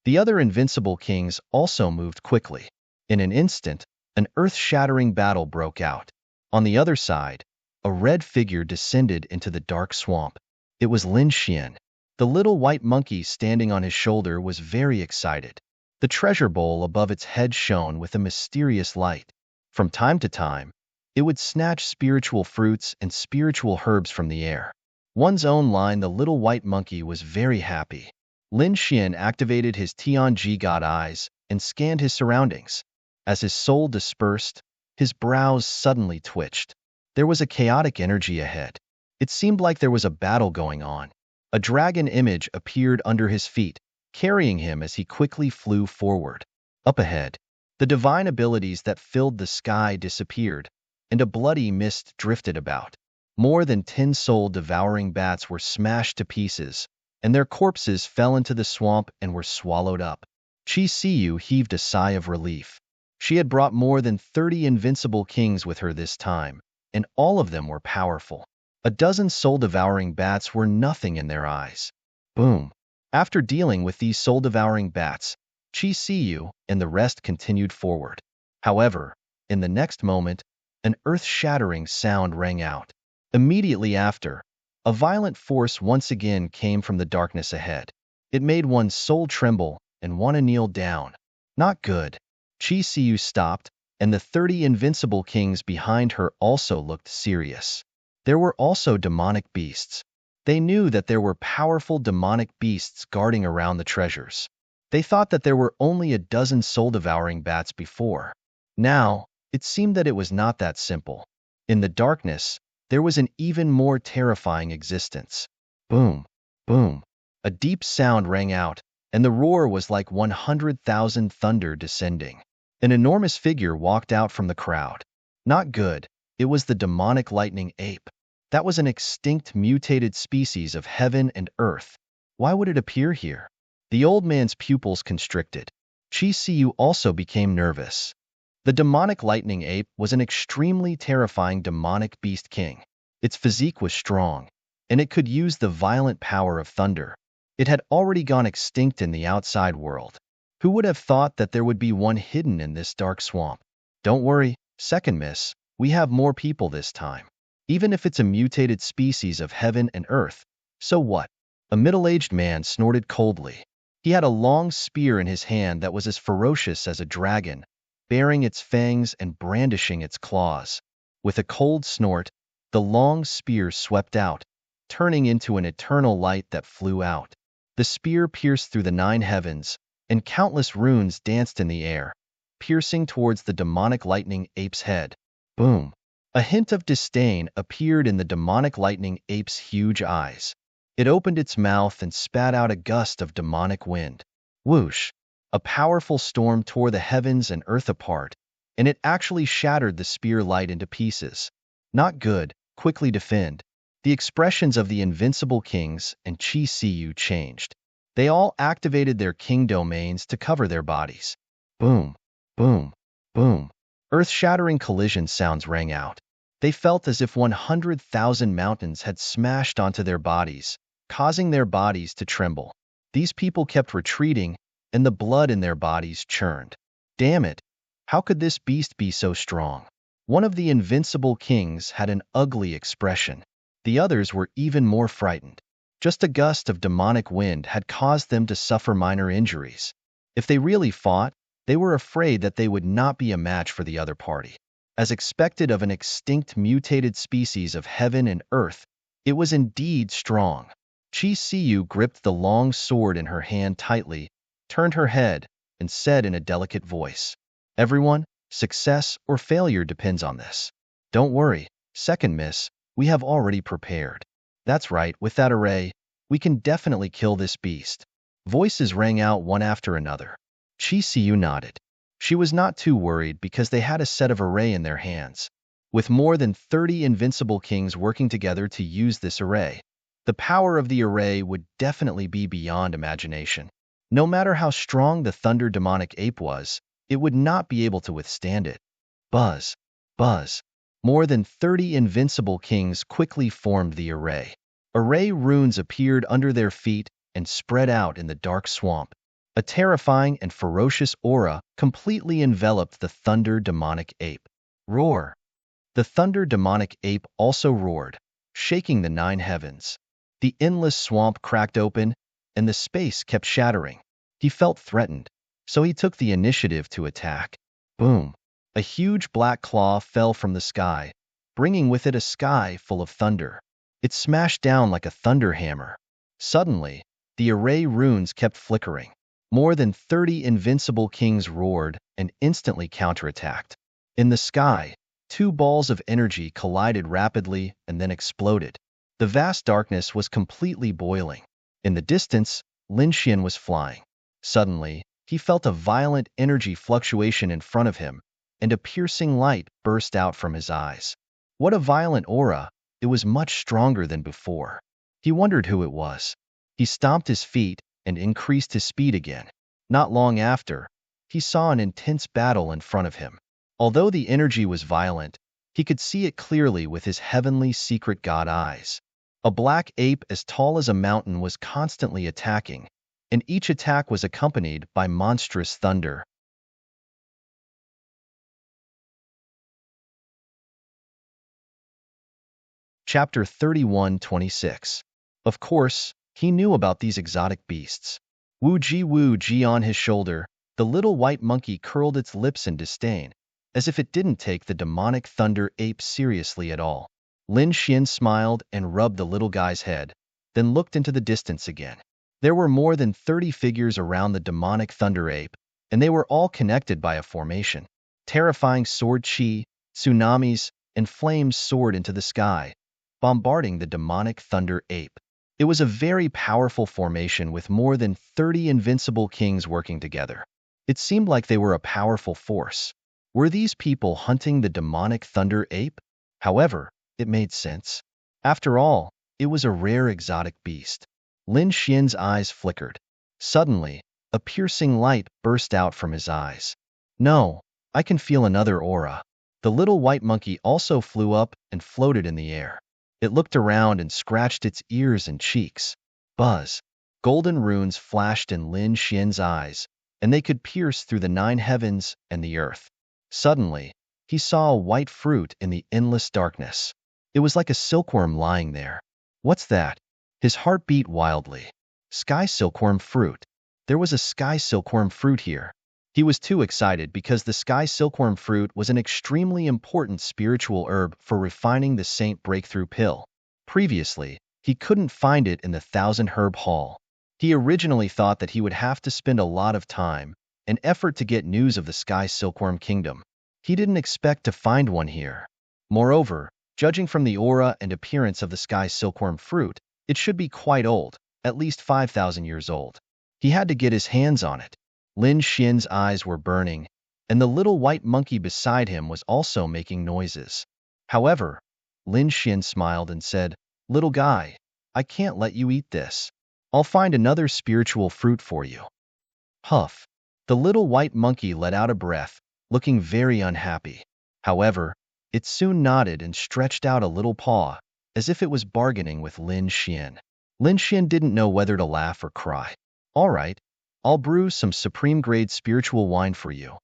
The other invincible kings also moved quickly. In an instant, an earth-shattering battle broke out. On the other side, a red figure descended into the dark swamp. It was Lin Xian. The little white monkey standing on his shoulder was very excited. The treasure bowl above its head shone with a mysterious light. From time to time, it would snatch spiritual fruits and spiritual herbs from the air. One's own line, the little white monkey was very happy. Lin Xian activated his Tianji God eyes and scanned his surroundings. As his soul dispersed, his brows suddenly twitched. There was a chaotic energy ahead. It seemed like there was a battle going on. A dragon image appeared under his feet, carrying him as he quickly flew forward. Up ahead, the divine abilities that filled the sky disappeared, and a bloody mist drifted about. More than 10 soul-devouring bats were smashed to pieces, and their corpses fell into the swamp and were swallowed up. Chi Siyu heaved a sigh of relief. She had brought more than 30 invincible kings with her this time, and all of them were powerful. A dozen soul-devouring bats were nothing in their eyes. Boom! After dealing with these soul-devouring bats, Chi Siyu and the rest continued forward. However, in the next moment, an earth-shattering sound rang out. Immediately after, a violent force once again came from the darkness ahead. It made one's soul tremble and want to kneel down. Not good. Chi Siyu stopped, and the 30 invincible kings behind her also looked serious. There were also demonic beasts. They knew that there were powerful demonic beasts guarding around the treasures. They thought that there were only a dozen soul-devouring bats before. Now, it seemed that it was not that simple. In the darkness, there was an even more terrifying existence. Boom, boom. A deep sound rang out, and the roar was like 100,000 thunder descending. An enormous figure walked out from the crowd. Not good. It was the demonic lightning ape. That was an extinct mutated species of heaven and earth. Why would it appear here? The old man's pupils constricted. Chi Siyu also became nervous. The demonic lightning ape was an extremely terrifying demonic beast king. Its physique was strong, and it could use the violent power of thunder. It had already gone extinct in the outside world. Who would have thought that there would be one hidden in this dark swamp? Don't worry, second miss, we have more people this time. Even if it's a mutated species of heaven and earth, so what? A middle-aged man snorted coldly. He had a long spear in his hand that was as ferocious as a dragon, baring its fangs and brandishing its claws. With a cold snort, the long spear swept out, turning into an eternal light that flew out. The spear pierced through the 9 heavens, and countless runes danced in the air, piercing towards the demonic lightning ape's head. Boom! A hint of disdain appeared in the demonic lightning ape's huge eyes. It opened its mouth and spat out a gust of demonic wind. Whoosh! A powerful storm tore the heavens and earth apart, and it actually shattered the spear light into pieces. Not good, quickly defend. The expressions of the invincible kings and Chi Siyu changed. They all activated their king domains to cover their bodies. Boom, boom, boom. Earth-shattering collision sounds rang out. They felt as if 100,000 mountains had smashed onto their bodies, causing their bodies to tremble. These people kept retreating, and the blood in their bodies churned. Damn it! How could this beast be so strong? One of the invincible kings had an ugly expression. The others were even more frightened. Just a gust of demonic wind had caused them to suffer minor injuries. If they really fought, they were afraid that they would not be a match for the other party. As expected of an extinct mutated species of heaven and earth, it was indeed strong. Chi Siyu gripped the long sword in her hand tightly, turned her head, and said in a delicate voice, "Everyone, success or failure depends on this. Don't worry, second miss, we have already prepared. That's right, with that array, we can definitely kill this beast." Voices rang out one after another. Chi Siu nodded. She was not too worried because they had a set of array in their hands. With more than 30 invincible kings working together to use this array, the power of the array would definitely be beyond imagination. No matter how strong the thunder demonic ape was, it would not be able to withstand it. Buzz, buzz. More than 30 invincible kings quickly formed the array. Array runes appeared under their feet and spread out in the dark swamp. A terrifying and ferocious aura completely enveloped the thunder demonic ape. Roar! The thunder demonic ape also roared, shaking the 9 heavens. The endless swamp cracked open, and the space kept shattering. He felt threatened, so he took the initiative to attack. Boom! A huge black claw fell from the sky, bringing with it a sky full of thunder. It smashed down like a thunder hammer. Suddenly, the array runes kept flickering. More than 30 invincible kings roared and instantly counterattacked. In the sky, 2 balls of energy collided rapidly and then exploded. The vast darkness was completely boiling. In the distance, Lin Xian was flying. Suddenly, he felt a violent energy fluctuation in front of him, and a piercing light burst out from his eyes. What a violent aura! It was much stronger than before. He wondered who it was. He stomped his feet and increased his speed again. Not long after, he saw an intense battle in front of him. Although the energy was violent, he could see it clearly with his heavenly secret god eyes. A black ape as tall as a mountain was constantly attacking, and each attack was accompanied by monstrous thunder. Chapter 31:26. Of course, he knew about these exotic beasts. Wu Ji on his shoulder, the little white monkey curled its lips in disdain, as if it didn't take the demonic thunder ape seriously at all. Lin Xian smiled and rubbed the little guy's head, then looked into the distance again. There were more than 30 figures around the demonic thunder ape, and they were all connected by a formation. Terrifying sword chi, tsunamis, and flames soared into the sky, bombarding the demonic thunder ape. It was a very powerful formation with more than 30 invincible kings working together. It seemed like they were a powerful force. Were these people hunting the demonic thunder ape? However, it made sense. After all, it was a rare exotic beast. Lin Xian's eyes flickered. Suddenly, a piercing light burst out from his eyes. No, I can feel another aura. The little white monkey also flew up and floated in the air. It looked around and scratched its ears and cheeks. Buzz! Golden runes flashed in Lin Xian's eyes, and they could pierce through the 9 heavens and the earth. Suddenly, he saw a white fruit in the endless darkness. It was like a silkworm lying there. What's that? His heart beat wildly. Sky silkworm fruit. There was a sky silkworm fruit here. He was too excited because the sky silkworm fruit was an extremely important spiritual herb for refining the Saint Breakthrough Pill. Previously, he couldn't find it in the 1,000 Herb Hall. He originally thought that he would have to spend a lot of time and effort to get news of the Sky Silkworm Kingdom. He didn't expect to find one here. Moreover, judging from the aura and appearance of the Sky Silkworm fruit, it should be quite old, at least 5,000 years old. He had to get his hands on it. Lin Xian's eyes were burning, and the little white monkey beside him was also making noises. However, Lin Xian smiled and said, "Little guy, I can't let you eat this. I'll find another spiritual fruit for you." Huff. The little white monkey let out a breath, looking very unhappy. However, it soon nodded and stretched out a little paw, as if it was bargaining with Lin Xian. Lin Xian didn't know whether to laugh or cry. "All right, I'll brew some supreme-grade spiritual wine for you."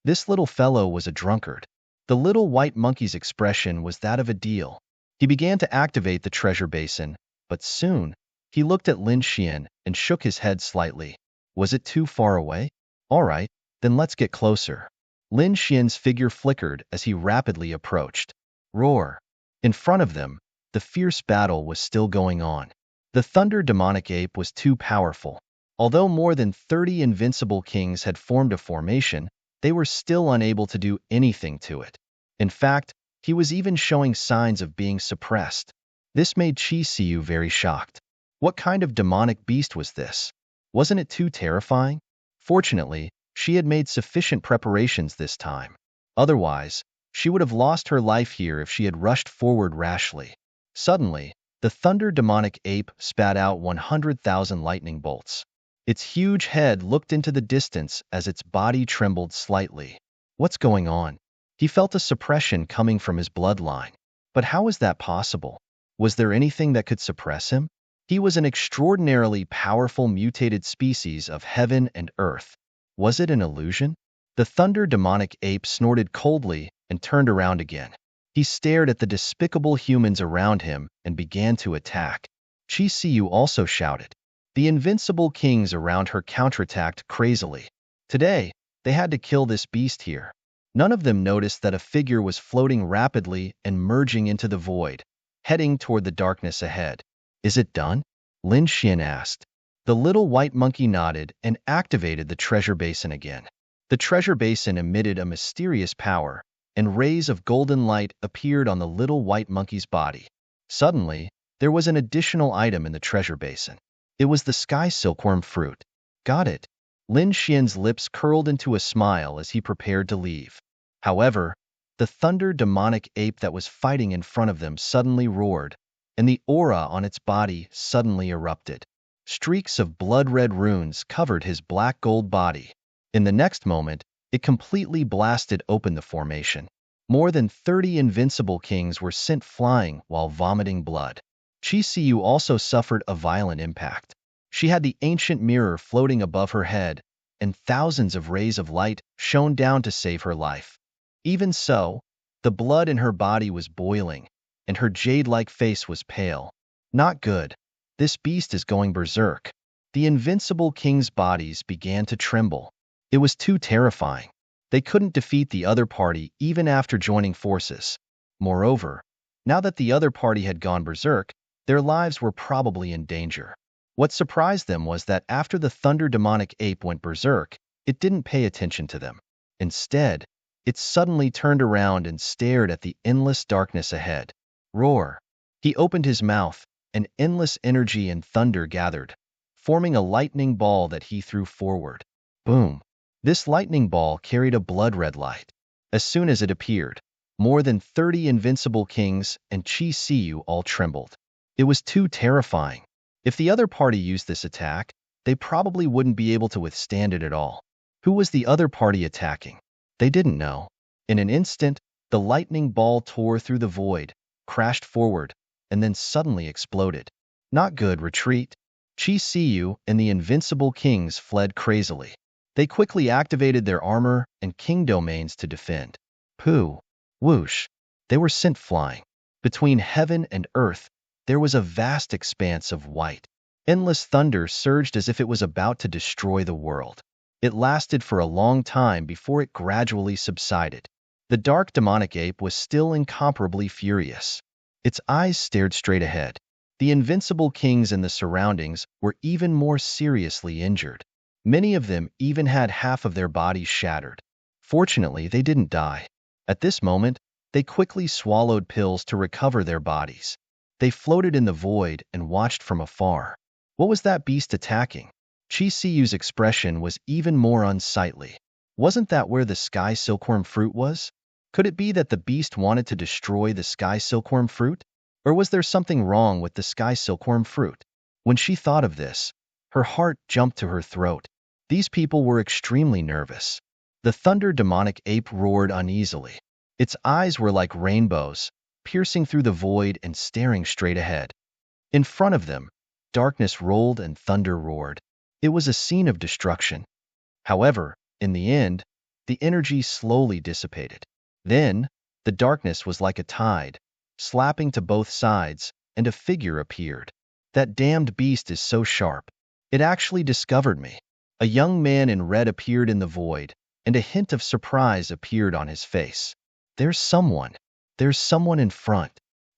This little fellow was a drunkard. The little white monkey's expression was that of a deal. He began to activate the treasure basin, but soon, he looked at Lin Xian and shook his head slightly. Was it too far away? All right, then let's get closer. Lin Xian's figure flickered as he rapidly approached. Roar! In front of them, the fierce battle was still going on. The thunder demonic ape was too powerful. Although more than 30 invincible kings had formed a formation, they were still unable to do anything to it. In fact, he was even showing signs of being suppressed. This made Chi Siu very shocked. What kind of demonic beast was this? Wasn't it too terrifying? Fortunately, she had made sufficient preparations this time. Otherwise, she would have lost her life here if she had rushed forward rashly. Suddenly, the thunder demonic ape spat out 100,000 lightning bolts. Its huge head looked into the distance as its body trembled slightly. What's going on? He felt a suppression coming from his bloodline. But how was that possible? Was there anything that could suppress him? He was an extraordinarily powerful mutated species of heaven and earth. Was it an illusion? The thunder demonic ape snorted coldly and turned around again. He stared at the despicable humans around him and began to attack. Chi Siu also shouted. The invincible kings around her counterattacked crazily. Today, they had to kill this beast here. None of them noticed that a figure was floating rapidly and merging into the void, heading toward the darkness ahead. Is it done? Lin Xian asked. The little white monkey nodded and activated the treasure basin again. The treasure basin emitted a mysterious power, and rays of golden light appeared on the little white monkey's body. Suddenly, there was an additional item in the treasure basin. It was the sky silkworm fruit. Got it. Lin Xian's lips curled into a smile as he prepared to leave. However, the thunder demonic ape that was fighting in front of them suddenly roared, and the aura on its body suddenly erupted. Streaks of blood-red runes covered his black-gold body. In the next moment, it completely blasted open the formation. More than 30 invincible kings were sent flying while vomiting blood. Chi Siu also suffered a violent impact. She had the ancient mirror floating above her head, and thousands of rays of light shone down to save her life. Even so, the blood in her body was boiling, and her jade-like face was pale. Not good. This beast is going berserk. The invincible kings' bodies began to tremble. It was too terrifying. They couldn't defeat the other party even after joining forces. Moreover, now that the other party had gone berserk, their lives were probably in danger. What surprised them was that after the thunder demonic ape went berserk, it didn't pay attention to them. Instead, it suddenly turned around and stared at the endless darkness ahead. Roar! He opened his mouth, and endless energy and thunder gathered, forming a lightning ball that he threw forward. Boom! This lightning ball carried a blood-red light. As soon as it appeared, more than 30 invincible kings and Chi Siu all trembled. It was too terrifying. If the other party used this attack, they probably wouldn't be able to withstand it at all. Who was the other party attacking? They didn't know. In an instant, the lightning ball tore through the void, crashed forward, and then suddenly exploded. Not good, retreat. Chi Siu and the invincible kings fled crazily. They quickly activated their armor and king domains to defend. Pooh! Whoosh! They were sent flying. Between heaven and earth, there was a vast expanse of white. Endless thunder surged as if it was about to destroy the world. It lasted for a long time before it gradually subsided. The dark demonic ape was still incomparably furious. Its eyes stared straight ahead. The invincible kings in the surroundings were even more seriously injured. Many of them even had half of their bodies shattered. Fortunately, they didn't die. At this moment, they quickly swallowed pills to recover their bodies. They floated in the void and watched from afar. What was that beast attacking? Chi Siu's expression was even more unsightly. Wasn't that where the sky silkworm fruit was? Could it be that the beast wanted to destroy the sky silkworm fruit? Or was there something wrong with the sky silkworm fruit? When she thought of this, her heart jumped to her throat. These people were extremely nervous. The thunder demonic ape roared uneasily. Its eyes were like rainbows, piercing through the void and staring straight ahead. In front of them, darkness rolled and thunder roared. It was a scene of destruction. However, in the end, the energy slowly dissipated. Then, the darkness was like a tide, slapping to both sides, and a figure appeared. That damned beast is so sharp. It actually discovered me. A young man in red appeared in the void, and a hint of surprise appeared on his face. There's someone in front.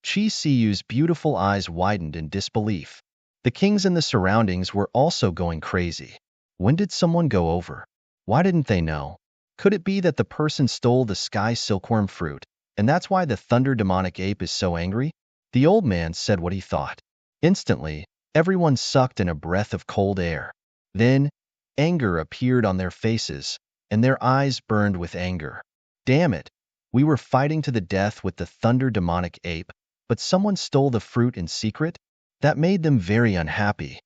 Chi Siu's beautiful eyes widened in disbelief. The kings in the surroundings were also going crazy. When did someone go over? Why didn't they know? Could it be that the person stole the sky silkworm fruit, and that's why the thunder demonic ape is so angry? The old man said what he thought. Instantly, everyone sucked in a breath of cold air. Then, anger appeared on their faces, and their eyes burned with anger. Damn it! We were fighting to the death with the thunder demonic ape, but someone stole the fruit in secret? That made them very unhappy.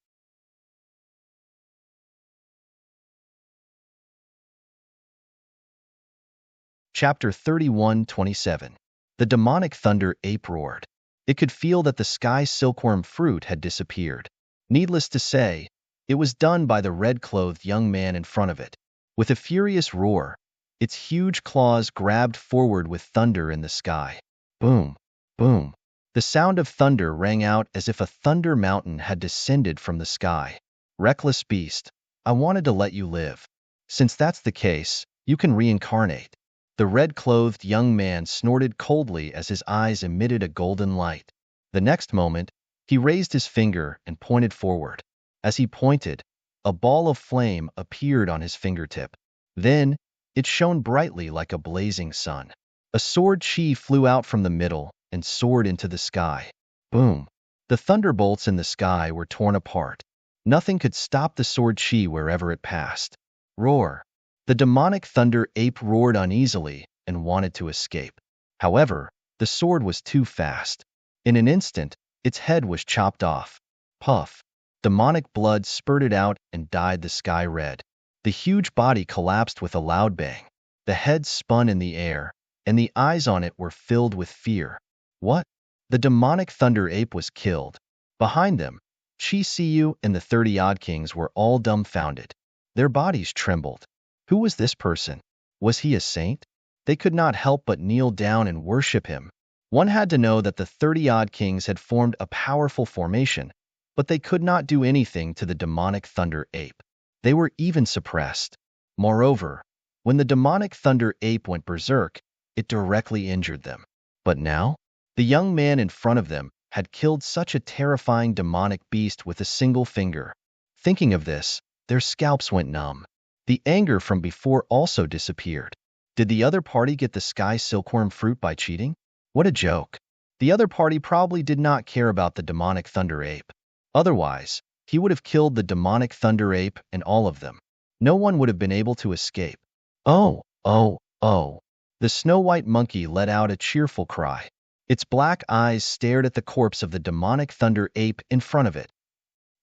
Chapter 31:27. The demonic thunder ape roared. It could feel that the sky silkworm fruit had disappeared. Needless to say, it was done by the red-clothed young man in front of it. With a furious roar, its huge claws grabbed forward with thunder in the sky. Boom! Boom! The sound of thunder rang out as if a thunder mountain had descended from the sky. Reckless beast, I wanted to let you live. Since that's the case, you can reincarnate. The red-clothed young man snorted coldly as his eyes emitted a golden light. The next moment, he raised his finger and pointed forward. As he pointed, a ball of flame appeared on his fingertip. Then, it shone brightly like a blazing sun. A sword chi flew out from the middle and soared into the sky. Boom! The thunderbolts in the sky were torn apart. Nothing could stop the sword chi wherever it passed. Roar! The demonic thunder ape roared uneasily and wanted to escape. However, the sword was too fast. In an instant, its head was chopped off. Puff! Demonic blood spurted out and dyed the sky red. The huge body collapsed with a loud bang. The head spun in the air, and the eyes on it were filled with fear. What? The demonic thunder ape was killed. Behind them, Chi Siu and the 30-odd kings were all dumbfounded. Their bodies trembled. Who was this person? Was he a saint? They could not help but kneel down and worship him. One had to know that the 30-odd kings had formed a powerful formation, but they could not do anything to the demonic thunder ape. They were even suppressed. Moreover, when the demonic thunder ape went berserk, it directly injured them. But now, the young man in front of them had killed such a terrifying demonic beast with a single finger. Thinking of this, their scalps went numb. The anger from before also disappeared. Did the other party get the sky silkworm fruit by cheating? What a joke. The other party probably did not care about the demonic thunder ape. Otherwise, he would have killed the demonic thunder ape and all of them. No one would have been able to escape. Oh, oh, oh. The snow-white monkey let out a cheerful cry. Its black eyes stared at the corpse of the demonic thunder ape in front of it.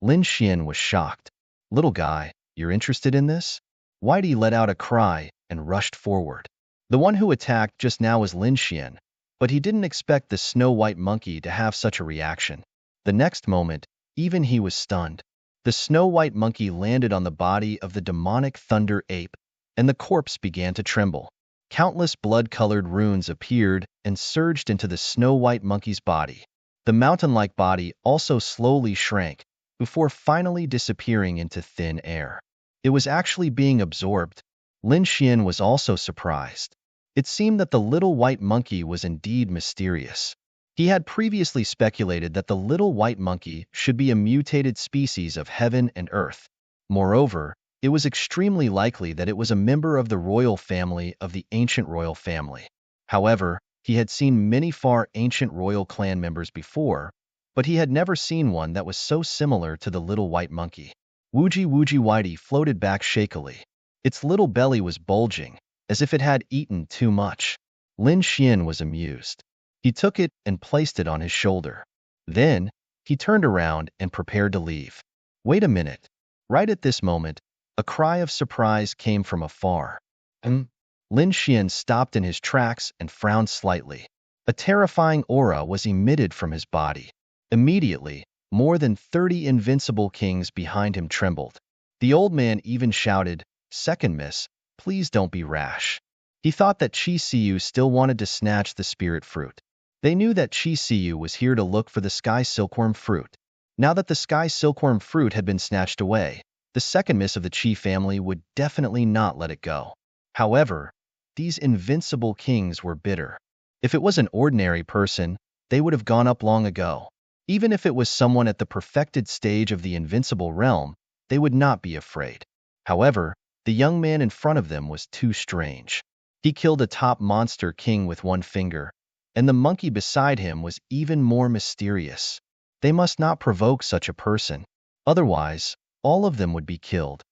Lin Xian was shocked. Little guy, you're interested in this? Whitey let out a cry and rushed forward. The one who attacked just now was Lin Xian, but he didn't expect the snow-white monkey to have such a reaction. The next moment, even he was stunned. The snow-white monkey landed on the body of the demonic thunder ape, and the corpse began to tremble. Countless blood-colored runes appeared and surged into the snow-white monkey's body. The mountain-like body also slowly shrank, before finally disappearing into thin air. It was actually being absorbed. Lin Xian was also surprised. It seemed that the little white monkey was indeed mysterious. He had previously speculated that the little white monkey should be a mutated species of heaven and earth. Moreover, it was extremely likely that it was a member of the royal family of the ancient royal family. However, he had seen many far ancient royal clan members before, but he had never seen one that was so similar to the little white monkey. Woogie Whitey floated back shakily. Its little belly was bulging, as if it had eaten too much. Lin Xian was amused. He took it and placed it on his shoulder. Then, he turned around and prepared to leave. Wait a minute. Right at this moment, a cry of surprise came from afar. Lin Xian stopped in his tracks and frowned slightly. A terrifying aura was emitted from his body. Immediately, more than 30 invincible kings behind him trembled. The old man even shouted, "Second miss, please don't be rash." He thought that Chi Siu still wanted to snatch the spirit fruit. They knew that Chi Siu was here to look for the sky silkworm fruit. Now that the sky silkworm fruit had been snatched away, the second miss of the Chi family would definitely not let it go. However, these invincible kings were bitter. If it was an ordinary person, they would have gone up long ago. Even if it was someone at the perfected stage of the invincible realm, they would not be afraid. However, the young man in front of them was too strange. He killed a top monster king with one finger, and the monkey beside him was even more mysterious. They must not provoke such a person. Otherwise, all of them would be killed.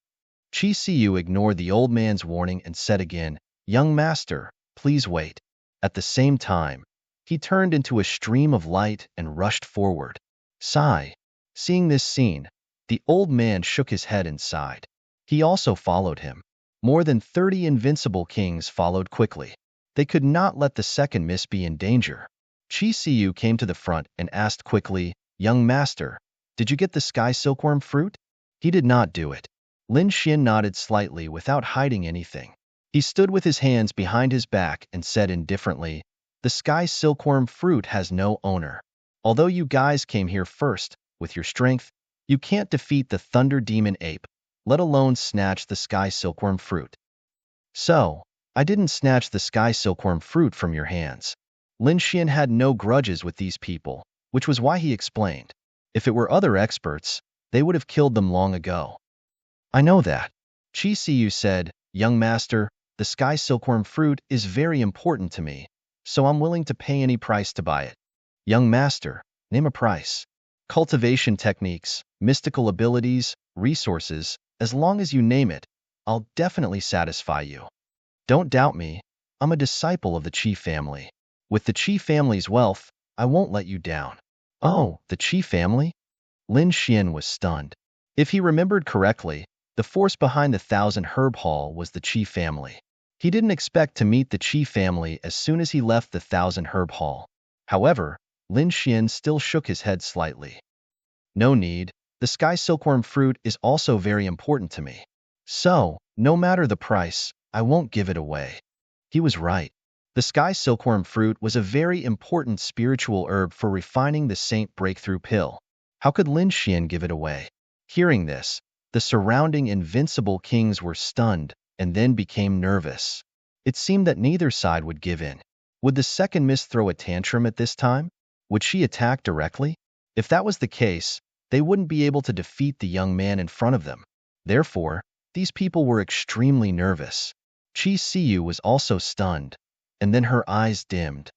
Chi Siu ignored the old man's warning and said again, "Young master, please wait." At the same time, he turned into a stream of light and rushed forward. Sigh. Seeing this scene, the old man shook his head and sighed. He also followed him. More than 30 invincible kings followed quickly. They could not let the second miss be in danger. Chi Siu came to the front and asked quickly, "Young master, did you get the sky silkworm fruit?" He did not do it. Lin Xian nodded slightly without hiding anything. He stood with his hands behind his back and said indifferently, "The sky silkworm fruit has no owner. Although you guys came here first, with your strength, you can't defeat the thunder demon ape, let alone snatch the sky silkworm fruit." "So, I didn't snatch the sky silkworm fruit from your hands." Lin Xian had no grudges with these people, which was why he explained. If it were other experts, they would have killed them long ago. "I know that." Chi Siu said, "Young master, the sky silkworm fruit is very important to me, so I'm willing to pay any price to buy it." "Young master, name a price." "Cultivation techniques, mystical abilities, resources, as long as you name it, I'll definitely satisfy you. Don't doubt me, I'm a disciple of the Qi family. With the Qi family's wealth, I won't let you down." "Oh, the Qi family?" Lin Xian was stunned. If he remembered correctly, the force behind the Thousand Herb Hall was the Qi family. He didn't expect to meet the Qi family as soon as he left the Thousand Herb Hall. However, Lin Xian still shook his head slightly. "No need, the sky silkworm fruit is also very important to me. So, no matter the price, I won't give it away." He was right. The sky silkworm fruit was a very important spiritual herb for refining the Saint Breakthrough Pill. How could Lin Xian give it away? Hearing this, the surrounding invincible kings were stunned and then became nervous. It seemed that neither side would give in. Would the second miss throw a tantrum at this time? Would she attack directly? If that was the case, they wouldn't be able to defeat the young man in front of them. Therefore, these people were extremely nervous. Chi Siu was also stunned, and then her eyes dimmed.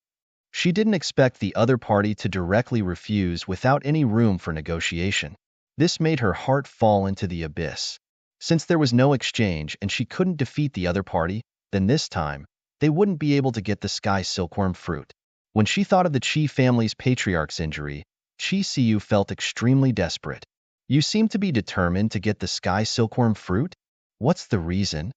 She didn't expect the other party to directly refuse without any room for negotiation. This made her heart fall into the abyss. Since there was no exchange and she couldn't defeat the other party, then this time, they wouldn't be able to get the sky silkworm fruit. When she thought of the Qi family's patriarch's injury, Chi Siu felt extremely desperate. "You seem to be determined to get the sky silkworm fruit? What's the reason?"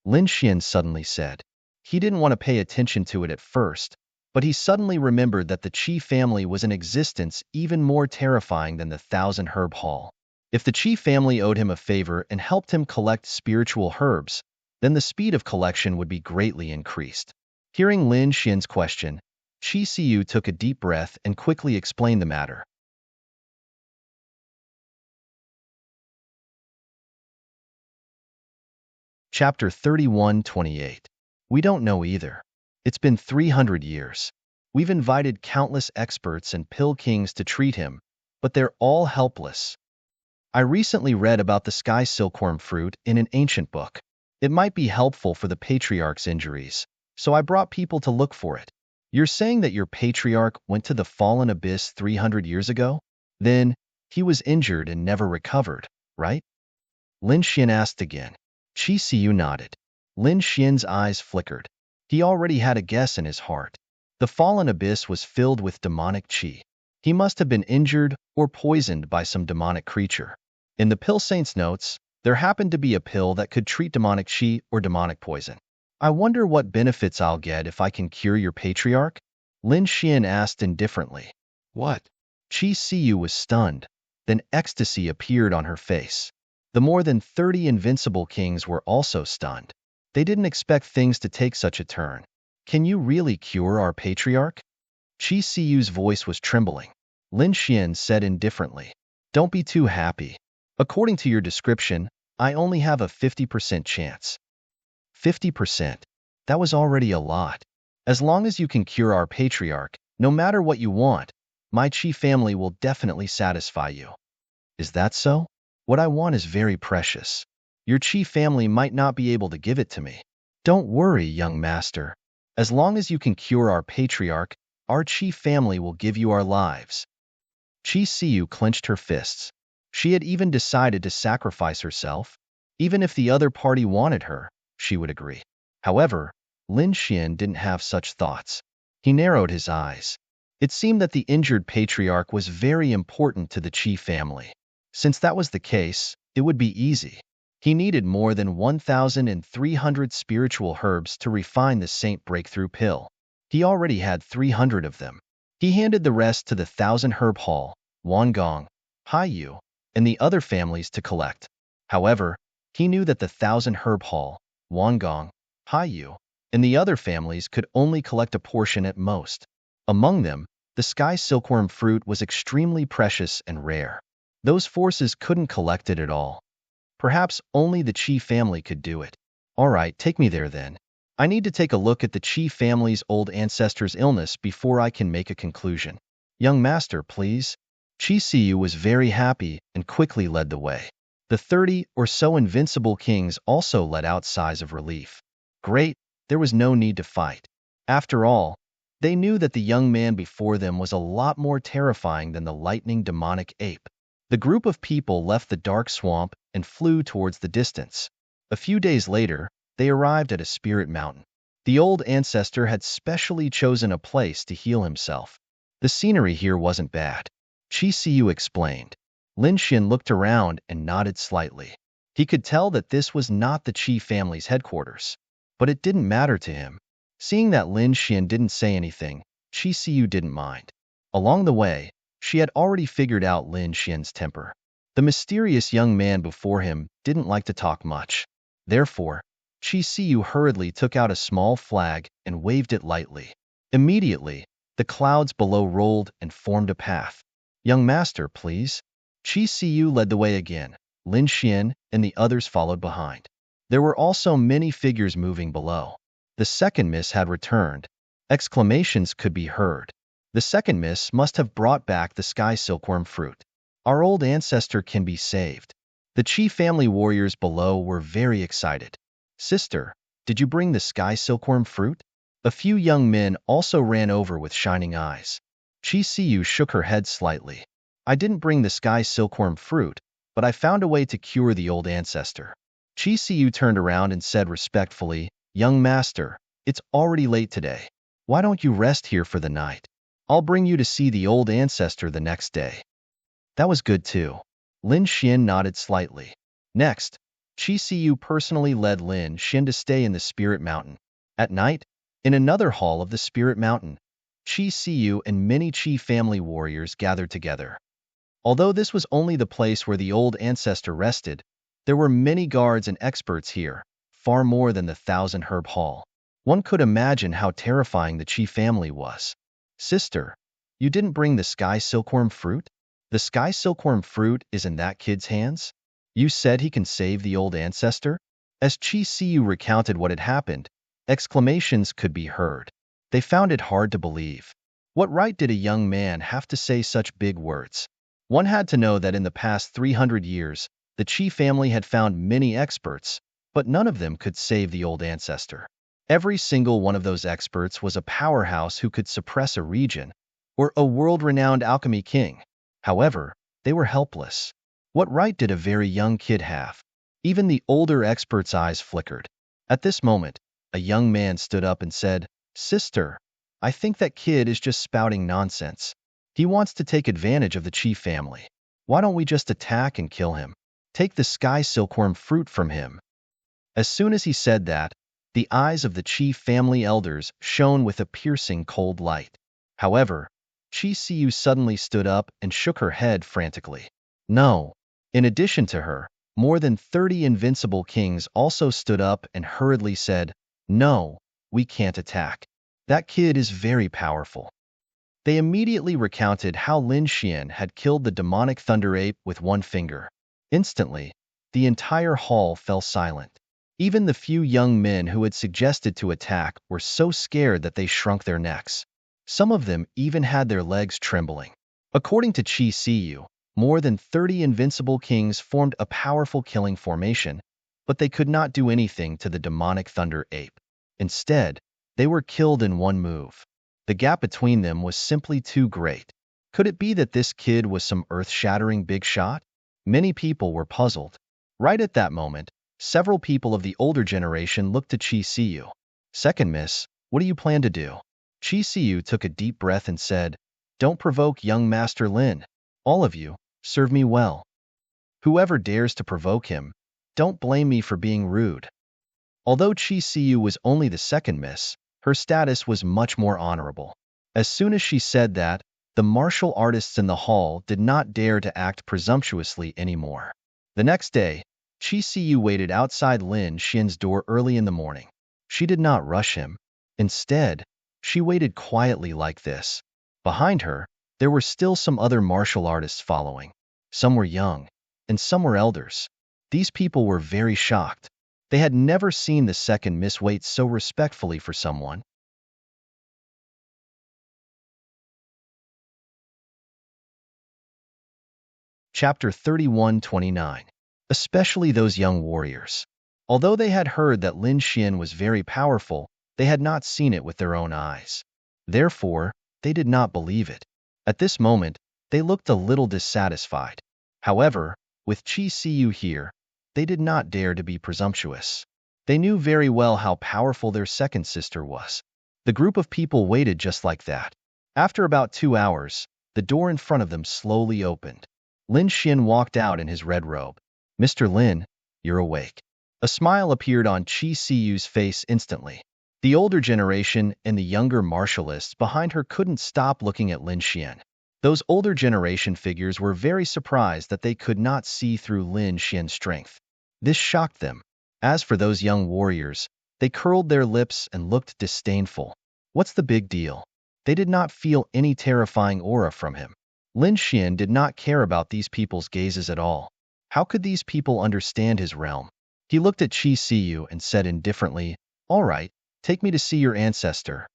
Lin Xian suddenly said. He didn't want to pay attention to it at first, but he suddenly remembered that the Qi family was an existence even more terrifying than the Thousand Herb Hall. If the Qi family owed him a favor and helped him collect spiritual herbs, then the speed of collection would be greatly increased. Hearing Lin Xian's question, Chi Siu took a deep breath and quickly explained the matter. Chapter 31:28. We don't know either. It's been 300 years. We've invited countless experts and pill kings to treat him, but they're all helpless. I recently read about the sky silkworm fruit in an ancient book. It might be helpful for the patriarch's injuries, so I brought people to look for it. You're saying that your patriarch went to the fallen abyss 300 years ago? Then, he was injured and never recovered, right? Lin Xian asked again. Chi Siu nodded. Lin Xian's eyes flickered. He already had a guess in his heart. The fallen abyss was filled with demonic qi. He must have been injured or poisoned by some demonic creature. In the pill saint's notes, there happened to be a pill that could treat demonic qi or demonic poison. I wonder what benefits I'll get if I can cure your patriarch? Lin Xian asked indifferently. What? Chi Siu was stunned. Then ecstasy appeared on her face. The more than 30 invincible kings were also stunned. They didn't expect things to take such a turn. Can you really cure our patriarch? Chi Siu's voice was trembling. Lin Xian said indifferently. Don't be too happy. According to your description, I only have a 50% chance. 50%? That was already a lot. As long as you can cure our patriarch, no matter what you want, My Chi family will definitely satisfy you. Is that so? What I want is very precious. Your Chi family might not be able to give it to me. Don't worry, young master. As long as you can cure our patriarch, our Chi family will give you our lives. Chi Siu clenched her fists. She had even decided to sacrifice herself. Even if the other party wanted her, she would agree. However, Lin Xian didn't have such thoughts. He narrowed his eyes. It seemed that the injured patriarch was very important to the Qi family. Since that was the case, it would be easy. He needed more than 1,300 spiritual herbs to refine the Saint Breakthrough Pill. He already had 300 of them. He handed the rest to the 1,000-herb hall, Wangong, Haiyu, and the other families to collect. However, he knew that the 1,000-herb hall, Wangong, Haiyu, and the other families could only collect a portion at most. Among them, the sky silkworm fruit was extremely precious and rare. Those forces couldn't collect it at all. Perhaps only the Qi family could do it. All right, take me there then. I need to take a look at the Qi family's old ancestor's illness before I can make a conclusion. Young master, please. Qi Siyu was very happy and quickly led the way. The 30 or so invincible kings also let out sighs of relief. Great, there was no need to fight. After all, they knew that the young man before them was a lot more terrifying than the lightning demonic ape. The group of people left the dark swamp and flew towards the distance. A few days later, they arrived at a spirit mountain. The old ancestor had specially chosen a place to heal himself. The scenery here wasn't bad. Qi Siyu explained. Lin Xian looked around and nodded slightly. He could tell that this was not the Qi family's headquarters. But it didn't matter to him. Seeing that Lin Xian didn't say anything, Qi Siyu didn't mind. Along the way, she had already figured out Lin Xian's temper. The mysterious young man before him didn't like to talk much. Therefore, Qi Siyu hurriedly took out a small flag and waved it lightly. Immediately, the clouds below rolled and formed a path. Young master, please. Qi Siyu led the way again. Lin Xian and the others followed behind. There were also many figures moving below. The second miss had returned. Exclamations could be heard. The second miss must have brought back the sky silkworm fruit. Our old ancestor can be saved. The Qi family warriors below were very excited. Sister, did you bring the sky silkworm fruit? A few young men also ran over with shining eyes. Qi Siyu shook her head slightly. I didn't bring the sky silkworm fruit, but I found a way to cure the old ancestor. Qi Siyu turned around and said respectfully, Young master, it's already late today. Why don't you rest here for the night? I'll bring you to see the old ancestor the next day. That was good too. Lin Xian nodded slightly. Next, Qi Siyu personally led Lin Xian to stay in the Spirit Mountain. At night, in another hall of the Spirit Mountain, Qi Siyu and many Qi family warriors gathered together. Although this was only the place where the old ancestor rested, there were many guards and experts here, far more than the 1,000-herb hall. One could imagine how terrifying the Qi family was. Sister, you didn't bring the sky silkworm fruit? The sky silkworm fruit is in that kid's hands? You said he can save the old ancestor? As Qi Siyu recounted what had happened, exclamations could be heard. They found it hard to believe. What right did a young man have to say such big words? One had to know that in the past 300 years, the Qi family had found many experts, but none of them could save the old ancestor. Every single one of those experts was a powerhouse who could suppress a region, or a world-renowned alchemy king. However, they were helpless. What right did a very young kid have? Even the older expert's eyes flickered. At this moment, a young man stood up and said, Sister, I think that kid is just spouting nonsense. He wants to take advantage of the Qi family. Why don't we just attack and kill him? Take the sky silkworm fruit from him. As soon as he said that, the eyes of the Qi family elders shone with a piercing cold light. However, Qi Siyu suddenly stood up and shook her head frantically. No. In addition to her, more than 30 invincible kings also stood up and hurriedly said, No, we can't attack. That kid is very powerful. They immediately recounted how Lin Xian had killed the demonic thunder ape with one finger. Instantly, the entire hall fell silent. Even the few young men who had suggested to attack were so scared that they shrunk their necks. Some of them even had their legs trembling. According to Chi Siyu, more than 30 invincible kings formed a powerful killing formation, but they could not do anything to the demonic thunder ape. Instead, they were killed in one move. The gap between them was simply too great. Could it be that this kid was some earth-shattering big shot? Many people were puzzled. Right at that moment, several people of the older generation looked to Chi Siyu. Second miss, what do you plan to do? Chi Siyu took a deep breath and said, Don't provoke young Master Lin. All of you, serve me well. Whoever dares to provoke him, don't blame me for being rude. Although Chi Siyu was only the second miss, her status was much more honorable. As soon as she said that, the martial artists in the hall did not dare to act presumptuously anymore. The next day, Chi Siyu waited outside Lin Xian's door early in the morning. She did not rush him. Instead, she waited quietly like this. Behind her, there were still some other martial artists following. Some were young, and some were elders. These people were very shocked. They had never seen the second miss wait so respectfully for someone. Chapter 31:29. Especially those young warriors. Although they had heard that Lin Xian was very powerful, they had not seen it with their own eyes. Therefore, they did not believe it. At this moment, they looked a little dissatisfied. However, with Chi Siyu here, they did not dare to be presumptuous. They knew very well how powerful their second sister was. The group of people waited just like that. After about 2 hours, the door in front of them slowly opened. Lin Xian walked out in his red robe. Mr. Lin, you're awake. A smile appeared on Chi Siyu's face instantly. The older generation and the younger martialists behind her couldn't stop looking at Lin Xian. Those older generation figures were very surprised that they could not see through Lin Xian's strength. This shocked them. As for those young warriors, they curled their lips and looked disdainful. What's the big deal? They did not feel any terrifying aura from him. Lin Xian did not care about these people's gazes at all. How could these people understand his realm? He looked at Chi Siyu and said indifferently, All right, take me to see your ancestor.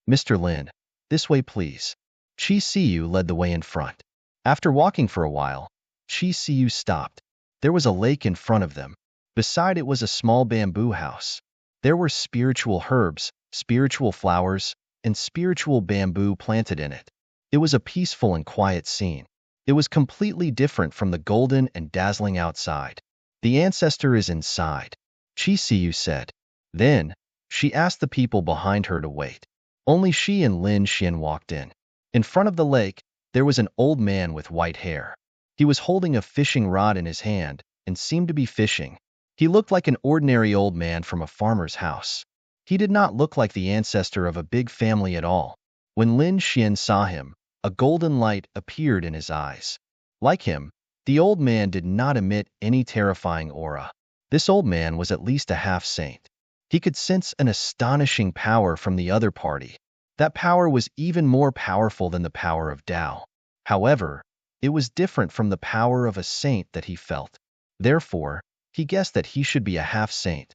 Mr. Lin, this way please. Chi Siyu led the way in front. After walking for a while, Chi Siyu stopped. There was a lake in front of them. Beside it was a small bamboo house. There were spiritual herbs, spiritual flowers, and spiritual bamboo planted in it. It was a peaceful and quiet scene. It was completely different from the golden and dazzling outside. The ancestor is inside, Chi Siyu said. Then, she asked the people behind her to wait. Only she and Lin Xian walked in. In front of the lake, there was an old man with white hair. He was holding a fishing rod in his hand and seemed to be fishing. He looked like an ordinary old man from a farmer's house. He did not look like the ancestor of a big family at all. When Lin Xian saw him, a golden light appeared in his eyes. Like him, the old man did not emit any terrifying aura. This old man was at least a half-saint. He could sense an astonishing power from the other party. That power was even more powerful than the power of Tao. However, it was different from the power of a saint that he felt. Therefore, he guessed that he should be a half-saint.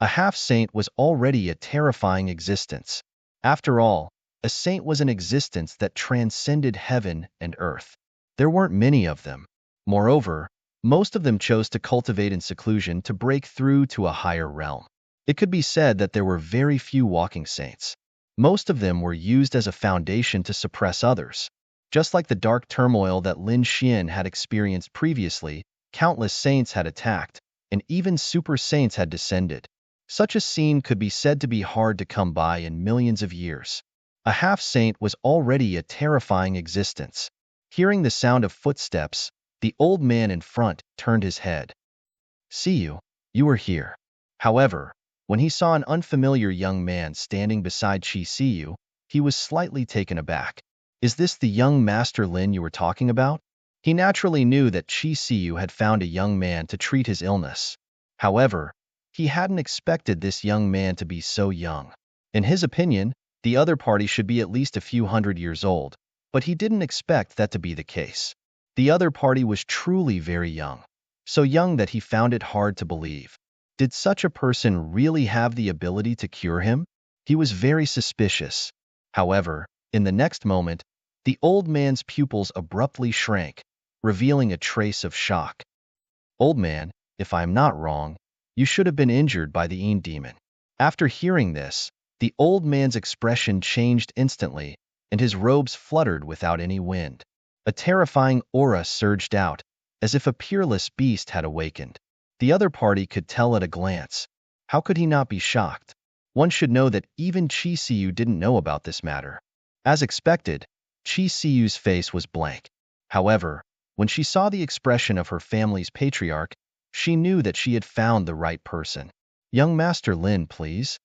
A half-saint was already a terrifying existence. After all, a saint was an existence that transcended heaven and earth. There weren't many of them. Moreover, most of them chose to cultivate in seclusion to break through to a higher realm. It could be said that there were very few walking saints. Most of them were used as a foundation to suppress others. Just like the dark turmoil that Lin Xian had experienced previously, countless saints had attacked, and even super saints had descended. Such a scene could be said to be hard to come by in millions of years. A half-saint was already a terrifying existence. Hearing the sound of footsteps, the old man in front turned his head. See you are here. However, when he saw an unfamiliar young man standing beside Chi Siyu, he was slightly taken aback. Is this the young Master Lin you were talking about? He naturally knew that Chi Siyu had found a young man to treat his illness. However, he hadn't expected this young man to be so young. In his opinion, the other party should be at least a few hundred years old, but he didn't expect that to be the case. The other party was truly very young, so young that he found it hard to believe. Did such a person really have the ability to cure him? He was very suspicious. However, in the next moment, The old man's pupils abruptly shrank, revealing a trace of shock. Old man, if I am not wrong, you should have been injured by the demon. After hearing this, the old man's expression changed instantly, and his robes fluttered without any wind. A terrifying aura surged out, as if a peerless beast had awakened. The other party could tell at a glance. How could he not be shocked? One should know that even Chi Siyu didn't know about this matter. As expected, Chi Siyu's face was blank. However, when she saw the expression of her family's patriarch, she knew that she had found the right person. Young Master Lin, please.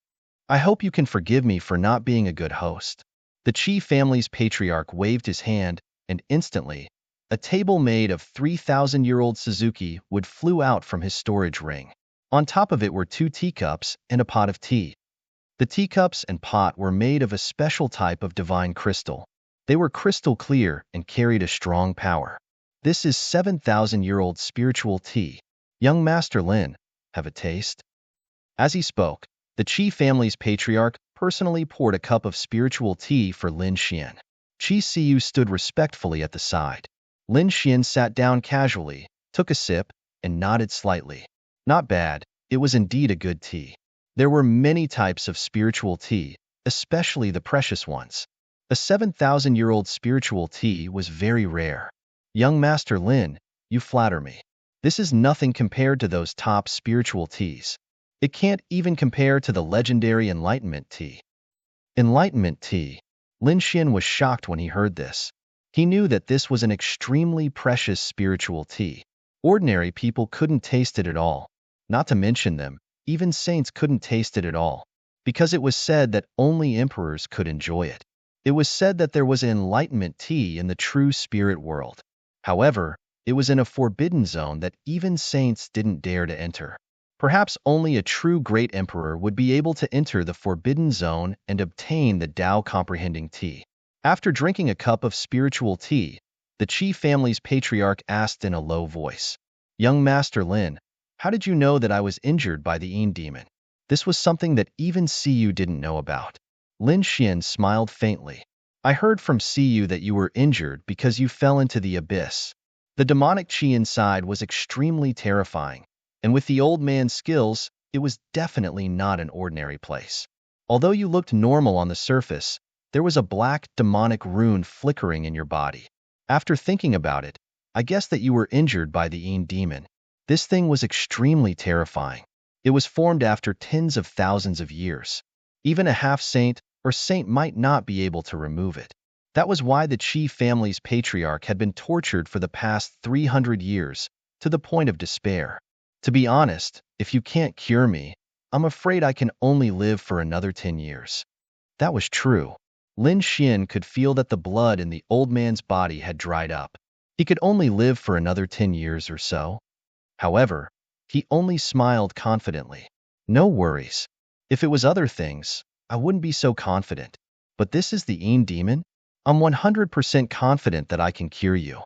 I hope you can forgive me for not being a good host. The Chi family's patriarch waved his hand, and instantly, a table made of 3,000-year-old Suzuki wood flew out from his storage ring. On top of it were 2 teacups and a pot of tea. The teacups and pot were made of a special type of divine crystal. They were crystal clear and carried a strong power. This is 7,000-year-old spiritual tea. Young Master Lin, have a taste? As he spoke, the Chi family's patriarch personally poured a cup of spiritual tea for Lin Xian. Chi Siyu stood respectfully at the side. Lin Xian sat down casually, took a sip, and nodded slightly. Not bad, it was indeed a good tea. There were many types of spiritual tea, especially the precious ones. A 7,000-year-old spiritual tea was very rare. Young Master Lin, you flatter me. This is nothing compared to those top spiritual teas. It can't even compare to the legendary Enlightenment tea. Enlightenment tea. Lin Xian was shocked when he heard this. He knew that this was an extremely precious spiritual tea. Ordinary people couldn't taste it at all. Not to mention them, even saints couldn't taste it at all, because it was said that only emperors could enjoy it. It was said that there was enlightenment tea in the true spirit world. However, it was in a forbidden zone that even saints didn't dare to enter. Perhaps only a true great emperor would be able to enter the forbidden zone and obtain the Tao comprehending tea. After drinking a cup of spiritual tea, the Chi family's patriarch asked in a low voice, Young Master Lin, how did you know that I was injured by the demon? This was something that even Siyu didn't know about. Lin Xian smiled faintly. I heard from Siyu that you were injured because you fell into the abyss. The demonic chi inside was extremely terrifying, and with the old man's skills, it was definitely not an ordinary place. Although you looked normal on the surface, there was a black demonic rune flickering in your body. After thinking about it, I guessed that you were injured by the demon. This thing was extremely terrifying. It was formed after tens of thousands of years. Even a half-saint or saint might not be able to remove it. That was why the Chi family's patriarch had been tortured for the past 300 years, to the point of despair. To be honest, if you can't cure me, I'm afraid I can only live for another 10 years. That was true. Lin Xian could feel that the blood in the old man's body had dried up. He could only live for another 10 years or so. However, he only smiled confidently. No worries. If it was other things, I wouldn't be so confident. But this is the demon? I'm 100% confident that I can cure you.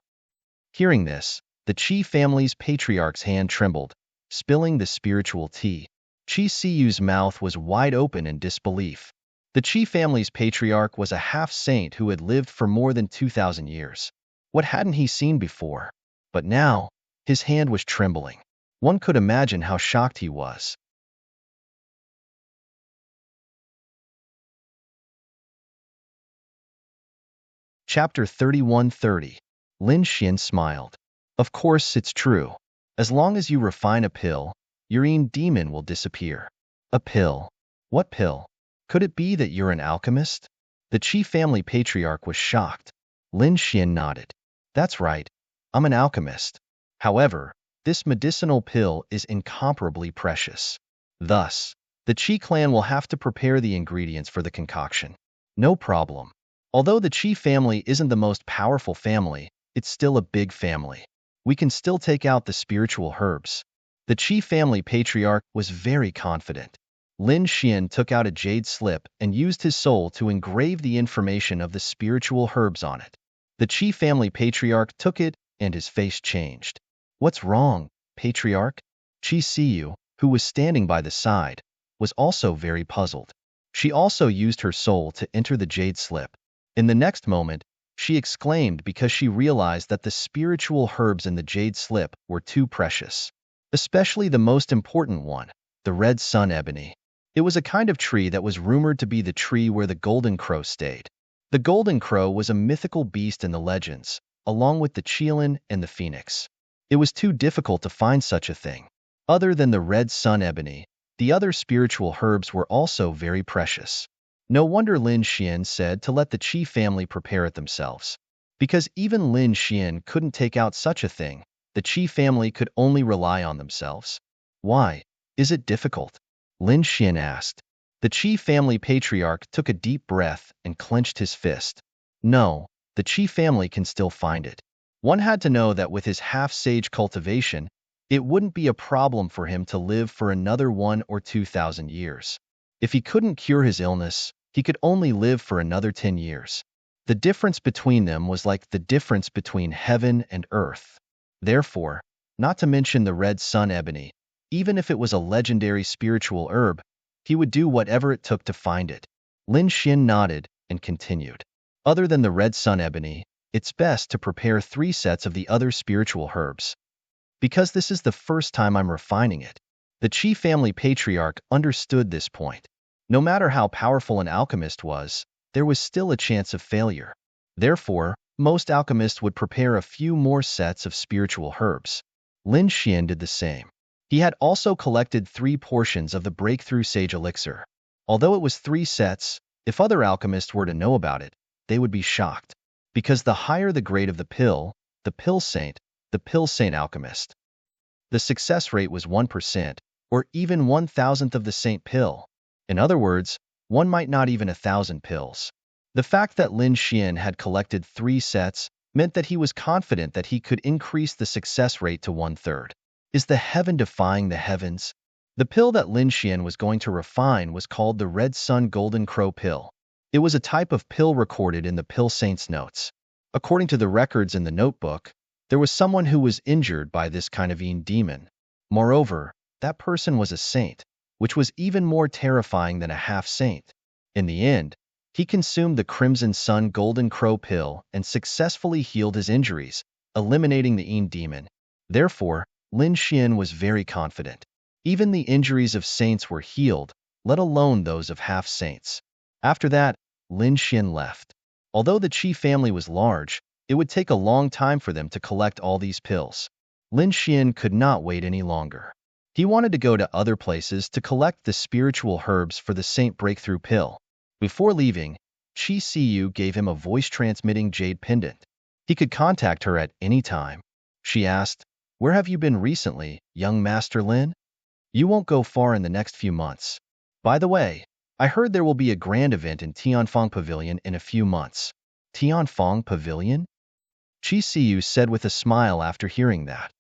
Hearing this, the Chi family's patriarch's hand trembled, spilling the spiritual tea. Chi Siyu's mouth was wide open in disbelief. The Chi family's patriarch was a half-saint who had lived for more than 2,000 years. What hadn't he seen before? But now, his hand was trembling. One could imagine how shocked he was. Chapter 31:30. Lin Xian smiled. Of course, it's true. As long as you refine a pill, your demon will disappear. A pill? What pill? Could it be that you're an alchemist? The Chi family patriarch was shocked. Lin Xian nodded. That's right. I'm an alchemist. However, this medicinal pill is incomparably precious. Thus, the Chi clan will have to prepare the ingredients for the concoction. No problem. Although the Chi family isn't the most powerful family, it's still a big family. We can still take out the spiritual herbs. The Chi family patriarch was very confident. Lin Xian took out a jade slip and used his soul to engrave the information of the spiritual herbs on it. The Chi family patriarch took it, and his face changed. What's wrong, patriarch? Chi Siyu, who was standing by the side, was also very puzzled. She also used her soul to enter the jade slip. In the next moment, she exclaimed because she realized that the spiritual herbs in the jade slip were too precious. Especially the most important one, the red sun ebony. It was a kind of tree that was rumored to be the tree where the golden crow stayed. The golden crow was a mythical beast in the legends, along with the chielin and the phoenix. It was too difficult to find such a thing. Other than the red sun ebony, the other spiritual herbs were also very precious. No wonder Lin Xian said to let the Qi family prepare it themselves. Because even Lin Xian couldn't take out such a thing, the Qi family could only rely on themselves. Why? Is it difficult? Lin Xian asked. The Qi family patriarch took a deep breath and clenched his fist. No, the Qi family can still find it. One had to know that with his half-sage cultivation, it wouldn't be a problem for him to live for another 1 or 2,000 years. If he couldn't cure his illness, he could only live for another 10 years. The difference between them was like the difference between heaven and earth. Therefore, not to mention the red sun ebony, even if it was a legendary spiritual herb, he would do whatever it took to find it. Lin Xian nodded and continued. Other than the red sun ebony, it's best to prepare 3 sets of the other spiritual herbs. Because this is the first time I'm refining it. The Qi family patriarch understood this point. No matter how powerful an alchemist was, there was still a chance of failure. Therefore, most alchemists would prepare a few more sets of spiritual herbs. Lin Xian did the same. He had also collected 3 portions of the breakthrough sage elixir. Although it was 3 sets, if other alchemists were to know about it, they would be shocked. Because the higher the grade of the pill saint alchemist, the success rate was 1%, or even 1,000th of the saint pill. In other words, one might not even 1,000 pills. The fact that Lin Xian had collected 3 sets meant that he was confident that he could increase the success rate to 1/3. Is the heaven defying the heavens? The pill that Lin Xian was going to refine was called the Red Sun Golden Crow pill. It was a type of pill recorded in the pill saint's notes. According to the records in the notebook, there was someone who was injured by this kind of demon. Moreover, that person was a saint, which was even more terrifying than a half-saint. In the end, he consumed the Crimson Sun Golden Crow pill and successfully healed his injuries, eliminating the demon. Therefore, Lin Xian was very confident. Even the injuries of saints were healed, let alone those of half-saints. After that, Lin Xian left. Although the Qi family was large, it would take a long time for them to collect all these pills. Lin Xian could not wait any longer. He wanted to go to other places to collect the spiritual herbs for the Saint Breakthrough pill. Before leaving, Qi Siyu gave him a voice-transmitting jade pendant. He could contact her at any time. She asked, "Where have you been recently, young Master Lin? You won't go far in the next few months. By the way, I heard there will be a grand event in Tianfeng Pavilion in a few months." Tianfeng Pavilion? Qi Siyu said with a smile after hearing that.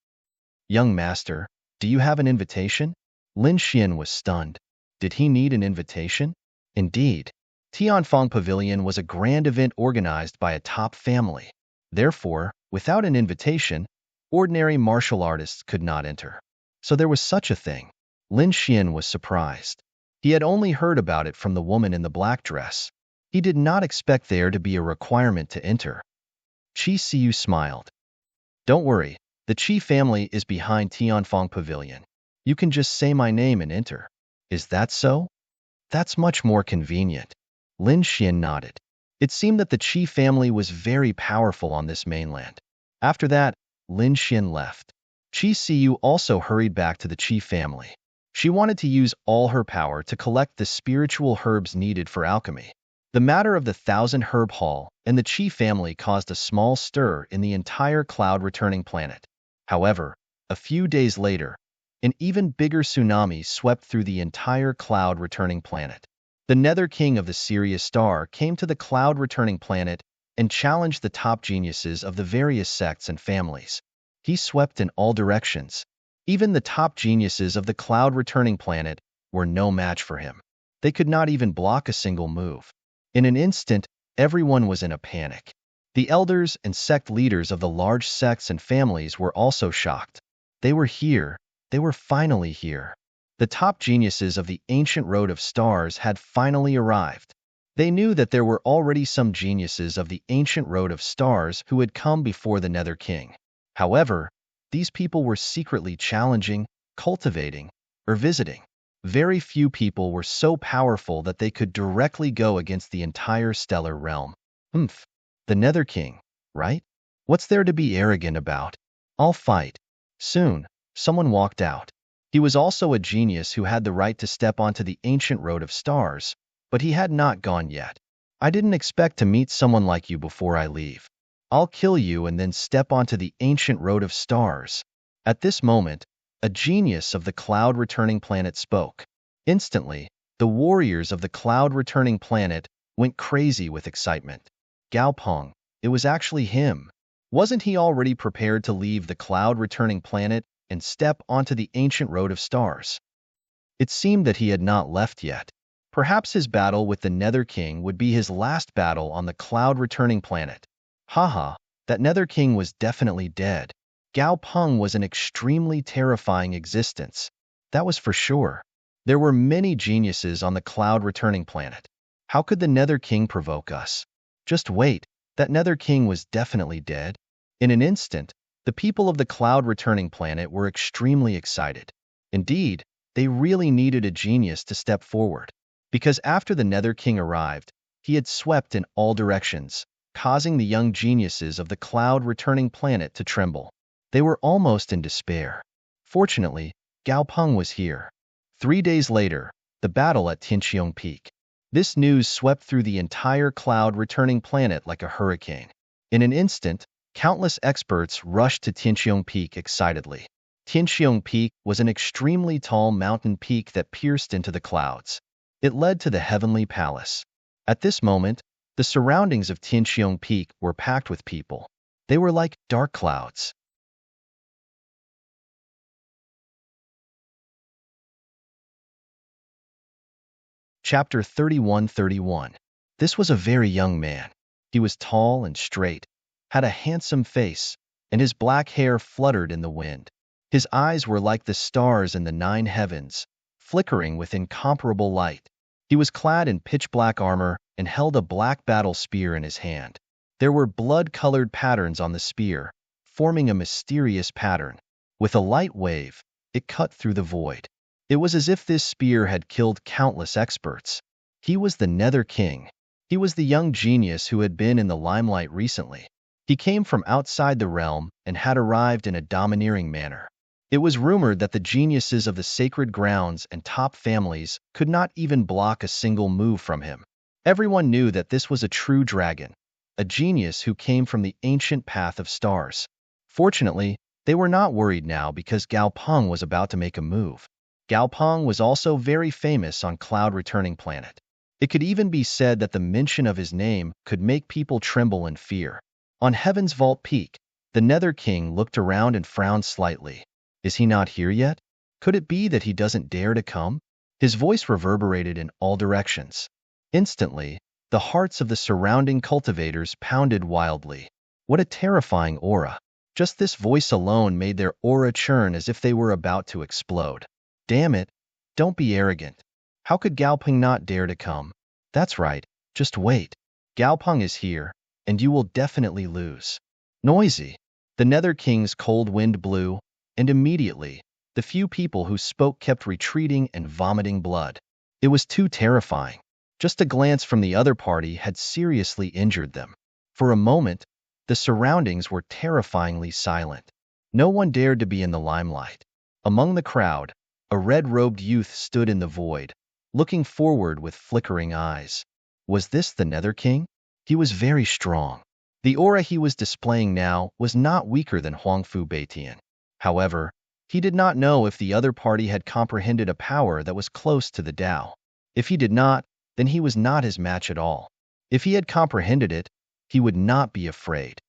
"Young master, do you have an invitation?" Lin Xian was stunned. Did he need an invitation? Indeed, Tianfeng Pavilion was a grand event organized by a top family. Therefore, without an invitation, ordinary martial artists could not enter. So there was such a thing. Lin Xian was surprised. He had only heard about it from the woman in the black dress. He did not expect there to be a requirement to enter. Qi Siyu smiled. "Don't worry, the Qi family is behind Tianfeng Pavilion. You can just say my name and enter." "Is that so?" "That's much more convenient." Lin Xian nodded. It seemed that the Qi family was very powerful on this mainland. After that, Lin Xian left. Qi Siyu also hurried back to the Qi family. She wanted to use all her power to collect the spiritual herbs needed for alchemy. The matter of the 1,000-herb haul and the Qi family caused a small stir in the entire cloud-returning planet. However, a few days later, an even bigger tsunami swept through the entire cloud-returning planet. The Nether King of the Sirius Star came to the cloud-returning planet and challenged the top geniuses of the various sects and families. He swept in all directions. Even the top geniuses of the cloud-returning planet were no match for him. They could not even block a single move. In an instant, everyone was in a panic. The elders and sect leaders of the large sects and families were also shocked. They were here. They were finally here. The top geniuses of the ancient Road of Stars had finally arrived. They knew that there were already some geniuses of the ancient road of stars who had come before the Nether King. However, these people were secretly challenging, cultivating, or visiting. Very few people were so powerful that they could directly go against the entire stellar realm. Humph. The Nether King, right? What's there to be arrogant about? I'll fight. Soon, someone walked out. He was also a genius who had the right to step onto the ancient road of stars, but he had not gone yet. I didn't expect to meet someone like you before I leave. I'll kill you and then step onto the ancient road of stars. At this moment, a genius of the cloud-returning planet spoke. Instantly, the warriors of the cloud-returning planet went crazy with excitement. Gao Peng, it was actually him. Wasn't he already prepared to leave the cloud-returning planet and step onto the ancient road of stars? It seemed that he had not left yet. Perhaps his battle with the Nether King would be his last battle on the cloud-returning planet. Haha, that Nether King was definitely dead. Gao Peng was an extremely terrifying existence. That was for sure. There were many geniuses on the cloud-returning planet. How could the Nether King provoke us? Just wait, that Nether King was definitely dead. In an instant, the people of the cloud-returning planet were extremely excited. Indeed, they really needed a genius to step forward. Because after the Nether King arrived, he had swept in all directions, causing the young geniuses of the cloud-returning planet to tremble. They were almost in despair. Fortunately, Gao Peng was here. 3 days later, the battle at Tianqiong Peak. This news swept through the entire cloud-returning planet like a hurricane. In an instant, countless experts rushed to Tianqiong Peak excitedly. Tianqiong Peak was an extremely tall mountain peak that pierced into the clouds. It led to the heavenly palace. At this moment, the surroundings of Tianqiong Peak were packed with people. They were like dark clouds. Chapter 31:31. This was a very young man. He was tall and straight, had a handsome face, and his black hair fluttered in the wind. His eyes were like the stars in the 9 heavens, flickering with incomparable light. He was clad in pitch-black armor and held a black battle spear in his hand. There were blood-colored patterns on the spear, forming a mysterious pattern. With a light wave, it cut through the void. It was as if this spear had killed countless experts. He was the Nether King. He was the young genius who had been in the limelight recently. He came from outside the realm and had arrived in a domineering manner. It was rumored that the geniuses of the sacred grounds and top families could not even block a single move from him. Everyone knew that this was a true dragon, a genius who came from the ancient path of stars. Fortunately, they were not worried now because Gao Peng was about to make a move. Gao Peng was also very famous on cloud-returning planet. It could even be said that the mention of his name could make people tremble in fear. On Heaven's Vault Peak, the Nether King looked around and frowned slightly. Is he not here yet? Could it be that he doesn't dare to come? His voice reverberated in all directions. Instantly, the hearts of the surrounding cultivators pounded wildly. What a terrifying aura. Just this voice alone made their aura churn as if they were about to explode. Damn it, don't be arrogant. How could Gao Peng not dare to come? That's right, just wait. Gao Peng is here, and you will definitely lose. Noisy. The Nether King's cold wind blew, and immediately, the few people who spoke kept retreating and vomiting blood. It was too terrifying. Just a glance from the other party had seriously injured them. For a moment, the surroundings were terrifyingly silent. No one dared to be in the limelight. Among the crowd, a red-robed youth stood in the void, looking forward with flickering eyes. Was this the Nether King? He was very strong. The aura he was displaying now was not weaker than Huangfu Beitian. However, he did not know if the other party had comprehended a power that was close to the Tao. If he did not, then he was not his match at all. If he had comprehended it, he would not be afraid.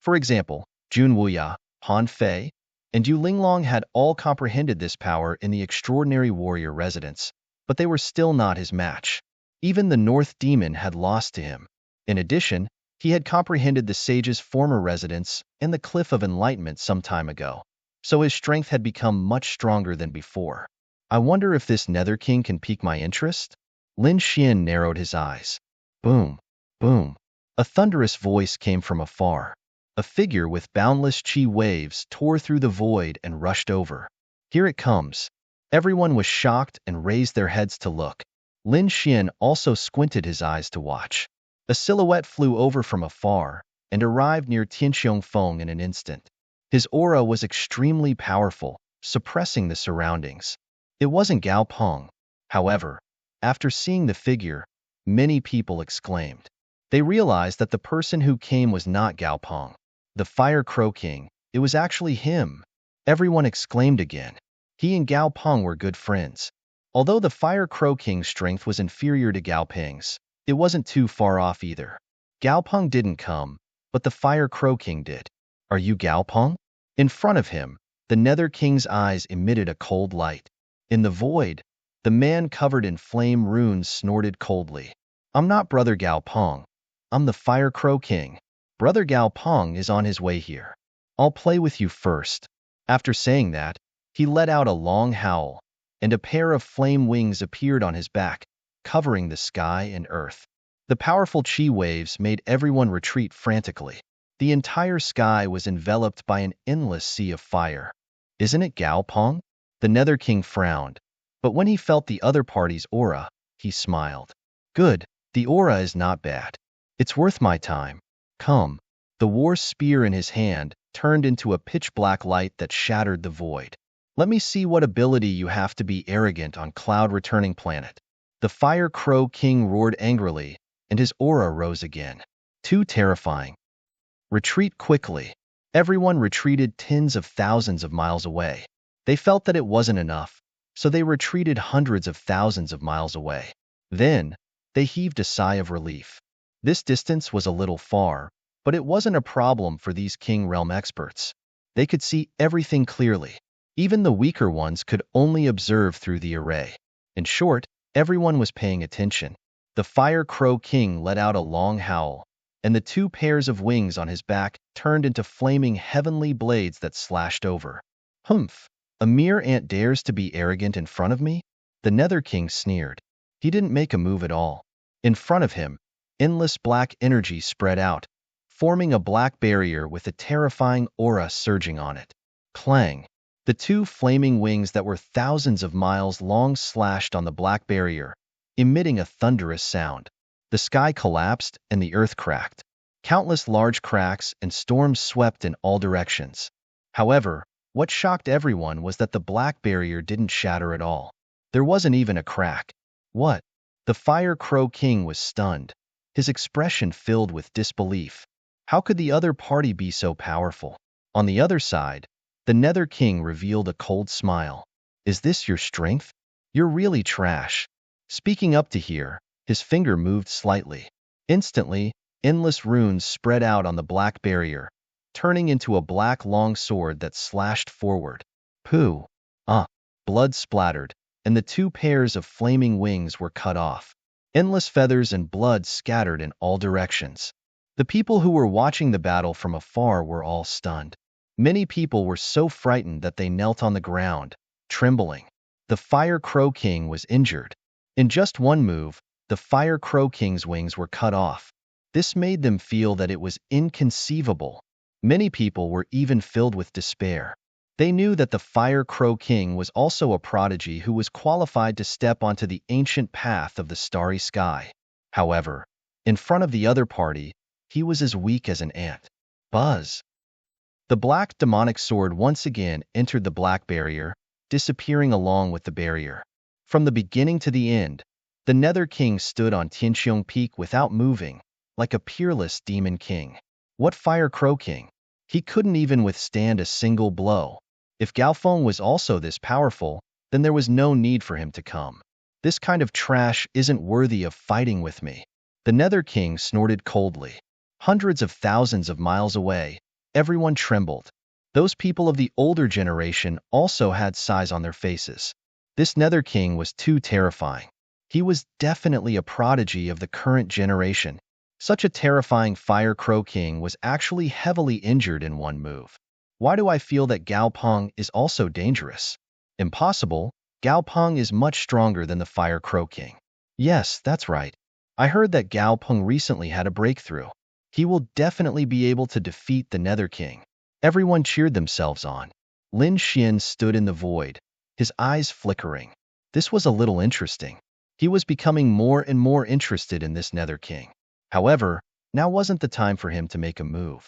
For example, Jun Wuya, Han Fei, and Yu Linglong had all comprehended this power in the extraordinary warrior residence, but they were still not his match. Even the North Demon had lost to him. In addition, he had comprehended the sage's former residence and the Cliff of Enlightenment some time ago, so his strength had become much stronger than before. I wonder if this Nether King can pique my interest? Lin Xian narrowed his eyes. Boom, boom. A thunderous voice came from afar. A figure with boundless chi waves tore through the void and rushed over. Here it comes. Everyone was shocked and raised their heads to look. Lin Xian also squinted his eyes to watch. A silhouette flew over from afar and arrived near Tianxiong Feng in an instant. His aura was extremely powerful, suppressing the surroundings. It wasn't Gao Peng. However, after seeing the figure, many people exclaimed. They realized that the person who came was not Gao Peng, the Fire Crow King. It was actually him. Everyone exclaimed again. He and Gao Peng were good friends. Although the Fire Crow King's strength was inferior to Gao Peng's, it wasn't too far off either. Gao Peng didn't come, but the Fire Crow King did. Are you Gao Peng? In front of him, the Nether King's eyes emitted a cold light. In the void, the man covered in flame runes snorted coldly. I'm not Brother Gao Peng. I'm the Fire Crow King. Brother Gao Peng is on his way here. I'll play with you first. After saying that, he let out a long howl, and a pair of flame wings appeared on his back, covering the sky and earth. The powerful chi waves made everyone retreat frantically. The entire sky was enveloped by an endless sea of fire. Isn't it Gao Peng? The Nether King frowned, but when he felt the other party's aura, he smiled. Good, the aura is not bad. It's worth my time. Come. The war spear in his hand turned into a pitch-black light that shattered the void. Let me see what ability you have to be arrogant on Cloud Returning Planet. The Fire Crow King roared angrily, and his aura rose again. Too terrifying. Retreat quickly. Everyone retreated tens of thousands of miles away. They felt that it wasn't enough, so they retreated hundreds of thousands of miles away. Then, they heaved a sigh of relief. This distance was a little far, but it wasn't a problem for these King Realm experts. They could see everything clearly. Even the weaker ones could only observe through the array. In short, everyone was paying attention. The Fire Crow King let out a long howl, and the two pairs of wings on his back turned into flaming heavenly blades that slashed over. Humph! A mere ant dares to be arrogant in front of me? The Nether King sneered. He didn't make a move at all. In front of him, endless black energy spread out, forming a black barrier with a terrifying aura surging on it. Clang! The two flaming wings that were thousands of miles long slashed on the black barrier, emitting a thunderous sound. The sky collapsed and the earth cracked. Countless large cracks and storms swept in all directions. However, what shocked everyone was that the black barrier didn't shatter at all. There wasn't even a crack. What? The Fire Crow King was stunned, his expression filled with disbelief. How could the other party be so powerful? On the other side, the Nether King revealed a cold smile. Is this your strength? You're really trash. Speaking up to here, his finger moved slightly. Instantly, endless runes spread out on the black barrier, turning into a black long sword that slashed forward. Pooh! Blood splattered, and the two pairs of flaming wings were cut off. Endless feathers and blood scattered in all directions. The people who were watching the battle from afar were all stunned. Many people were so frightened that they knelt on the ground, trembling. The Fire Crow King was injured. In just one move, the Fire Crow King's wings were cut off. This made them feel that it was inconceivable. Many people were even filled with despair. They knew that the Fire Crow King was also a prodigy who was qualified to step onto the ancient path of the starry sky. However, in front of the other party, he was as weak as an ant. Buzz! The black demonic sword once again entered the black barrier, disappearing along with the barrier. From the beginning to the end, the Nether King stood on Tianxiong Peak without moving, like a peerless demon king. What Fire Crow King? He couldn't even withstand a single blow. If Gao Feng was also this powerful, then there was no need for him to come. This kind of trash isn't worthy of fighting with me. The Nether King snorted coldly. Hundreds of thousands of miles away, everyone trembled. Those people of the older generation also had sighs on their faces. This Nether King was too terrifying. He was definitely a prodigy of the current generation. Such a terrifying Fire Crow King was actually heavily injured in one move. Why do I feel that Gao Peng is also dangerous? Impossible. Gao Peng is much stronger than the Fire Crow King. Yes, that's right. I heard that Gao Peng recently had a breakthrough. He will definitely be able to defeat the Nether King. Everyone cheered themselves on. Lin Xian stood in the void, his eyes flickering. This was a little interesting. He was becoming more and more interested in this Nether King. However, now wasn't the time for him to make a move.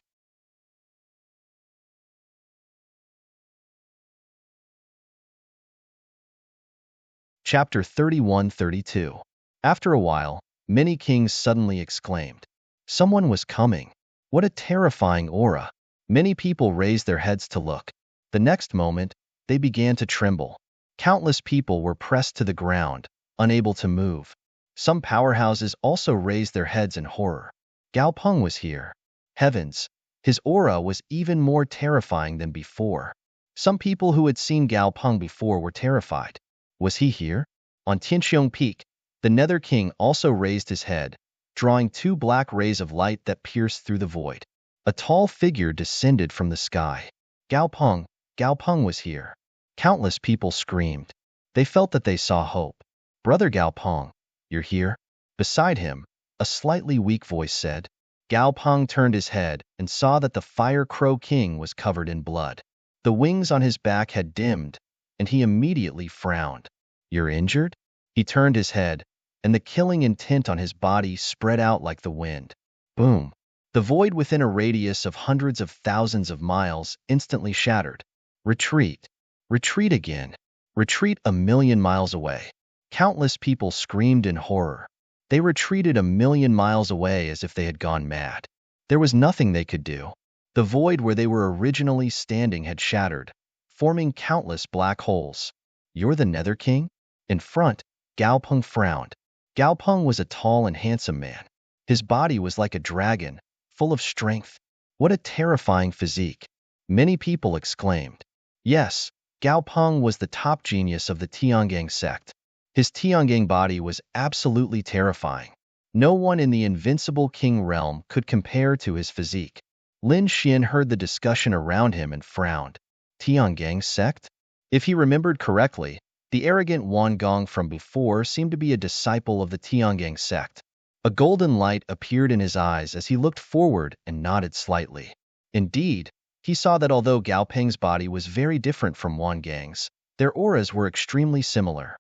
Chapter 31-32. After a while, many kings suddenly exclaimed, "Someone was coming! What a terrifying aura!" Many people raised their heads to look. The next moment, they began to tremble. Countless people were pressed to the ground, unable to move. Some powerhouses also raised their heads in horror. Gao Peng was here. Heavens! His aura was even more terrifying than before. Some people who had seen Gao Peng before were terrified. Was he here? On Tianqiong Peak, the Nether King also raised his head, drawing two black rays of light that pierced through the void. A tall figure descended from the sky. Gao Peng was here. Countless people screamed. They felt that they saw hope. "Brother Gao Peng, you're here?" Beside him, a slightly weak voice said. Gao Peng turned his head and saw that the Fire Crow King was covered in blood. The wings on his back had dimmed, and he immediately frowned. "You're injured?" He turned his head, and the killing intent on his body spread out like the wind. Boom! The void within a radius of hundreds of thousands of miles instantly shattered. Retreat! Retreat again! Retreat a million miles away! Countless people screamed in horror. They retreated a million miles away as if they had gone mad. There was nothing they could do. The void where they were originally standing had shattered, forming countless black holes. "You're the Nether King?" In front, Gao Peng frowned. Gao Peng was a tall and handsome man. His body was like a dragon, full of strength. What a terrifying physique! Many people exclaimed. Yes, Gao Peng was the top genius of the Tiangang sect. His Tiangang body was absolutely terrifying. No one in the Invincible King realm could compare to his physique. Lin Xian heard the discussion around him and frowned. Tiangang sect? If he remembered correctly, the arrogant Wan Gong from before seemed to be a disciple of the Tiangang sect. A golden light appeared in his eyes as he looked forward and nodded slightly. Indeed, he saw that although Gao Peng's body was very different from Wan Gang's, their auras were extremely similar.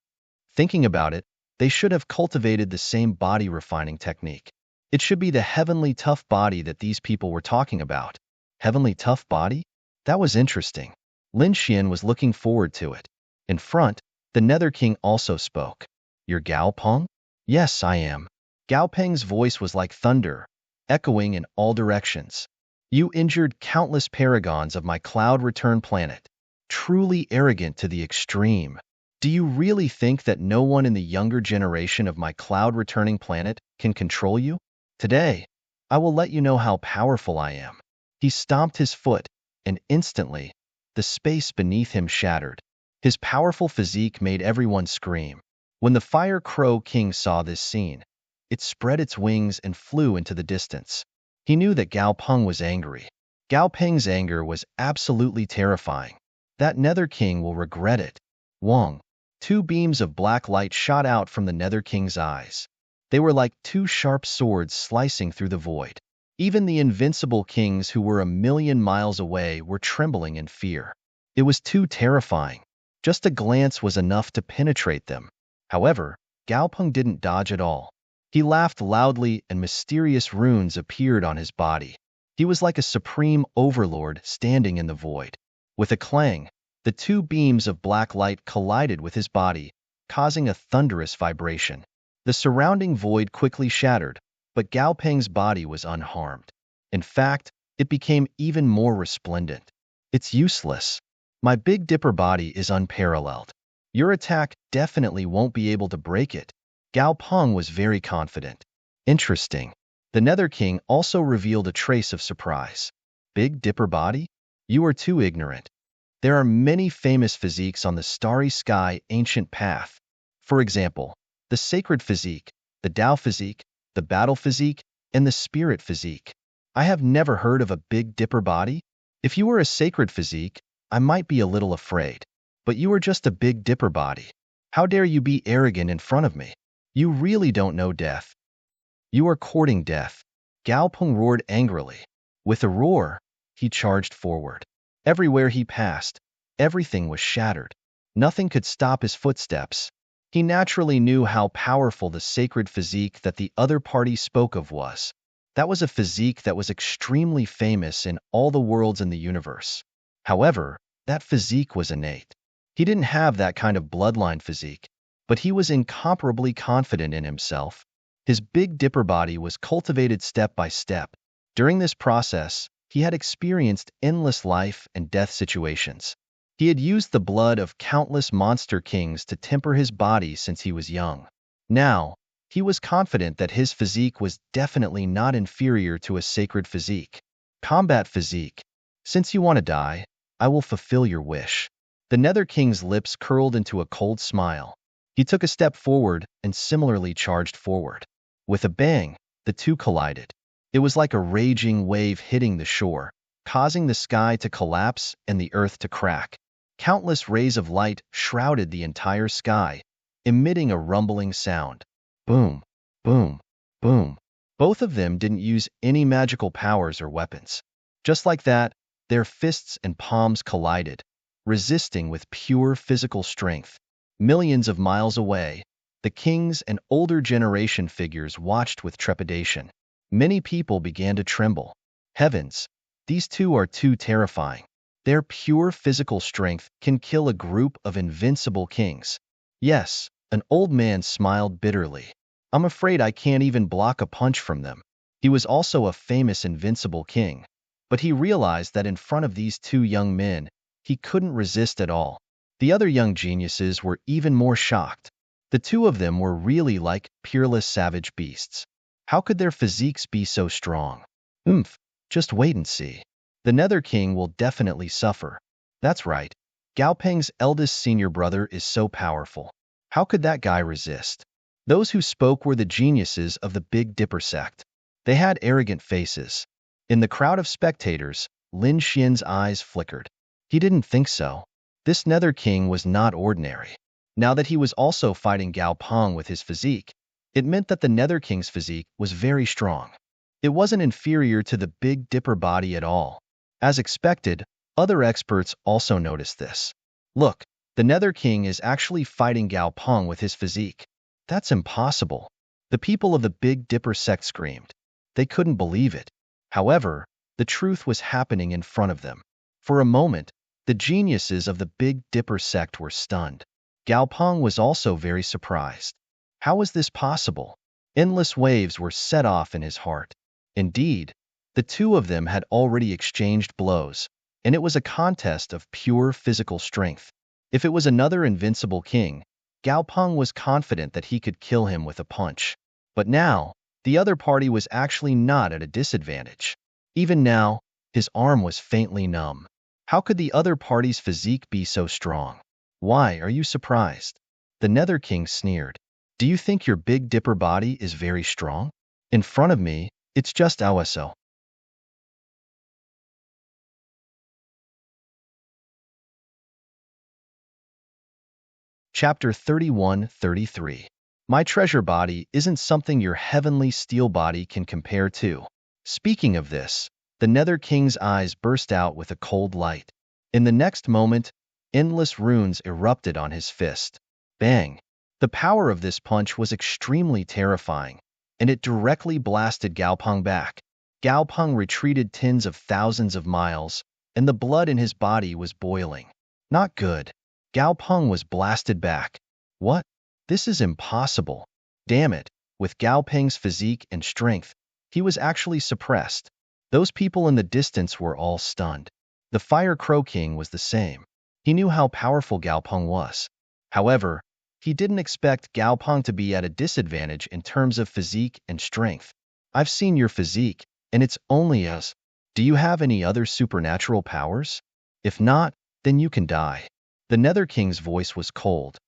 Thinking about it, they should have cultivated the same body refining technique. It should be the heavenly tough body that these people were talking about. Heavenly tough body? That was interesting. Lin Xian was looking forward to it. In front, the Nether King also spoke. "You're Gao Peng?" "Yes, I am." Gao Peng's voice was like thunder, echoing in all directions. "You injured countless paragons of my cloud return planet. Truly arrogant to the extreme. Do you really think that no one in the younger generation of my cloud returning planet can control you? Today, I will let you know how powerful I am." He stomped his foot, and instantly, the space beneath him shattered. His powerful physique made everyone scream. When the Fire Crow King saw this scene, it spread its wings and flew into the distance. He knew that Gao Peng was angry. Gao Peng's anger was absolutely terrifying. That Nether King will regret it. Wong. Two beams of black light shot out from the Nether King's eyes. They were like two sharp swords slicing through the void. Even the invincible kings who were a million miles away were trembling in fear. It was too terrifying. Just a glance was enough to penetrate them. However, Gao Peng didn't dodge at all. He laughed loudly and mysterious runes appeared on his body. He was like a supreme overlord standing in the void. With a clang, the two beams of black light collided with his body, causing a thunderous vibration. The surrounding void quickly shattered, but Gao Peng's body was unharmed. In fact, it became even more resplendent. "It's useless. My Big Dipper body is unparalleled. Your attack definitely won't be able to break it." Gao Peng was very confident. Interesting. The Nether King also revealed a trace of surprise. "Big Dipper body? You are too ignorant. There are many famous physiques on the Starry Sky Ancient Path. For example, the Sacred Physique, the Tao Physique, the Battle Physique, and the Spirit Physique. I have never heard of a Big Dipper body. If you were a Sacred Physique, I might be a little afraid. But you are just a Big Dipper body. How dare you be arrogant in front of me? You really don't know death." You are courting death. Gao Peng roared angrily. With a roar, he charged forward. Everywhere he passed, everything was shattered. Nothing could stop his footsteps. He naturally knew how powerful the sacred physique that the other party spoke of was. That was a physique that was extremely famous in all the worlds in the universe. However, that physique was innate. He didn't have that kind of bloodline physique, but he was incomparably confident in himself. His Big Dipper body was cultivated step by step. During this process, he had experienced endless life and death situations. He had used the blood of countless monster kings to temper his body since he was young. Now, he was confident that his physique was definitely not inferior to a sacred physique. Combat physique. Since you want to die, I will fulfill your wish. The Nether King's lips curled into a cold smile. He took a step forward and similarly charged forward. With a bang, the two collided. It was like a raging wave hitting the shore, causing the sky to collapse and the earth to crack. Countless rays of light shrouded the entire sky, emitting a rumbling sound. Boom, boom, boom. Both of them didn't use any magical powers or weapons. Just like that, their fists and palms collided, resisting with pure physical strength. Millions of miles away, the kings and older generation figures watched with trepidation. Many people began to tremble. Heavens, these two are too terrifying. Their pure physical strength can kill a group of invincible kings. Yes, an old man smiled bitterly. I'm afraid I can't even block a punch from them. He was also a famous invincible king, but he realized that in front of these two young men, he couldn't resist at all. The other young geniuses were even more shocked. The two of them were really like peerless savage beasts. How could their physiques be so strong? Just wait and see. The Nether King will definitely suffer. That's right. Gao Peng's eldest senior brother is so powerful. How could that guy resist? Those who spoke were the geniuses of the Big Dipper sect. They had arrogant faces. In the crowd of spectators, Lin Xian's eyes flickered. He didn't think so. This Nether King was not ordinary. Now that he was also fighting Gao Peng with his physique, it meant that the Nether King's physique was very strong. It wasn't inferior to the Big Dipper body at all. As expected, other experts also noticed this. Look, the Nether King is actually fighting Gao Peng with his physique. That's impossible. The people of the Big Dipper sect screamed. They couldn't believe it. However, the truth was happening in front of them. For a moment, the geniuses of the Big Dipper sect were stunned. Gao Peng was also very surprised. How was this possible? Endless waves were set off in his heart. Indeed, the two of them had already exchanged blows, and it was a contest of pure physical strength. If it was another invincible king, Gao Peng was confident that he could kill him with a punch. But now, the other party was actually not at a disadvantage. Even now, his arm was faintly numb. How could the other party's physique be so strong? Why are you surprised? The Nether King sneered. Do you think your Big Dipper body is very strong? In front of me, it's just OSO. Chapter 31-33. My treasure body isn't something your heavenly steel body can compare to. Speaking of this, the Nether King's eyes burst out with a cold light. In the next moment, endless runes erupted on his fist. Bang! The power of this punch was extremely terrifying, and it directly blasted Gao Peng back. Gao Peng retreated tens of thousands of miles, and the blood in his body was boiling. Not good. Gao Peng was blasted back. What? This is impossible. Damn it. With Gao Peng's physique and strength, he was actually suppressed. Those people in the distance were all stunned. The Fire Crow King was the same. He knew how powerful Gao Peng was. However, he didn't expect Gao Peng to be at a disadvantage in terms of physique and strength. I've seen your physique, and it's only us. Do you have any other supernatural powers? If not, then you can die. The Nether King's voice was cold.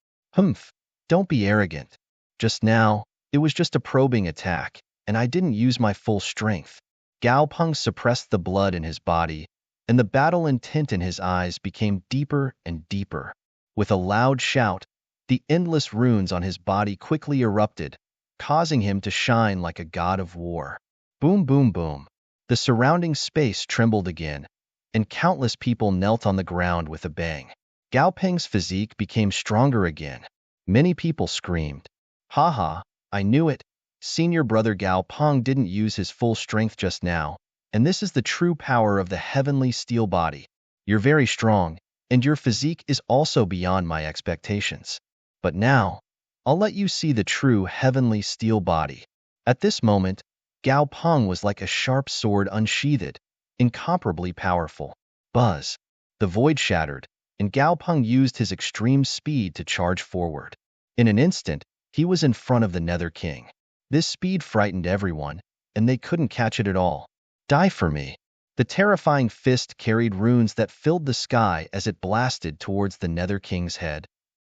Don't be arrogant. Just now, it was just a probing attack, and I didn't use my full strength. Gao Peng suppressed the blood in his body, and the battle intent in his eyes became deeper and deeper. With a loud shout, the endless runes on his body quickly erupted, causing him to shine like a god of war. Boom, boom, boom. The surrounding space trembled again, and countless people knelt on the ground with a bang. Gao Peng's physique became stronger again. Many people screamed. Ha ha, I knew it. Senior brother Gao Peng didn't use his full strength just now, and this is the true power of the heavenly steel body. You're very strong, and your physique is also beyond my expectations. But now, I'll let you see the true heavenly steel body. At this moment, Gao Peng was like a sharp sword unsheathed, incomparably powerful. Buzz. The void shattered, and Gao Peng used his extreme speed to charge forward. In an instant, he was in front of the Nether King. This speed frightened everyone, and they couldn't catch it at all. Die for me. The terrifying fist carried runes that filled the sky as it blasted towards the Nether King's head.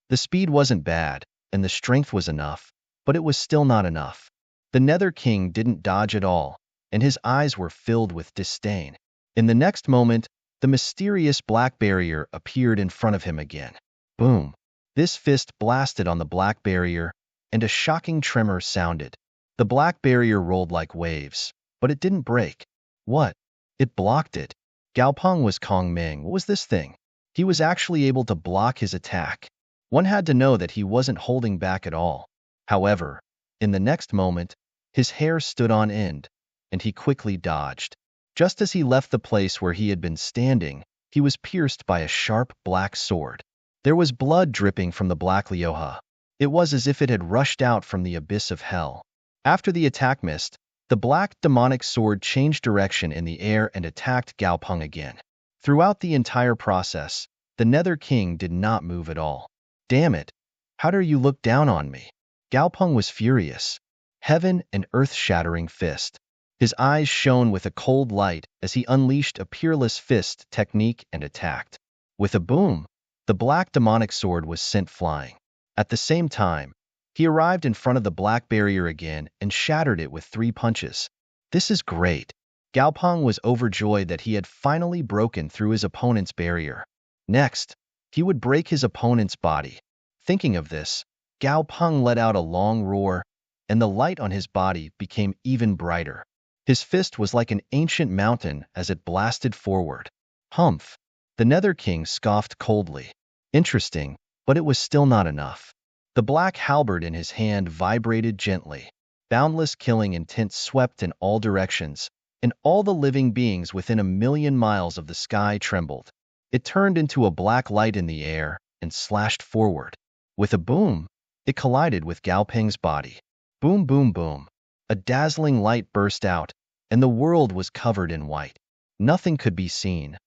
The speed wasn't bad, and the strength was enough, but it was still not enough. The Nether King didn't dodge at all, and his eyes were filled with disdain. In the next moment, the mysterious black barrier appeared in front of him again. Boom! This fist blasted on the black barrier, and a shocking tremor sounded. The black barrier rolled like waves, but it didn't break. What? It blocked it. Gao Peng was Kong Ming. What was this thing? He was actually able to block his attack. One had to know that he wasn't holding back at all. However, in the next moment, his hair stood on end, and he quickly dodged. Just as he left the place where he had been standing, he was pierced by a sharp black sword. There was blood dripping from the black Lioha. It was as if it had rushed out from the abyss of hell. After the attack missed, the black demonic sword changed direction in the air and attacked Gao Peng again. Throughout the entire process, the Nether King did not move at all. Damn it! How dare you look down on me? Gao Peng was furious. Heaven and earth-shattering fist. His eyes shone with a cold light as he unleashed a peerless fist technique and attacked. With a boom, the black demonic sword was sent flying. At the same time, he arrived in front of the black barrier again and shattered it with 3 punches. This is great. Gao Peng was overjoyed that he had finally broken through his opponent's barrier. Next, he would break his opponent's body. Thinking of this, Gao Peng let out a long roar, and the light on his body became even brighter. His fist was like an ancient mountain as it blasted forward. Humph! The Nether King scoffed coldly. Interesting, but it was still not enough. The black halberd in his hand vibrated gently. Boundless killing intent swept in all directions, and all the living beings within 1,000,000 miles of the sky trembled. It turned into a black light in the air and slashed forward. With a boom, it collided with Gao Peng's body. Boom, boom, boom. A dazzling light burst out, and the world was covered in white. Nothing could be seen.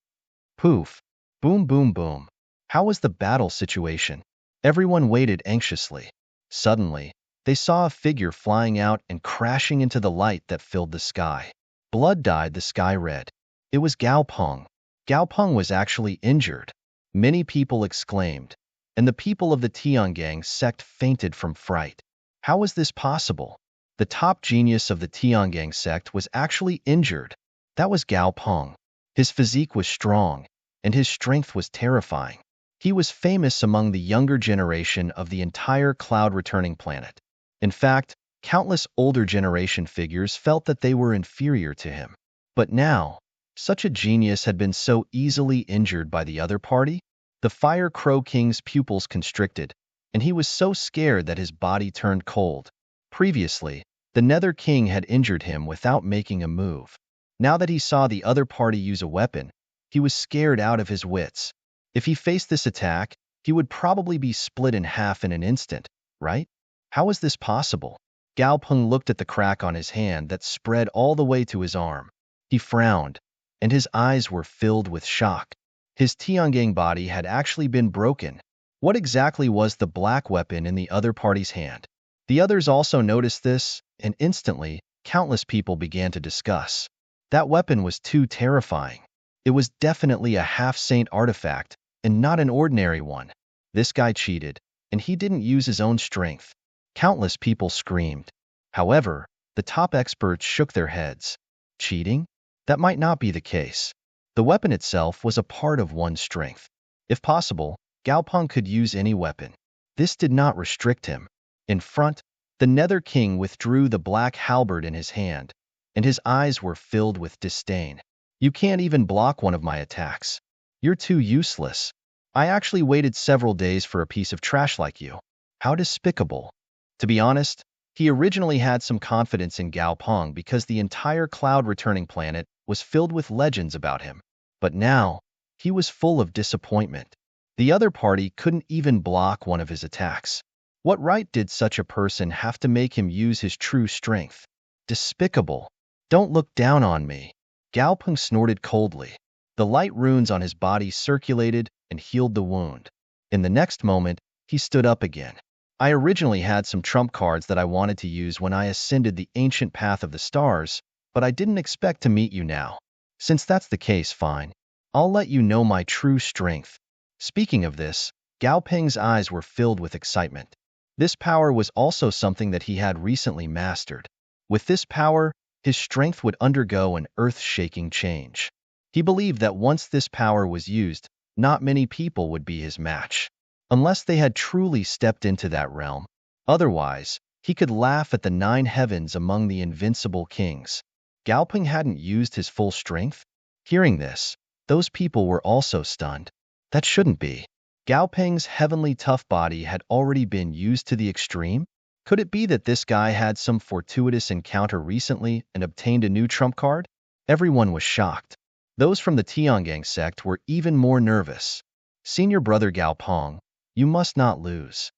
Poof. Boom, boom, boom. How was the battle situation? Everyone waited anxiously. Suddenly, they saw a figure flying out and crashing into the light that filled the sky. Blood dyed the sky red. It was Gao Peng. Gao Peng was actually injured. Many people exclaimed, and the people of the Tiangang sect fainted from fright. How was this possible? The top genius of the Tiangang sect was actually injured. That was Gao Peng. His physique was strong, and his strength was terrifying. He was famous among the younger generation of the entire cloud-returning planet. In fact, countless older generation figures felt that they were inferior to him. But now, such a genius had been so easily injured by the other party. The Fire Crow King's pupils constricted, and he was so scared that his body turned cold. Previously, the Nether King had injured him without making a move. Now that he saw the other party use a weapon, he was scared out of his wits. If he faced this attack, he would probably be split in half in an instant, right? How was this possible? Gao Peng looked at the crack on his hand that spread all the way to his arm. He frowned, and his eyes were filled with shock. His Tiangang body had actually been broken. What exactly was the black weapon in the other party's hand? The others also noticed this, and instantly, countless people began to discuss. That weapon was too terrifying. It was definitely a half-saint artifact, and not an ordinary one. This guy cheated, and he didn't use his own strength. Countless people screamed. However, the top experts shook their heads. Cheating? That might not be the case. The weapon itself was a part of one's strength. If possible, Gao Peng could use any weapon. This did not restrict him. In front, The Nether King withdrew the black halberd in his hand, and his eyes were filled with disdain. You can't even block one of my attacks. You're too useless. I actually waited several days for a piece of trash like you. How despicable. To be honest, he originally had some confidence in Gao Peng because the entire cloud-returning planet was filled with legends about him. But now, he was full of disappointment. The other party couldn't even block one of his attacks. What right did such a person have to make him use his true strength? Despicable. Don't look down on me. Gao Peng snorted coldly. The light runes on his body circulated and healed the wound. In the next moment, he stood up again. I originally had some trump cards that I wanted to use when I ascended the ancient path of the stars, but I didn't expect to meet you now. Since that's the case, fine. I'll let you know my true strength. Speaking of this, Gao Peng's eyes were filled with excitement. This power was also something that he had recently mastered. With this power, his strength would undergo an earth-shaking change. He believed that once this power was used, not many people would be his match, unless they had truly stepped into that realm. Otherwise, he could laugh at the 9 heavens among the invincible kings. Gao Peng hadn't used his full strength? Hearing this, those people were also stunned. That shouldn't be. Gao Peng's heavenly tough body had already been used to the extreme? Could it be that this guy had some fortuitous encounter recently and obtained a new trump card? Everyone was shocked. Those from the Tiangang sect were even more nervous. Senior brother Gao Peng, you must not lose.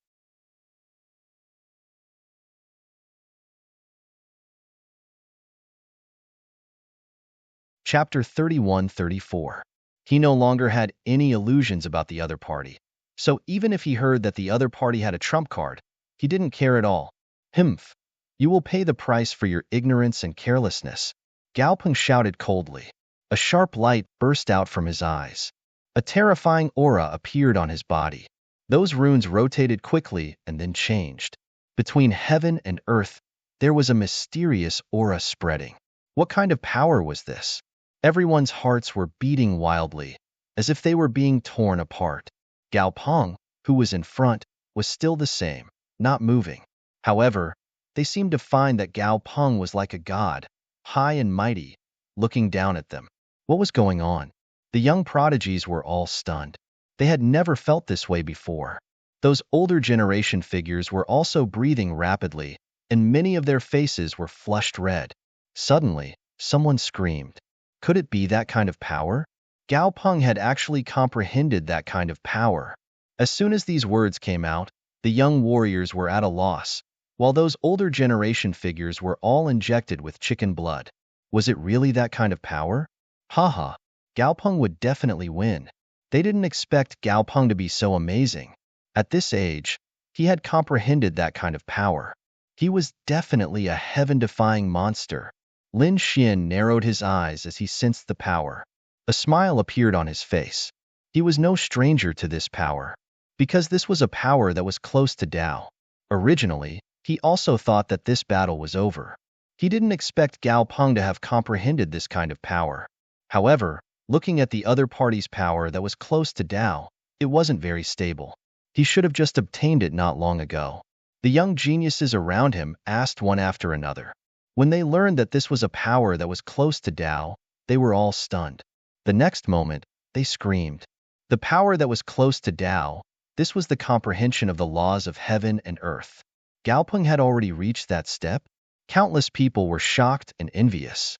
Chapter 31-34. He no longer had any illusions about the other party. So even if he heard that the other party had a trump card, he didn't care at all. Humph. You will pay the price for your ignorance and carelessness. Gao Peng shouted coldly. A sharp light burst out from his eyes. A terrifying aura appeared on his body. Those runes rotated quickly and then changed. Between heaven and earth, there was a mysterious aura spreading. What kind of power was this? Everyone's hearts were beating wildly, as if they were being torn apart. Gao Peng, who was in front, was still the same, not moving. However, they seemed to find that Gao Peng was like a god, high and mighty, looking down at them. What was going on? The young prodigies were all stunned. They had never felt this way before. Those older generation figures were also breathing rapidly, and many of their faces were flushed red. Suddenly, someone screamed. Could it be that kind of power? Gao Peng had actually comprehended that kind of power. As soon as these words came out, the young warriors were at a loss, while those older generation figures were all injected with chicken blood. Was it really that kind of power? Haha, Gao Peng would definitely win. They didn't expect Gao Peng to be so amazing. At this age, he had comprehended that kind of power. He was definitely a heaven-defying monster. Lin Xian narrowed his eyes as he sensed the power. A smile appeared on his face. He was no stranger to this power, because this was a power that was close to Tao. Originally, he also thought that this battle was over. He didn't expect Gao Peng to have comprehended this kind of power. However, looking at the other party's power that was close to Tao, it wasn't very stable. He should have just obtained it not long ago. The young geniuses around him asked one after another. When they learned that this was a power that was close to Tao, they were all stunned. The next moment, they screamed. The power that was close to Tao, this was the comprehension of the laws of heaven and earth. Gao Peng had already reached that step? Countless people were shocked and envious.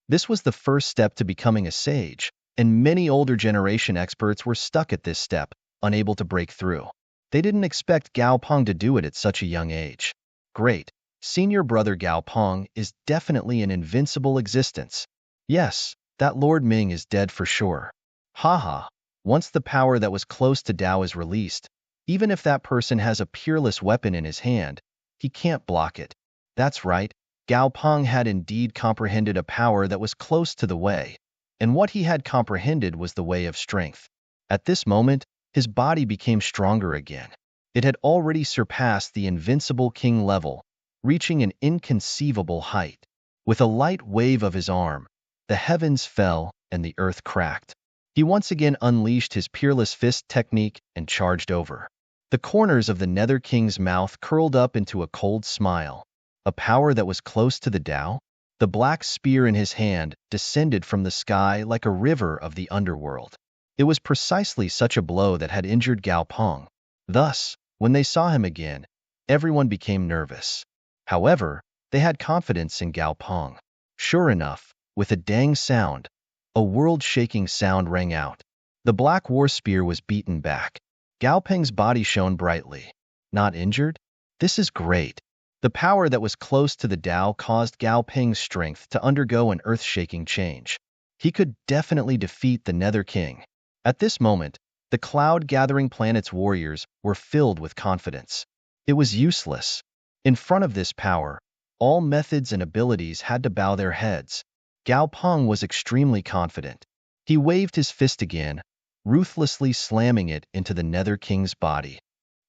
This was the first step to becoming a sage, and many older generation experts were stuck at this step, unable to break through. They didn't expect Gao Peng to do it at such a young age. Great. Senior brother Gao Peng is definitely an invincible existence. Yes, that Lord Ming is dead for sure. Haha, once the power that was close to Tao is released, even if that person has a peerless weapon in his hand, he can't block it. That's right, Gao Peng had indeed comprehended a power that was close to the way, and what he had comprehended was the way of strength. At this moment, his body became stronger again. It had already surpassed the invincible king level, reaching an inconceivable height. With a light wave of his arm, the heavens fell and the earth cracked. He once again unleashed his peerless fist technique and charged over. The corners of the Nether King's mouth curled up into a cold smile. A power that was close to the Tao? The black spear in his hand descended from the sky like a river of the underworld. It was precisely such a blow that had injured Gao Peng. Thus, when they saw him again, everyone became nervous. However, they had confidence in Gao Peng. Sure enough, with a dang sound, a world-shaking sound rang out. The black war spear was beaten back. Gao Peng's body shone brightly. Not injured? This is great. The power that was close to the Tao caused Gao Peng's strength to undergo an earth-shaking change. He could definitely defeat the Nether King. At this moment, the cloud-gathering planet's warriors were filled with confidence. It was useless. In front of this power, all methods and abilities had to bow their heads. Gao Peng was extremely confident. He waved his fist again, ruthlessly slamming it into the Nether King's body.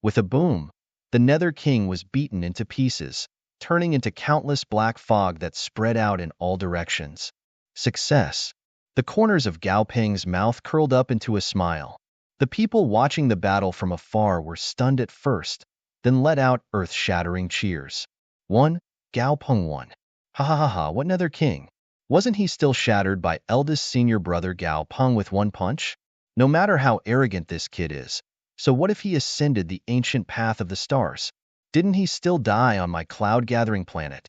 With a boom, the Nether King was beaten into pieces, turning into countless black fog that spread out in all directions. Success. The corners of Gao Peng's mouth curled up into a smile. The people watching the battle from afar were stunned at first, then let out earth-shattering cheers. One, Gao Peng won. Ha ha ha ha, what Nether King? Wasn't he still shattered by eldest senior brother Gao Peng with one punch? No matter how arrogant this kid is, so what if he ascended the ancient path of the stars? Didn't he still die on my cloud-gathering planet?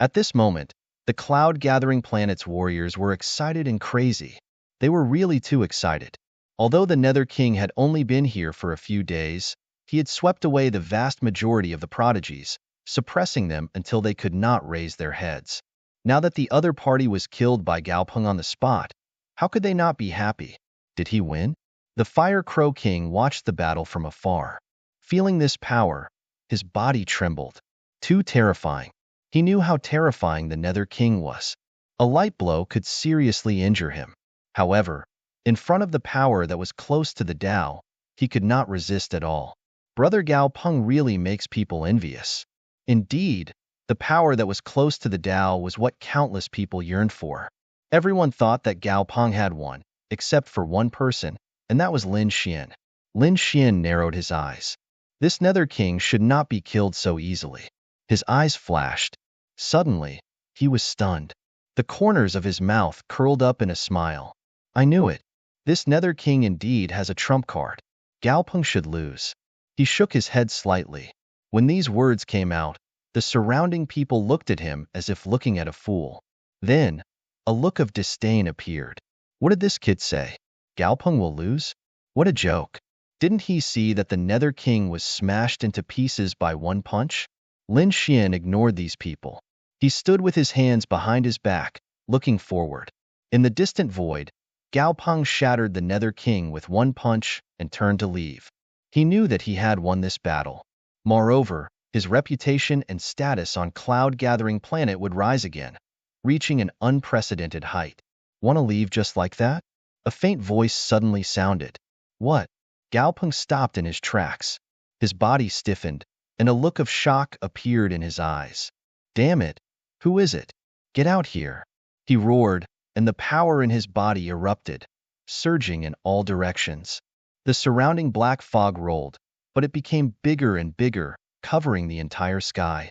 At this moment, the cloud-gathering planet's warriors were excited and crazy. They were really too excited. Although the Nether King had only been here for a few days, he had swept away the vast majority of the prodigies, suppressing them until they could not raise their heads. Now that the other party was killed by Gao Peng on the spot, how could they not be happy? Did he win? The Fire Crow King watched the battle from afar. Feeling this power, his body trembled. Too terrifying. He knew how terrifying the Nether King was. A light blow could seriously injure him. However, in front of the power that was close to the Tao, he could not resist at all. Brother Gao Peng really makes people envious. Indeed, the power that was close to the Tao was what countless people yearned for. Everyone thought that Gao Peng had one, except for one person, and that was Lin Xian. Lin Xian narrowed his eyes. This Nether King should not be killed so easily. His eyes flashed. Suddenly, he was stunned. The corners of his mouth curled up in a smile. I knew it. This Nether King indeed has a trump card. Gao Peng should lose. He shook his head slightly. When these words came out, the surrounding people looked at him as if looking at a fool. Then, a look of disdain appeared. What did this kid say? Gao Peng will lose? What a joke. Didn't he see that the Nether King was smashed into pieces by one punch? Lin Xian ignored these people. He stood with his hands behind his back, looking forward. In the distant void, Gao Peng shattered the Nether King with one punch and turned to leave. He knew that he had won this battle. Moreover, his reputation and status on Cloud-Gathering Planet would rise again, reaching an unprecedented height. Want to leave just like that? A faint voice suddenly sounded. What? Gao Peng stopped in his tracks. His body stiffened, and a look of shock appeared in his eyes. Damn it! Who is it? Get out here! He roared, and the power in his body erupted, surging in all directions. The surrounding black fog rolled, but it became bigger and bigger, covering the entire sky.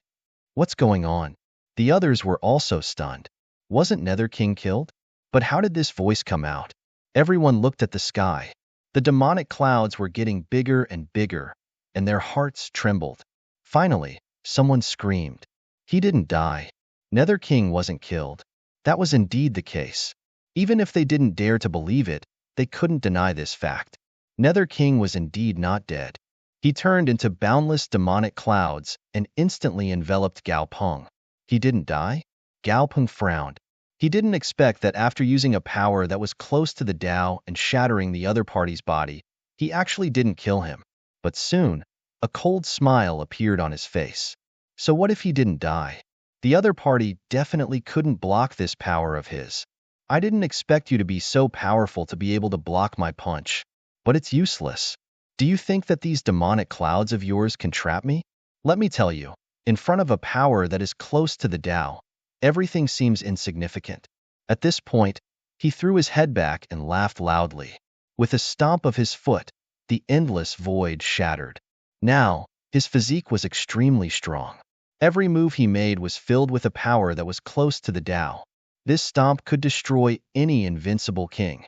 What's going on? The others were also stunned. Wasn't Nether King killed? But how did this voice come out? Everyone looked at the sky. The demonic clouds were getting bigger and bigger, and their hearts trembled. Finally, someone screamed. He didn't die. Nether King wasn't killed. That was indeed the case. Even if they didn't dare to believe it, they couldn't deny this fact. Nether King was indeed not dead. He turned into boundless demonic clouds and instantly enveloped Gao Peng. He didn't die? Gao Peng frowned. He didn't expect that after using a power that was close to the Tao and shattering the other party's body, he actually didn't kill him. But soon, a cold smile appeared on his face. So what if he didn't die? The other party definitely couldn't block this power of his. I didn't expect you to be so powerful to be able to block my punch. But it's useless. Do you think that these demonic clouds of yours can trap me? Let me tell you, in front of a power that is close to the Tao, everything seems insignificant. At this point, he threw his head back and laughed loudly. With a stomp of his foot, the endless void shattered. Now, his physique was extremely strong. Every move he made was filled with a power that was close to the Tao. This stomp could destroy any invincible king.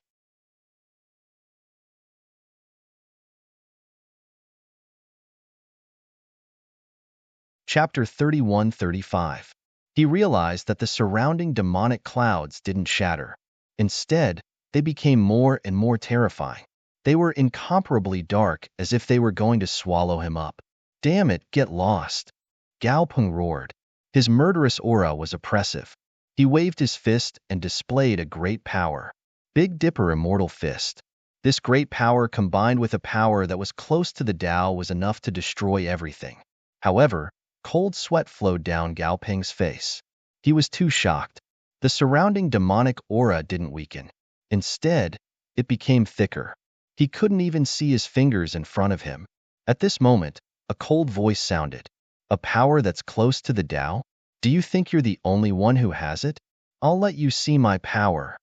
Chapter 31-35. He realized that the surrounding demonic clouds didn't shatter. Instead, they became more and more terrifying. They were incomparably dark, as if they were going to swallow him up. Damn it, get lost! Gao Peng roared. His murderous aura was oppressive. He waved his fist and displayed a great power. Big Dipper Immortal Fist. This great power combined with a power that was close to the Tao was enough to destroy everything. However, cold sweat flowed down Gao Peng's face. He was too shocked. The surrounding demonic aura didn't weaken. Instead, it became thicker. He couldn't even see his fingers in front of him. At this moment, a cold voice sounded. A power that's close to the Tao? Do you think you're the only one who has it? I'll let you see my power.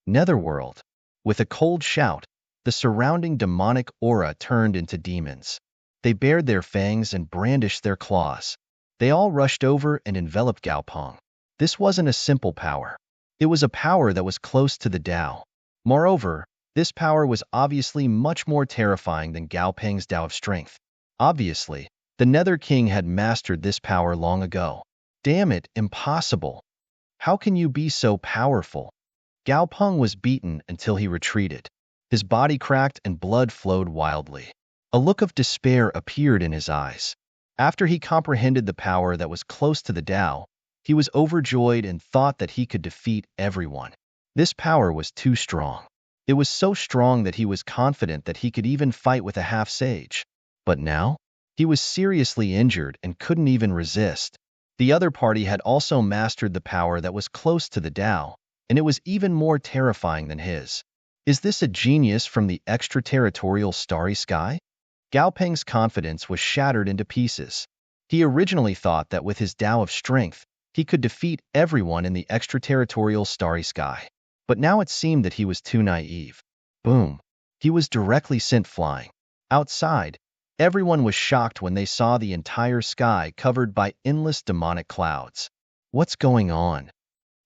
Netherworld. With a cold shout, the surrounding demonic aura turned into demons. They bared their fangs and brandished their claws. They all rushed over and enveloped Gao Peng. This wasn't a simple power. It was a power that was close to the Tao. Moreover, this power was obviously much more terrifying than Gao Peng's Tao of Strength. Obviously, the Nether King had mastered this power long ago. Damn it, impossible! How can you be so powerful? Gao Peng was beaten until he retreated. His body cracked and blood flowed wildly. A look of despair appeared in his eyes. After he comprehended the power that was close to the Tao, he was overjoyed and thought that he could defeat everyone. This power was too strong. It was so strong that he was confident that he could even fight with a half-sage. But now, he was seriously injured and couldn't even resist. The other party had also mastered the power that was close to the Tao, and it was even more terrifying than his. Is this a genius from the extraterritorial starry sky? Gao Peng's confidence was shattered into pieces. He originally thought that with his Tao of Strength, he could defeat everyone in the extraterritorial starry sky. But now it seemed that he was too naive. Boom! He was directly sent flying. Outside, everyone was shocked when they saw the entire sky covered by endless demonic clouds. What's going on?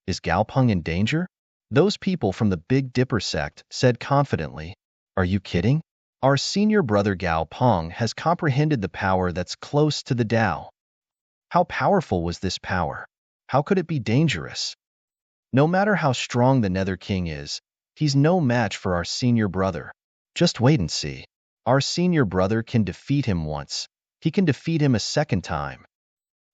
Is Gao Peng in danger? Those people from the Big Dipper sect said confidently. Are you kidding? Our senior brother Gao Peng has comprehended the power that's close to the Tao. How powerful was this power? How could it be dangerous? No matter how strong the Nether King is, he's no match for our senior brother. Just wait and see. Our senior brother can defeat him once. He can defeat him a second time.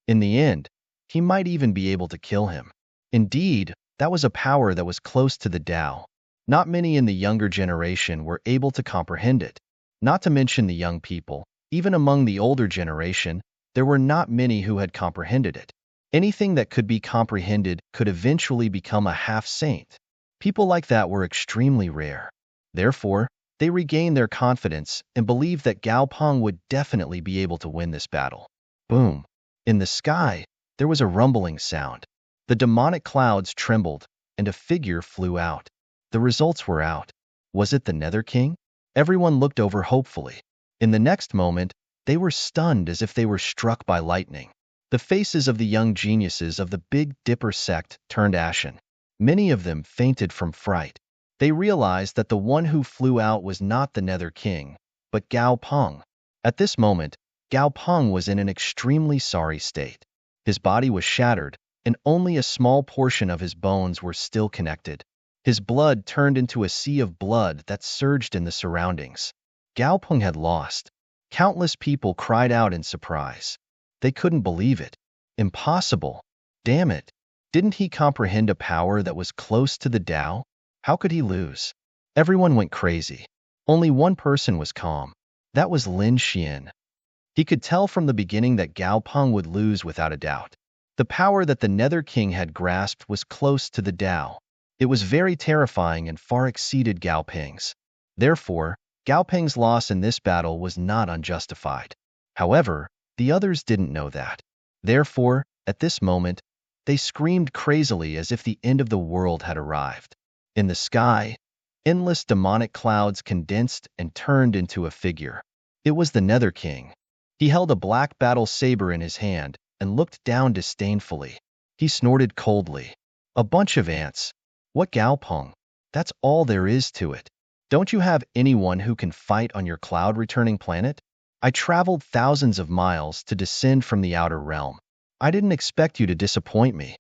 In the end, he might even be able to kill him. Indeed, that was a power that was close to the Tao. Not many in the younger generation were able to comprehend it. Not to mention the young people, even among the older generation, there were not many who had comprehended it. Anything that could be comprehended could eventually become a half-saint. People like that were extremely rare. Therefore, they regained their confidence and believed that Gao Peng would definitely be able to win this battle. Boom! In the sky, there was a rumbling sound. The demonic clouds trembled, and a figure flew out. The results were out. Was it the Nether King? Everyone looked over hopefully. In the next moment, they were stunned as if they were struck by lightning. The faces of the young geniuses of the Big Dipper sect turned ashen. Many of them fainted from fright. They realized that the one who flew out was not the Nether King, but Gao Peng. At this moment, Gao Peng was in an extremely sorry state. His body was shattered, and only a small portion of his bones were still connected. His blood turned into a sea of blood that surged in the surroundings. Gao Peng had lost. Countless people cried out in surprise. They couldn't believe it. Impossible. Damn it. Didn't he comprehend a power that was close to the Tao? How could he lose? Everyone went crazy. Only one person was calm. That was Lin Xian. He could tell from the beginning that Gao Peng would lose without a doubt. The power that the Nether King had grasped was close to the Tao. It was very terrifying and far exceeded Gao Peng's. Therefore, Gao Peng's loss in this battle was not unjustified. However, the others didn't know that. Therefore, at this moment, they screamed crazily as if the end of the world had arrived. In the sky, endless demonic clouds condensed and turned into a figure. It was the Nether King. He held a black battle saber in his hand and looked down disdainfully. He snorted coldly. A bunch of ants. What Gaopeng? That's all there is to it. Don't you have anyone who can fight on your cloud-returning planet? I traveled thousands of miles to descend from the outer realm. I didn't expect you to disappoint me.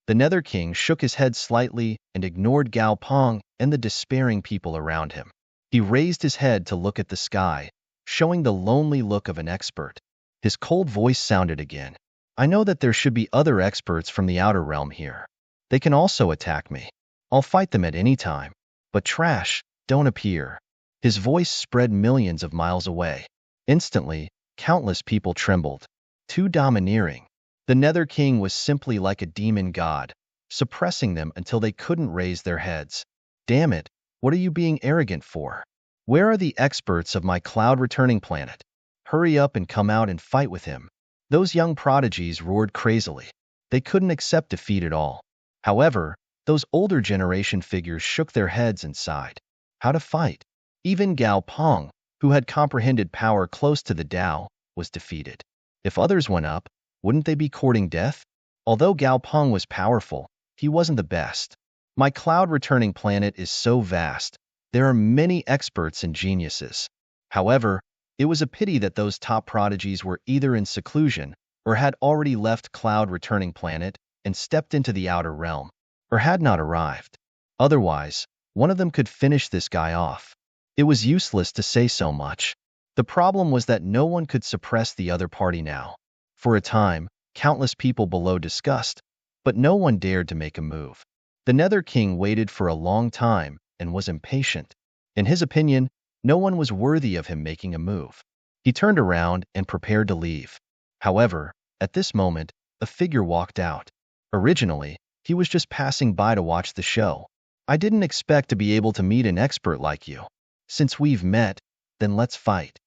The Nether King shook his head slightly and ignored Gaopeng and the despairing people around him. He raised his head to look at the sky, showing the lonely look of an expert. His cold voice sounded again. I know that there should be other experts from the outer realm here. They can also attack me. I'll fight them at any time. But trash, don't appear. His voice spread millions of miles away. Instantly, countless people trembled. Too domineering. The Nether King was simply like a demon god, suppressing them until they couldn't raise their heads. Damn it, what are you being arrogant for? Where are the experts of my cloud-returning planet? Hurry up and come out and fight with him. Those young prodigies roared crazily. They couldn't accept defeat at all. However, those older generation figures shook their heads and sighed. How to fight? Even Gaopeng, who had comprehended power close to the Tao, was defeated. If others went up, wouldn't they be courting death? Although Gaopeng was powerful, he wasn't the best. My cloud-returning planet is so vast. There are many experts and geniuses. However, it was a pity that those top prodigies were either in seclusion or had already left cloud-returning planet and stepped into the outer realm, or had not arrived. Otherwise, one of them could finish this guy off. It was useless to say so much. The problem was that no one could suppress the other party now. For a time, countless people below discussed, but no one dared to make a move. The Nether King waited for a long time and was impatient. In his opinion, no one was worthy of him making a move. He turned around and prepared to leave. However, at this moment, a figure walked out. Originally, he was just passing by to watch the show. I didn't expect to be able to meet an expert like you. Since we've met, then let's fight.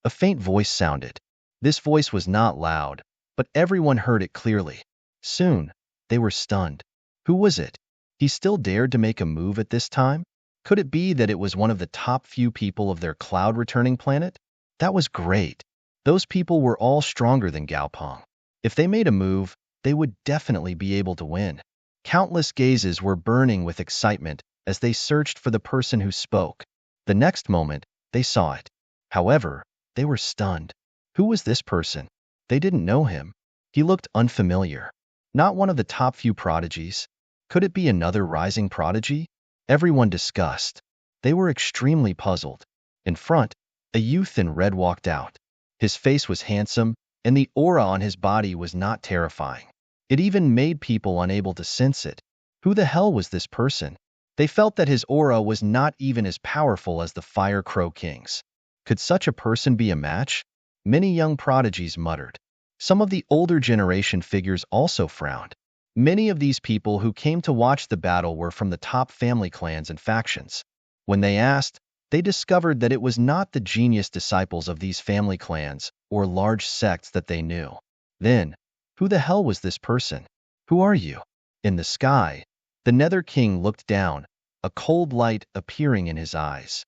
A faint voice sounded. This voice was not loud, but everyone heard it clearly. Soon, they were stunned. Who was it? He still dared to make a move at this time? Could it be that it was one of the top few people of their cloud-returning planet? That was great. Those people were all stronger than Gaopeng. If they made a move, they would definitely be able to win. Countless gazes were burning with excitement as they searched for the person who spoke. The next moment, they saw it. However, they were stunned. Who was this person? They didn't know him. He looked unfamiliar. Not one of the top few prodigies. Could it be another rising prodigy? Everyone discussed. They were extremely puzzled. In front, a youth in red walked out. His face was handsome, and the aura on his body was not terrifying. It even made people unable to sense it. Who the hell was this person? They felt that his aura was not even as powerful as the Fire Crow King's. Could such a person be a match? Many young prodigies muttered. Some of the older generation figures also frowned. Many of these people who came to watch the battle were from the top family clans and factions. When they asked, they discovered that it was not the genius disciples of these family clans or large sects that they knew. Then, who the hell was this person? Who are you? In the sky, the Nether King looked down, a cold light appearing in his eyes.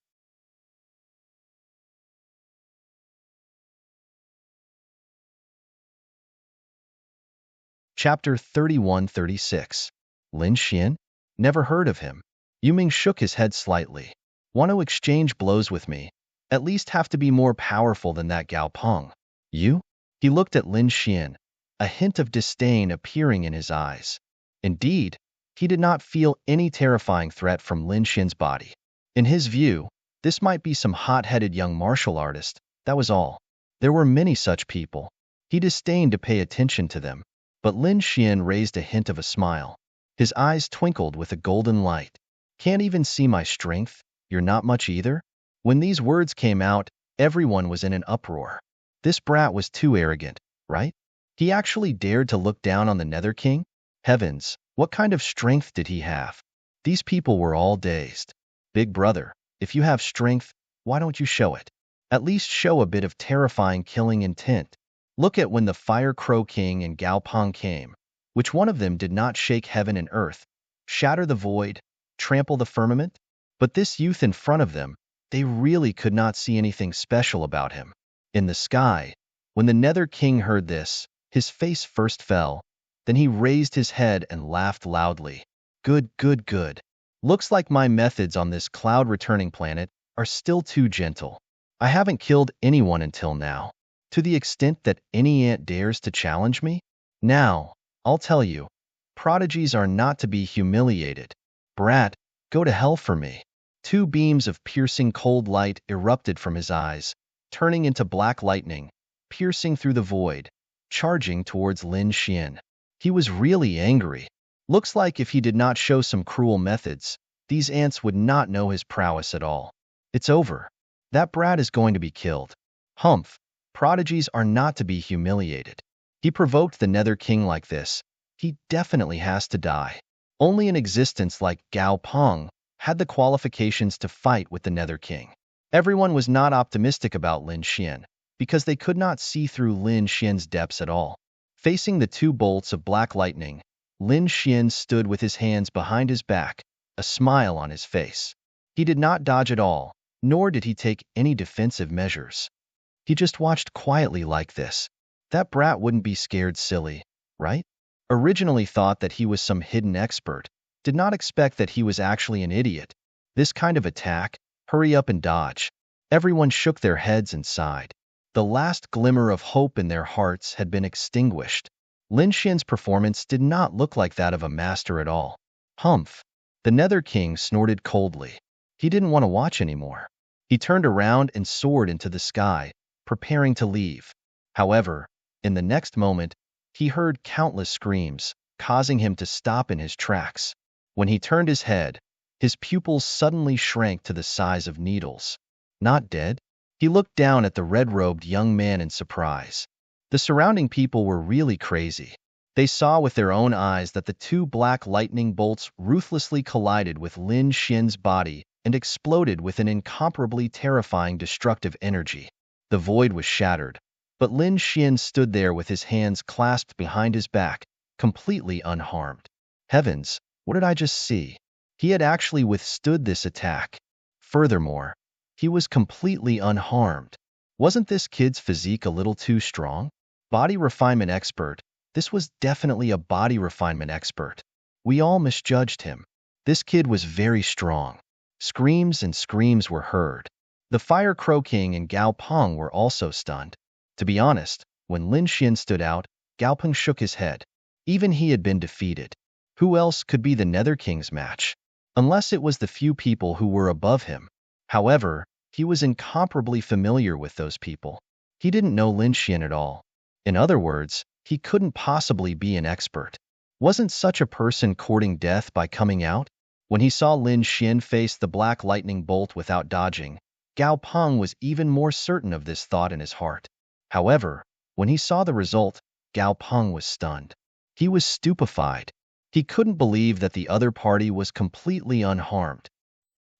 Chapter 31-36. Lin Xian? Never heard of him. Yuming shook his head slightly. Want to exchange blows with me? At least have to be more powerful than that Gaopeng. You? He looked at Lin Xian, a hint of disdain appearing in his eyes. Indeed, he did not feel any terrifying threat from Lin Xian's body. In his view, this might be some hot-headed young martial artist, that was all. There were many such people. He disdained to pay attention to them. But Lin Xian raised a hint of a smile. His eyes twinkled with a golden light. Can't even see my strength? You're not much either? When these words came out, everyone was in an uproar. This brat was too arrogant, right? He actually dared to look down on the Nether King? Heavens, what kind of strength did he have? These people were all dazed. Big brother, if you have strength, why don't you show it? At least show a bit of terrifying killing intent. Look at when the Fire Crow King and Gaopeng came. Which one of them did not shake heaven and earth, shatter the void, trample the firmament? But this youth in front of them, they really could not see anything special about him. In the sky, When the Nether King heard this, his face first fell, then he raised his head and laughed loudly. Good, good, good. Looks like my methods on this cloud-returning planet are still too gentle. I haven't killed anyone until now. To the extent that any ant dares to challenge me? Now, I'll tell you, prodigies are not to be humiliated. Brat, go to hell for me. Two beams of piercing cold light erupted from his eyes, turning into black lightning, piercing through the void, charging towards Lin Xian. He was really angry. Looks like if he did not show some cruel methods, these ants would not know his prowess at all. It's over. That brat is going to be killed. Humph. Prodigies are not to be humiliated. He provoked the Nether King like this. He definitely has to die. Only an existence like Gao Peng had the qualifications to fight with the Nether King. Everyone was not optimistic about Lin Xian, because they could not see through Lin Xian's depths at all. Facing the two bolts of black lightning, Lin Xian stood with his hands behind his back, a smile on his face. He did not dodge at all, nor did he take any defensive measures. He just watched quietly like this. That brat wouldn't be scared silly, right? Originally thought that he was some hidden expert, did not expect that he was actually an idiot. This kind of attack, hurry up and dodge. Everyone shook their heads and sighed. The last glimmer of hope in their hearts had been extinguished. Lin Xian's performance did not look like that of a master at all. Humph. The Nether King snorted coldly. He didn't want to watch anymore. He turned around and soared into the sky, preparing to leave. However, in the next moment, he heard countless screams, causing him to stop in his tracks. When he turned his head, his pupils suddenly shrank to the size of needles. Not dead? He looked down at the red-robed young man in surprise. The surrounding people were really crazy. They saw with their own eyes that the two black lightning bolts ruthlessly collided with Lin Xian's body and exploded with an incomparably terrifying destructive energy. The void was shattered, but Lin Xian stood there with his hands clasped behind his back, completely unharmed. Heavens, what did I just see? He had actually withstood this attack. Furthermore, he was completely unharmed. Wasn't this kid's physique a little too strong? Body refinement expert. This was definitely a body refinement expert. We all misjudged him. This kid was very strong. Screams and screams were heard. The Fire Crow King and Gao Peng were also stunned. To be honest, when Lin Xian stood out, Gao Peng shook his head. Even he had been defeated. Who else could be the Nether King's match? Unless it was the few people who were above him. However, he was incomparably familiar with those people. He didn't know Lin Xian at all. In other words, he couldn't possibly be an expert. Wasn't such a person courting death by coming out? When he saw Lin Xian face the black lightning bolt without dodging, Gao Peng was even more certain of this thought in his heart. However, when he saw the result, Gao Peng was stunned. He was stupefied. He couldn't believe that the other party was completely unharmed.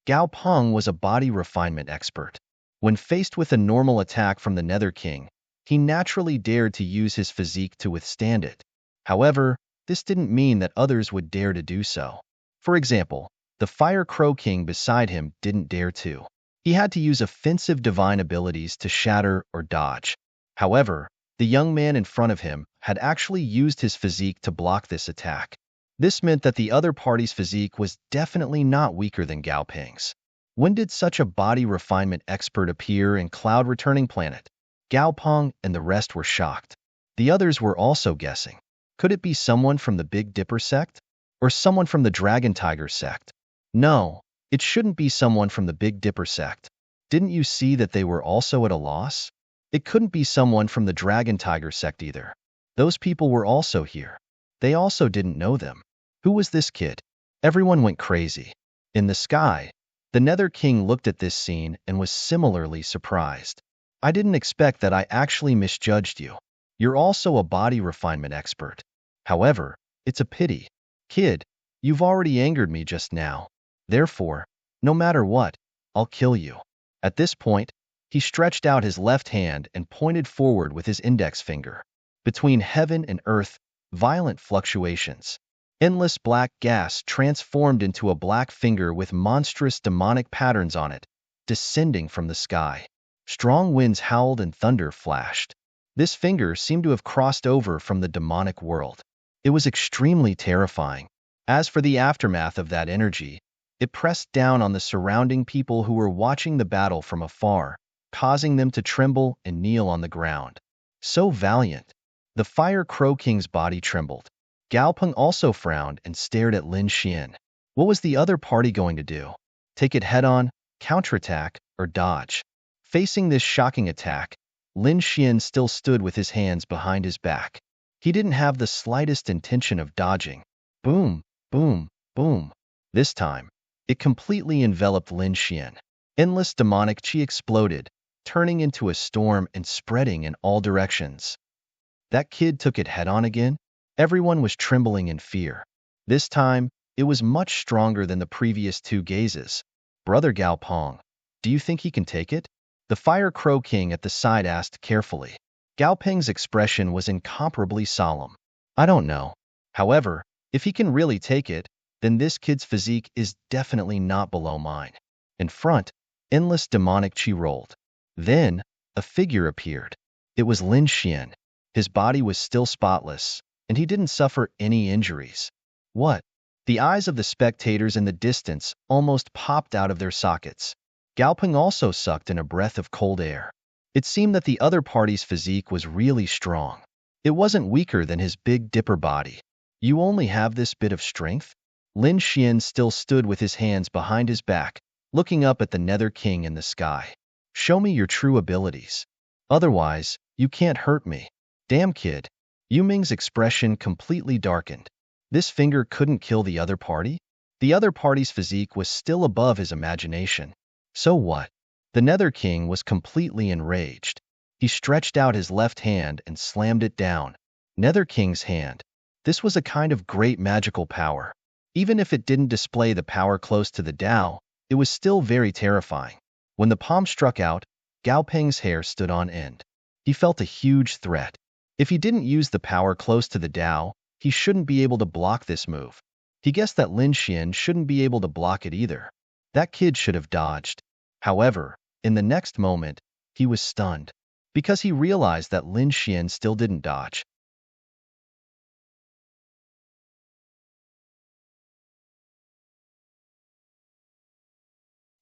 Gao Peng was a body refinement expert. When faced with a normal attack from the Nether King, he naturally dared to use his physique to withstand it. However, this didn't mean that others would dare to do so. For example, the Fire Crow King beside him didn't dare to. He had to use offensive divine abilities to shatter or dodge. However, the young man in front of him had actually used his physique to block this attack. This meant that the other party's physique was definitely not weaker than Gao Peng's. When did such a body refinement expert appear in Cloud Returning Planet? Gao Peng and the rest were shocked. The others were also guessing. Could it be someone from the Big Dipper sect? Or someone from the Dragon Tiger sect? No, it shouldn't be someone from the Big Dipper sect. Didn't you see that they were also at a loss? It couldn't be someone from the Dragon Tiger sect either. Those people were also here. They also didn't know them. Who was this kid? Everyone went crazy. In the sky, the Nether King looked at this scene and was similarly surprised. I didn't expect that I actually misjudged you. You're also a body refinement expert. However, it's a pity. Kid, you've already angered me just now. Therefore, no matter what, I'll kill you. At this point, he stretched out his left hand and pointed forward with his index finger. Between heaven and earth, violent fluctuations. Endless black gas transformed into a black finger with monstrous demonic patterns on it, descending from the sky. Strong winds howled and thunder flashed. This finger seemed to have crossed over from the demonic world. It was extremely terrifying. As for the aftermath of that energy, it pressed down on the surrounding people who were watching the battle from afar, causing them to tremble and kneel on the ground. So valiant. The Fire Crow King's body trembled. Gao Peng also frowned and stared at Lin Xian. What was the other party going to do? Take it head-on, counterattack, or dodge? Facing this shocking attack, Lin Xian still stood with his hands behind his back. He didn't have the slightest intention of dodging. Boom, boom, boom. This time, it completely enveloped Lin Xian. Endless demonic chi exploded, turning into a storm and spreading in all directions. That kid took it head-on again? Everyone was trembling in fear. This time, it was much stronger than the previous two gazes. Brother Gao Peng, do you think he can take it? The Fire Crow King at the side asked carefully. Gao Peng's expression was incomparably solemn. I don't know. However, if he can really take it, then this kid's physique is definitely not below mine. In front, endless demonic chi rolled. Then, a figure appeared. It was Lin Xian. His body was still spotless, and he didn't suffer any injuries. What? The eyes of the spectators in the distance almost popped out of their sockets. Gao Peng also sucked in a breath of cold air. It seemed that the other party's physique was really strong. It wasn't weaker than his Big Dipper body. You only have this bit of strength? Lin Xian still stood with his hands behind his back, looking up at the Nether King in the sky. Show me your true abilities. Otherwise, you can't hurt me. Damn kid. Yu Ming's expression completely darkened. This finger couldn't kill the other party? The other party's physique was still above his imagination. So what? The Nether King was completely enraged. He stretched out his left hand and slammed it down. Nether King's hand. This was a kind of great magical power. Even if it didn't display the power close to the Tao, it was still very terrifying. When the palm struck out, Gao Peng's hair stood on end. He felt a huge threat. If he didn't use the power close to the Tao, he shouldn't be able to block this move. He guessed that Lin Xian shouldn't be able to block it either. That kid should have dodged. However, in the next moment, he was stunned, because he realized that Lin Xian still didn't dodge.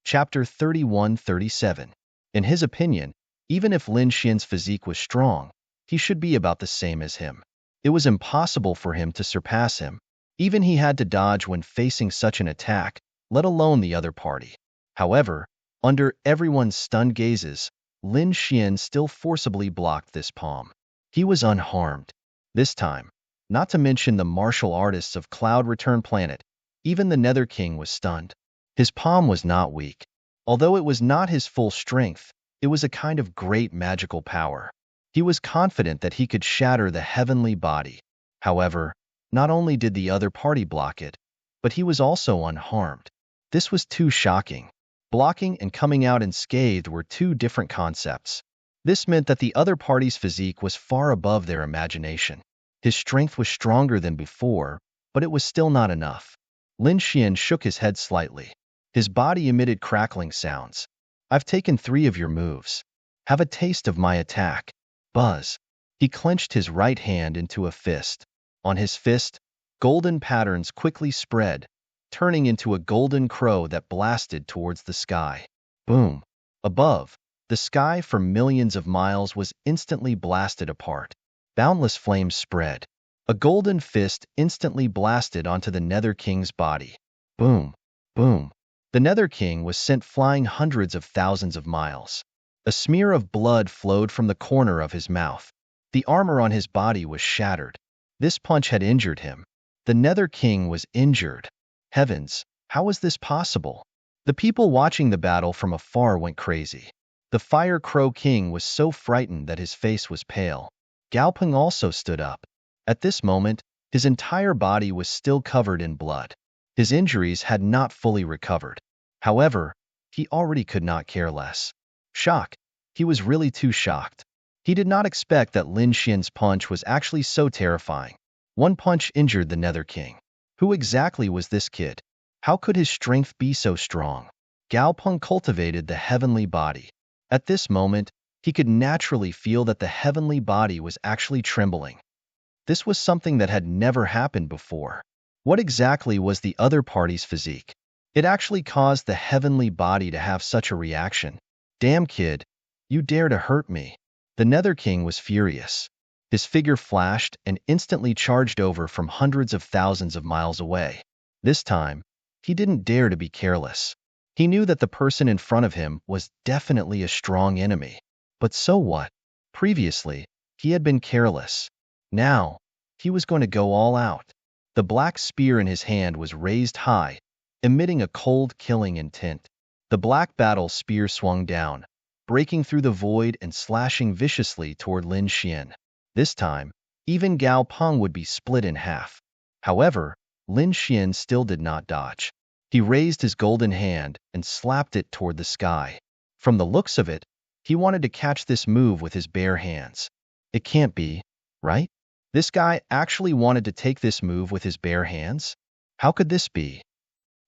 Chapter 31-37. In his opinion, even if Lin Xian's physique was strong, he should be about the same as him. It was impossible for him to surpass him. Even he had to dodge when facing such an attack, let alone the other party. However, under everyone's stunned gazes, Lin Xian still forcibly blocked this palm. He was unharmed. This time, not to mention the martial artists of Cloud Return Planet, even the Nether King was stunned. His palm was not weak. Although it was not his full strength, it was a kind of great magical power. He was confident that he could shatter the heavenly body. However, not only did the other party block it, but he was also unharmed. This was too shocking. Blocking and coming out unscathed were two different concepts. This meant that the other party's physique was far above their imagination. His strength was stronger than before, but it was still not enough. Lin Xian shook his head slightly. His body emitted crackling sounds. I've taken 3 of your moves. Have a taste of my attack. Buzz. He clenched his right hand into a fist. On his fist, golden patterns quickly spread, turning into a golden crow that blasted towards the sky. Boom. Above, the sky for millions of miles was instantly blasted apart. Boundless flames spread. A golden fist instantly blasted onto the Nether King's body. Boom. Boom. The Nether King was sent flying hundreds of thousands of miles. A smear of blood flowed from the corner of his mouth. The armor on his body was shattered. This punch had injured him. The Nether King was injured. Heavens, how was this possible? The people watching the battle from afar went crazy. The Fire Crow King was so frightened that his face was pale. Gao Peng also stood up. At this moment, his entire body was still covered in blood. His injuries had not fully recovered. However, he already could not care less. Shock. He was really too shocked. He did not expect that Lin Xian's punch was actually so terrifying. One punch injured the Nether King. Who exactly was this kid? How could his strength be so strong? Gao Peng cultivated the heavenly body. At this moment, He could naturally feel that the heavenly body was actually trembling. This was something that had never happened before. What exactly was the other party's physique? It actually caused the heavenly body to have such a reaction. Damn kid, you dare to hurt me. The Nether King was furious. His figure flashed and instantly charged over from hundreds of thousands of miles away. This time, he didn't dare to be careless. He knew that the person in front of him was definitely a strong enemy. But so what? Previously, he had been careless. Now, he was going to go all out. The black spear in his hand was raised high, emitting a cold, killing intent. The black battle spear swung down, breaking through the void and slashing viciously toward Lin Xian. This time, even Gao Peng would be split in half. However, Lin Xian still did not dodge. He raised his golden hand and slapped it toward the sky. From the looks of it, he wanted to catch this move with his bare hands. It can't be, right? This guy actually wanted to take this move with his bare hands? How could this be?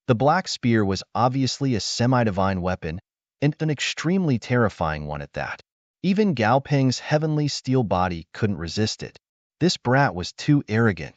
The black spear was obviously a semi-divine weapon, and an extremely terrifying one at that. Even Gao Peng's heavenly steel body couldn't resist it. This brat was too arrogant.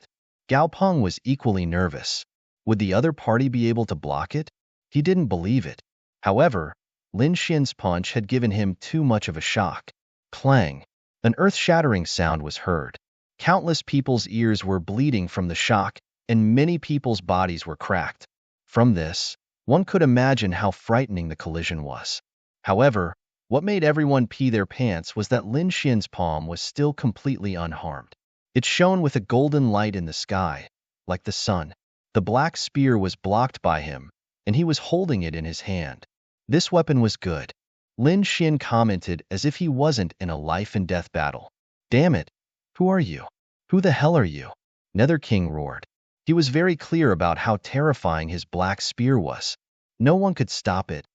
Gao Peng was equally nervous. Would the other party be able to block it? He didn't believe it. However, Lin Xian's punch had given him too much of a shock. Clang! An earth-shattering sound was heard. Countless people's ears were bleeding from the shock, and many people's bodies were cracked. From this, one could imagine how frightening the collision was. However, what made everyone pee their pants was that Lin Xian's palm was still completely unharmed. It shone with a golden light in the sky, like the sun. The black spear was blocked by him, and he was holding it in his hand. This weapon was good. Lin Xian commented as if he wasn't in a life-and-death battle. Damn it! Who are you? Who the hell are you? Nether King roared. He was very clear about how terrifying his black spear was. No one could stop it.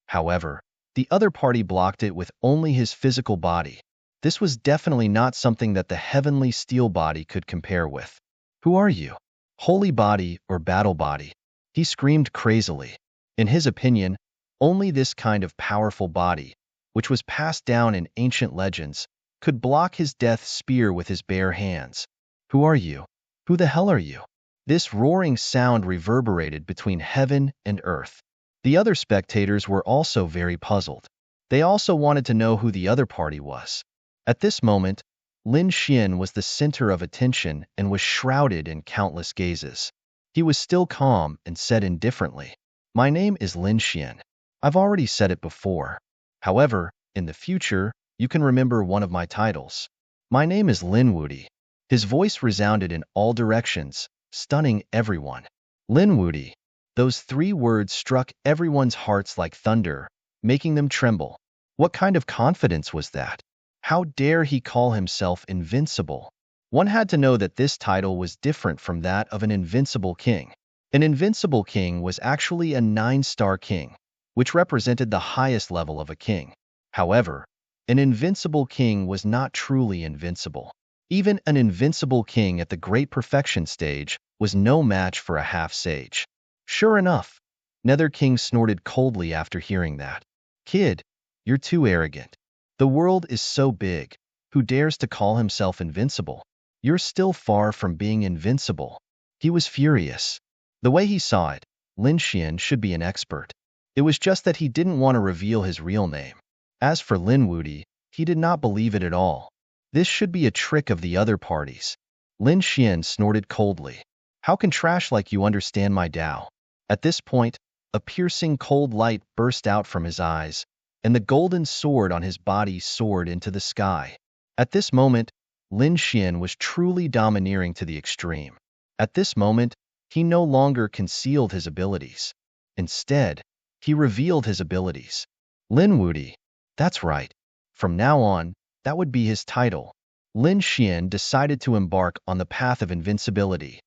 However, the other party blocked it with only his physical body. This was definitely not something that the heavenly steel body could compare with. Who are you? Holy body or battle body? He screamed crazily. In his opinion, only this kind of powerful body, which was passed down in ancient legends, could block his death spear with his bare hands. Who are you? Who the hell are you? This roaring sound reverberated between heaven and earth. The other spectators were also very puzzled. They also wanted to know who the other party was. At this moment, Lin Xian was the center of attention and was shrouded in countless gazes. He was still calm and said indifferently, "My name is Lin Xian. I've already said it before. However, in the future, you can remember one of my titles. My name is Lin Wudi." His voice resounded in all directions, stunning everyone. Lin Wudi. Those 3 words struck everyone's hearts like thunder, making them tremble. What kind of confidence was that? How dare he call himself invincible? One had to know that this title was different from that of an invincible king. An invincible king was actually a 9-star king, which represented the highest level of a king. However, an invincible king was not truly invincible. Even an invincible king at the Great Perfection stage was no match for a half-sage. Sure enough, Nether King snorted coldly after hearing that. Kid, you're too arrogant. The world is so big. Who dares to call himself invincible? You're still far from being invincible. He was furious. The way he saw it, Lin Xian should be an expert. It was just that he didn't want to reveal his real name. As for Lin Wudi, he did not believe it at all. This should be a trick of the other parties. Lin Xian snorted coldly. How can trash like you understand my Tao? At this point, a piercing cold light burst out from his eyes, and the golden sword on his body soared into the sky. At this moment, Lin Xian was truly domineering to the extreme. At this moment, he no longer concealed his abilities. Instead, he revealed his abilities. Lin Wudi. That's right. From now on, that would be his title. Lin Xian decided to embark on the path of invincibility.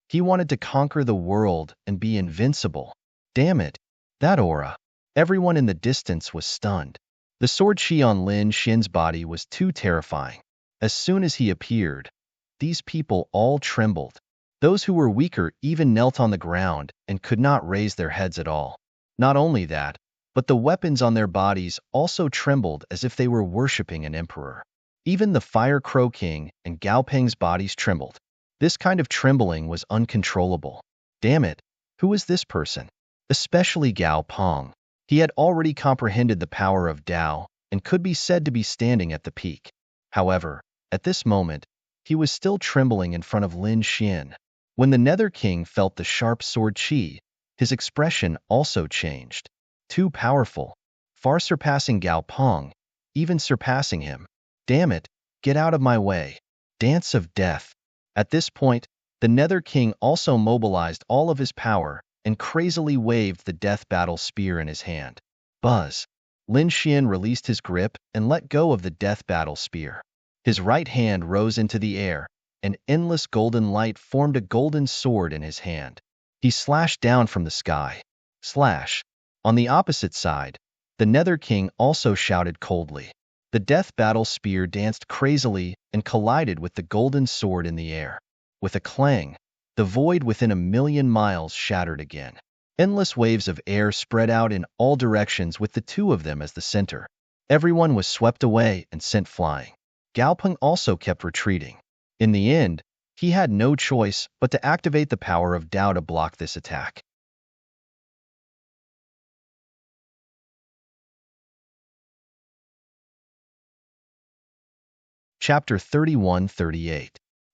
He wanted to conquer the world and be invincible. Damn it, that aura. Everyone in the distance was stunned. The sword chi on Lin Xian's body was too terrifying. As soon as he appeared, these people all trembled. Those who were weaker even knelt on the ground and could not raise their heads at all. Not only that, but the weapons on their bodies also trembled as if they were worshipping an emperor. Even the Fire Crow King and Gao Peng's bodies trembled. This kind of trembling was uncontrollable. Damn it, who was this person? Especially Gao Peng. He had already comprehended the power of Tao and could be said to be standing at the peak. However, at this moment, he was still trembling in front of Lin Xian. When the Nether King felt the sharp sword qi, his expression also changed. Too powerful, far surpassing Gao Peng, even surpassing him. Damn it, get out of my way. Dance of Death. At this point, the Nether King also mobilized all of his power and crazily waved the death battle spear in his hand. Buzz. Lin Xian released his grip and let go of the death battle spear. His right hand rose into the air, and endless golden light formed a golden sword in his hand. He slashed down from the sky. Slash. On the opposite side, the Nether King also shouted coldly. The death battle spear danced crazily and collided with the golden sword in the air. With a clang, the void within 1,000,000 miles shattered again. Endless waves of air spread out in all directions with the two of them as the center. Everyone was swept away and sent flying. Gao Peng also kept retreating. In the end, he had no choice but to activate the power of Tao to block this attack. Chapter 31-38.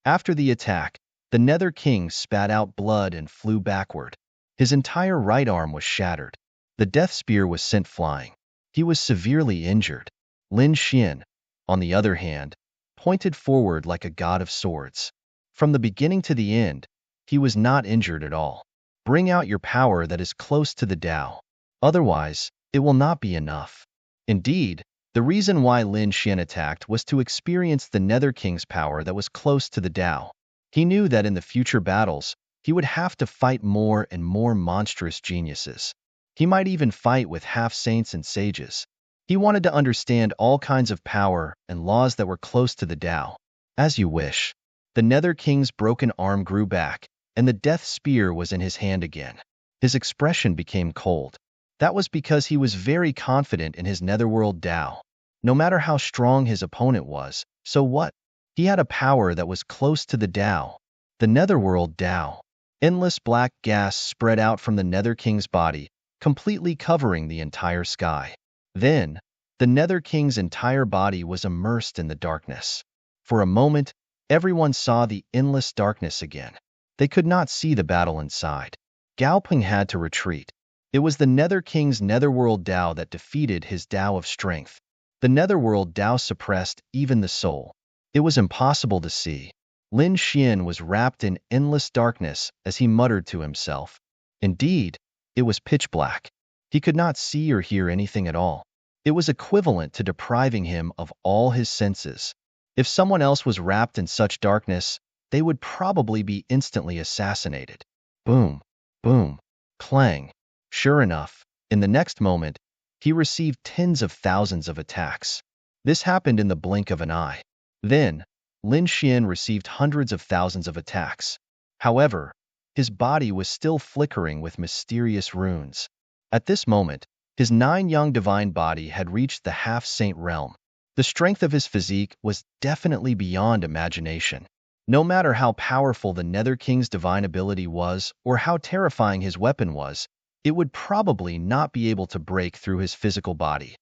After the attack, the Nether King spat out blood and flew backward. His entire right arm was shattered. The death spear was sent flying. He was severely injured. Lin Xian, on the other hand, pointed forward like a god of swords. From the beginning to the end, he was not injured at all. Bring out your power that is close to the Tao. Otherwise, it will not be enough. Indeed, the reason why Lin Xian attacked was to experience the Nether King's power that was close to the Tao. He knew that in the future battles, he would have to fight more and more monstrous geniuses. He might even fight with half-saints and sages. He wanted to understand all kinds of power and laws that were close to the Tao. As you wish. The Nether King's broken arm grew back, and the death spear was in his hand again. His expression became cold. That was because he was very confident in his netherworld Tao. No matter how strong his opponent was, so what? He had a power that was close to the Tao. The netherworld Tao. Endless black gas spread out from the Nether King's body, completely covering the entire sky. Then, the Nether King's entire body was immersed in the darkness. For a moment, everyone saw the endless darkness again. They could not see the battle inside. Gao Peng had to retreat. It was the Nether King's netherworld Tao that defeated his Tao of strength. The netherworld Tao suppressed even the soul. It was impossible to see. Lin Xian was wrapped in endless darkness as he muttered to himself. Indeed, it was pitch black. He could not see or hear anything at all. It was equivalent to depriving him of all his senses. If someone else was wrapped in such darkness, they would probably be instantly assassinated. Boom, boom, clang. Sure enough, in the next moment, he received tens of thousands of attacks. This happened in the blink of an eye. Then, Lin Xian received hundreds of thousands of attacks. However, his body was still flickering with mysterious runes. At this moment, his 9-young divine body had reached the half-saint realm. The strength of his physique was definitely beyond imagination. No matter how powerful the Nether King's divine ability was or how terrifying his weapon was, it would probably not be able to break through his physical body.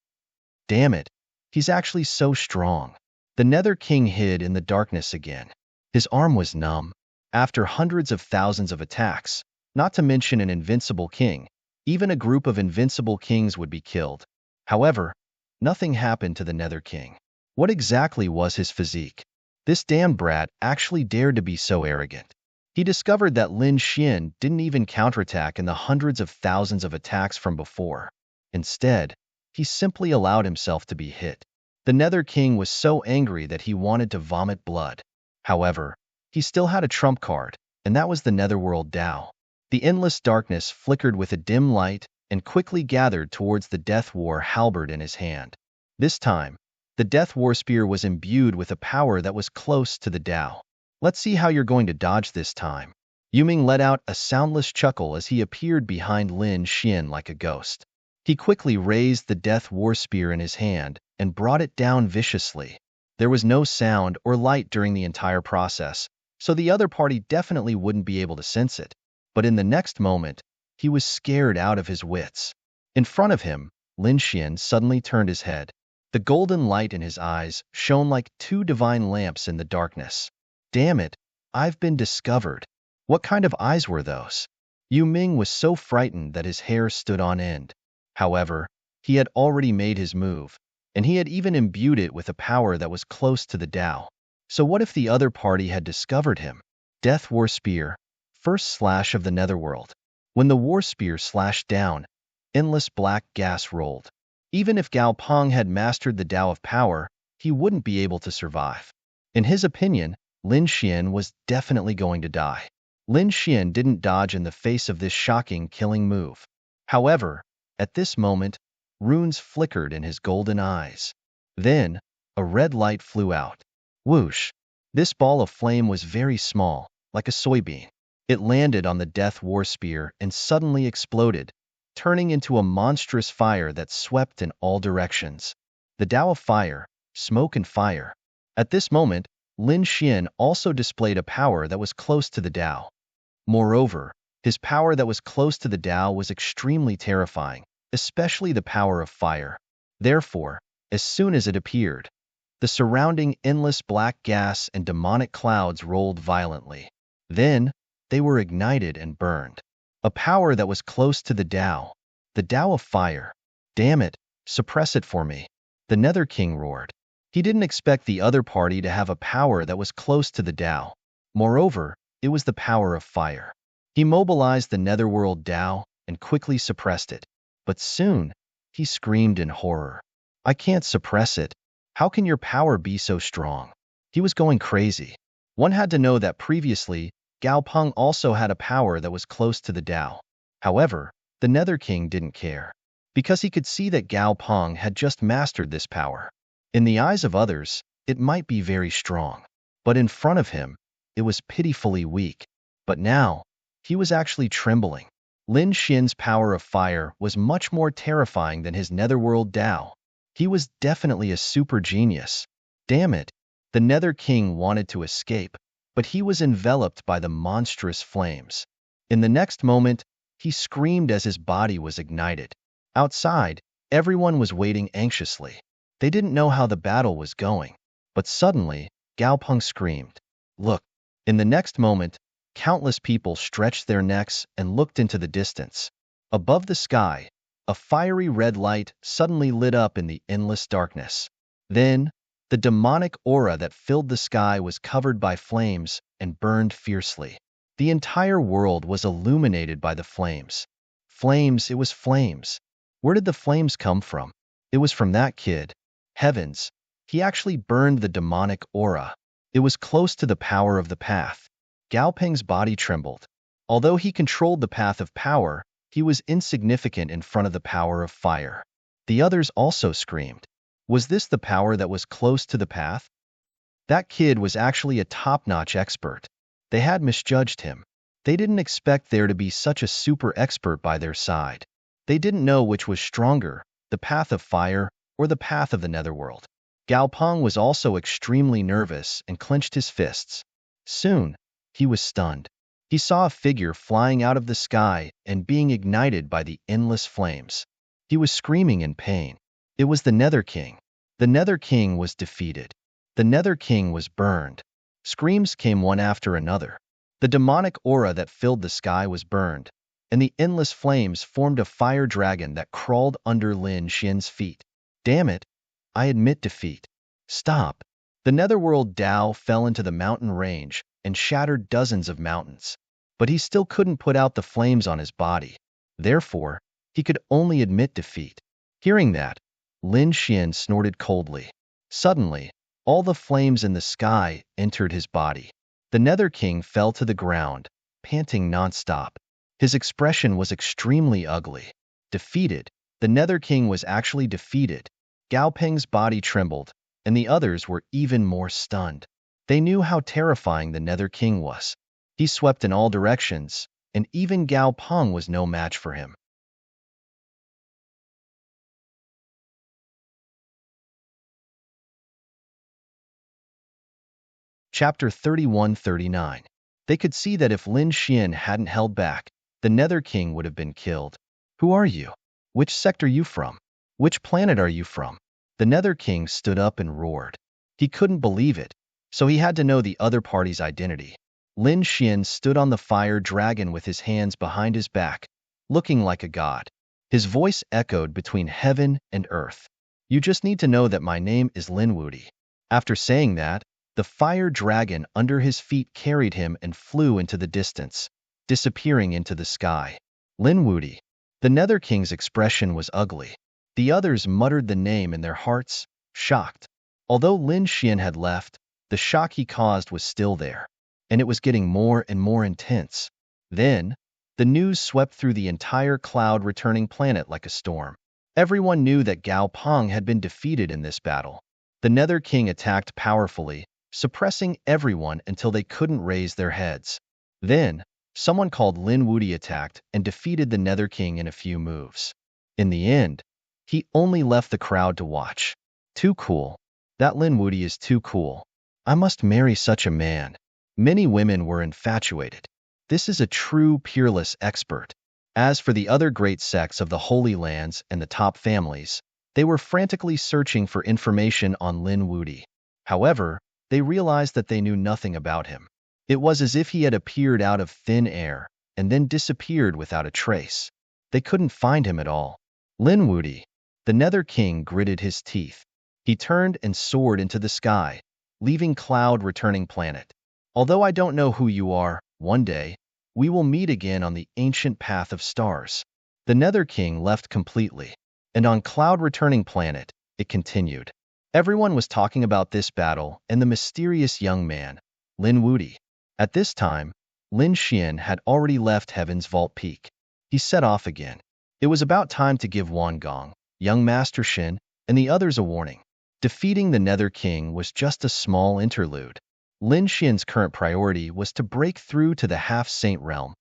Damn it, he's actually so strong. The Nether King hid in the darkness again. His arm was numb. After hundreds of thousands of attacks, not to mention an invincible king, even a group of invincible kings would be killed. However, nothing happened to the Nether King. What exactly was his physique? This damned brat actually dared to be so arrogant. He discovered that Lin Xian didn't even counterattack in the hundreds of thousands of attacks from before. Instead, he simply allowed himself to be hit. The Nether King was so angry that he wanted to vomit blood. However, he still had a trump card, and that was the netherworld Tao. The endless darkness flickered with a dim light and quickly gathered towards the Death War halberd in his hand. This time, the Death War spear was imbued with a power that was close to the Tao. Let's see how you're going to dodge this time. Yuming let out a soundless chuckle as he appeared behind Lin Xian like a ghost. He quickly raised the death war spear in his hand and brought it down viciously. There was no sound or light during the entire process, so the other party definitely wouldn't be able to sense it. But in the next moment, he was scared out of his wits. In front of him, Lin Xian suddenly turned his head. The golden light in his eyes shone like two divine lamps in the darkness. Damn it, I've been discovered. What kind of eyes were those? Yu Ming was so frightened that his hair stood on end. However, he had already made his move, and he had even imbued it with a power that was close to the Tao. So what if the other party had discovered him? Death War Spear, first slash of the Netherworld. When the War Spear slashed down, endless black gas rolled. Even if Gao Peng had mastered the Tao of Power, he wouldn't be able to survive. In his opinion, Lin Xian was definitely going to die. Lin Xian didn't dodge in the face of this shocking killing move. However, at this moment, runes flickered in his golden eyes. Then, a red light flew out. Whoosh! This ball of flame was very small, like a soybean. It landed on the Death War Spear and suddenly exploded, turning into a monstrous fire that swept in all directions. The Tao of Fire, Smoke and Fire. At this moment, Lin Xian also displayed a power that was close to the Tao. Moreover, his power that was close to the Tao was extremely terrifying, especially the power of fire. Therefore, as soon as it appeared, the surrounding endless black gas and demonic clouds rolled violently. Then, they were ignited and burned. A power that was close to the Tao of Fire. Damn it, suppress it for me. The Nether King roared. He didn't expect the other party to have a power that was close to the Tao. Moreover, it was the power of fire. He mobilized the Netherworld Tao and quickly suppressed it. But soon, he screamed in horror. I can't suppress it. How can your power be so strong? He was going crazy. One had to know that previously, Gao Peng also had a power that was close to the Tao. However, the Nether King didn't care, because he could see that Gao Peng had just mastered this power. In the eyes of others, it might be very strong, but in front of him, it was pitifully weak. But now, he was actually trembling. Lin Xian's power of fire was much more terrifying than his Netherworld Tao. He was definitely a super genius. Damn it, the Nether King wanted to escape, but he was enveloped by the monstrous flames. In the next moment, he screamed as his body was ignited. Outside, everyone was waiting anxiously. They didn't know how the battle was going. But suddenly, Gao Peng screamed, "Look!" In the next moment, countless people stretched their necks and looked into the distance. Above the sky, a fiery red light suddenly lit up in the endless darkness. Then, the demonic aura that filled the sky was covered by flames and burned fiercely. The entire world was illuminated by the flames. Flames, it was flames. Where did the flames come from? It was from that kid. Heavens, he actually burned the demonic aura. It was close to the power of the path. Gao Peng's body trembled. Although he controlled the path of power, he was insignificant in front of the power of fire. The others also screamed. Was this the power that was close to the path? That kid was actually a top-notch expert. They had misjudged him. They didn't expect there to be such a super expert by their side. They didn't know which was stronger, the path of fire or the path of the Netherworld. Gao Peng was also extremely nervous and clenched his fists. Soon, he was stunned. He saw a figure flying out of the sky and being ignited by the endless flames. He was screaming in pain. It was the Nether King. The Nether King was defeated. The Nether King was burned. Screams came one after another. The demonic aura that filled the sky was burned, and the endless flames formed a fire dragon that crawled under Lin Xian's feet. Damn it, I admit defeat. Stop. The Netherworld Tao fell into the mountain range and shattered dozens of mountains. But he still couldn't put out the flames on his body. Therefore, he could only admit defeat. Hearing that, Lin Xian snorted coldly. Suddenly, all the flames in the sky entered his body. The Nether King fell to the ground, panting nonstop. His expression was extremely ugly. Defeated. The Nether King was actually defeated. Gao Peng's body trembled, and the others were even more stunned. They knew how terrifying the Nether King was. He swept in all directions, and even Gao Peng was no match for him. Chapter 31-39. They could see that if Lin Xian hadn't held back, the Nether King would have been killed. Who are you? Which sect are you from? Which planet are you from? The Nether King stood up and roared. He couldn't believe it, so he had to know the other party's identity. Lin Xian stood on the fire dragon with his hands behind his back, looking like a god. His voice echoed between heaven and earth. You just need to know that my name is Lin Wudi. After saying that, the fire dragon under his feet carried him and flew into the distance, disappearing into the sky. Lin Wudi. The Nether King's expression was ugly. The others muttered the name in their hearts, shocked. Although Lin Xian had left, the shock he caused was still there, and it was getting more and more intense. Then, the news swept through the entire cloud-returning planet like a storm. Everyone knew that Gao Peng had been defeated in this battle. The Nether King attacked powerfully, suppressing everyone until they couldn't raise their heads. Then, someone called Lin Wudi attacked and defeated the Nether King in a few moves. In the end, he only left the crowd to watch. Too cool. That Lin Wudi is too cool. I must marry such a man. Many women were infatuated. This is a true peerless expert. As for the other great sects of the Holy Lands and the top families, they were frantically searching for information on Lin Wudi. However, they realized that they knew nothing about him. It was as if he had appeared out of thin air and then disappeared without a trace. They couldn't find him at all. Lin Wudi. The Nether King gritted his teeth. He turned and soared into the sky, leaving cloud-returning planet. Although I don't know who you are, one day, we will meet again on the ancient path of stars. The Nether King left completely, and on cloud-returning planet, it continued. Everyone was talking about this battle and the mysterious young man, Lin Wudi. At this time, Lin Xian had already left Heaven's Vault Peak. He set off again. It was about time to give Wan Gong, young Master Shin, and the others a warning. Defeating the Nether King was just a small interlude. Lin Xian's current priority was to break through to the half-saint realm.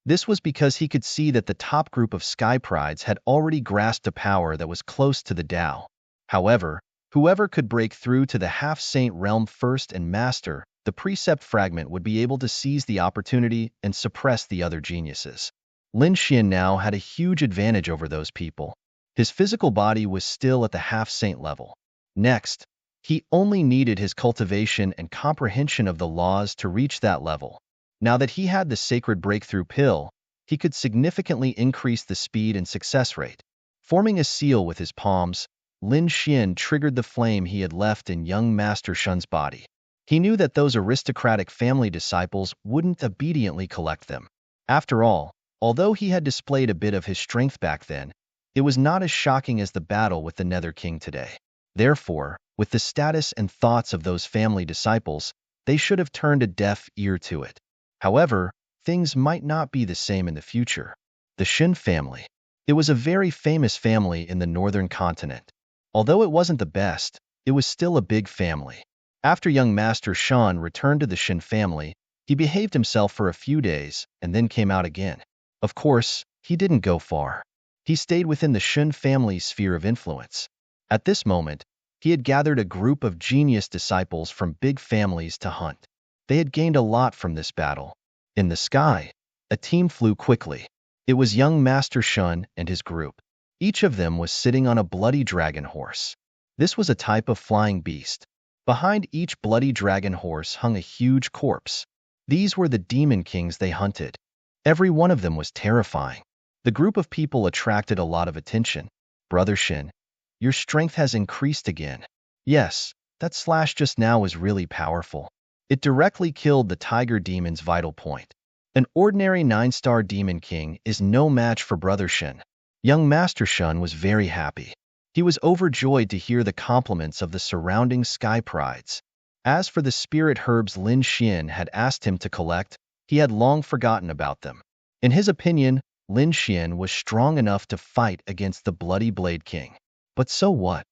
This was because he could see that the top group of Sky Prides had already grasped a power that was close to the Tao. However, whoever could break through to the half-saint realm first and master the precept fragment would be able to seize the opportunity and suppress the other geniuses. Lin Xian now had a huge advantage over those people. His physical body was still at the half-saint level. Next, he only needed his cultivation and comprehension of the laws to reach that level. Now that he had the sacred breakthrough pill, he could significantly increase the speed and success rate. Forming a seal with his palms, Lin Xian triggered the flame he had left in young Master Shun's body. He knew that those aristocratic family disciples wouldn't obediently collect them. After all, although he had displayed a bit of his strength back then, it was not as shocking as the battle with the Nether King today. Therefore, with the status and thoughts of those family disciples, they should have turned a deaf ear to it. However, things might not be the same in the future. The Shin family. It was a very famous family in the northern continent. Although it wasn't the best, it was still a big family. After young Master Shan returned to the Shin family, he behaved himself for a few days and then came out again. Of course, he didn't go far. He stayed within the Shin family's sphere of influence. At this moment, he had gathered a group of genius disciples from big families to hunt. They had gained a lot from this battle. In the sky, a team flew quickly. It was young Master Shun and his group. Each of them was sitting on a bloody dragon horse. This was a type of flying beast. Behind each bloody dragon horse hung a huge corpse. These were the demon kings they hunted. Every one of them was terrifying. The group of people attracted a lot of attention. Brother Shin, your strength has increased again. Yes, that slash just now was really powerful. It directly killed the tiger demon's vital point. An ordinary 9-star demon king is no match for Brother Shin. Young Master Shun was very happy. He was overjoyed to hear the compliments of the surrounding Sky Prides. As for the spirit herbs Lin Xian had asked him to collect, he had long forgotten about them. In his opinion, Lin Xian was strong enough to fight against the Bloody Blade King. But so what?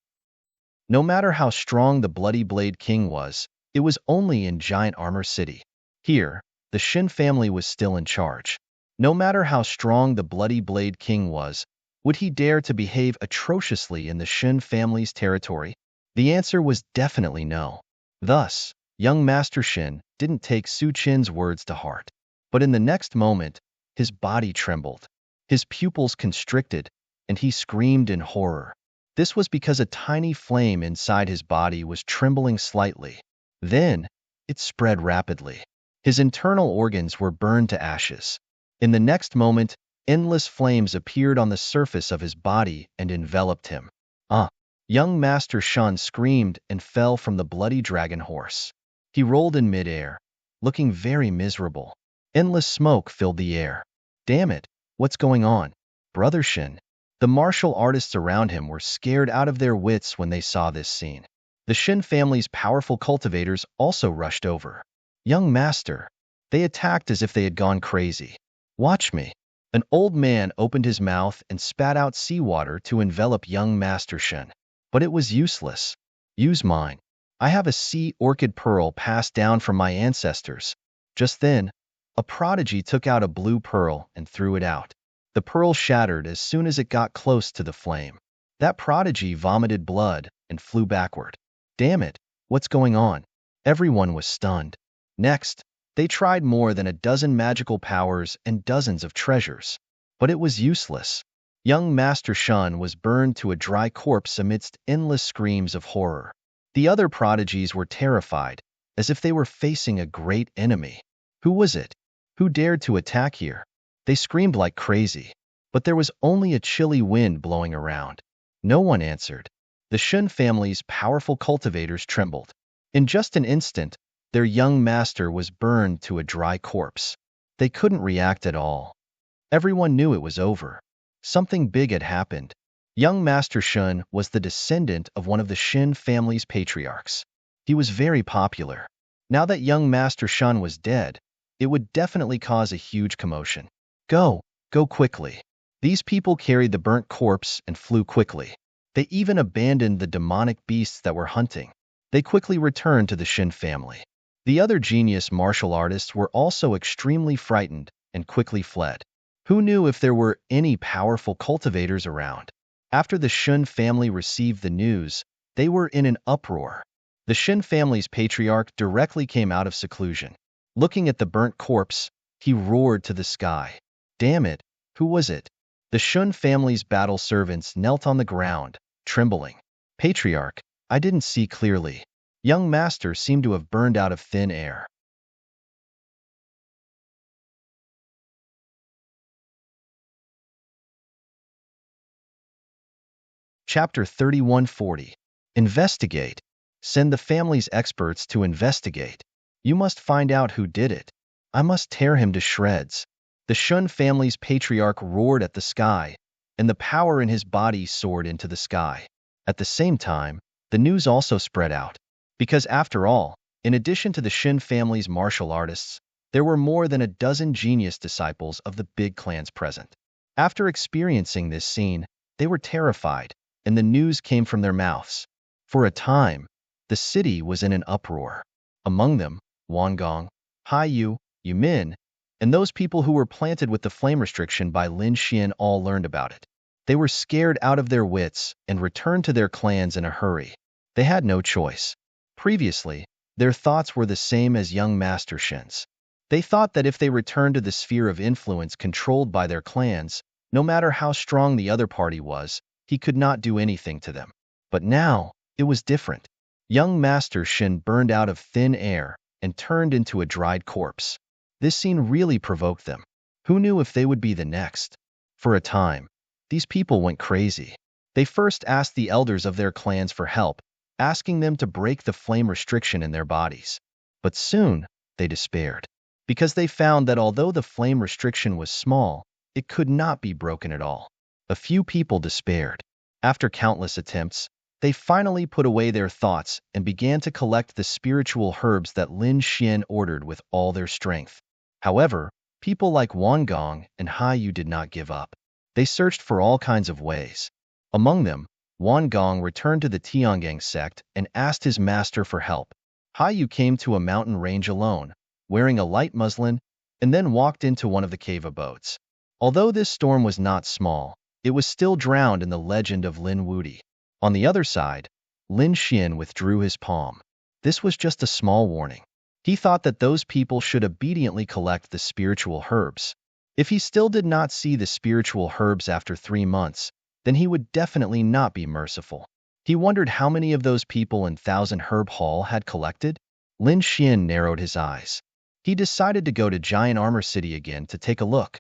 No matter how strong the Bloody Blade King was, it was only in Giant Armor City. Here, the Shin family was still in charge. No matter how strong the Bloody Blade King was, would he dare to behave atrociously in the Shin family's territory? The answer was definitely no. Thus, Young Master Shin didn't take Su Qin's words to heart. But in the next moment, his body trembled. His pupils constricted, and he screamed in horror. This was because a tiny flame inside his body was trembling slightly. Then, it spread rapidly. His internal organs were burned to ashes. In the next moment, endless flames appeared on the surface of his body and enveloped him. Young Master Shan screamed and fell from the bloody dragon horse. He rolled in midair, looking very miserable. Endless smoke filled the air. Damn it, what's going on? Brother Shin. The martial artists around him were scared out of their wits when they saw this scene. The Shin family's powerful cultivators also rushed over. Young Master. They attacked as if they had gone crazy. Watch me. An old man opened his mouth and spat out seawater to envelop young Master Shin. But it was useless. Use mine. I have a sea orchid pearl passed down from my ancestors. Just then, a prodigy took out a blue pearl and threw it out. The pearl shattered as soon as it got close to the flame. That prodigy vomited blood and flew backward. Damn it, what's going on? Everyone was stunned. Next, they tried more than a dozen magical powers and dozens of treasures. But it was useless. Young Master Shun was burned to a dry corpse amidst endless screams of horror. The other prodigies were terrified, as if they were facing a great enemy. Who was it? Who dared to attack here? They screamed like crazy, but there was only a chilly wind blowing around. No one answered. The Shun family's powerful cultivators trembled. In just an instant, their young master was burned to a dry corpse. They couldn't react at all. Everyone knew it was over. Something big had happened. Young Master Shun was the descendant of one of the Shin family's patriarchs. He was very popular. Now that young Master Shun was dead, it would definitely cause a huge commotion. Go quickly. These people carried the burnt corpse and flew quickly. They even abandoned the demonic beasts that were hunting. They quickly returned to the Shin family. The other genius martial artists were also extremely frightened and quickly fled. Who knew if there were any powerful cultivators around? After the Shun family received the news, they were in an uproar. The Shin family's patriarch directly came out of seclusion. Looking at the burnt corpse, he roared to the sky. Damn it, who was it? The Shun family's battle servants knelt on the ground, trembling. Patriarch, I didn't see clearly. Young Master seemed to have burned out of thin air. Chapter 3140. Investigate. Send the family's experts to investigate. You must find out who did it. I must tear him to shreds. The Shun family's patriarch roared at the sky, and the power in his body soared into the sky. At the same time, the news also spread out. Because after all, in addition to the Shin family's martial artists, there were more than a dozen genius disciples of the big clans present. After experiencing this scene, they were terrified, and the news came from their mouths. For a time, the city was in an uproar. Among them, Wangong, Haiyu, Yumin, and those people who were planted with the flame restriction by Lin Xian all learned about it. They were scared out of their wits and returned to their clans in a hurry. They had no choice. Previously, their thoughts were the same as young Master Shin's. They thought that if they returned to the sphere of influence controlled by their clans, no matter how strong the other party was, he could not do anything to them. But now, it was different. Young Master Shin burned out of thin air and turned into a dried corpse. This scene really provoked them. Who knew if they would be the next? For a time, these people went crazy. They first asked the elders of their clans for help, asking them to break the flame restriction in their bodies. But soon, they despaired, because they found that although the flame restriction was small, it could not be broken at all. A few people despaired. After countless attempts, they finally put away their thoughts and began to collect the spiritual herbs that Lin Xian ordered with all their strength. However, people like Wangong and Haiyu did not give up. They searched for all kinds of ways. Among them, Wangong returned to the Tiangang sect and asked his master for help. Haiyu came to a mountain range alone, wearing a light muslin, and then walked into one of the cave abodes. Although this storm was not small, it was still drowned in the legend of Lin Wudi. On the other side, Lin Xian withdrew his palm. This was just a small warning. He thought that those people should obediently collect the spiritual herbs. If he still did not see the spiritual herbs after 3 months, then he would definitely not be merciful. He wondered how many of those people in Thousand Herb Hall had collected. Lin Xian narrowed his eyes. He decided to go to Giant Armor City again to take a look.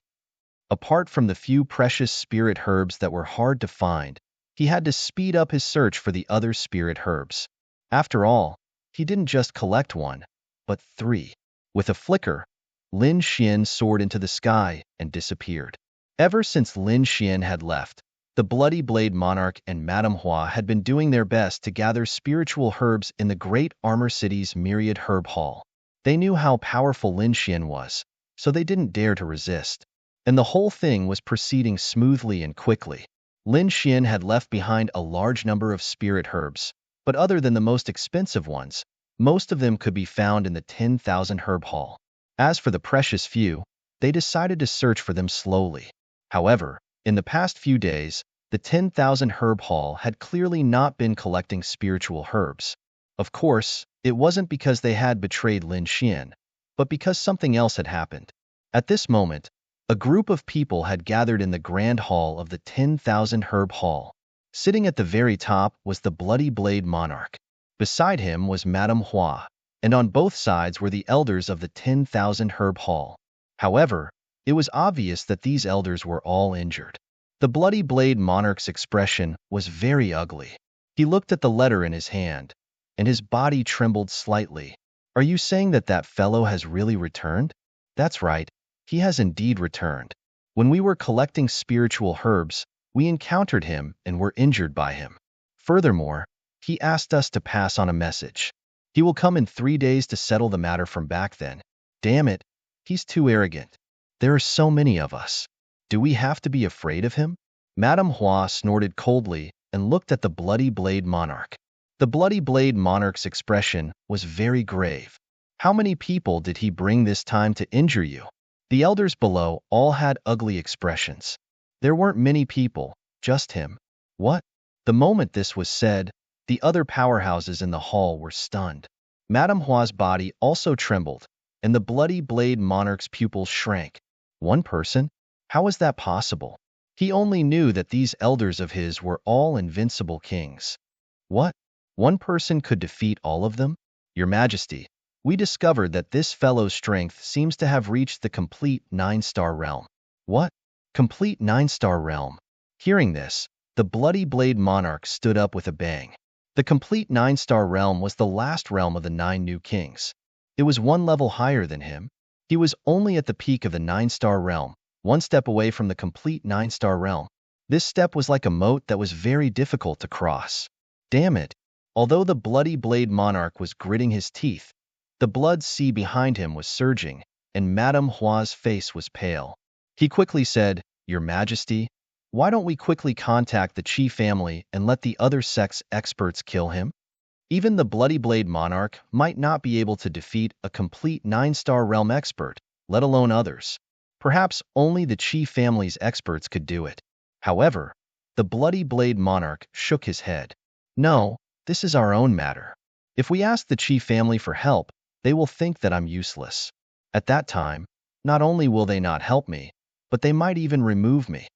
Apart from the few precious spirit herbs that were hard to find, he had to speed up his search for the other spirit herbs. After all, he didn't just collect one, but 3. With a flicker, Lin Xian soared into the sky and disappeared. Ever since Lin Xian had left, the Bloody Blade Monarch and Madame Hua had been doing their best to gather spiritual herbs in the Great Armor City's Myriad Herb Hall. They knew how powerful Lin Xian was, so they didn't dare to resist. And the whole thing was proceeding smoothly and quickly. Lin Xian had left behind a large number of spirit herbs, but other than the most expensive ones, most of them could be found in the 10,000 Herb Hall. As for the precious few, they decided to search for them slowly. However, in the past few days, the 10,000 Herb Hall had clearly not been collecting spiritual herbs. Of course, it wasn't because they had betrayed Lin Xian, but because something else had happened. At this moment, a group of people had gathered in the Grand Hall of the 10,000 Herb Hall. Sitting at the very top was the Bloody Blade Monarch. Beside him was Madame Hua, and on both sides were the elders of the 10,000 Herb Hall. However, it was obvious that these elders were all injured. The Bloody Blade Monarch's expression was very ugly. He looked at the letter in his hand, and his body trembled slightly. Are you saying that that fellow has really returned? That's right, he has indeed returned. When we were collecting spiritual herbs, we encountered him and were injured by him. Furthermore, he asked us to pass on a message. He will come in 3 days to settle the matter from back then. Damn it, he's too arrogant. There are so many of us. Do we have to be afraid of him? Madame Hua snorted coldly and looked at the Bloody Blade Monarch. The Bloody Blade Monarch's expression was very grave. How many people did he bring this time to injure you? The elders below all had ugly expressions. There weren't many people, just him. What? The moment this was said, the other powerhouses in the hall were stunned. Madame Hua's body also trembled, and the Bloody Blade Monarch's pupils shrank. One person? How is that possible? He only knew that these elders of his were all invincible kings. What? One person could defeat all of them? Your Majesty, we discovered that this fellow's strength seems to have reached the complete 9-star realm. What? Complete 9-star realm? Hearing this, the Bloody Blade Monarch stood up with a bang. The complete 9-star realm was the last realm of the 9 new kings. It was 1 level higher than him. He was only at the peak of the 9-star realm, 1 step away from the complete 9-star realm. This step was like a moat that was very difficult to cross. Damn it! Although the Bloody Blade Monarch was gritting his teeth, the blood sea behind him was surging, and Madame Hua's face was pale. He quickly said, Your Majesty, why don't we quickly contact the Qi family and let the other sect's experts kill him? Even the Bloody Blade Monarch might not be able to defeat a complete 9-star realm expert, let alone others. Perhaps only the Qi family's experts could do it. However, the Bloody Blade Monarch shook his head. No, this is our own matter. If we ask the Qi family for help, they will think that I'm useless. At that time, not only will they not help me, but they might even remove me.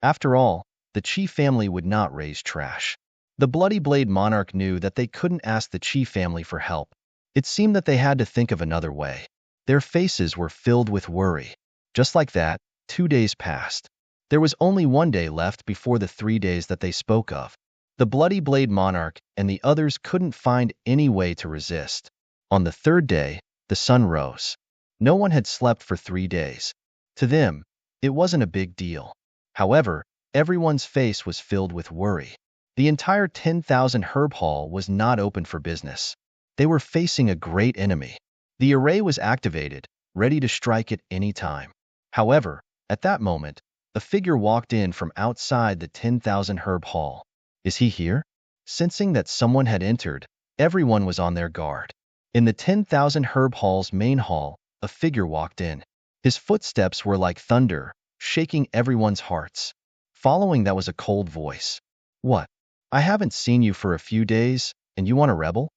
After all, the Qi family would not raise trash. The Bloody Blade Monarch knew that they couldn't ask the Qi family for help. It seemed that they had to think of another way. Their faces were filled with worry. Just like that, 2 days passed. There was only 1 day left before the 3 days that they spoke of. The Bloody Blade Monarch and the others couldn't find any way to resist. On the 3rd day, the sun rose. No one had slept for 3 days. To them, it wasn't a big deal. However, everyone's face was filled with worry. The entire 10,000 Herb Hall was not open for business. They were facing a great enemy. The array was activated, ready to strike at any time. However, at that moment, a figure walked in from outside the 10,000 Herb Hall. Is he here? Sensing that someone had entered, everyone was on their guard. In the 10,000 Herb Hall's main hall, a figure walked in. His footsteps were like thunder, shaking everyone's hearts. Following that was a cold voice. What? I haven't seen you for a few days, and you want to rebel?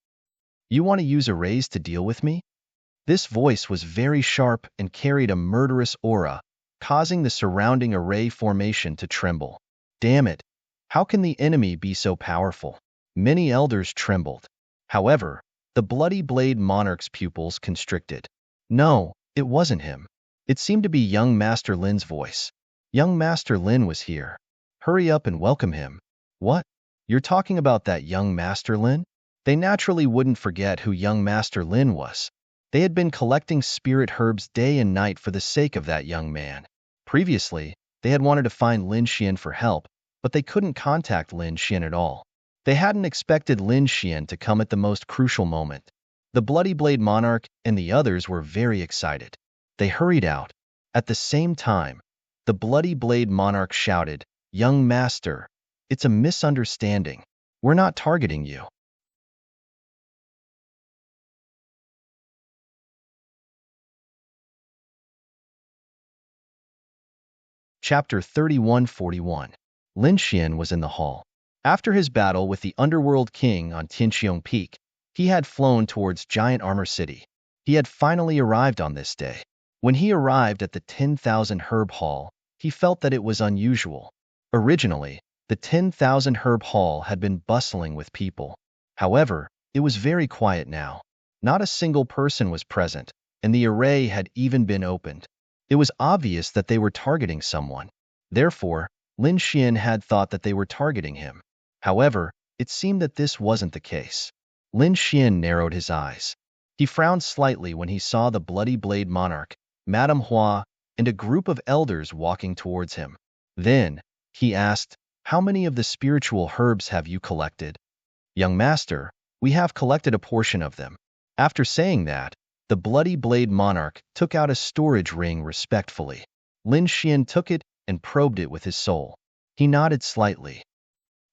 You want to use arrays to deal with me? This voice was very sharp and carried a murderous aura, causing the surrounding array formation to tremble. Damn it! How can the enemy be so powerful? Many elders trembled. However, the bloody blade monarch's pupils constricted. No, it wasn't him. It seemed to be young Master Lin's voice. Young Master Lin was here. Hurry up and welcome him. What? You're talking about that young Master Lin? They naturally wouldn't forget who young Master Lin was. They had been collecting spirit herbs day and night for the sake of that young man. Previously, they had wanted to find Lin Xian for help, but they couldn't contact Lin Xian at all. They hadn't expected Lin Xian to come at the most crucial moment. The Bloody Blade Monarch and the others were very excited. They hurried out. At the same time, the Bloody Blade Monarch shouted, "Young Master, it's a misunderstanding. We're not targeting you." Chapter 3141. Lin Xian was in the hall. After his battle with the Underworld King on Tianqiong Peak, he had flown towards Giant Armor City. He had finally arrived on this day. When he arrived at the 10,000 Herb Hall, he felt that it was unusual. Originally, the 10,000 Herb Hall had been bustling with people. However, it was very quiet now. Not a single person was present, and the array had even been opened. It was obvious that they were targeting someone. Therefore, Lin Xian had thought that they were targeting him. However, it seemed that this wasn't the case. Lin Xian narrowed his eyes. He frowned slightly when he saw the Bloody Blade Monarch, Madame Hua, and a group of elders walking towards him. Then, he asked, "How many of the spiritual herbs have you collected?" "Young Master, we have collected a portion of them." After saying that, the Bloody Blade Monarch took out a storage ring respectfully. Lin Xian took it and probed it with his soul. He nodded slightly.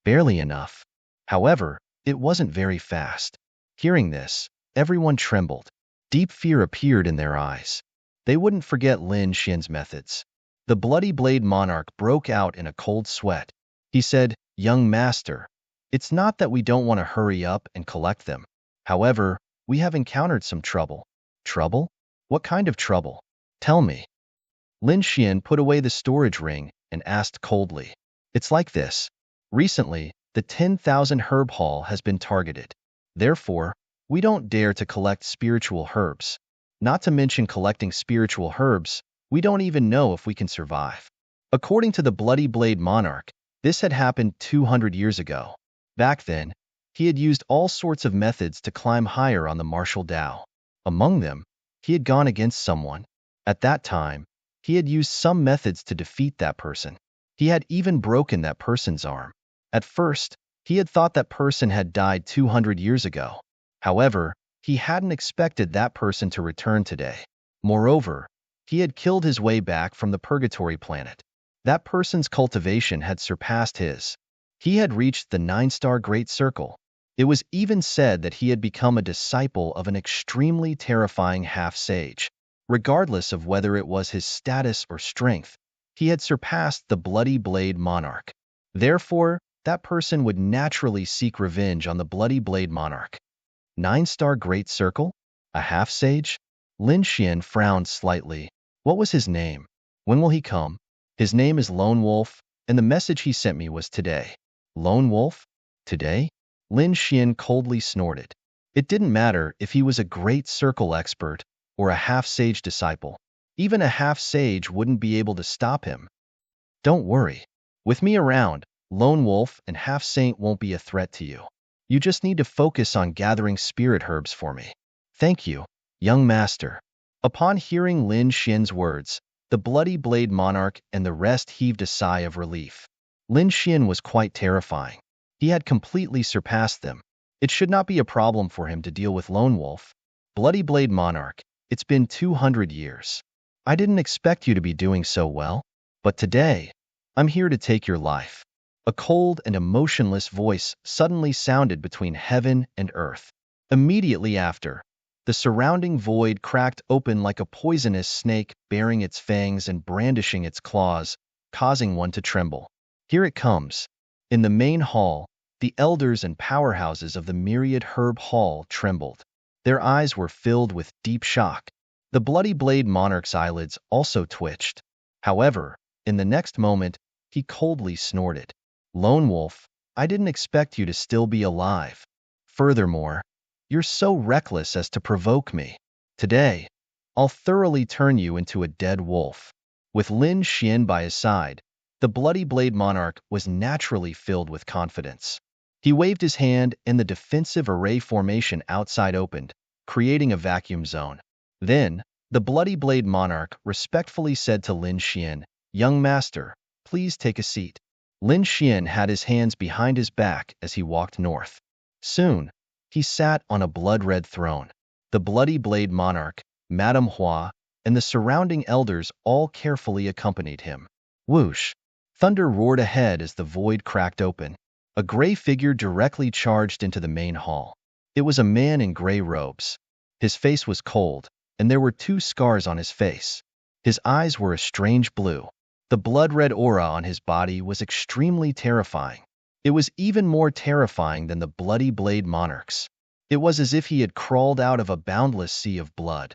Barely enough. However, it wasn't very fast. Hearing this, everyone trembled. Deep fear appeared in their eyes. They wouldn't forget Lin Xian's methods. The Bloody Blade Monarch broke out in a cold sweat. He said, "Young Master, it's not that we don't want to hurry up and collect them. However, we have encountered some trouble." "Trouble? What kind of trouble? Tell me." Lin Xian put away the storage ring and asked coldly. "It's like this. Recently, the 10,000 Herb Hall has been targeted. Therefore, we don't dare to collect spiritual herbs. Not to mention collecting spiritual herbs, we don't even know if we can survive." According to the Bloody Blade Monarch, this had happened 200 years ago. Back then, he had used all sorts of methods to climb higher on the martial Tao. Among them, he had gone against someone. At that time, he had used some methods to defeat that person. He had even broken that person's arm. At first, he had thought that person had died 200 years ago. However, he hadn't expected that person to return today. Moreover, he had killed his way back from the Purgatory planet. That person's cultivation had surpassed his. He had reached the 9-star Great Circle. It was even said that he had become a disciple of an extremely terrifying half-sage. Regardless of whether it was his status or strength, he had surpassed the Bloody Blade Monarch. Therefore, that person would naturally seek revenge on the Bloody Blade Monarch. 9-star Great Circle? A half-sage? Lin Xian frowned slightly. What was his name? When will he come? His name is Lone Wolf, and the message he sent me was today. Lone Wolf? Today? Lin Xian coldly snorted. It didn't matter if he was a Great Circle expert or a half-sage disciple. Even a half-sage wouldn't be able to stop him. Don't worry. With me around, Lone Wolf and Half-Saint won't be a threat to you. You just need to focus on gathering spirit herbs for me. Thank you, young master. Upon hearing Lin Xian's words, the Bloody Blade Monarch and the rest heaved a sigh of relief. Lin Xian was quite terrifying. He had completely surpassed them. It should not be a problem for him to deal with Lone Wolf. Bloody Blade Monarch, it's been 200 years. I didn't expect you to be doing so well, but today, I'm here to take your life. A cold and emotionless voice suddenly sounded between heaven and earth. Immediately after, the surrounding void cracked open like a poisonous snake baring its fangs and brandishing its claws, causing one to tremble. Here it comes. In the main hall, the elders and powerhouses of the myriad herb hall trembled. Their eyes were filled with deep shock. The bloody blade monarch's eyelids also twitched. However, in the next moment, he coldly snorted. Lone Wolf, I didn't expect you to still be alive. Furthermore, you're so reckless as to provoke me. Today, I'll thoroughly turn you into a dead wolf. With Lin Xian by his side, the bloody blade monarch was naturally filled with confidence. He waved his hand and the defensive array formation outside opened, creating a vacuum zone. Then, the bloody blade monarch respectfully said to Lin Xian, "Young master, please take a seat." Lin Xian had his hands behind his back as he walked north. Soon, he sat on a blood-red throne. The bloody blade monarch, Madame Hua, and the surrounding elders all carefully accompanied him. Whoosh! Thunder roared ahead as the void cracked open. A gray figure directly charged into the main hall. It was a man in gray robes. His face was cold, and there were 2 scars on his face. His eyes were a strange blue. The blood-red aura on his body was extremely terrifying. It was even more terrifying than the bloody blade monarch's. It was as if he had crawled out of a boundless sea of blood.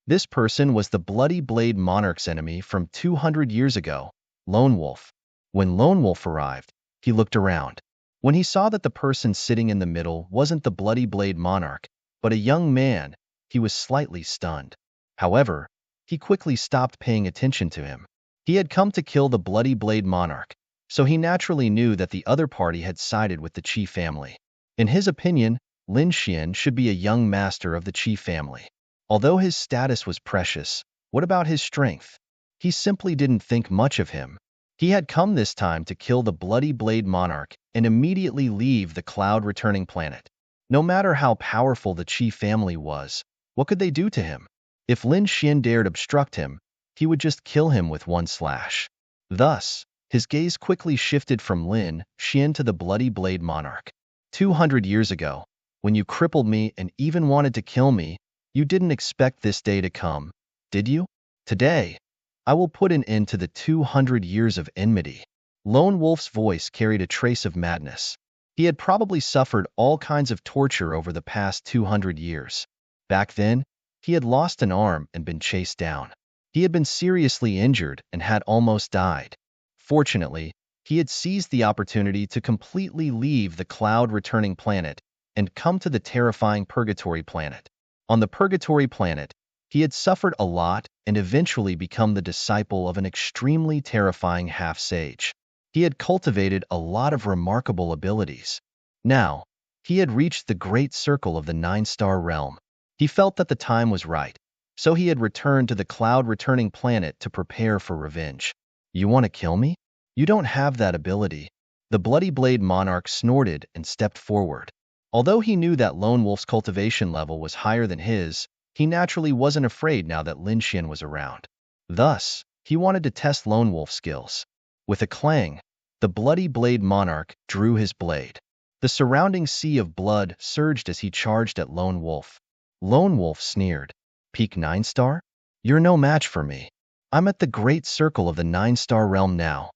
This person was the bloody blade monarch's enemy from 200 years ago, Lone Wolf. When Lone Wolf arrived, he looked around. When he saw that the person sitting in the middle wasn't the bloody blade monarch, but a young man, he was slightly stunned. However, he quickly stopped paying attention to him. He had come to kill the bloody blade monarch, so he naturally knew that the other party had sided with the Qi family. In his opinion, Lin Xian should be a young master of the Qi family. Although his status was precious, what about his strength? He simply didn't think much of him. He had come this time to kill the bloody blade monarch and immediately leave the cloud-returning planet. No matter how powerful the Qi family was, what could they do to him? If Lin Xian dared obstruct him, he would just kill him with one slash. Thus, his gaze quickly shifted from Lin Xian to the bloody blade monarch. 200 years ago, when you crippled me and even wanted to kill me, you didn't expect this day to come, did you? Today, I will put an end to the 200 years of enmity. Lone Wolf's voice carried a trace of madness. He had probably suffered all kinds of torture over the past 200 years. Back then, he had lost an arm and been chased down. He had been seriously injured and had almost died. Fortunately, he had seized the opportunity to completely leave the cloud-returning planet and come to the terrifying Purgatory planet. On the Purgatory planet, he had suffered a lot and eventually become the disciple of an extremely terrifying half-sage. He had cultivated a lot of remarkable abilities. Now, he had reached the great circle of the 9-star realm. He felt that the time was right, so he had returned to the cloud-returning planet to prepare for revenge. You want to kill me? You don't have that ability. The bloody blade monarch snorted and stepped forward. Although he knew that Lone Wolf's cultivation level was higher than his, he naturally wasn't afraid now that Lin Xian was around. Thus, he wanted to test Lone Wolf's skills. With a clang, the bloody blade monarch drew his blade. The surrounding sea of blood surged as he charged at Lone Wolf. Lone Wolf sneered. Peak 9-star? You're no match for me. I'm at the great circle of the 9-star realm now.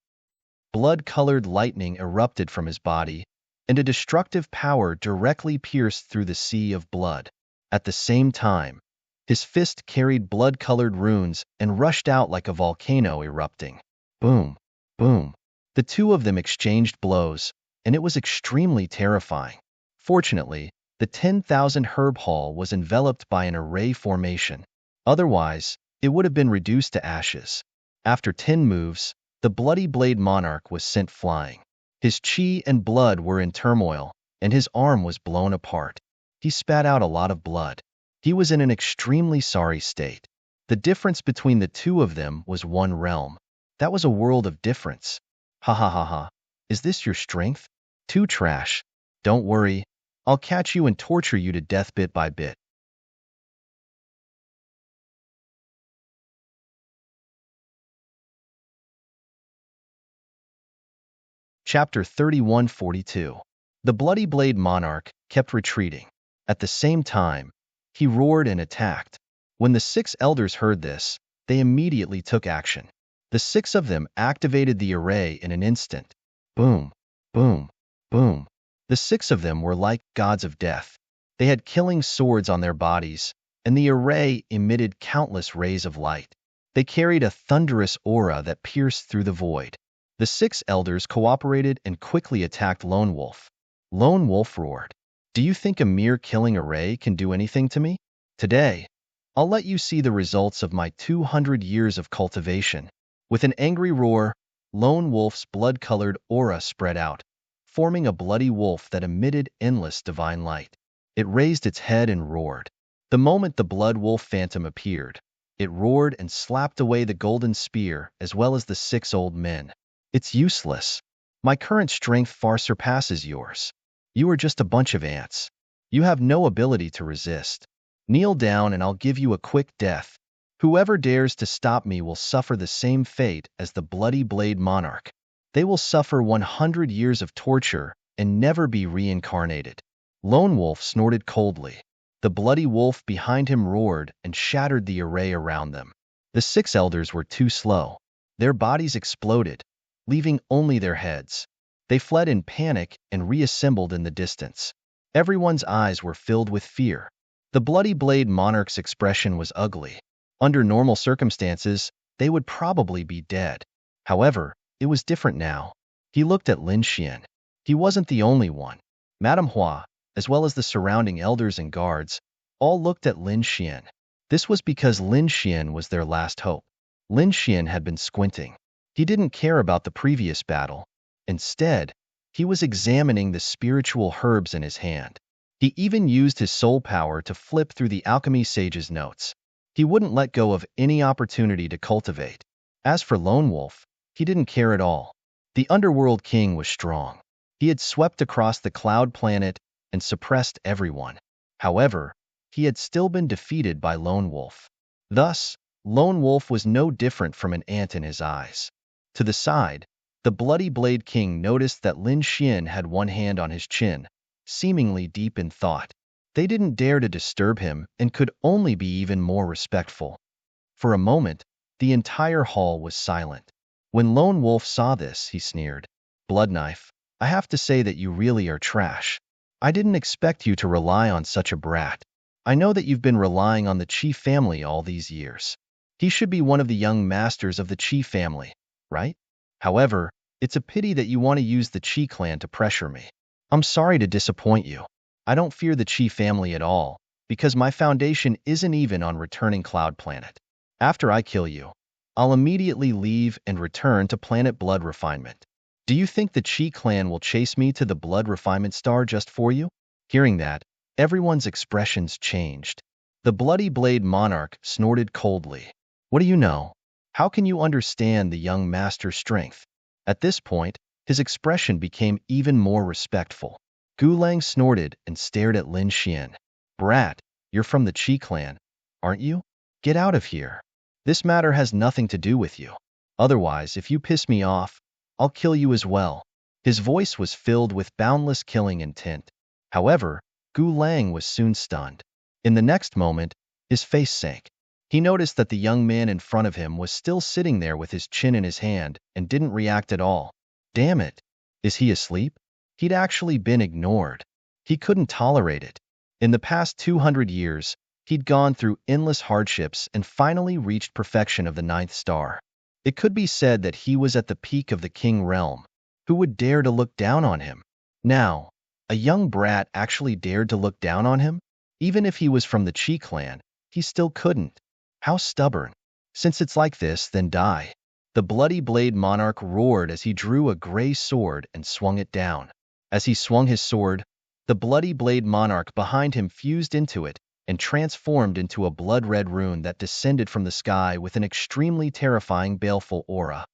Blood-colored lightning erupted from his body, and a destructive power directly pierced through the sea of blood. At the same time, his fist carried blood-colored runes and rushed out like a volcano erupting. Boom, boom. The two of them exchanged blows, and it was extremely terrifying. Fortunately, the 10,000 herb hall was enveloped by an array formation. Otherwise, it would have been reduced to ashes. After 10 moves, the bloody blade monarch was sent flying. His chi and blood were in turmoil, and his arm was blown apart. He spat out a lot of blood. He was in an extremely sorry state. The difference between the two of them was one realm. That was a world of difference. Ha ha ha ha. Is this your strength? Too trash. Don't worry. I'll catch you and torture you to death bit by bit. Chapter 3142. The bloody blade monarch kept retreating. At the same time, he roared and attacked. When the 6 elders heard this, they immediately took action. The 6 of them activated the array in an instant. Boom, boom, boom. The 6 of them were like gods of death. They had killing swords on their bodies, and the array emitted countless rays of light. They carried a thunderous aura that pierced through the void. The 6 elders cooperated and quickly attacked Lone Wolf. Lone Wolf roared, "Do you think a mere killing array can do anything to me? Today, I'll let you see the results of my 200 years of cultivation." With an angry roar, Lone Wolf's blood-colored aura spread out, forming a bloody wolf that emitted endless divine light. It raised its head and roared. The moment the blood wolf phantom appeared, it roared and slapped away the golden spear as well as the 6 old men. "It's useless. My current strength far surpasses yours. You are just a bunch of ants. You have no ability to resist. Kneel down and I'll give you a quick death. Whoever dares to stop me will suffer the same fate as the Bloody Blade Monarch. They will suffer 100 years of torture and never be reincarnated." Lone Wolf snorted coldly. The bloody wolf behind him roared and shattered the array around them. The 6 elders were too slow. Their bodies exploded, leaving only their heads. They fled in panic and reassembled in the distance. Everyone's eyes were filled with fear. The Bloody Blade Monarch's expression was ugly. Under normal circumstances, they would probably be dead. However, it was different now. He looked at Lin Xian. He wasn't the only one. Madame Hua, as well as the surrounding elders and guards, all looked at Lin Xian. This was because Lin Xian was their last hope. Lin Xian had been squinting. He didn't care about the previous battle. Instead, he was examining the spiritual herbs in his hand. He even used his soul power to flip through the alchemy sage's notes. He wouldn't let go of any opportunity to cultivate. As for Lone Wolf, he didn't care at all. The Underworld King was strong. He had swept across the cloud planet and suppressed everyone. However, he had still been defeated by Lone Wolf. Thus, Lone Wolf was no different from an ant in his eyes. To the side, the Bloody Blade King noticed that Lin Xian had one hand on his chin, seemingly deep in thought. They didn't dare to disturb him and could only be even more respectful. For a moment, the entire hall was silent. When Lone Wolf saw this, he sneered, "Bloodknife, I have to say that you really are trash. I didn't expect you to rely on such a brat. I know that you've been relying on the Qi family all these years. He should be one of the young masters of the Qi family, right? However, it's a pity that you want to use the Qi clan to pressure me. I'm sorry to disappoint you. I don't fear the Qi family at all, because my foundation isn't even on returning Cloud Planet. After I kill you, I'll immediately leave and return to Planet Blood Refinement. Do you think the Qi clan will chase me to the Blood Refinement Star just for you?" Hearing that, everyone's expressions changed. The Bloody Blade Monarch snorted coldly. "What do you know? How can you understand the young master's strength?" At this point, his expression became even more respectful. Gulang snorted and stared at Lin Xian. "Brat, you're from the Qi clan, aren't you? Get out of here. This matter has nothing to do with you. Otherwise, if you piss me off, I'll kill you as well." His voice was filled with boundless killing intent. However, Gu Lang was soon stunned. In the next moment, his face sank. He noticed that the young man in front of him was still sitting there with his chin in his hand and didn't react at all. Damn it! Is he asleep? He'd actually been ignored. He couldn't tolerate it. In the past 200 years, he'd gone through endless hardships and finally reached perfection of the 9th star. It could be said that he was at the peak of the King realm. Who would dare to look down on him? Now, a young brat actually dared to look down on him? Even if he was from the Qi clan, he still couldn't. How stubborn. Since it's like this, then die. The Bloody Blade Monarch roared as he drew a gray sword and swung it down. As he swung his sword, the Bloody Blade Monarch behind him fused into it and transformed into a blood-red rune that descended from the sky with an extremely terrifying baleful aura.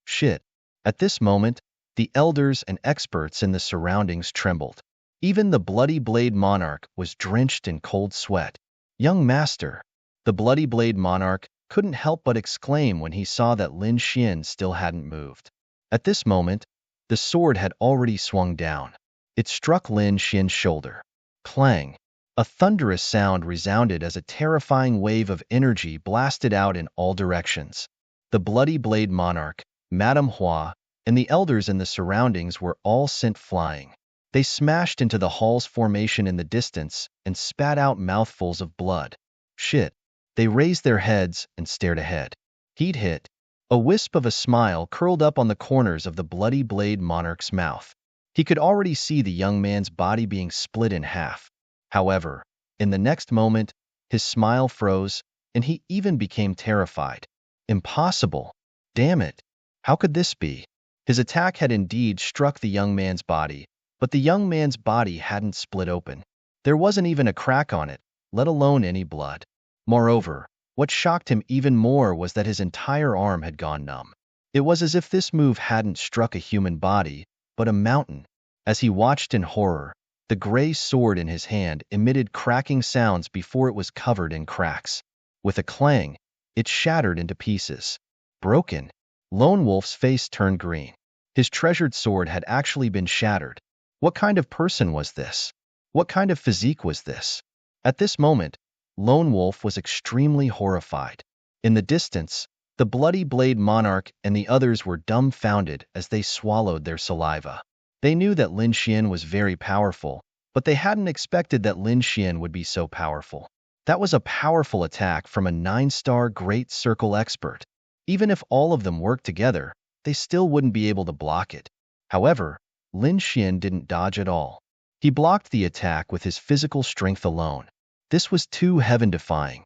Shit. At this moment, the elders and experts in the surroundings trembled. Even the Bloody Blade Monarch was drenched in cold sweat. "Young master!" The Bloody Blade Monarch couldn't help but exclaim when he saw that Lin Xian still hadn't moved. At this moment, the sword had already swung down. It struck Lin Xian's shoulder. Clang! A thunderous sound resounded as a terrifying wave of energy blasted out in all directions. The Bloody Blade Monarch, Madame Hua, and the elders in the surroundings were all sent flying. They smashed into the hall's formation in the distance and spat out mouthfuls of blood. Shit. They raised their heads and stared ahead. Heat hit. A wisp of a smile curled up on the corners of the bloody blade monarch's mouth. He could already see the young man's body being split in half. However, in the next moment, his smile froze, and he even became terrified. Impossible. Damn it. How could this be? His attack had indeed struck the young man's body, but the young man's body hadn't split open. There wasn't even a crack on it, let alone any blood. Moreover, what shocked him even more was that his entire arm had gone numb. It was as if this move hadn't struck a human body, but a mountain. As he watched in horror, the gray sword in his hand emitted cracking sounds before it was covered in cracks. With a clang, it shattered into pieces. Broken. Lone Wolf's face turned green. His treasured sword had actually been shattered. What kind of person was this? What kind of physique was this? At this moment, Lone Wolf was extremely horrified. In the distance, the bloody blade monarch and the others were dumbfounded as they swallowed their saliva. They knew that Lin Xian was very powerful, but they hadn't expected that Lin Xian would be so powerful. That was a powerful attack from a 9-star Great Circle expert. Even if all of them worked together, they still wouldn't be able to block it. However, Lin Xian didn't dodge at all. He blocked the attack with his physical strength alone. This was too heaven-defying.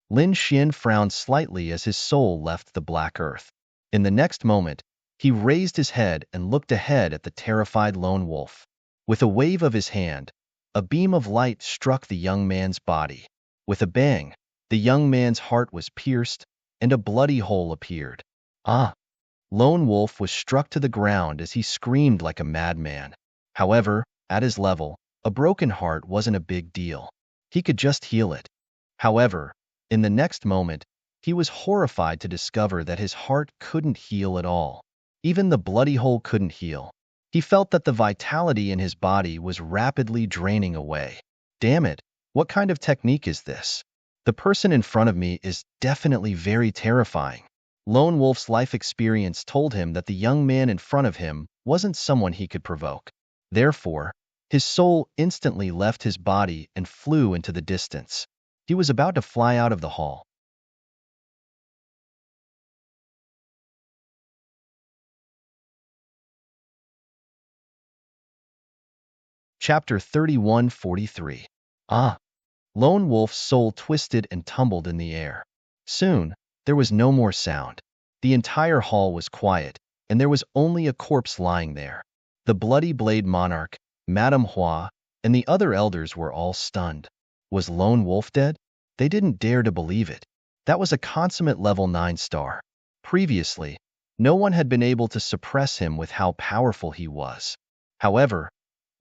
Lin Xian frowned slightly as his soul left the black earth. In the next moment, he raised his head and looked ahead at the terrified Lone Wolf. With a wave of his hand, a beam of light struck the young man's body. With a bang, the young man's heart was pierced, and a bloody hole appeared. Ah! Lone Wolf was struck to the ground as he screamed like a madman. However, at his level, a broken heart wasn't a big deal. He could just heal it. However, in the next moment, he was horrified to discover that his heart couldn't heal at all. Even the bloody hole couldn't heal. He felt that the vitality in his body was rapidly draining away. Damn it, what kind of technique is this? The person in front of me is definitely very terrifying. Lone Wolf's life experience told him that the young man in front of him wasn't someone he could provoke. Therefore, his soul instantly left his body and flew into the distance. He was about to fly out of the hall. Chapter 31:43. Ah! Lone Wolf's soul twisted and tumbled in the air. Soon, there was no more sound. The entire hall was quiet, and there was only a corpse lying there. The bloody blade monarch, Madame Hua, and the other elders were all stunned. Was Lone Wolf dead? They didn't dare to believe it. That was a consummate level 9-star. Previously, no one had been able to suppress him with how powerful he was. However,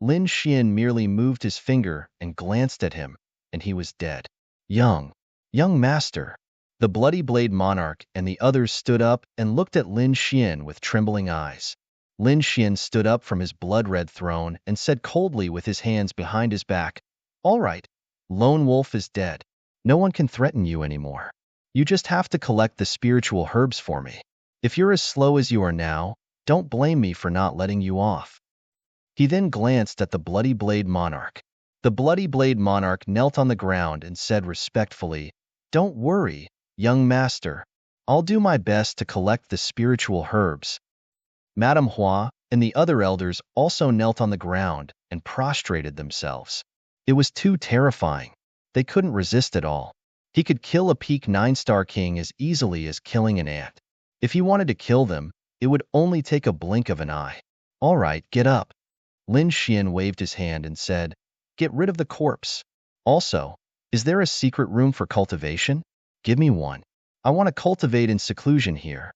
Lin Xian merely moved his finger and glanced at him, and he was dead. Young master. The bloody blade monarch and the others stood up and looked at Lin Xian with trembling eyes. Lin Xian stood up from his blood-red throne and said coldly with his hands behind his back, "All right, Lone Wolf is dead. No one can threaten you anymore. You just have to collect the spiritual herbs for me. If you're as slow as you are now, don't blame me for not letting you off." He then glanced at the bloody blade monarch. The bloody blade monarch knelt on the ground and said respectfully, "Don't worry, young master. I'll do my best to collect the spiritual herbs." Madame Hua and the other elders also knelt on the ground and prostrated themselves. It was too terrifying. They couldn't resist at all. He could kill a peak 9-star king as easily as killing an ant. If he wanted to kill them, it would only take a blink of an eye. "All right, get up." Lin Xian waved his hand and said, "Get rid of the corpse. Also, is there a secret room for cultivation? Give me one. I want to cultivate in seclusion here."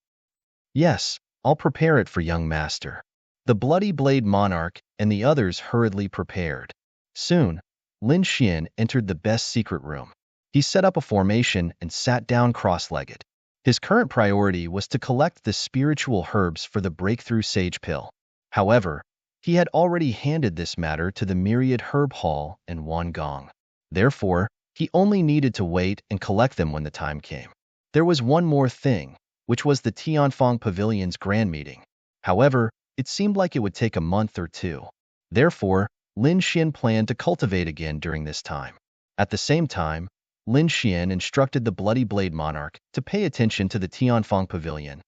"Yes, I'll prepare it for young master." The bloody blade monarch and the others hurriedly prepared. Soon, Lin Xian entered the best secret room. He set up a formation and sat down cross-legged. His current priority was to collect the spiritual herbs for the breakthrough sage pill. However, he had already handed this matter to the Myriad Herb Hall and Wan Gong. Therefore, he only needed to wait and collect them when the time came. There was one more thing, which was the Tianfang Pavilion's grand meeting. However, it seemed like it would take a month or two. Therefore, Lin Xian planned to cultivate again during this time. At the same time, Lin Xian instructed the Bloody Blade Monarch to pay attention to the Tianfeng Pavilion.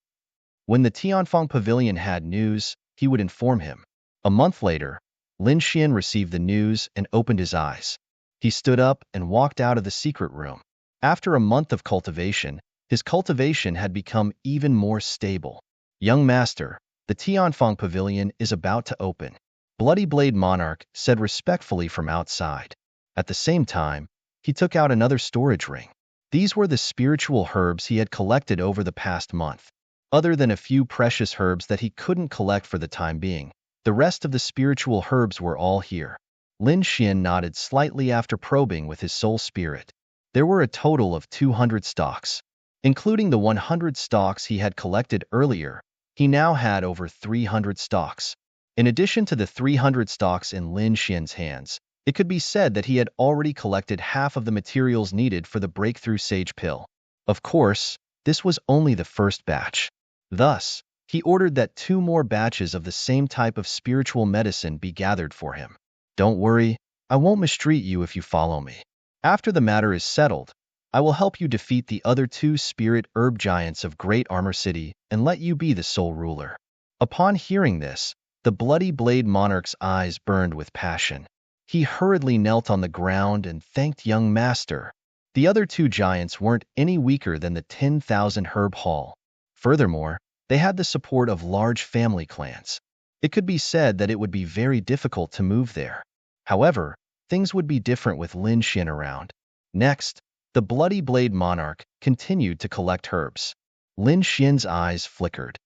When the Tianfeng Pavilion had news, he would inform him. A month later, Lin Xian received the news and opened his eyes. He stood up and walked out of the secret room. After a month of cultivation, his cultivation had become even more stable. Young master, the Tianfeng Pavilion is about to open, Bloody Blade Monarch said respectfully from outside. At the same time, he took out another storage ring. These were the spiritual herbs he had collected over the past month. Other than a few precious herbs that he couldn't collect for the time being, the rest of the spiritual herbs were all here. Lin Xian nodded slightly after probing with his soul spirit. There were a total of 200 stalks. Including the 100 stalks he had collected earlier, he now had over 300 stalks. In addition to the 300 stalks in Lin Xian's hands, it could be said that he had already collected half of the materials needed for the breakthrough sage pill. Of course, this was only the first batch. Thus, he ordered that 2 more batches of the same type of spiritual medicine be gathered for him. Don't worry, I won't mistreat you if you follow me. After the matter is settled, I will help you defeat the other 2 spirit herb giants of Great Armor City and let you be the sole ruler. Upon hearing this, the Bloody Blade Monarch's eyes burned with passion. He hurriedly knelt on the ground and thanked young master. The other 2 giants weren't any weaker than the 10,000 herb hall. Furthermore, they had the support of large family clans. It could be said that it would be very difficult to move there. However, things would be different with Lin Xian around. Next, the Bloody Blade Monarch continued to collect herbs. Lin Xian's eyes flickered.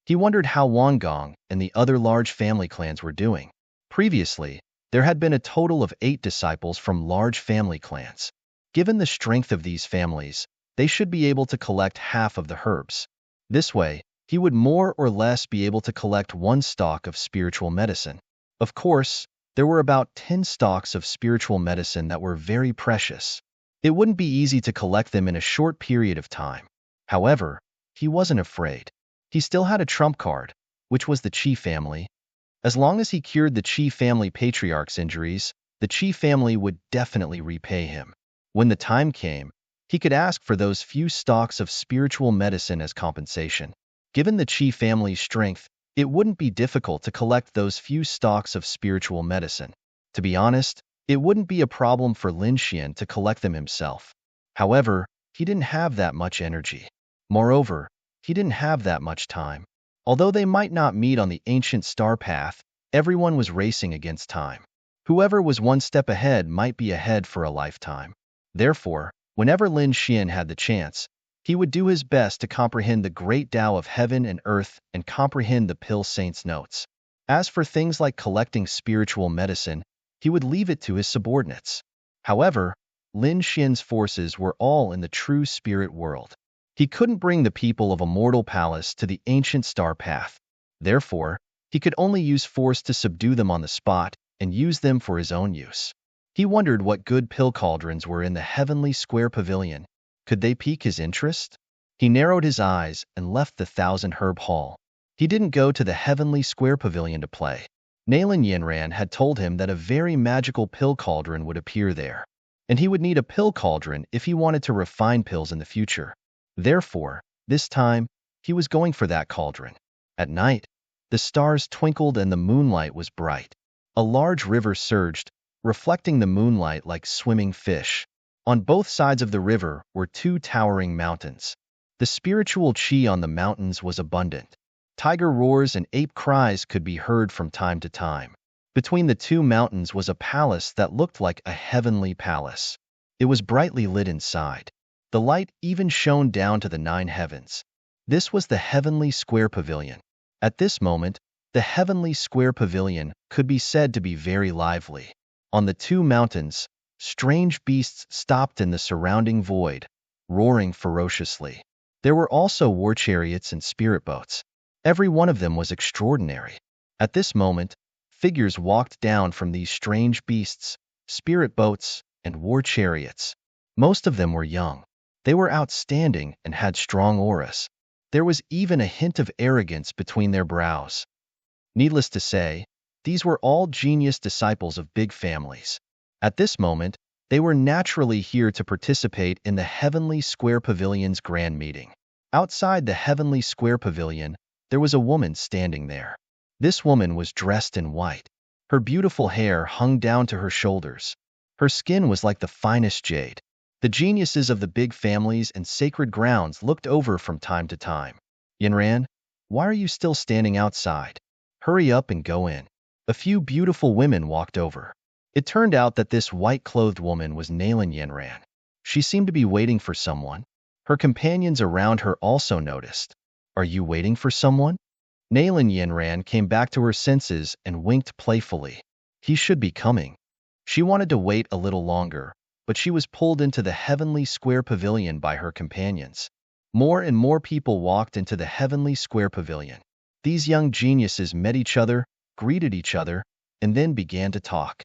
He wondered how Wangong and the other large family clans were doing. Previously, there had been a total of 8 disciples from large family clans. Given the strength of these families, they should be able to collect half of the herbs. This way, he would more or less be able to collect 1 stalk of spiritual medicine. Of course, there were about 10 stalks of spiritual medicine that were very precious. It wouldn't be easy to collect them in a short period of time. However, he wasn't afraid. He still had a trump card, which was the Qi family. As long as he cured the Qi family patriarch's injuries, the Qi family would definitely repay him. When the time came, he could ask for those few stalks of spiritual medicine as compensation. Given the Qi family's strength, it wouldn't be difficult to collect those few stalks of spiritual medicine. To be honest, it wouldn't be a problem for Lin Xian to collect them himself. However, he didn't have that much energy. Moreover, he didn't have that much time. Although they might not meet on the ancient star path, everyone was racing against time. Whoever was 1 step ahead might be ahead for a lifetime. Therefore, whenever Lin Xian had the chance, he would do his best to comprehend the great Tao of heaven and earth and comprehend the Pill Saint's notes. As for things like collecting spiritual medicine, he would leave it to his subordinates. However, Lin Xian's forces were all in the true spirit world. He couldn't bring the people of a mortal palace to the ancient star path. Therefore, he could only use force to subdue them on the spot and use them for his own use. He wondered what good pill cauldrons were in the heavenly square pavilion. Could they pique his interest? He narrowed his eyes and left the 1,000 herb hall. He didn't go to the heavenly square pavilion to play. Nalin Yanran had told him that a very magical pill cauldron would appear there, and he would need a pill cauldron if he wanted to refine pills in the future. Therefore, this time, he was going for that cauldron. At night, the stars twinkled and the moonlight was bright. A large river surged, reflecting the moonlight like swimming fish. On both sides of the river were 2 towering mountains. The spiritual qi on the mountains was abundant. Tiger roars and ape cries could be heard from time to time. Between the 2 mountains was a palace that looked like a heavenly palace. It was brightly lit inside. The light even shone down to the 9 heavens. This was the heavenly square pavilion. At this moment, the heavenly square pavilion could be said to be very lively. On the 2 mountains, strange beasts stopped in the surrounding void, roaring ferociously. There were also war chariots and spirit boats. Every one of them was extraordinary. At this moment, figures walked down from these strange beasts, spirit boats, and war chariots. Most of them were young. They were outstanding and had strong auras. There was even a hint of arrogance between their brows. Needless to say, These were all genius disciples of big families. At this moment, they were naturally here to participate in the Heavenly Square Pavilion's grand meeting. Outside the Heavenly Square Pavilion, there was a woman standing there. This woman was dressed in white. Her beautiful hair hung down to her shoulders. Her skin was like the finest jade. The geniuses of the big families and sacred grounds looked over from time to time. Yanran, why are you still standing outside? Hurry up and go in. A few beautiful women walked over. It turned out that this white-clothed woman was Nalan Yanran. She seemed to be waiting for someone. Her companions around her also noticed. Are you waiting for someone? Nalan Yanran came back to her senses and winked playfully. He should be coming. She wanted to wait a little longer, but she was pulled into the Heavenly Square Pavilion by her companions. More and more people walked into the Heavenly Square Pavilion. These young geniuses met each other, greeted each other, and then began to talk.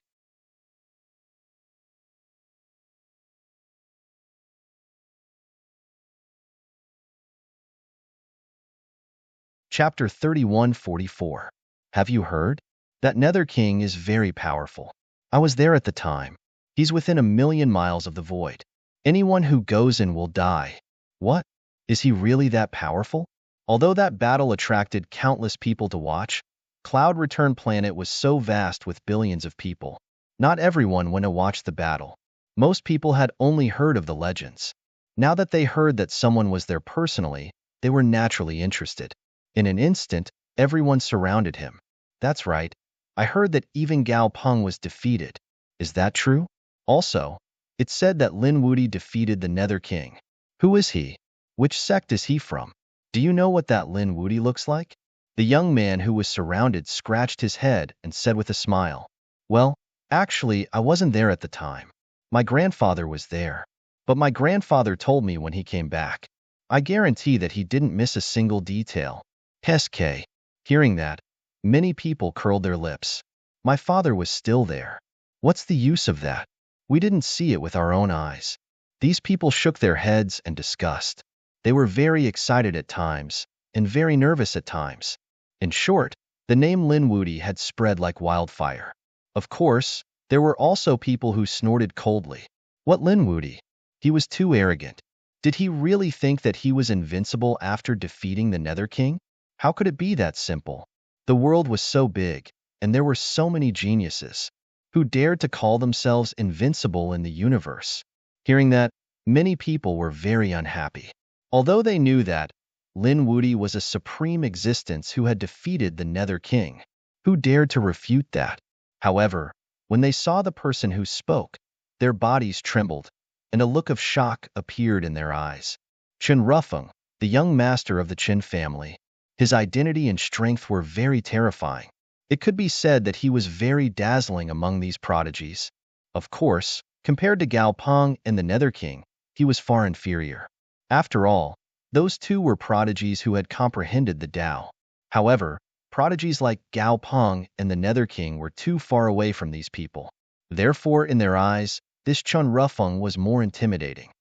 Chapter 3144. Have you heard? That Nether King is very powerful. I was there at the time. He's within 1,000,000 miles of the void. Anyone who goes in will die. What? Is he really that powerful? Although that battle attracted countless people to watch, Cloud Return Planet was so vast with billions of people. Not everyone went to watch the battle. Most people had only heard of the legends. Now that they heard that someone was there personally, they were naturally interested. In an instant, everyone surrounded him. That's right. I heard that even Gao Peng was defeated. Is that true? Also, it said that Lin Wudi defeated the Nether King. Who is he? Which sect is he from? Do you know what that Lin Wudi looks like? The young man who was surrounded scratched his head and said with a smile, well, actually, I wasn't there at the time. My grandfather was there. But my grandfather told me when he came back. I guarantee that he didn't miss a single detail. SK. Hearing that, many people curled their lips. My father was still there. What's the use of that? We didn't see it with our own eyes. These people shook their heads in disgust. They were very excited at times, and very nervous at times. In short, the name Lin Wudi had spread like wildfire. Of course, there were also people who snorted coldly. What Lin Wudi? He was too arrogant. Did he really think that he was invincible after defeating the Nether King? How could it be that simple? The world was so big, and there were so many geniuses. Who dared to call themselves invincible in the universe? Hearing that, many people were very unhappy. Although they knew that Lin Wudi was a supreme existence who had defeated the Nether King. Who dared to refute that? However, when they saw the person who spoke, their bodies trembled, and a look of shock appeared in their eyes. Chen Rufeng, the young master of the Chen family. His identity and strength were very terrifying. It could be said that he was very dazzling among these prodigies. Of course, compared to Gao Peng and the Nether King, he was far inferior. After all, those two were prodigies who had comprehended the Tao. However, prodigies like Gao Peng and the Nether King were too far away from these people. Therefore, in their eyes, this Chen Rufeng was more intimidating.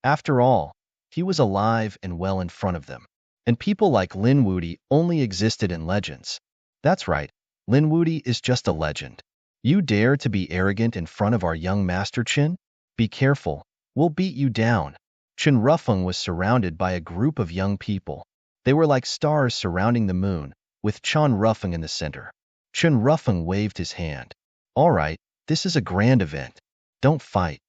After all, he was alive and well in front of them. And people like Lin Wudi only existed in legends. That's right, Lin Wudi is just a legend. You dare to be arrogant in front of our young master Chen? Be careful, we'll beat you down. Chen Rufeng was surrounded by a group of young people. They were like stars surrounding the moon, with Chen Rufeng in the center. Chen Rufeng waved his hand. All right, this is a grand event. Don't fight.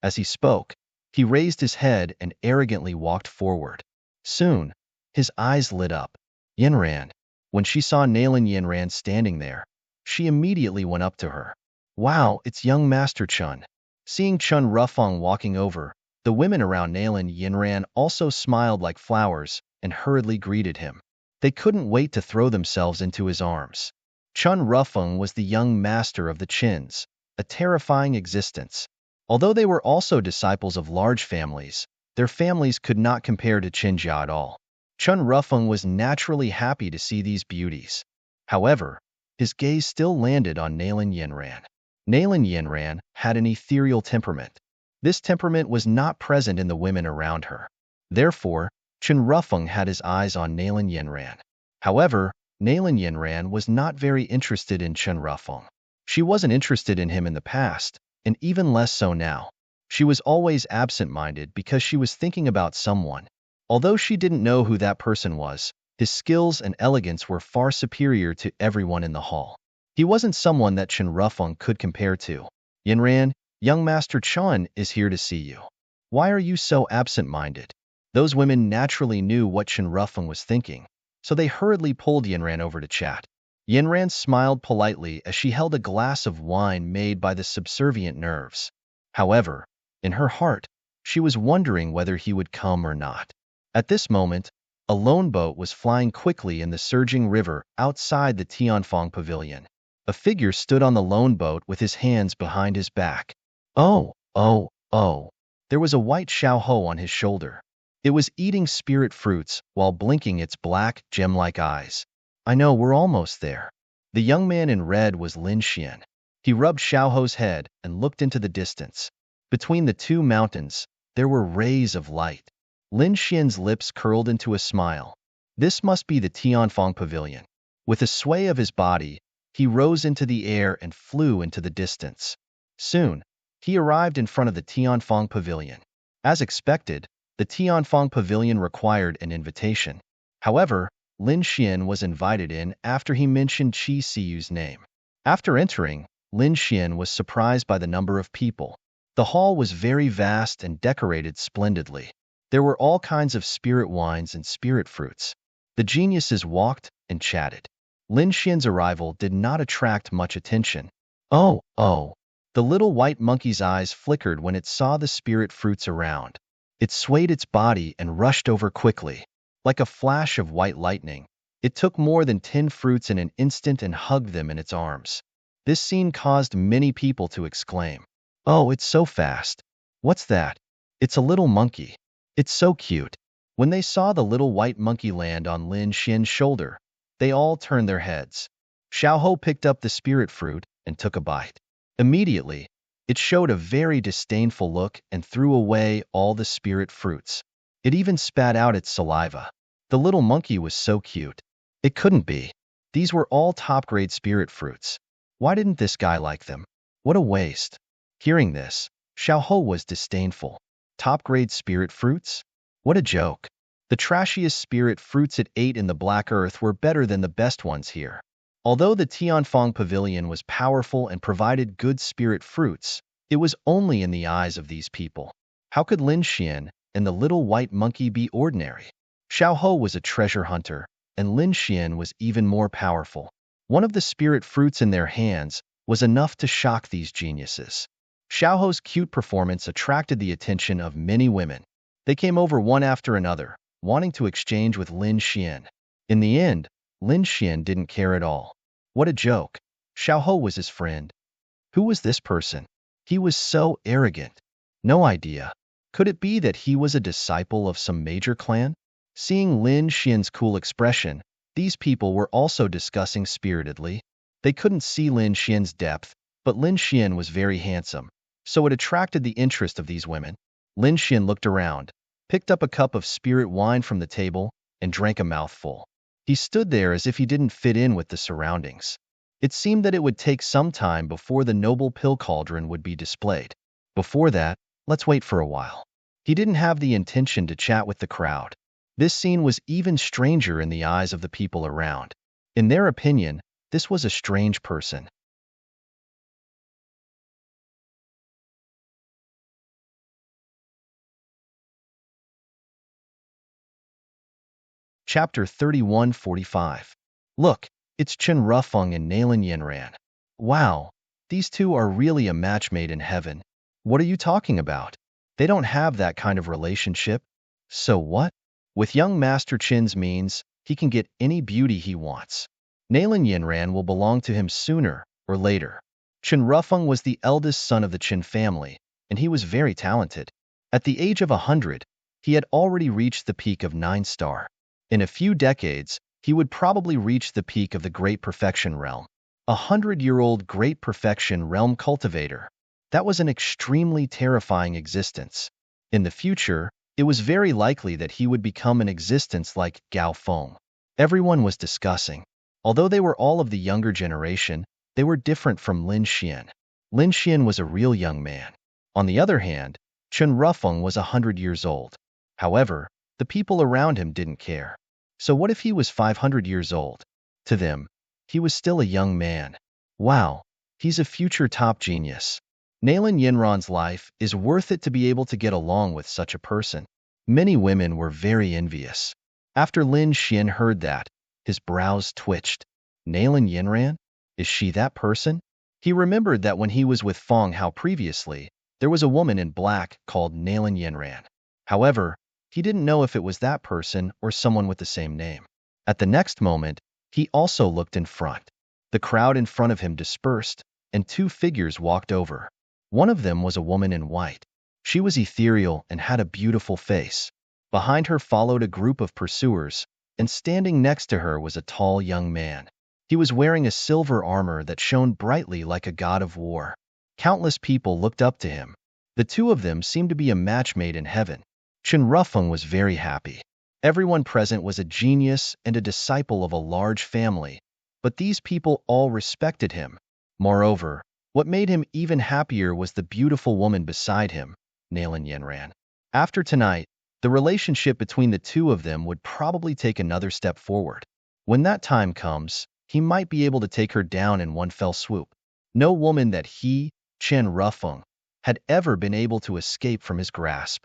As he spoke, he raised his head and arrogantly walked forward. Soon, his eyes lit up. Yanran. When she saw Nalan Yanran standing there, she immediately went up to her. Wow, it's young Master Chen. Seeing Chen Rufeng walking over, the women around Nalan Yanran also smiled like flowers and hurriedly greeted him. They couldn't wait to throw themselves into his arms. Chen Rufeng was the young master of the Chins, a terrifying existence. Although they were also disciples of large families, their families could not compare to Qinjia at all. Chen Rufeng was naturally happy to see these beauties. However, his gaze still landed on Nalan Yanran. Nalan Yanran had an ethereal temperament. This temperament was not present in the women around her. Therefore, Chen Rufeng had his eyes on Nalan Yanran. However, Nalan Yinran was not very interested in Chen Rufeng. She wasn't interested in him in the past, and even less so now. She was always absent-minded because she was thinking about someone. Although she didn't know who that person was, his skills and elegance were far superior to everyone in the hall. He wasn't someone that Chen Rufeng could compare to. Yinran, young Master Chen is here to see you. Why are you so absent-minded? Those women naturally knew what Chen Rufeng was thinking, so they hurriedly pulled Yinran over to chat. Yinran smiled politely as she held a glass of wine made by the subservient nerves. However, in her heart, she was wondering whether he would come or not. At this moment, a lone boat was flying quickly in the surging river outside the Tianfeng pavilion. A figure stood on the lone boat with his hands behind his back. Oh, oh, oh. There was a white Xiaoho on his shoulder. It was eating spirit fruits while blinking its black, gem-like eyes. I know, we're almost there. The young man in red was Lin Xian. He rubbed Xiaoho's head and looked into the distance. Between the two mountains, there were rays of light. Lin Xian's lips curled into a smile. This must be the Tianfeng pavilion. With a sway of his body, he rose into the air and flew into the distance. Soon, he arrived in front of the Tianfeng pavilion. As expected, the Tianfeng pavilion required an invitation. However, Lin Xian was invited in after he mentioned Qi Siyu's name. After entering, Lin Xian was surprised by the number of people. The hall was very vast and decorated splendidly. There were all kinds of spirit wines and spirit fruits. The geniuses walked and chatted. Lin Xian's arrival did not attract much attention. Oh, oh. The little white monkey's eyes flickered when it saw the spirit fruits around. It swayed its body and rushed over quickly. Like a flash of white lightning, it took more than 10 fruits in an instant and hugged them in its arms. This scene caused many people to exclaim, "Oh, it's so fast. What's that? It's a little monkey. It's so cute." When they saw the little white monkey land on Lin Xian's shoulder, they all turned their heads. Xiaoho picked up the spirit fruit and took a bite. Immediately, it showed a very disdainful look and threw away all the spirit fruits. It even spat out its saliva. The little monkey was so cute. It couldn't be. These were all top-grade spirit fruits. Why didn't this guy like them? What a waste. Hearing this, Xiaoho was disdainful. Top-grade spirit fruits? What a joke. The trashiest spirit fruits it ate in the Black Earth were better than the best ones here. Although the Tianfeng pavilion was powerful and provided good spirit fruits, it was only in the eyes of these people. How could Lin Xian and the little white monkey be ordinary? Xiaoho was a treasure hunter, and Lin Xian was even more powerful. One of the spirit fruits in their hands was enough to shock these geniuses. Xiaoho's cute performance attracted the attention of many women. They came over one after another, wanting to exchange with Lin Xian. In the end, Lin Xian didn't care at all. What a joke. Xiaoho was his friend. Who was this person? He was so arrogant. No idea. Could it be that he was a disciple of some major clan? Seeing Lin Xian's cool expression, these people were also discussing spiritedly. They couldn't see Lin Xian's depth, but Lin Xian was very handsome, so it attracted the interest of these women. Lin Xian looked around, picked up a cup of spirit wine from the table, and drank a mouthful. He stood there as if he didn't fit in with the surroundings. It seemed that it would take some time before the noble pill cauldron would be displayed. Before that, let's wait for a while. He didn't have the intention to chat with the crowd. This scene was even stranger in the eyes of the people around. In their opinion, this was a strange person. Chapter 3145. Look, it's Chen Rufeng and Nalan Yinran. Wow, these two are really a match made in heaven. What are you talking about? They don't have that kind of relationship. So what? With young Master Chen's means, he can get any beauty he wants. Nalan Yinran will belong to him sooner or later. Chen Rufeng was the eldest son of the Chen family, and he was very talented. At the age of 100, he had already reached the peak of 9-star. In a few decades, he would probably reach the peak of the Great Perfection Realm. 100-year-old Great Perfection Realm cultivator. That was an extremely terrifying existence. In the future, it was very likely that he would become an existence like Gao Feng. Everyone was discussing. Although they were all of the younger generation, they were different from Lin Xian. Lin Xian was a real young man. On the other hand, Chen Rufeng was 100 years old. However, the people around him didn't care. So what if he was 500 years old? To them, he was still a young man. Wow, he's a future top genius. Nalin Yinran's life is worth it to be able to get along with such a person. Many women were very envious. After Lin Xian heard that, his brows twitched. Nalin Yinran? Is she that person? He remembered that when he was with Feng Hao previously, there was a woman in black called Nalin Yinran. However, he didn't know if it was that person or someone with the same name. At the next moment, he also looked in front. The crowd in front of him dispersed, and two figures walked over. One of them was a woman in white. She was ethereal and had a beautiful face. Behind her followed a group of pursuers, and standing next to her was a tall young man. He was wearing a silver armor that shone brightly like a god of war. Countless people looked up to him. The two of them seemed to be a match made in heaven. Chen Rufeng was very happy. Everyone present was a genius and a disciple of a large family, but these people all respected him. Moreover, what made him even happier was the beautiful woman beside him, Nalin Yinran. After tonight, the relationship between the two of them would probably take another step forward. When that time comes, he might be able to take her down in one fell swoop. No woman that he, Chen Rufeng, had ever been able to escape from his grasp.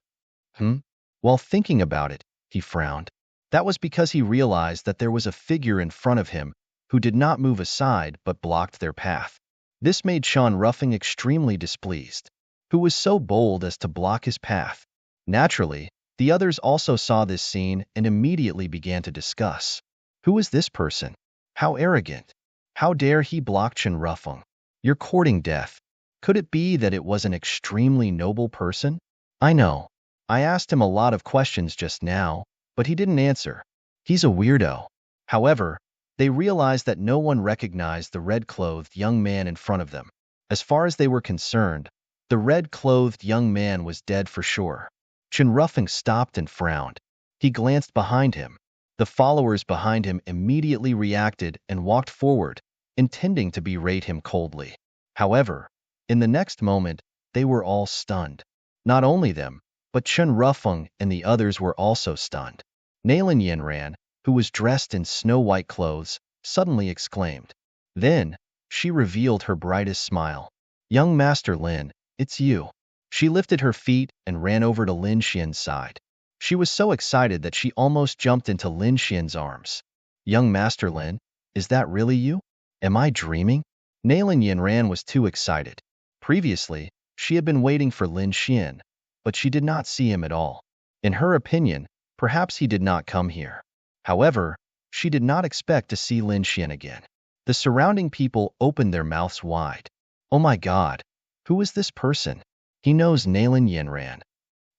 While thinking about it, he frowned. That was because he realized that there was a figure in front of him who did not move aside but blocked their path. This made Chen Rufeng extremely displeased. Who was so bold as to block his path? Naturally, the others also saw this scene and immediately began to discuss. Who is this person? How arrogant! How dare he block Chen Rufeng? You're courting death. Could it be that it was an extremely noble person? I know. I asked him a lot of questions just now, but he didn't answer. He's a weirdo. However, they realized that no one recognized the red-clothed young man in front of them. As far as they were concerned, the red-clothed young man was dead for sure. Chen Rufeng stopped and frowned. He glanced behind him. The followers behind him immediately reacted and walked forward, intending to berate him coldly. However, in the next moment, they were all stunned. Not only them, but Chen Rufeng and the others were also stunned. Nalin Yinran, who was dressed in snow-white clothes, suddenly exclaimed. Then, she revealed her brightest smile. Young Master Lin, it's you. She lifted her feet and ran over to Lin Xian's side. She was so excited that she almost jumped into Lin Xian's arms. Young Master Lin, is that really you? Am I dreaming? Nalin Yinran was too excited. Previously, she had been waiting for Lin Xian, but she did not see him at all. In her opinion, perhaps he did not come here. However, she did not expect to see Lin Xian again. The surrounding people opened their mouths wide. Oh my God, who is this person? He knows Nalin Yinran.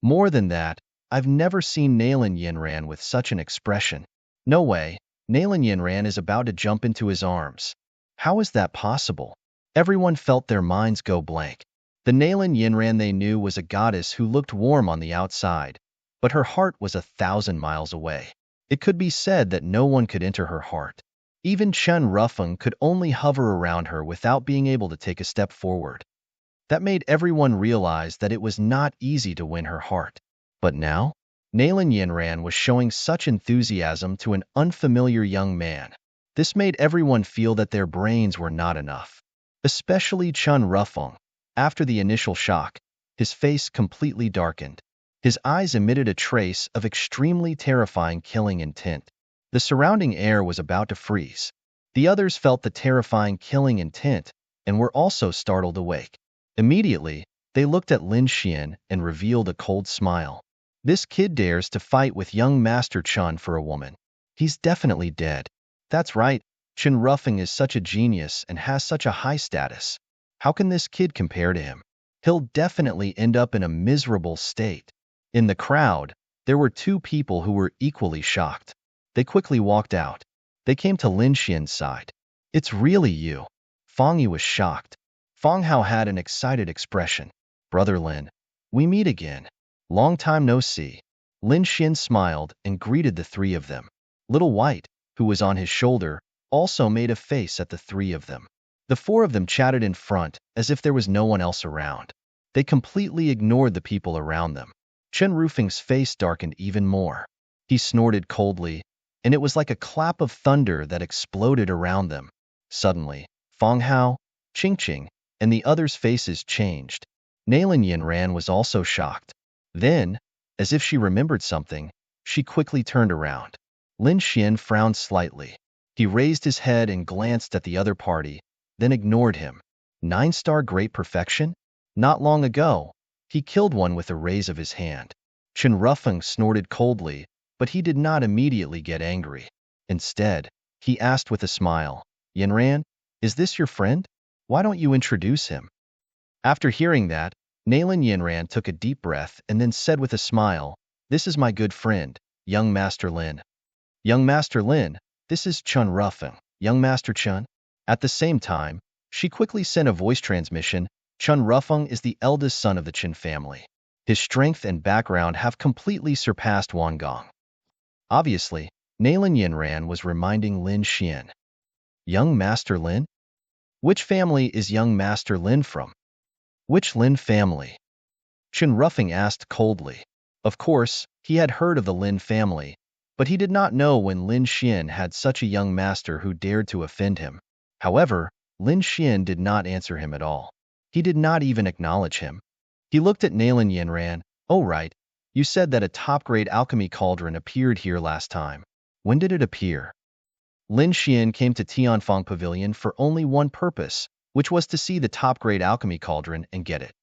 More than that, I've never seen Nalin Yinran with such an expression. No way, Nalin Yinran is about to jump into his arms. How is that possible? Everyone felt their minds go blank. The Nalin Yinran they knew was a goddess who looked warm on the outside, but her heart was 1,000 miles away. It could be said that no one could enter her heart. Even Chen Rufeng could only hover around her without being able to take a step forward. That made everyone realize that it was not easy to win her heart. But now, Nalin Yinran was showing such enthusiasm to an unfamiliar young man. This made everyone feel that their brains were not enough. Especially Chen Rufeng. After the initial shock, his face completely darkened. His eyes emitted a trace of extremely terrifying killing intent. The surrounding air was about to freeze. The others felt the terrifying killing intent and were also startled awake. Immediately, they looked at Lin Xian and revealed a cold smile. This kid dares to fight with young Master Chen for a woman. He's definitely dead. That's right, Chen Rufeng is such a genius and has such a high status. How can this kid compare to him? He'll definitely end up in a miserable state. In the crowd, there were two people who were equally shocked. They quickly walked out. They came to Lin Xian's side. It's really you. Feng Yi was shocked. Feng Hao had an excited expression. Brother Lin, we meet again. Long time no see. Lin Xian smiled and greeted the three of them. Little White, who was on his shoulder, also made a face at the three of them. The four of them chatted in front as if there was no one else around. They completely ignored the people around them. Chen Rufeng's face darkened even more. He snorted coldly, and it was like a clap of thunder that exploded around them. Suddenly, Feng Hao, Qingqing, and the others' faces changed. Nailin Yinran was also shocked. Then, as if she remembered something, she quickly turned around. Lin Xian frowned slightly. He raised his head and glanced at the other party, then ignored him. 9-star great perfection? Not long ago, he killed one with a raise of his hand. Chen Rufeng snorted coldly, but he did not immediately get angry. Instead, he asked with a smile, Yinran, is this your friend? Why don't you introduce him? After hearing that, Nailin Yinran took a deep breath and then said with a smile, this is my good friend, young Master Lin. Young Master Lin, this is Chen Rufeng, young Master Chen. At the same time, she quickly sent a voice transmission. Chen Rufeng is the eldest son of the Chen family. His strength and background have completely surpassed Wang Gong. Obviously, Nailin Yinran was reminding Lin Xian. Young Master Lin? Which family is young Master Lin from? Which Lin family? Chen Rufeng asked coldly. Of course, he had heard of the Lin family, but he did not know when Lin Xian had such a young master who dared to offend him. However, Lin Xian did not answer him at all. He did not even acknowledge him. He looked at Nailin Yinran. Oh right, you said that a top-grade alchemy cauldron appeared here last time. When did it appear? Lin Xian came to Tianfang Pavilion for only one purpose, which was to see the top-grade alchemy cauldron and get it.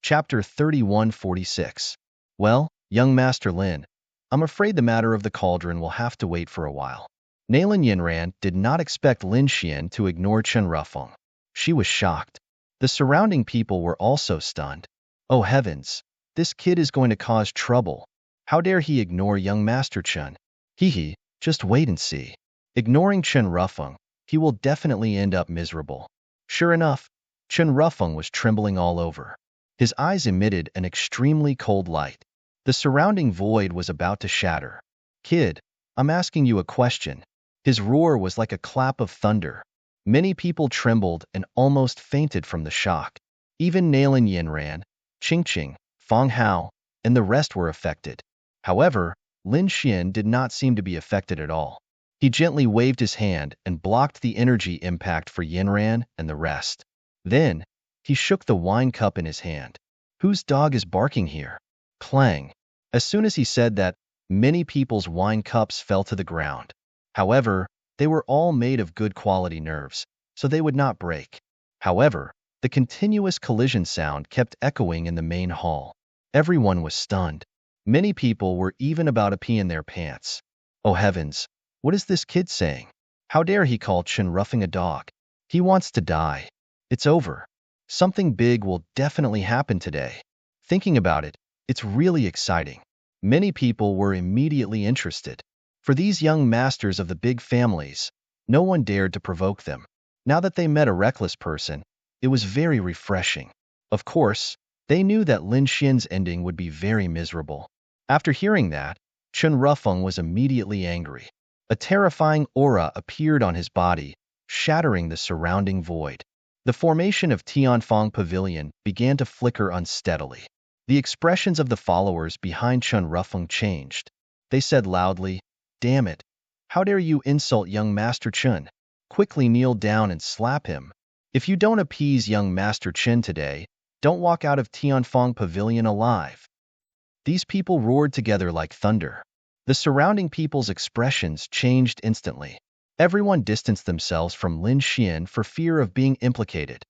Chapter 3146. Well, young Master Lin, I'm afraid the matter of the cauldron will have to wait for a while. Nailin Yinran did not expect Lin Xian to ignore Chen Rufeng. She was shocked. The surrounding people were also stunned. Oh heavens, this kid is going to cause trouble. How dare he ignore young Master Chen? Hee, just wait and see. Ignoring Chen Rufeng, he will definitely end up miserable. Sure enough, Chen Rufeng was trembling all over. His eyes emitted an extremely cold light. The surrounding void was about to shatter. Kid, I'm asking you a question. His roar was like a clap of thunder. Many people trembled and almost fainted from the shock. Even Nailin Yinran, Qingqing, Feng Hao, and the rest were affected. However, Lin Xian did not seem to be affected at all. He gently waved his hand and blocked the energy impact for Yinran and the rest. Then, he shook the wine cup in his hand. Whose dog is barking here? Clang. As soon as he said that, many people's wine cups fell to the ground. However, they were all made of good quality nerves, so they would not break. However, the continuous collision sound kept echoing in the main hall. Everyone was stunned. Many people were even about to pee in their pants. Oh heavens, what is this kid saying? How dare he call Chen Rufeng a dog? He wants to die. It's over. Something big will definitely happen today. Thinking about it, it's really exciting. Many people were immediately interested. For these young masters of the big families, no one dared to provoke them. Now that they met a reckless person, it was very refreshing. Of course, they knew that Lin Xian's ending would be very miserable. After hearing that, Chen Rufeng was immediately angry. A terrifying aura appeared on his body, shattering the surrounding void. The formation of Tianfang Pavilion began to flicker unsteadily. The expressions of the followers behind Chen Rufeng changed. They said loudly, damn it, how dare you insult young Master Chen? Quickly kneel down and slap him. If you don't appease young Master Chen today, don't walk out of Tianfang Pavilion alive. These people roared together like thunder. The surrounding people's expressions changed instantly. Everyone distanced themselves from Lin Xian for fear of being implicated.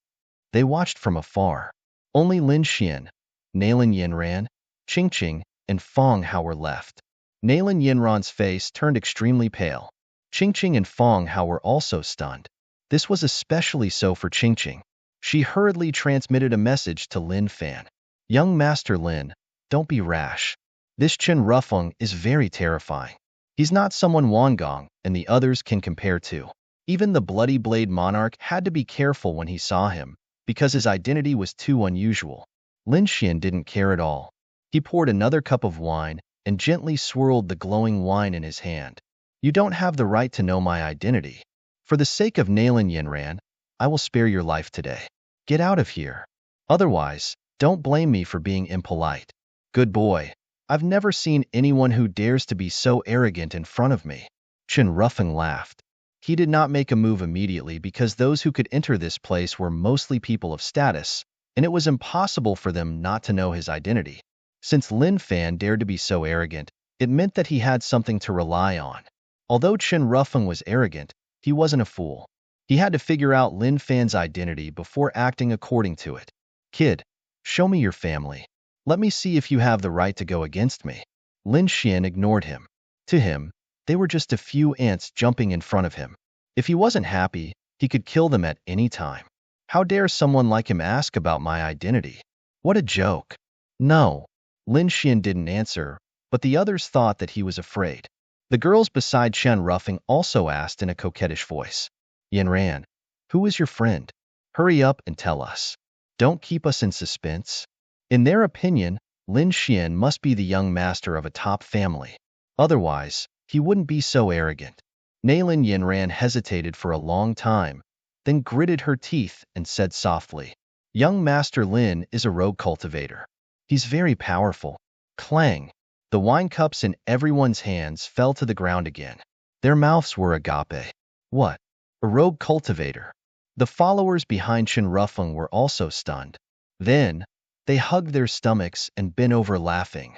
They watched from afar. Only Lin Xian, Nailin Yinran, Qingqing, and Feng Hao were left. Nailin Yinran's face turned extremely pale. Qingqing and Feng Hao were also stunned. This was especially so for Qingqing. She hurriedly transmitted a message to Lin Fan. Young Master Lin, don't be rash. This Chen Rufeng is very terrifying. He's not someone Wang Gong and the others can compare to. Even the Bloody Blade Monarch had to be careful when he saw him, because his identity was too unusual. Lin Xian didn't care at all. He poured another cup of wine and gently swirled the glowing wine in his hand. You don't have the right to know my identity. For the sake of Nailin Yanran, I will spare your life today. Get out of here. Otherwise, don't blame me for being impolite. Good boy. I've never seen anyone who dares to be so arrogant in front of me. Chen Ruffeng laughed. He did not make a move immediately because those who could enter this place were mostly people of status, and it was impossible for them not to know his identity. Since Lin Fan dared to be so arrogant, it meant that he had something to rely on. Although Chen Ruffeng was arrogant, he wasn't a fool. He had to figure out Lin Fan's identity before acting according to it. Kid, show me your family. Let me see if you have the right to go against me. Lin Xian ignored him. To him, they were just a few ants jumping in front of him. If he wasn't happy, he could kill them at any time. How dare someone like him ask about my identity? What a joke. No. Lin Xian didn't answer, but the others thought that he was afraid. The girls beside Chen Ruffeng also asked in a coquettish voice. Yanran, who is your friend? Hurry up and tell us. Don't keep us in suspense. In their opinion, Lin Xian must be the young master of a top family. Otherwise, he wouldn't be so arrogant. Nailin Yanran hesitated for a long time, then gritted her teeth and said softly, Young Master Lin is a rogue cultivator. He's very powerful. Clang! The wine cups in everyone's hands fell to the ground again. Their mouths were agape. What? A rogue cultivator? The followers behind Chen Ruffeng were also stunned. Then, they hugged their stomachs and bent over laughing.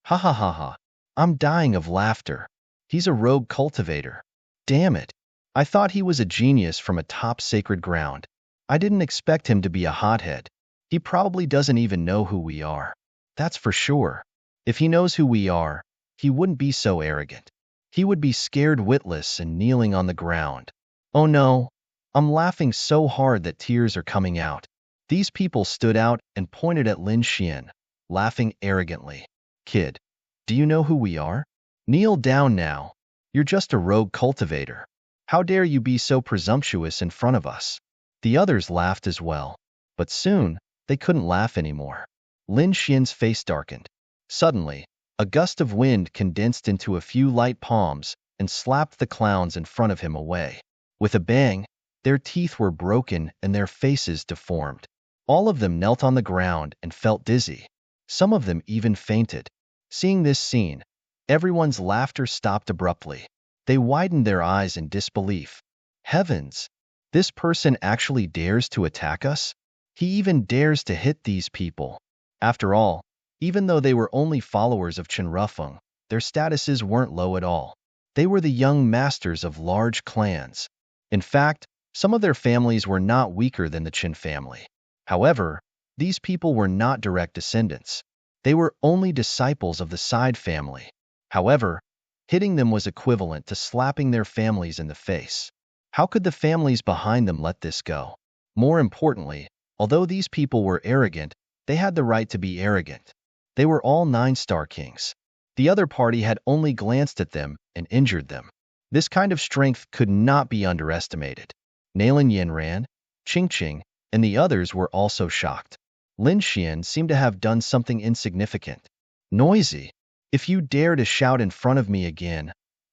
Ha ha ha ha. I'm dying of laughter. He's a rogue cultivator. Damn it. I thought he was a genius from a top sacred ground. I didn't expect him to be a hothead. He probably doesn't even know who we are. That's for sure. If he knows who we are, he wouldn't be so arrogant. He would be scared witless and kneeling on the ground. Oh no. I'm laughing so hard that tears are coming out. These people stood out and pointed at Lin Xian, laughing arrogantly. Kid, do you know who we are? Kneel down now. You're just a rogue cultivator. How dare you be so presumptuous in front of us? The others laughed as well, but soon they couldn't laugh anymore. Lin Xian's face darkened. Suddenly, a gust of wind condensed into a few light palms and slapped the clowns in front of him away. With a bang, their teeth were broken and their faces deformed. All of them knelt on the ground and felt dizzy. Some of them even fainted. Seeing this scene, everyone's laughter stopped abruptly. They widened their eyes in disbelief. Heavens! This person actually dares to attack us? He even dares to hit these people. After all, even though they were only followers of Chen Ruffeng, their statuses weren't low at all. They were the young masters of large clans. In fact, some of their families were not weaker than the Chen family. However, these people were not direct descendants. They were only disciples of the side family. However, hitting them was equivalent to slapping their families in the face. How could the families behind them let this go? More importantly, although these people were arrogant, they had the right to be arrogant. They were all 9-star kings. The other party had only glanced at them and injured them. This kind of strength could not be underestimated. Nailin Yanran, Qingqing, and the others were also shocked. Lin Xian seemed to have done something insignificant. Noisy. If you dare to shout in front of me again,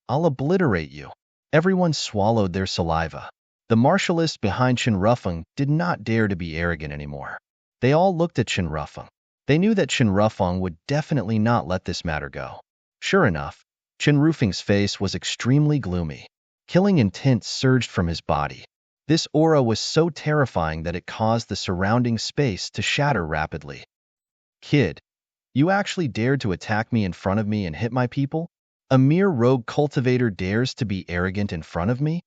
I'll obliterate you. Everyone swallowed their saliva. The martialists behind Chen Ruffeng did not dare to be arrogant anymore. They all looked at Chen Ruffeng. They knew that Chen Ruffeng would definitely not let this matter go. Sure enough, Chen Ruffeng's face was extremely gloomy. Killing intent surged from his body. This aura was so terrifying that it caused the surrounding space to shatter rapidly. Kid, you actually dared to attack me in front of me and hit my people? A mere rogue cultivator dares to be arrogant in front of me?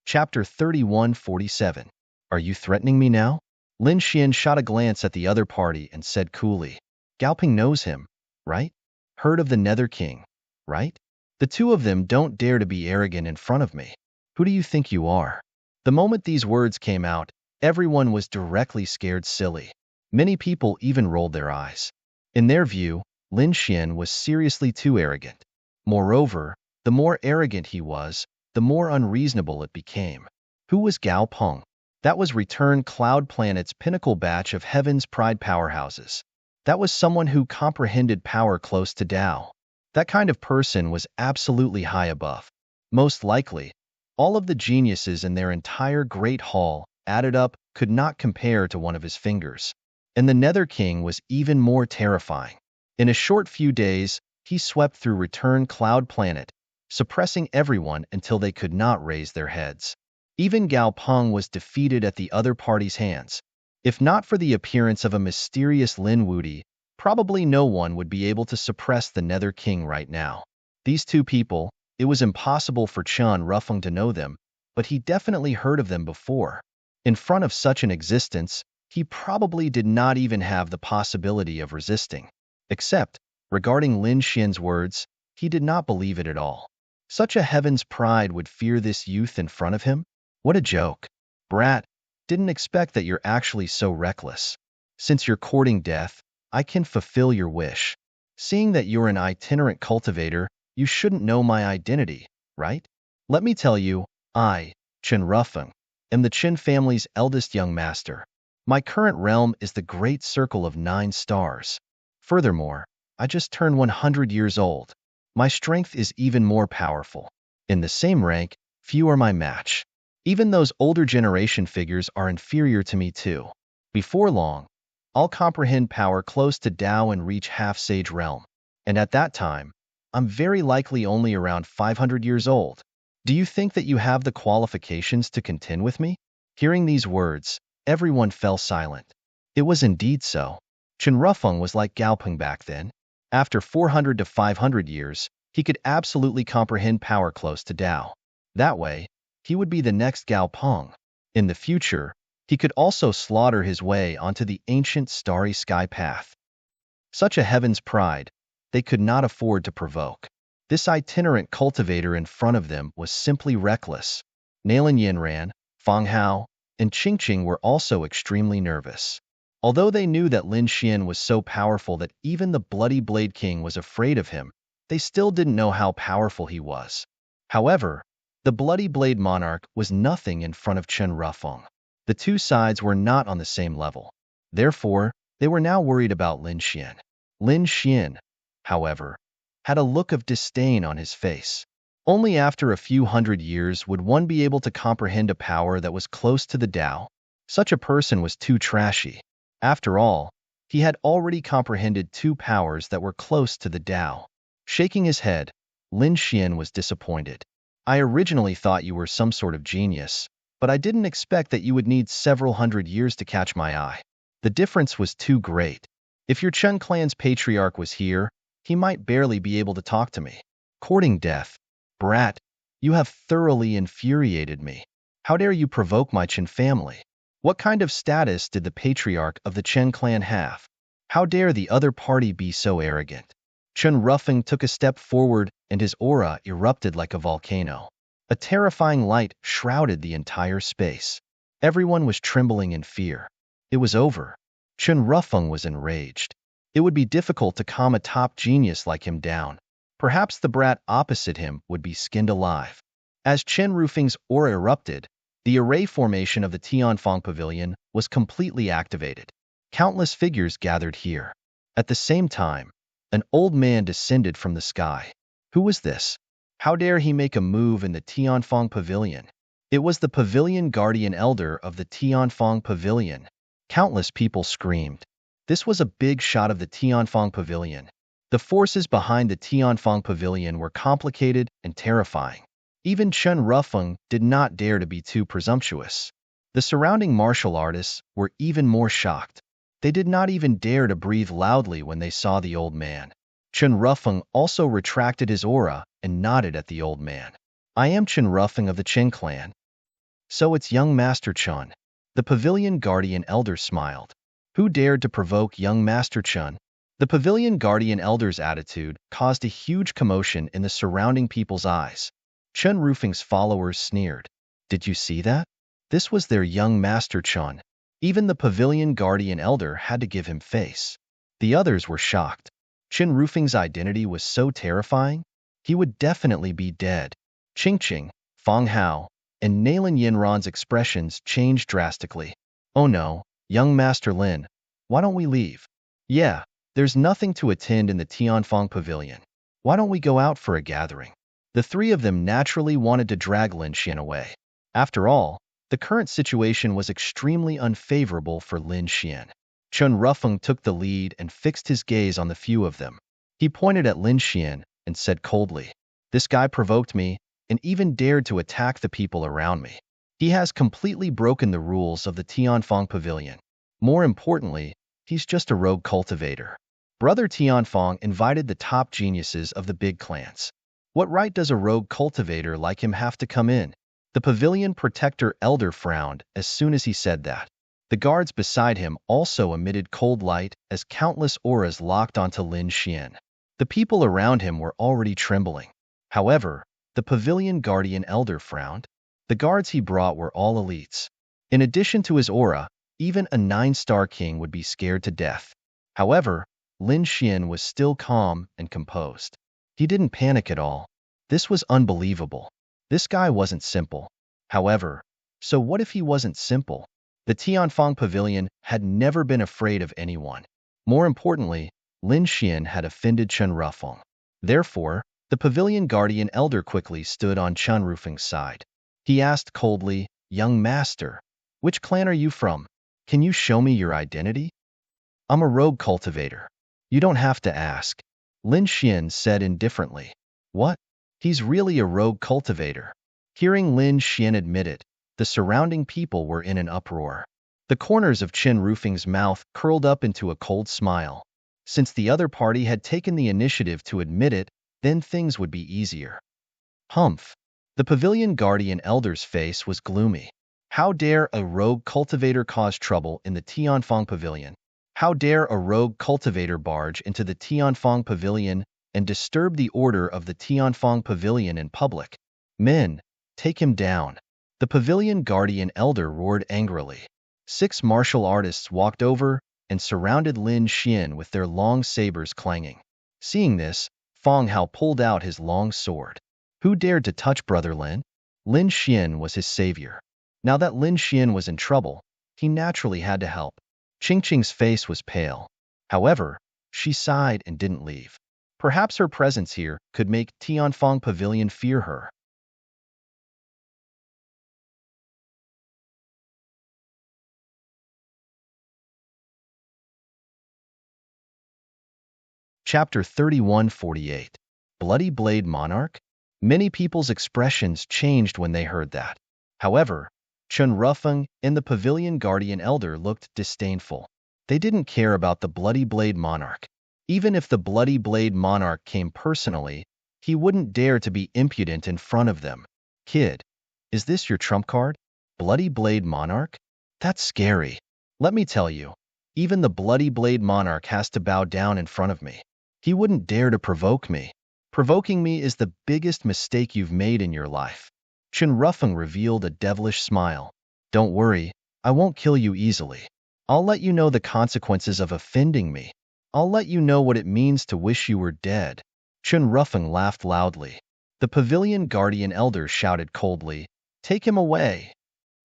Chapter 3147. Are you threatening me now? Lin Xian shot a glance at the other party and said coolly, Gaoping knows him, right? Heard of the Nether King, right? The two of them don't dare to be arrogant in front of me. Who do you think you are? The moment these words came out, everyone was directly scared silly. Many people even rolled their eyes. In their view, Lin Xian was seriously too arrogant. Moreover, the more arrogant he was, the more unreasonable it became. Who was Gao Peng? That was Return Cloud Planet's pinnacle batch of Heaven's Pride powerhouses. That was someone who comprehended power close to Tao. That kind of person was absolutely high above. Most likely, all of the geniuses in their entire Great Hall, added up, could not compare to one of his fingers. And the Nether King was even more terrifying. In a short few days, he swept through Return Cloud Planet, suppressing everyone until they could not raise their heads. Even Gao Peng was defeated at the other party's hands. If not for the appearance of a mysterious Lin Wudi, probably no one would be able to suppress the Nether King right now. These two people, it was impossible for Chen Rufeng to know them, but he definitely heard of them before. In front of such an existence, he probably did not even have the possibility of resisting. Except, regarding Lin Xian's words, he did not believe it at all. Such a heaven's pride would fear this youth in front of him? What a joke. Brat, didn't expect that you're actually so reckless. Since you're courting death, I can fulfill your wish. Seeing that you're an itinerant cultivator, you shouldn't know my identity, right? Let me tell you, I, Chen Rufeng, am the Qin family's eldest young master. My current realm is the Great Circle of 9 stars. Furthermore, I just turned 100 years old. My strength is even more powerful. In the same rank, few are my match. Even those older generation figures are inferior to me too. Before long, I'll comprehend power close to Tao and reach half-sage realm. And at that time, I'm very likely only around 500 years old. Do you think that you have the qualifications to contend with me? Hearing these words, everyone fell silent. It was indeed so. Chen Rufeng was like Gao Peng back then. After 400 to 500 years, he could absolutely comprehend power close to Tao. That way, he would be the next Gao Peng. In the future, he could also slaughter his way onto the ancient starry sky path. Such a heaven's pride, they could not afford to provoke. This itinerant cultivator in front of them was simply reckless. Nalan Yinran, Fang Hao, and Qingqing were also extremely nervous. Although they knew that Lin Xian was so powerful that even the Bloody Blade King was afraid of him, they still didn't know how powerful he was. However, the Bloody Blade Monarch was nothing in front of Chen Rufeng. The two sides were not on the same level. Therefore, they were now worried about Lin Xian. Lin Xian, however, had a look of disdain on his face. Only after a few hundred years would one be able to comprehend a power that was close to the Tao. Such a person was too trashy. After all, he had already comprehended 2 powers that were close to the Tao. Shaking his head, Lin Xian was disappointed. I originally thought you were some sort of genius, but I didn't expect that you would need several hundred years to catch my eye. The difference was too great. If your Chen clan's patriarch was here, he might barely be able to talk to me. Courting death. Brat, you have thoroughly infuriated me. How dare you provoke my Chen family? What kind of status did the patriarch of the Chen clan have? How dare the other party be so arrogant? Chen Rufeng took a step forward and his aura erupted like a volcano. A terrifying light shrouded the entire space. Everyone was trembling in fear. It was over. Chen Rufeng was enraged. It would be difficult to calm a top genius like him down. Perhaps the brat opposite him would be skinned alive. As Chen Rufeng's aura erupted, the array formation of the Tianfang Pavilion was completely activated. Countless figures gathered here. At the same time, an old man descended from the sky. Who was this? How dare he make a move in the Tianfang Pavilion? It was the Pavilion Guardian Elder of the Tianfang Pavilion. Countless people screamed. This was a big shot of the Tianfang Pavilion. The forces behind the Tianfang Pavilion were complicated and terrifying. Even Chen Rufeng did not dare to be too presumptuous. The surrounding martial artists were even more shocked. They did not even dare to breathe loudly when they saw the old man. Chen Rufeng also retracted his aura and nodded at the old man. I am Chen Rufeng of the Chen clan. So it's young Master Chen. The Pavilion Guardian Elder smiled. Who dared to provoke young Master Chen? The Pavilion Guardian Elder's attitude caused a huge commotion in the surrounding people's eyes. Chen Rufeng's followers sneered. Did you see that? This was their young Master Chen. Even the Pavilion Guardian Elder had to give him face. The others were shocked. Qin Rufeng's identity was so terrifying. He would definitely be dead. Qingqing, Fang Hao, and Nalan Yinran's expressions changed drastically. Oh no, young Master Lin, why don't we leave? Yeah, there's nothing to attend in the Tianfang Pavilion. Why don't we go out for a gathering? The three of them naturally wanted to drag Lin Xian away. After all, the current situation was extremely unfavorable for Lin Xian. Chen Rufeng took the lead and fixed his gaze on the few of them. He pointed at Lin Xian and said coldly, "This guy provoked me and even dared to attack the people around me. He has completely broken the rules of the Tianfang Pavilion. More importantly, he's just a rogue cultivator." Brother Tianfang invited the top geniuses of the big clans. What right does a rogue cultivator like him have to come in? The pavilion protector elder frowned as soon as he said that. The guards beside him also emitted cold light as countless auras locked onto Lin Xian. The people around him were already trembling. However, the pavilion guardian elder frowned. The guards he brought were all elites. In addition to his aura, even a 9-star king would be scared to death. However, Lin Xian was still calm and composed. He didn't panic at all. This was unbelievable. This guy wasn't simple. However, so what if he wasn't simple? The Tianfang Pavilion had never been afraid of anyone. More importantly, Lin Xian had offended Chen Rufeng. Therefore, the pavilion guardian elder quickly stood on Chen Rufeng's side. He asked coldly, "Young master, which clan are you from? Can you show me your identity?" "I'm a rogue cultivator. You don't have to ask," Lin Xian said indifferently. "What? He's really a rogue cultivator." Hearing Lin Xian admit it, the surrounding people were in an uproar. The corners of Chen Rufeng's mouth curled up into a cold smile. Since the other party had taken the initiative to admit it, then things would be easier. Humph. The pavilion guardian elder's face was gloomy. How dare a rogue cultivator cause trouble in the Tianfang Pavilion? How dare a rogue cultivator barge into the Tianfang Pavilion and disturb the order of the Tianfang Pavilion in public? Men, take him down. The pavilion guardian elder roared angrily. 6 martial artists walked over and surrounded Lin Xian with their long sabers clanging. Seeing this, Fang Hao pulled out his long sword. Who dared to touch Brother Lin? Lin Xian was his savior. Now that Lin Xian was in trouble, he naturally had to help. Qingqing's face was pale. However, she sighed and didn't leave. Perhaps her presence here could make Tianfang Pavilion fear her. Chapter 3148. Bloody Blade Monarch? Many people's expressions changed when they heard that. However, Chen Rufeng and the pavilion guardian elder looked disdainful. They didn't care about the Bloody Blade Monarch. Even if the Bloody Blade Monarch came personally, he wouldn't dare to be impudent in front of them. "Kid, is this your trump card? Bloody Blade Monarch? That's scary. Let me tell you, even the Bloody Blade Monarch has to bow down in front of me. He wouldn't dare to provoke me. Provoking me is the biggest mistake you've made in your life." Chen Rufeng revealed a devilish smile. "Don't worry, I won't kill you easily. I'll let you know the consequences of offending me. I'll let you know what it means to wish you were dead." Chen Rufeng laughed loudly. The pavilion guardian elder shouted coldly, "Take him away."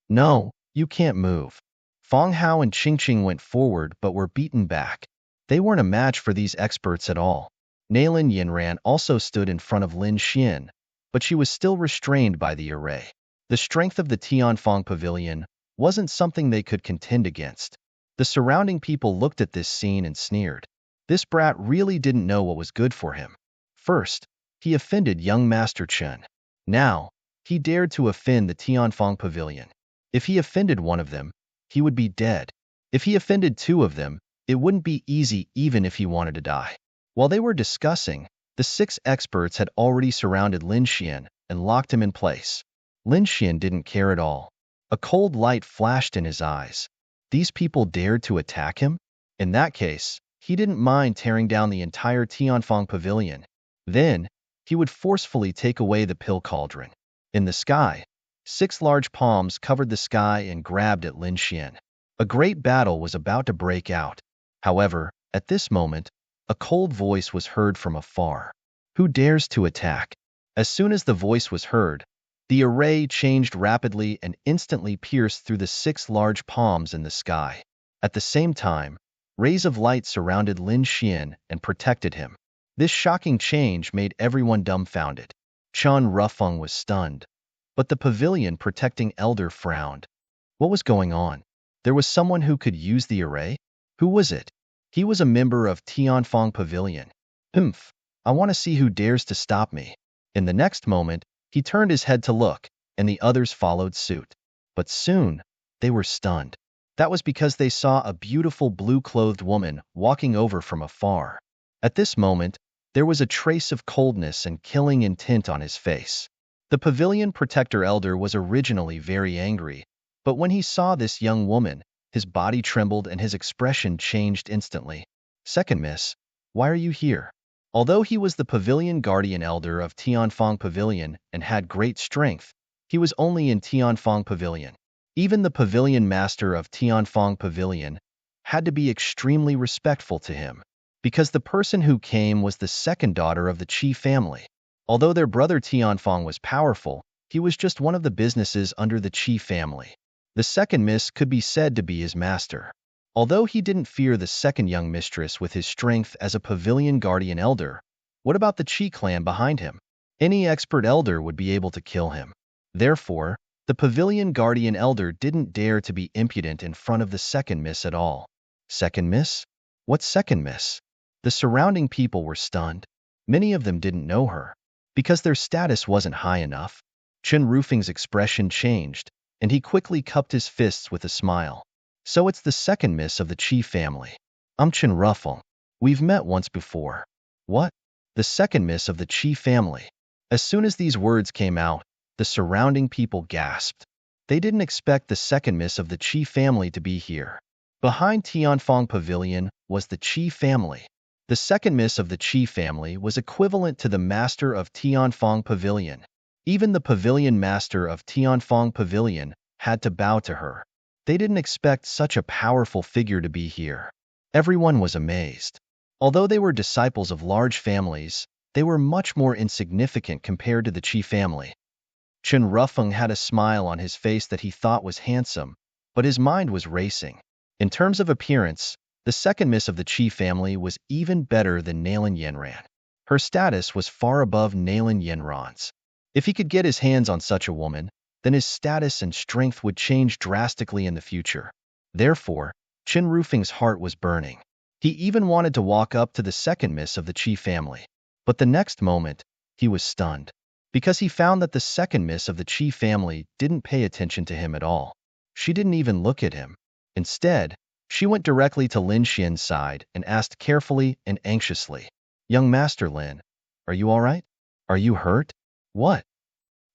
"No, you can't move." Fang Hao and Qingqing went forward but were beaten back. They weren't a match for these experts at all. Nalan Yinran also stood in front of Lin Xian, but she was still restrained by the array. The strength of the Tianfang Pavilion wasn't something they could contend against. The surrounding people looked at this scene and sneered. This brat really didn't know what was good for him. First, he offended young Master Chen. Now, he dared to offend the Tianfang Pavilion. If he offended one of them, he would be dead. If he offended 2 of them, it wouldn't be easy even if he wanted to die. While they were discussing, the 6 experts had already surrounded Lin Xian and locked him in place. Lin Xian didn't care at all. A cold light flashed in his eyes. These people dared to attack him? In that case, he didn't mind tearing down the entire Tianfang Pavilion. Then, he would forcefully take away the pill cauldron. In the sky, 6 large palms covered the sky and grabbed at Lin Xian. A great battle was about to break out. However, at this moment, a cold voice was heard from afar. Who dares to attack? As soon as the voice was heard, the array changed rapidly and instantly pierced through the 6 large palms in the sky. At the same time, rays of light surrounded Lin Xian and protected him. This shocking change made everyone dumbfounded. Chun Rufeng was stunned, but the pavilion protecting elder frowned. What was going on? There was someone who could use the array? Who was it? He was a member of Tianfang Pavilion. Humph, I want to see who dares to stop me. In the next moment, he turned his head to look, and the others followed suit. But soon, they were stunned. That was because they saw a beautiful blue-clothed woman walking over from afar. At this moment, there was a trace of coldness and killing intent on his face. The pavilion protector elder was originally very angry, but when he saw this young woman, his body trembled and his expression changed instantly. Second miss, why are you here? Although he was the pavilion guardian elder of Tianfang Pavilion and had great strength, he was only in Tianfang Pavilion. Even the pavilion master of Tianfang Pavilion had to be extremely respectful to him, because the person who came was the second daughter of the Qi family. Although their brother Tianfang was powerful, he was just one of the businesses under the Qi family. The second miss could be said to be his master. Although he didn't fear the second young mistress with his strength as a pavilion guardian elder, what about the Qi clan behind him? Any expert elder would be able to kill him. Therefore, the pavilion guardian elder didn't dare to be impudent in front of the second miss at all. Second miss? What second miss? The surrounding people were stunned. Many of them didn't know her, because their status wasn't high enough. Chen Rufeng's expression changed, and he quickly cupped his fists with a smile. So it's the second miss of the Qi family. I'm Chen Rufeng. We've met once before. What? The second miss of the Qi family. As soon as these words came out, the surrounding people gasped. They didn't expect the second miss of the Qi family to be here. Behind Tianfang Pavilion was the Qi family. The second miss of the Qi family was equivalent to the master of Tianfang Pavilion. Even the pavilion master of Tianfang Pavilion had to bow to her. They didn't expect such a powerful figure to be here. Everyone was amazed. Although they were disciples of large families, they were much more insignificant compared to the Qi family. Chen Rufeng had a smile on his face that he thought was handsome, but his mind was racing. In terms of appearance, the second miss of the Qi family was even better than Nailin Yanran. Her status was far above Nailin Yanran's. If he could get his hands on such a woman, then his status and strength would change drastically in the future. Therefore, Chen Rufeng's heart was burning. He even wanted to walk up to the second miss of the Qi family. But the next moment, he was stunned, because he found that the second miss of the Qi family didn't pay attention to him at all. She didn't even look at him. Instead, she went directly to Lin Xian's side and asked carefully and anxiously, "Young Master Lin, are you all right? Are you hurt? What?"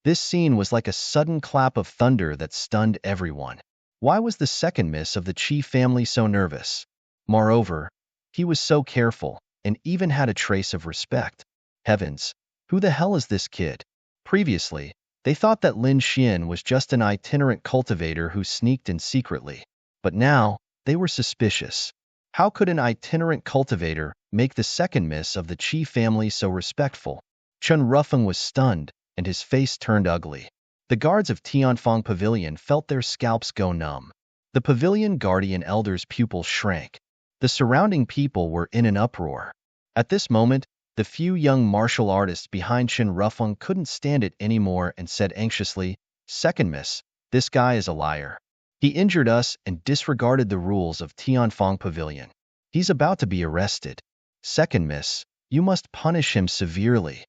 This scene was like a sudden clap of thunder that stunned everyone. Why was the second miss of the Qi family so nervous? Moreover, he was so careful and even had a trace of respect. Heavens, who the hell is this kid? Previously, they thought that Lin Xian was just an itinerant cultivator who sneaked in secretly. But now, they were suspicious. How could an itinerant cultivator make the second miss of the Qi family so respectful? Chen Rufeng was stunned, and his face turned ugly. The guards of Tianfang Pavilion felt their scalps go numb. The pavilion guardian elder's pupils shrank. The surrounding people were in an uproar. At this moment, the few young martial artists behind Chen Rufeng couldn't stand it anymore and said anxiously, "Second miss, this guy is a liar. He injured us and disregarded the rules of Tianfang Pavilion. He's about to be arrested. Second miss, you must punish him severely."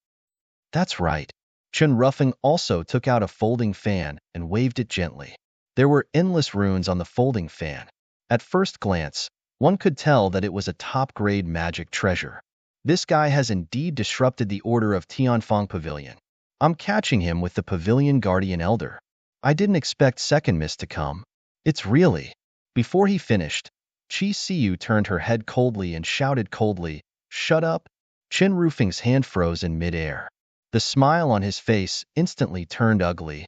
That's right. Chen Rufeng also took out a folding fan and waved it gently. There were endless runes on the folding fan. At first glance, one could tell that it was a top-grade magic treasure. This guy has indeed disrupted the order of Tianfang Pavilion. I'm catching him with the Pavilion Guardian Elder. I didn't expect second miss to come. It's really... Before he finished, Qi Siyu turned her head coldly and shouted coldly, "Shut up!" Chen Rufeng's hand froze in midair. The smile on his face instantly turned ugly.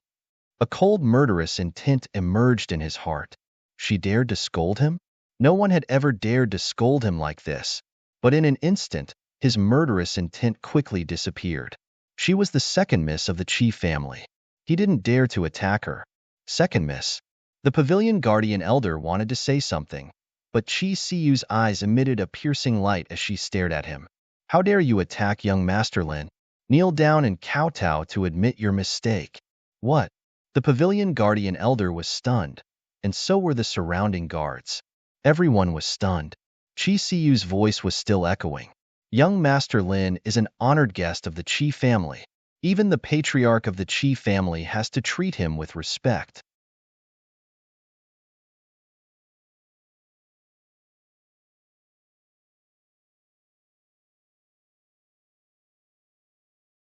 A cold murderous intent emerged in his heart. She dared to scold him? No one had ever dared to scold him like this. But in an instant, his murderous intent quickly disappeared. She was the second miss of the Chi family. He didn't dare to attack her. Second miss. The pavilion guardian elder wanted to say something, but Chi Siu's eyes emitted a piercing light as she stared at him. How dare you attack young Master Lin? Kneel down and kowtow to admit your mistake. What? The pavilion guardian elder was stunned, and so were the surrounding guards. Everyone was stunned. Chi Siu's voice was still echoing. Young Master Lin is an honored guest of the Chi family. Even the patriarch of the Chi family has to treat him with respect.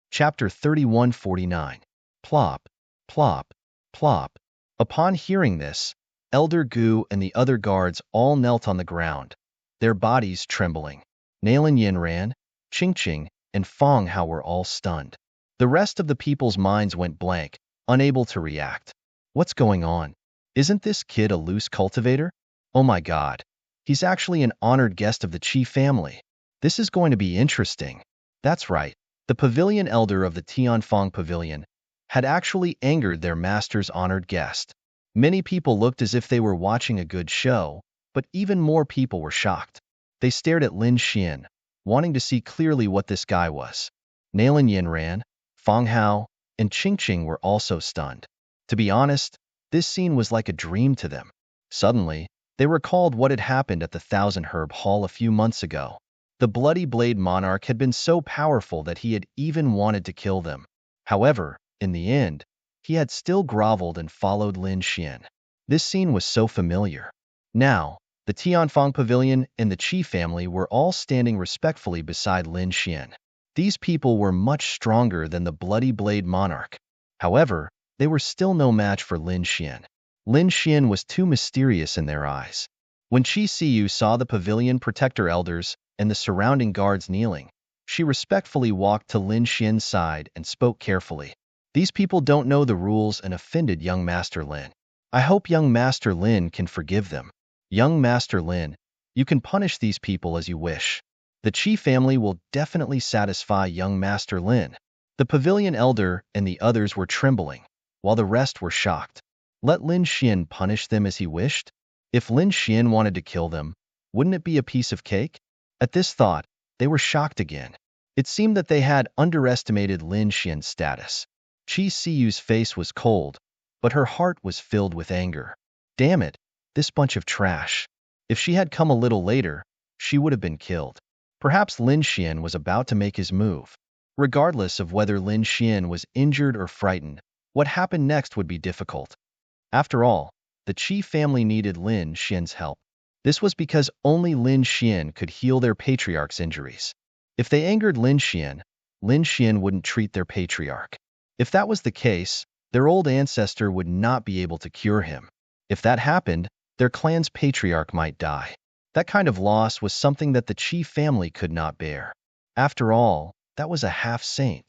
Chapter 3149. Plop, plop, plop. Upon hearing this, Elder Gu and the other guards all knelt on the ground, their bodies trembling. Nailin Yinran, Qingqing, and Feng Hao were all stunned. The rest of the people's minds went blank, unable to react. What's going on? Isn't this kid a loose cultivator? Oh my god. He's actually an honored guest of the Qi family. This is going to be interesting. That's right. The pavilion elder of the Tianfang Pavilion had actually angered their master's honored guest. Many people looked as if they were watching a good show, but even more people were shocked. They stared at Lin Xian, wanting to see clearly what this guy was. Nailin Yinran, Feng Hao, and Qingqing were also stunned. To be honest, this scene was like a dream to them. Suddenly, they recalled what had happened at the Thousand Herb Hall a few months ago. The Bloody Blade Monarch had been so powerful that he had even wanted to kill them. However, in the end, he had still groveled and followed Lin Xian. This scene was so familiar. Now, the Tianfang Pavilion and the Qi family were all standing respectfully beside Lin Xian. These people were much stronger than the Bloody Blade Monarch. However, they were still no match for Lin Xian. Lin Xian was too mysterious in their eyes. When Qi Siyu saw the pavilion protector elders and the surrounding guards kneeling, she respectfully walked to Lin Xian's side and spoke carefully. These people don't know the rules and offended young Master Lin. I hope young Master Lin can forgive them. Young Master Lin, you can punish these people as you wish. The Qi family will definitely satisfy young Master Lin. The pavilion elder and the others were trembling, while the rest were shocked. Let Lin Xian punish them as he wished? If Lin Xian wanted to kill them, wouldn't it be a piece of cake? At this thought, they were shocked again. It seemed that they had underestimated Lin Xian's status. Qi Siyu's face was cold, but her heart was filled with anger. Damn it, this bunch of trash. If she had come a little later, she would have been killed. Perhaps Lin Xian was about to make his move. Regardless of whether Lin Xian was injured or frightened, what happened next would be difficult. After all, the Qi family needed Lin Xian's help. This was because only Lin Xian could heal their patriarch's injuries. If they angered Lin Xian wouldn't treat their patriarch. If that was the case, their old ancestor would not be able to cure him. If that happened, their clan's patriarch might die. That kind of loss was something that the Qi family could not bear. After all, that was a half-saint.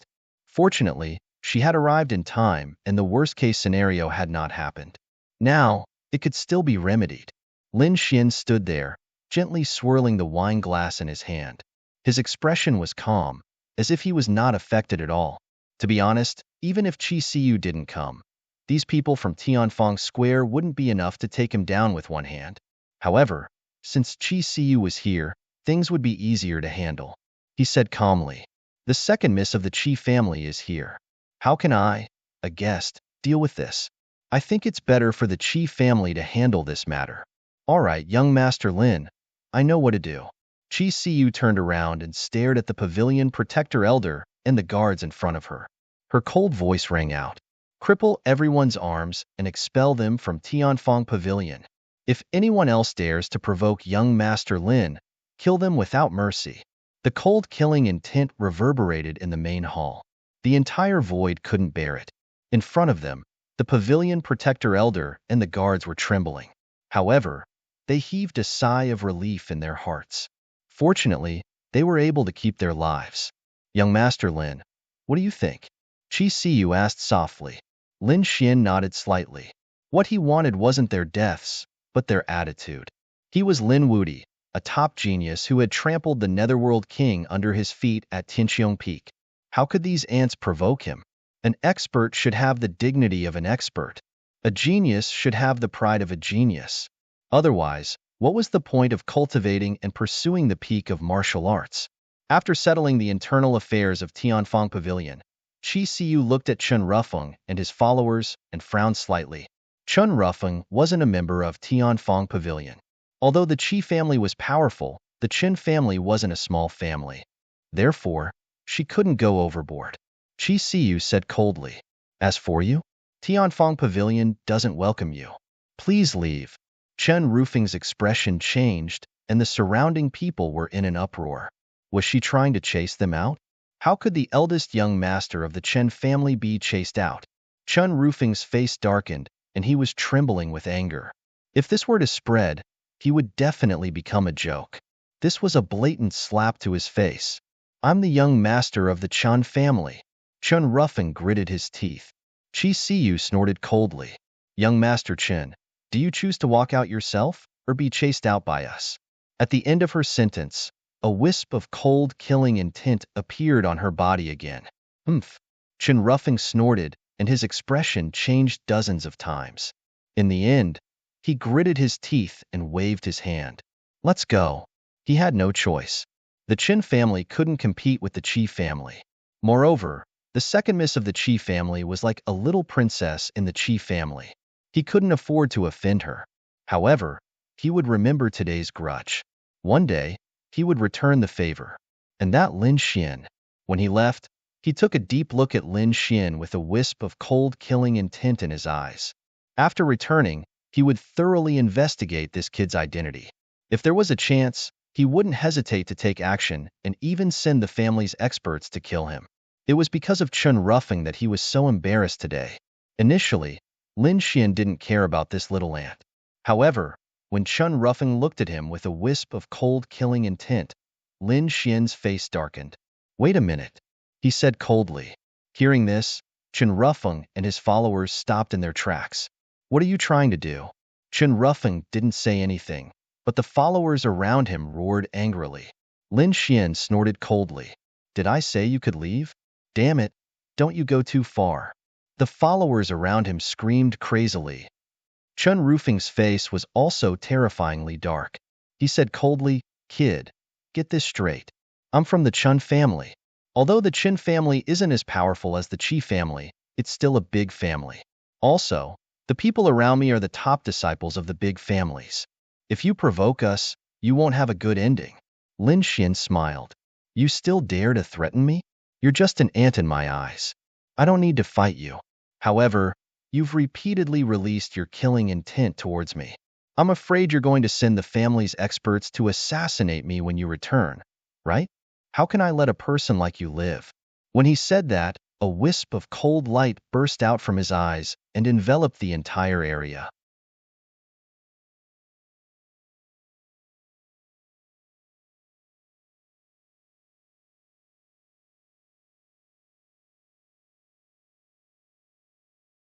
Fortunately, she had arrived in time and the worst-case scenario had not happened. Now, it could still be remedied. Lin Xian stood there, gently swirling the wine glass in his hand. His expression was calm, as if he was not affected at all. To be honest, even if Qi Siyu didn't come, these people from Tianfang Square wouldn't be enough to take him down with one hand. However, since Qi Siyu was here, things would be easier to handle. He said calmly, "The second miss of the Qi family is here. How can I, a guest, deal with this? I think it's better for the Qi family to handle this matter." "All right, young Master Lin, I know what to do." Qi Siyu turned around and stared at the pavilion protector elder and the guards in front of her. Her cold voice rang out. "Cripple everyone's arms and expel them from Tianfang Pavilion. If anyone else dares to provoke young Master Lin, kill them without mercy." The cold killing intent reverberated in the main hall. The entire void couldn't bear it. In front of them, the pavilion protector elder and the guards were trembling. However, they heaved a sigh of relief in their hearts. Fortunately, they were able to keep their lives. "Young Master Lin, what do you think?" Qi Siyu asked softly. Lin Xian nodded slightly. What he wanted wasn't their deaths, but their attitude. He was Lin Wudi, a top genius who had trampled the Netherworld King under his feet at Tincheong Peak. How could these ants provoke him? An expert should have the dignity of an expert. A genius should have the pride of a genius. Otherwise, what was the point of cultivating and pursuing the peak of martial arts? After settling the internal affairs of Tianfang Pavilion, Qi Siyu looked at Chen Rufeng and his followers and frowned slightly. Chen Rufeng wasn't a member of Tianfang Pavilion. Although the Qi family was powerful, the Qin family wasn't a small family. Therefore, she couldn't go overboard. Qi Siyu said coldly, "As for you, Tianfang Pavilion doesn't welcome you. Please leave." Chen Rufeng's expression changed, and the surrounding people were in an uproar. Was she trying to chase them out? How could the eldest young master of the Chen family be chased out? Chen Rufeng's face darkened, and he was trembling with anger. If this were to spread, he would definitely become a joke. This was a blatant slap to his face. "I'm the young master of the Chen family." Chen Rufeng gritted his teeth. Qi Siyu snorted coldly. "Young Master Chen, do you choose to walk out yourself, or be chased out by us?" At the end of her sentence, a wisp of cold, killing intent appeared on her body again. "Humph." Chen Rufeng snorted, and his expression changed dozens of times. In the end, he gritted his teeth and waved his hand. "Let's go." He had no choice. The Qin family couldn't compete with the Qi family. Moreover, the second miss of the Qi family was like a little princess in the Qi family. He couldn't afford to offend her. However, he would remember today's grudge. One day, he would return the favor. And that Lin Xian. When he left, he took a deep look at Lin Xian with a wisp of cold, killing intent in his eyes. After returning, he would thoroughly investigate this kid's identity. If there was a chance, he wouldn't hesitate to take action and even send the family's experts to kill him. It was because of Chen Rufeng that he was so embarrassed today. Initially, Lin Xian didn't care about this little ant. However, when Chen Rufeng looked at him with a wisp of cold, killing intent, Lin Xian's face darkened. "Wait a minute," he said coldly. Hearing this, Chen Rufeng and his followers stopped in their tracks. "What are you trying to do?" Chen Rufeng didn't say anything, but the followers around him roared angrily. Lin Xian snorted coldly. "Did I say you could leave? Damn it, don't you go too far." The followers around him screamed crazily. Chen Rufeng's face was also terrifyingly dark. He said coldly, "Kid, get this straight. I'm from the Chen family. Although the Qin family isn't as powerful as the Qi family, it's still a big family. Also, the people around me are the top disciples of the big families. If you provoke us, you won't have a good ending." Lin Xian smiled. "You still dare to threaten me? You're just an ant in my eyes. I don't need to fight you. However, you've repeatedly released your killing intent towards me. I'm afraid you're going to send the family's experts to assassinate me when you return, right? How can I let a person like you live?" When he said that, a wisp of cold light burst out from his eyes and enveloped the entire area.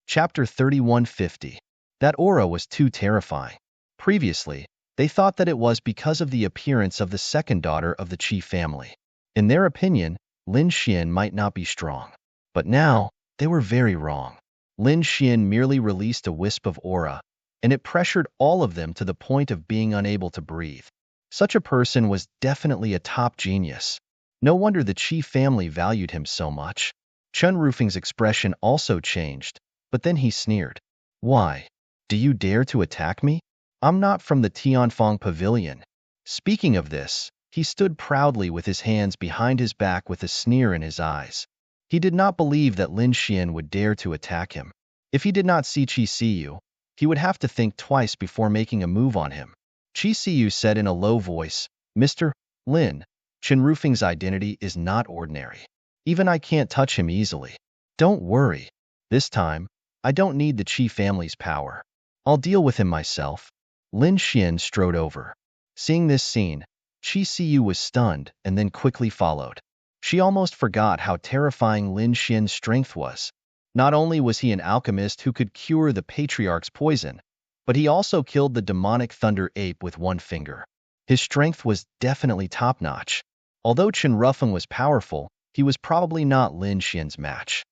Chapter 3150. That aura was too terrifying. Previously, they thought that it was because of the appearance of the second daughter of the Qi family. In their opinion, Lin Xian might not be strong. But now, they were very wrong. Lin Xian merely released a wisp of aura, and it pressured all of them to the point of being unable to breathe. Such a person was definitely a top genius. No wonder the Qi family valued him so much. Chen Rufeng's expression also changed, but then he sneered. "Why? Do you dare to attack me? I'm not from the Tianfang Pavilion." Speaking of this, he stood proudly with his hands behind his back with a sneer in his eyes. He did not believe that Lin Xian would dare to attack him. If he did not see Qi Siyu, he would have to think twice before making a move on him. Qi Siyu said in a low voice, "Mr. Lin, Chen Rufeng's identity is not ordinary. Even I can't touch him easily. Don't worry. This time, I don't need the Qi family's power. I'll deal with him myself." Lin Xian strode over. Seeing this scene, Qi Siyu was stunned and then quickly followed. She almost forgot how terrifying Lin Xian's strength was. Not only was he an alchemist who could cure the patriarch's poison, but he also killed the demonic thunder ape with one finger. His strength was definitely top-notch. Although Chen Rufeng was powerful, he was probably not Lin Xian's match.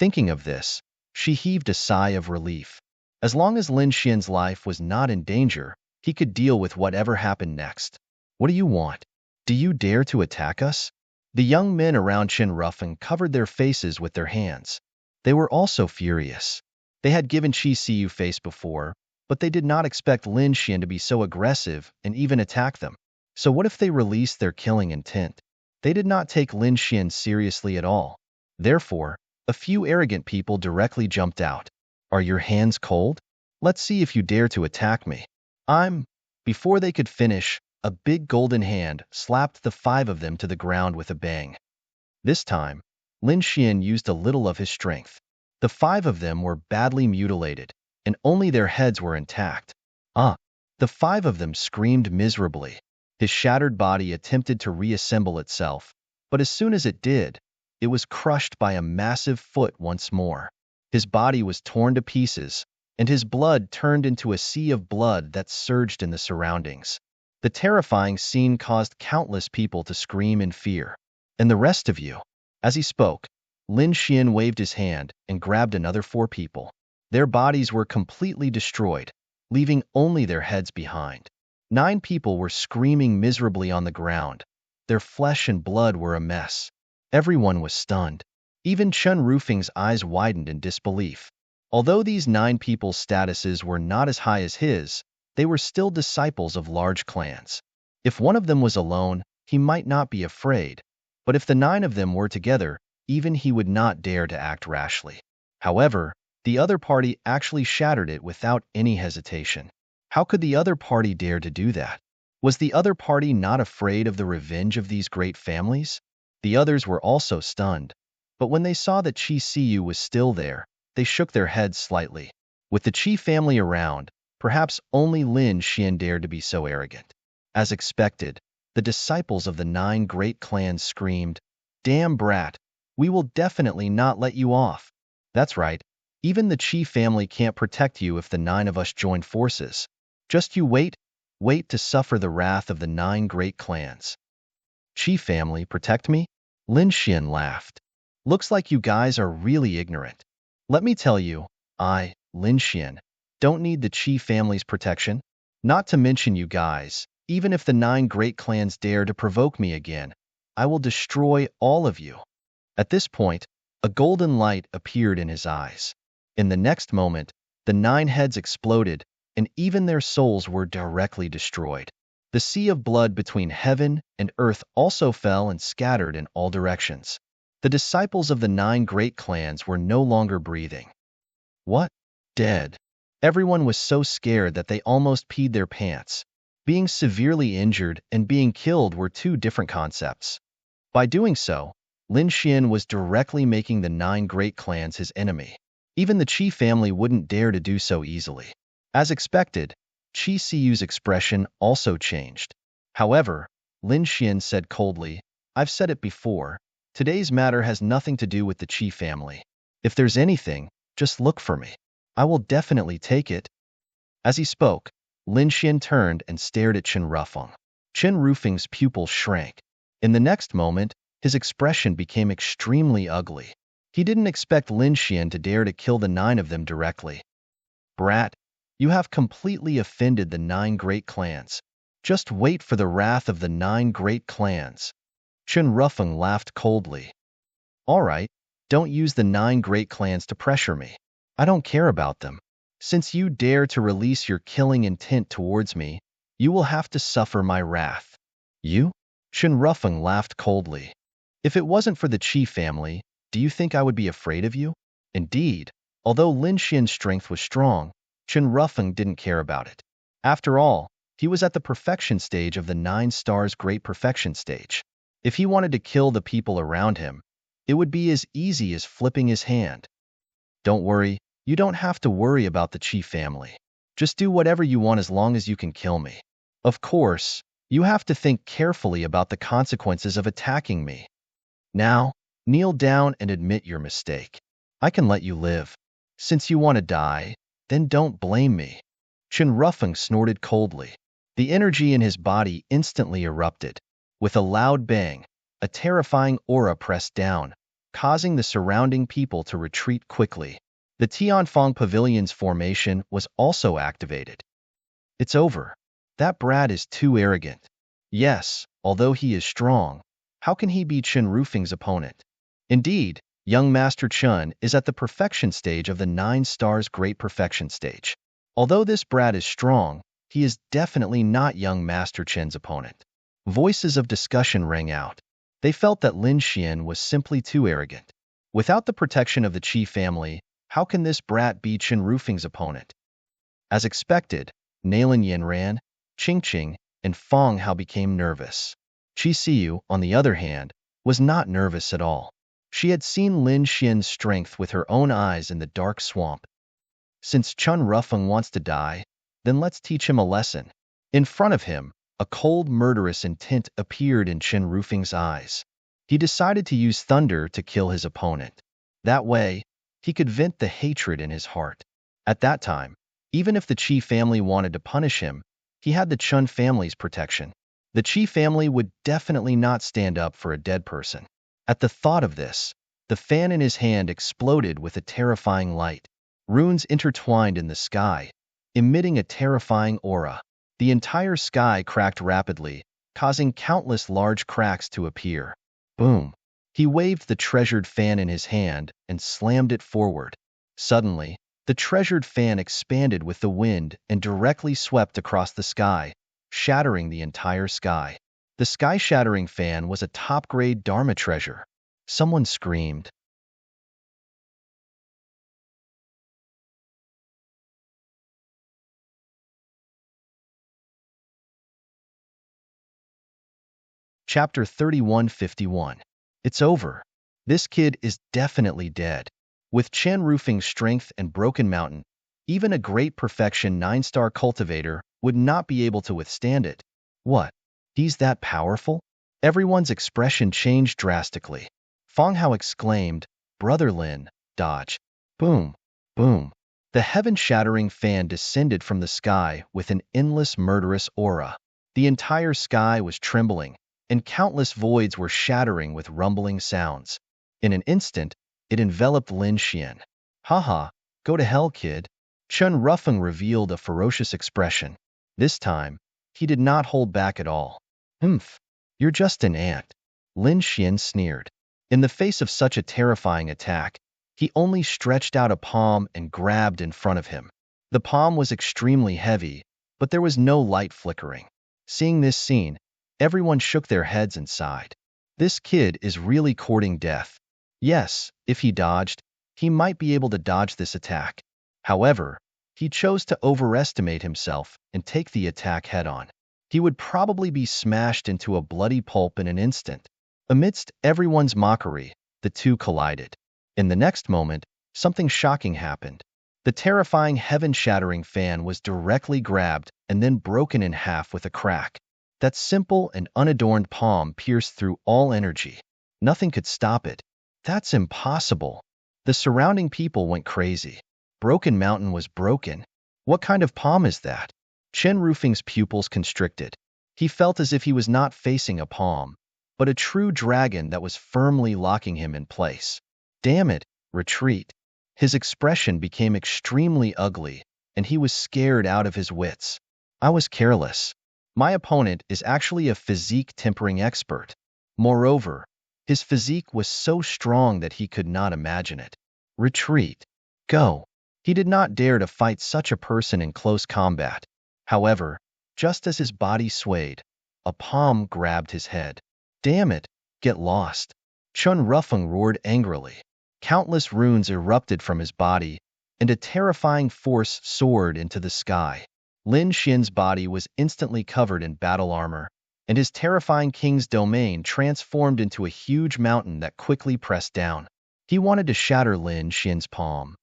Thinking of this, she heaved a sigh of relief. As long as Lin Xian's life was not in danger, he could deal with whatever happened next. What do you want? Do you dare to attack us? The young men around Chen Rufeng covered their faces with their hands. They were also furious. They had given Qi Siyu face before, but they did not expect Lin Xian to be so aggressive and even attack them. So what if they released their killing intent? They did not take Lin Xian seriously at all. Therefore, a few arrogant people directly jumped out. Are your hands cold? Let's see if you dare to attack me. Before they could finish, a big golden hand slapped the 5 of them to the ground with a bang. This time, Lin Xian used a little of his strength. The 5 of them were badly mutilated, and only their heads were intact. The 5 of them screamed miserably. His shattered body attempted to reassemble itself, but as soon as it did, it was crushed by a massive foot once more. His body was torn to pieces, and his blood turned into a sea of blood that surged in the surroundings. The terrifying scene caused countless people to scream in fear. And the rest of you? As he spoke, Lin Xian waved his hand and grabbed another 4 people. Their bodies were completely destroyed, leaving only their heads behind. 9 people were screaming miserably on the ground. Their flesh and blood were a mess. Everyone was stunned. Even Chen Rufeng's eyes widened in disbelief. Although these 9 people's statuses were not as high as his, they were still disciples of large clans. If one of them was alone, he might not be afraid, but if the 9 of them were together, even he would not dare to act rashly. However, the other party actually shattered it without any hesitation. How could the other party dare to do that? Was the other party not afraid of the revenge of these great families? The others were also stunned, but when they saw that Qi Siyu was still there, they shook their heads slightly. With the Qi family around, perhaps only Lin Xian dared to be so arrogant. As expected, the disciples of the 9 great clans screamed, "Damn brat, we will definitely not let you off." That's right, even the Qi family can't protect you if the 9 of us join forces. Just you wait to suffer the wrath of the 9 great clans. Qi family, protect me? Lin Xian laughed. Looks like you guys are really ignorant. Let me tell you, I, Lin Xian, don't need the Qi family's protection. Not to mention you guys, even if the 9 great clans dare to provoke me again, I will destroy all of you. At this point, a golden light appeared in his eyes. In the next moment, the 9 heads exploded, and even their souls were directly destroyed. The sea of blood between heaven and earth also fell and scattered in all directions. The disciples of the 9 great clans were no longer breathing. What? Dead. Everyone was so scared that they almost peed their pants. Being severely injured and being killed were 2 different concepts. By doing so, Lin Xian was directly making the 9 great clans his enemy. Even the Qi family wouldn't dare to do so easily. As expected, Qi Siyu's expression also changed. However, Lin Xian said coldly, "I've said it before, today's matter has nothing to do with the Qi family. If there's anything, just look for me. I will definitely take it." As he spoke, Lin Xian turned and stared at Chen Rufeng. Chen Rufeng's pupils shrank. In the next moment, his expression became extremely ugly. He didn't expect Lin Xian to dare to kill the 9 of them directly. "Brat, you have completely offended the 9 great clans. Just wait for the wrath of the 9 great clans." Chen Rufeng laughed coldly. "All right, don't use the 9 great clans to pressure me. I don't care about them. Since you dare to release your killing intent towards me, you will have to suffer my wrath." "You?" Chen Rufeng laughed coldly. "If it wasn't for the Qi family, do you think I would be afraid of you?" Indeed, although Lin Xian's strength was strong, Chen Rufeng didn't care about it. After all, he was at the perfection stage of the 9 stars great perfection stage. If he wanted to kill the people around him, it would be as easy as flipping his hand. "Don't worry, you don't have to worry about the Qi family. Just do whatever you want as long as you can kill me. Of course, you have to think carefully about the consequences of attacking me. Now, kneel down and admit your mistake. I can let you live. Since you want to die, then don't blame me." Chen Rufeng snorted coldly. The energy in his body instantly erupted. With a loud bang, a terrifying aura pressed down, causing the surrounding people to retreat quickly. The Tianfeng Pavilion's formation was also activated. It's over. That brat is too arrogant. Yes, although he is strong, how can he be Chen Rufing's opponent? Indeed, young Master Chen is at the perfection stage of the 9 stars great perfection stage. Although this brat is strong, he is definitely not young Master Chen's opponent. Voices of discussion rang out. They felt that Lin Xian was simply too arrogant. Without the protection of the Qi family, how can this brat be Chen Rufing's opponent? As expected, Nailin Yanran, Qingqing, and Feng Hao became nervous. Qi Siyu, on the other hand, was not nervous at all. She had seen Lin Xian's strength with her own eyes in the dark swamp. Since Chen Rufeng wants to die, then let's teach him a lesson. In front of him, a cold, murderous intent appeared in Chen Rufeng's eyes. He decided to use thunder to kill his opponent. That way, he could vent the hatred in his heart. At that time, even if the Qi family wanted to punish him, he had the Chen family's protection. The Qi family would definitely not stand up for a dead person. At the thought of this, the fan in his hand exploded with a terrifying light. Runes intertwined in the sky, emitting a terrifying aura. The entire sky cracked rapidly, causing countless large cracks to appear. Boom! He waved the treasured fan in his hand and slammed it forward. Suddenly, the treasured fan expanded with the wind and directly swept across the sky, shattering the entire sky. The sky-shattering fan was a top-grade Dharma treasure. Someone screamed. Chapter 3151. It's over. This kid is definitely dead. With Chen Rufing's strength and Broken Mountain, even a great perfection 9-star cultivator would not be able to withstand it. What? He's that powerful? Everyone's expression changed drastically. Feng Hao exclaimed, "Brother Lin, dodge." Boom, boom. The heaven-shattering fan descended from the sky with an endless murderous aura. The entire sky was trembling, and countless voids were shattering with rumbling sounds. In an instant, it enveloped Lin Xian. Haha, go to hell, kid. Chen Rufeng revealed a ferocious expression. This time, he did not hold back at all. Humph, you're just an ant. Lin Xian sneered. In the face of such a terrifying attack, he only stretched out a palm and grabbed in front of him. The palm was extremely heavy, but there was no light flickering. Seeing this scene, everyone shook their heads and sighed. This kid is really courting death. Yes, if he dodged, he might be able to dodge this attack. However, he chose to overestimate himself and take the attack head-on. He would probably be smashed into a bloody pulp in an instant. Amidst everyone's mockery, the two collided. In the next moment, something shocking happened. The terrifying heaven-shattering fan was directly grabbed and then broken in half with a crack. That simple and unadorned palm pierced through all energy. Nothing could stop it. That's impossible. The surrounding people went crazy. Broken Mountain was broken. What kind of palm is that? Chen Rufing's pupils constricted. He felt as if he was not facing a palm, but a true dragon that was firmly locking him in place. Damn it, retreat. His expression became extremely ugly, and he was scared out of his wits. I was careless. My opponent is actually a physique tempering expert. Moreover, his physique was so strong that he could not imagine it. Retreat. Go. He did not dare to fight such a person in close combat. However, just as his body swayed, a palm grabbed his head. Damn it, get lost. Chen Rufeng roared angrily. Countless runes erupted from his body, and a terrifying force soared into the sky. Lin Xian's body was instantly covered in battle armor, and his terrifying king's domain transformed into a huge mountain that quickly pressed down. He wanted to shatter Lin Xian's palm.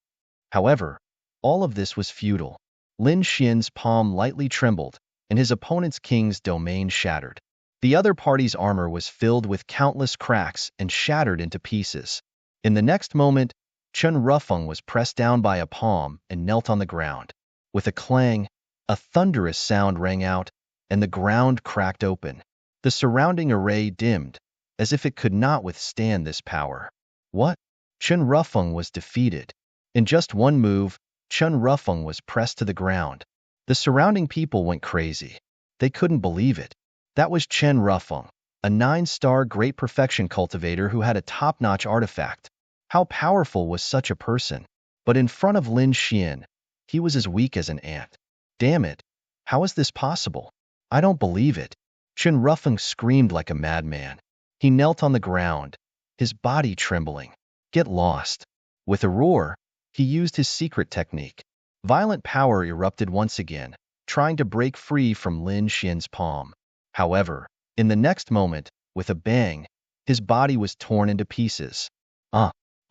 However, all of this was futile. Lin Xian's palm lightly trembled, and his opponent's king's domain shattered. The other party's armor was filled with countless cracks and shattered into pieces. In the next moment, Chen Rufeng was pressed down by a palm and knelt on the ground. With a clang, a thunderous sound rang out, and the ground cracked open. The surrounding array dimmed, as if it could not withstand this power. What? Chen Rufeng was defeated. In just one move, Chen Rufeng was pressed to the ground. The surrounding people went crazy. They couldn't believe it. That was Chen Rufeng, a 9-star great perfection cultivator who had a top-notch artifact. How powerful was such a person? But in front of Lin Xian, he was as weak as an ant. Damn it! How is this possible? I don't believe it. Chen Rufeng screamed like a madman. He knelt on the ground, his body trembling. Get lost. With a roar, he used his secret technique. Violent power erupted once again, trying to break free from Lin Xian's palm. However, in the next moment, with a bang, his body was torn into pieces.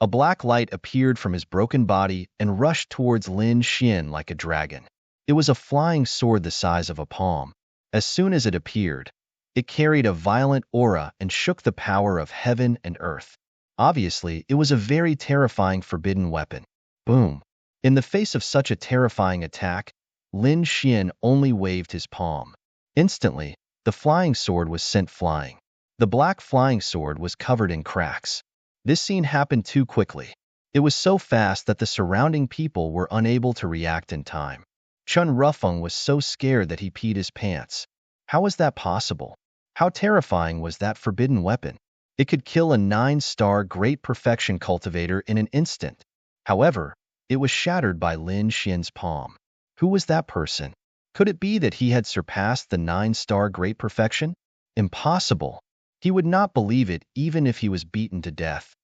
A black light appeared from his broken body and rushed towards Lin Xian like a dragon. It was a flying sword the size of a palm. As soon as it appeared, it carried a violent aura and shook the power of heaven and earth. Obviously, it was a very terrifying forbidden weapon. Boom! In the face of such a terrifying attack, Lin Xian only waved his palm. Instantly, the flying sword was sent flying. The black flying sword was covered in cracks. This scene happened too quickly. It was so fast that the surrounding people were unable to react in time. Chen Rufeng was so scared that he peed his pants. How was that possible? How terrifying was that forbidden weapon? It could kill a 9-star great perfection cultivator in an instant. However, it was shattered by Lin Xian's palm. Who was that person? Could it be that he had surpassed the 9-star great perfection? Impossible. He would not believe it even if he was beaten to death.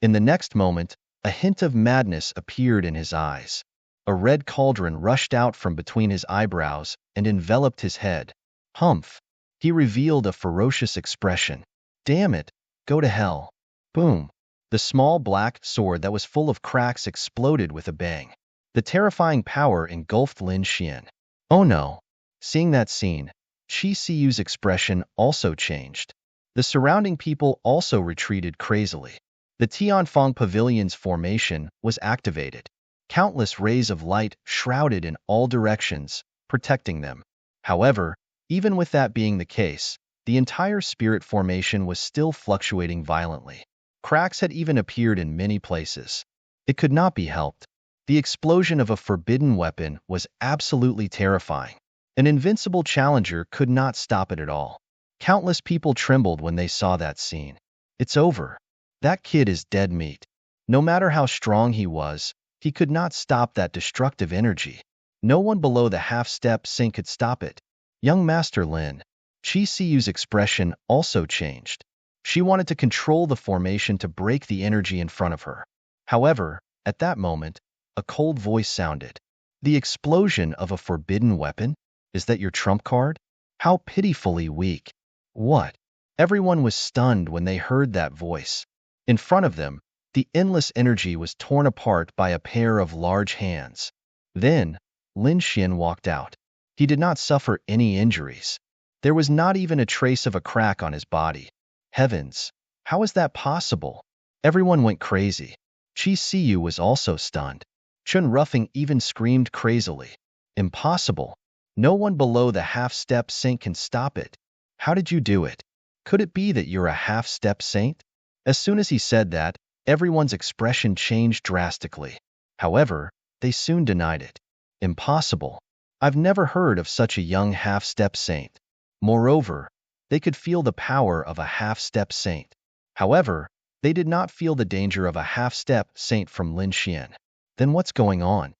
In the next moment, a hint of madness appeared in his eyes. A red cauldron rushed out from between his eyebrows and enveloped his head. Humph! He revealed a ferocious expression. Damn it! Go to hell. Boom! The small black sword that was full of cracks exploded with a bang. The terrifying power engulfed Lin Xian. Oh no! Seeing that scene, Qi Siyu's expression also changed. The surrounding people also retreated crazily. The Tianfeng Pavilion's formation was activated. Countless rays of light shrouded in all directions, protecting them. However, even with that being the case, the entire spirit formation was still fluctuating violently. Cracks had even appeared in many places. It could not be helped. The explosion of a forbidden weapon was absolutely terrifying. An invincible challenger could not stop it at all. Countless people trembled when they saw that scene. It's over. That kid is dead meat. No matter how strong he was, he could not stop that destructive energy. No one below the half-step sink could stop it. Young Master Lin. Qi Siyu's expression also changed. She wanted to control the formation to break the energy in front of her. However, at that moment, a cold voice sounded. The explosion of a forbidden weapon? Is that your trump card? How pitifully weak. What? Everyone was stunned when they heard that voice. In front of them, the endless energy was torn apart by a pair of large hands. Then, Lin Xian walked out. He did not suffer any injuries. There was not even a trace of a crack on his body. Heavens! How is that possible? Everyone went crazy. Qi Siyu was also stunned. Chen Rufeng even screamed crazily. Impossible. No one below the half-step saint can stop it. How did you do it? Could it be that you're a half-step saint? As soon as he said that, everyone's expression changed drastically. However, they soon denied it. Impossible. I've never heard of such a young half-step saint. Moreover, they could feel the power of a half-step saint. However, they did not feel the danger of a half-step saint from Lin Xian. Then what's going on?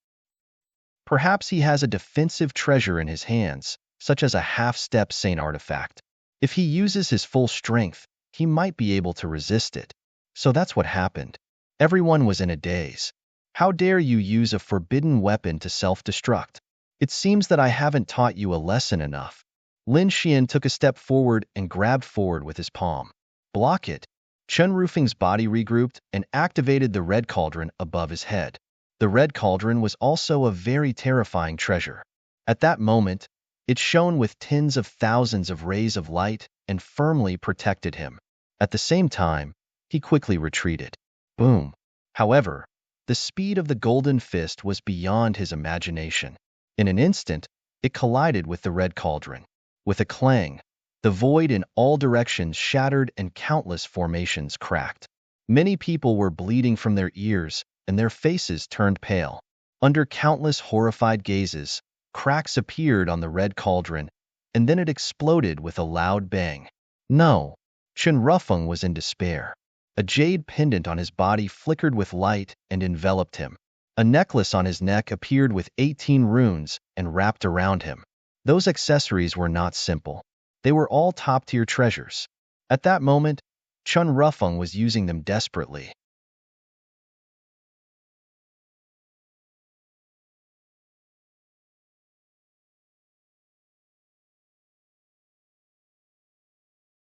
Perhaps he has a defensive treasure in his hands, such as a half-step saint artifact. If he uses his full strength, he might be able to resist it. So that's what happened. Everyone was in a daze. How dare you use a forbidden weapon to self-destruct? It seems that I haven't taught you a lesson enough. Lin Xian took a step forward and grabbed forward with his palm. Block it. Chen Rufeng's body regrouped and activated the red cauldron above his head. The red cauldron was also a very terrifying treasure. At that moment, it shone with tens of thousands of rays of light and firmly protected him. At the same time, he quickly retreated. Boom! However, the speed of the golden fist was beyond his imagination. In an instant, it collided with the red cauldron. With a clang, the void in all directions shattered and countless formations cracked. Many people were bleeding from their ears, and their faces turned pale. Under countless horrified gazes, cracks appeared on the red cauldron, and then it exploded with a loud bang. No! Chen Rufeng was in despair. A jade pendant on his body flickered with light and enveloped him. A necklace on his neck appeared with 18 runes and wrapped around him. Those accessories were not simple. They were all top-tier treasures. At that moment, Chen Rufeng was using them desperately.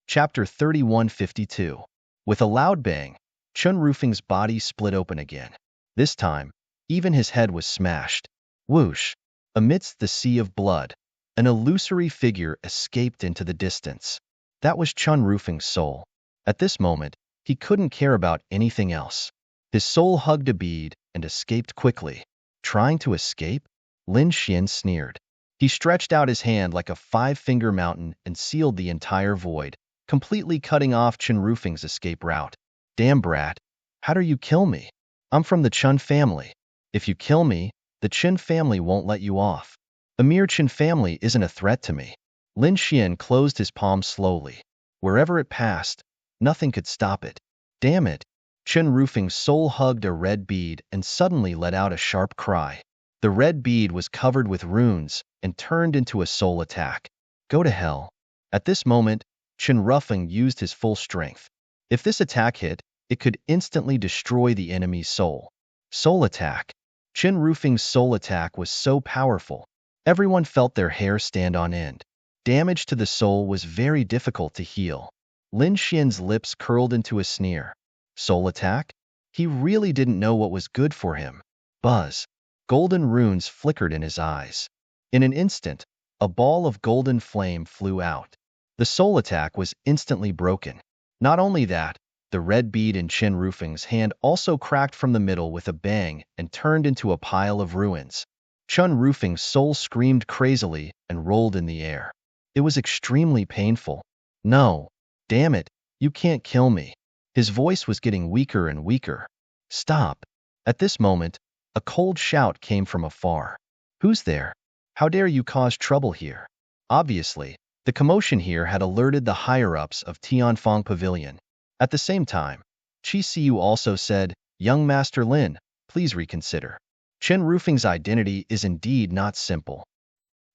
Chapter 3152. With a loud bang, Chen Rufeng's body split open again. This time, even his head was smashed. Whoosh! Amidst the sea of blood, an illusory figure escaped into the distance. That was Chen Rufeng's soul. At this moment, he couldn't care about anything else. His soul hugged a bead and escaped quickly. Trying to escape? Lin Xian sneered. He stretched out his hand like a five-finger mountain and sealed the entire void, completely cutting off Chen Rufeng's escape route. Damn brat, how dare you kill me? I'm from the Chen family. If you kill me, the Chen family won't let you off. A mere Chen family isn't a threat to me. Lin Xian closed his palm slowly. Wherever it passed, nothing could stop it. Damn it! Chen Rufeng's soul hugged a red bead and suddenly let out a sharp cry. The red bead was covered with runes and turned into a soul attack. Go to hell. At this moment, Chen Rufeng used his full strength. If this attack hit, it could instantly destroy the enemy's soul. Soul attack. Chen Rufeng's soul attack was so powerful, everyone felt their hair stand on end. Damage to the soul was very difficult to heal. Lin Xian's lips curled into a sneer. Soul attack? He really didn't know what was good for him. Buzz. Golden runes flickered in his eyes. In an instant, a ball of golden flame flew out. The soul attack was instantly broken. Not only that, the red bead in Chen Rufeng's hand also cracked from the middle with a bang and turned into a pile of ruins. Chen Rufeng's soul screamed crazily and rolled in the air. It was extremely painful. No, damn it, you can't kill me. His voice was getting weaker and weaker. Stop. At this moment, a cold shout came from afar. Who's there? How dare you cause trouble here? Obviously, the commotion here had alerted the higher-ups of Tianfang Pavilion. At the same time, Qi Siyu also said, Young Master Lin, please reconsider. Chen Rufeng's identity is indeed not simple.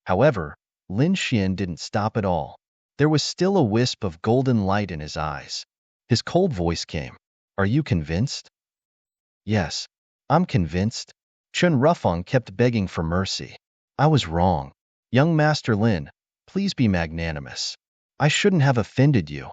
However, Lin Xian didn't stop at all. There was still a wisp of golden light in his eyes. His cold voice came. Are you convinced? Yes, I'm convinced. Chen Rufeng kept begging for mercy. I was wrong. Young Master Lin, please be magnanimous. I shouldn't have offended you.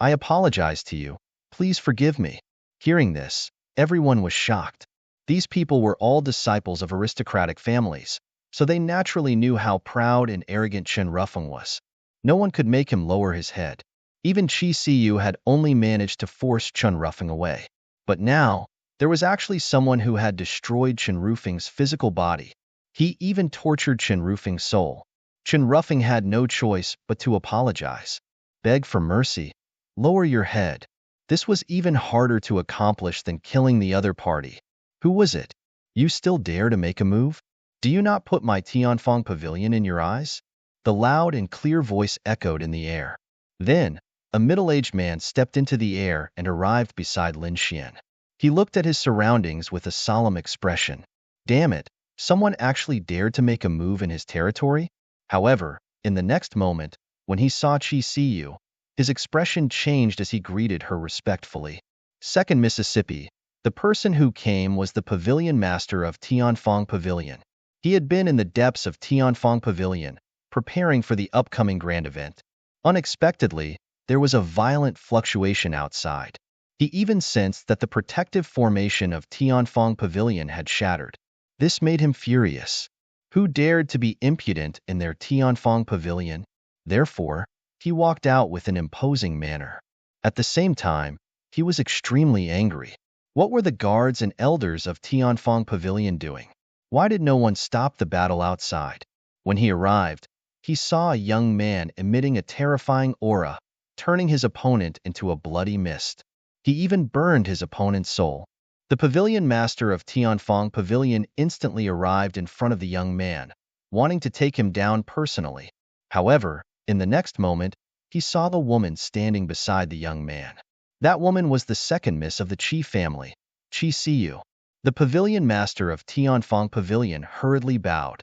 I apologize to you. Please forgive me. Hearing this, everyone was shocked. These people were all disciples of aristocratic families, so they naturally knew how proud and arrogant Chen Rufeng was. No one could make him lower his head. Even Qi Siyu had only managed to force Chen Rufeng away. But now, there was actually someone who had destroyed Chen Rufeng's physical body. He even tortured Chen Rufeng's soul. Chen Rufeng had no choice but to apologize. Beg for mercy. Lower your head. This was even harder to accomplish than killing the other party. Who was it? You still dare to make a move? Do you not put my Tianfang Pavilion in your eyes? The loud and clear voice echoed in the air. Then, a middle-aged man stepped into the air and arrived beside Lin Xian. He looked at his surroundings with a solemn expression. Damn it, someone actually dared to make a move in his territory? However, in the next moment, when he saw Qi Siyu, his expression changed as he greeted her respectfully. Second Mississippi, the person who came was the pavilion master of Tianfang Pavilion. He had been in the depths of Tianfang Pavilion, preparing for the upcoming grand event. Unexpectedly, there was a violent fluctuation outside. He even sensed that the protective formation of Tianfang Pavilion had shattered. This made him furious. Who dared to be impudent in their Tianfang Pavilion? Therefore, he walked out with an imposing manner. At the same time, he was extremely angry. What were the guards and elders of Tianfang Pavilion doing? Why did no one stop the battle outside? When he arrived, he saw a young man emitting a terrifying aura, turning his opponent into a bloody mist. He even burned his opponent's soul. The pavilion master of Tianfeng Pavilion instantly arrived in front of the young man, wanting to take him down personally. However, in the next moment, he saw the woman standing beside the young man. That woman was the second miss of the Qi family, Qi Siyu. The pavilion master of Tianfeng Pavilion hurriedly bowed.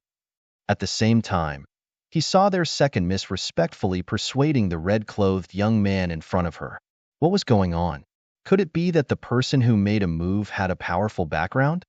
At the same time, he saw their second miss respectfully persuading the red-clothed young man in front of her. What was going on? Could it be that the person who made a move had a powerful background?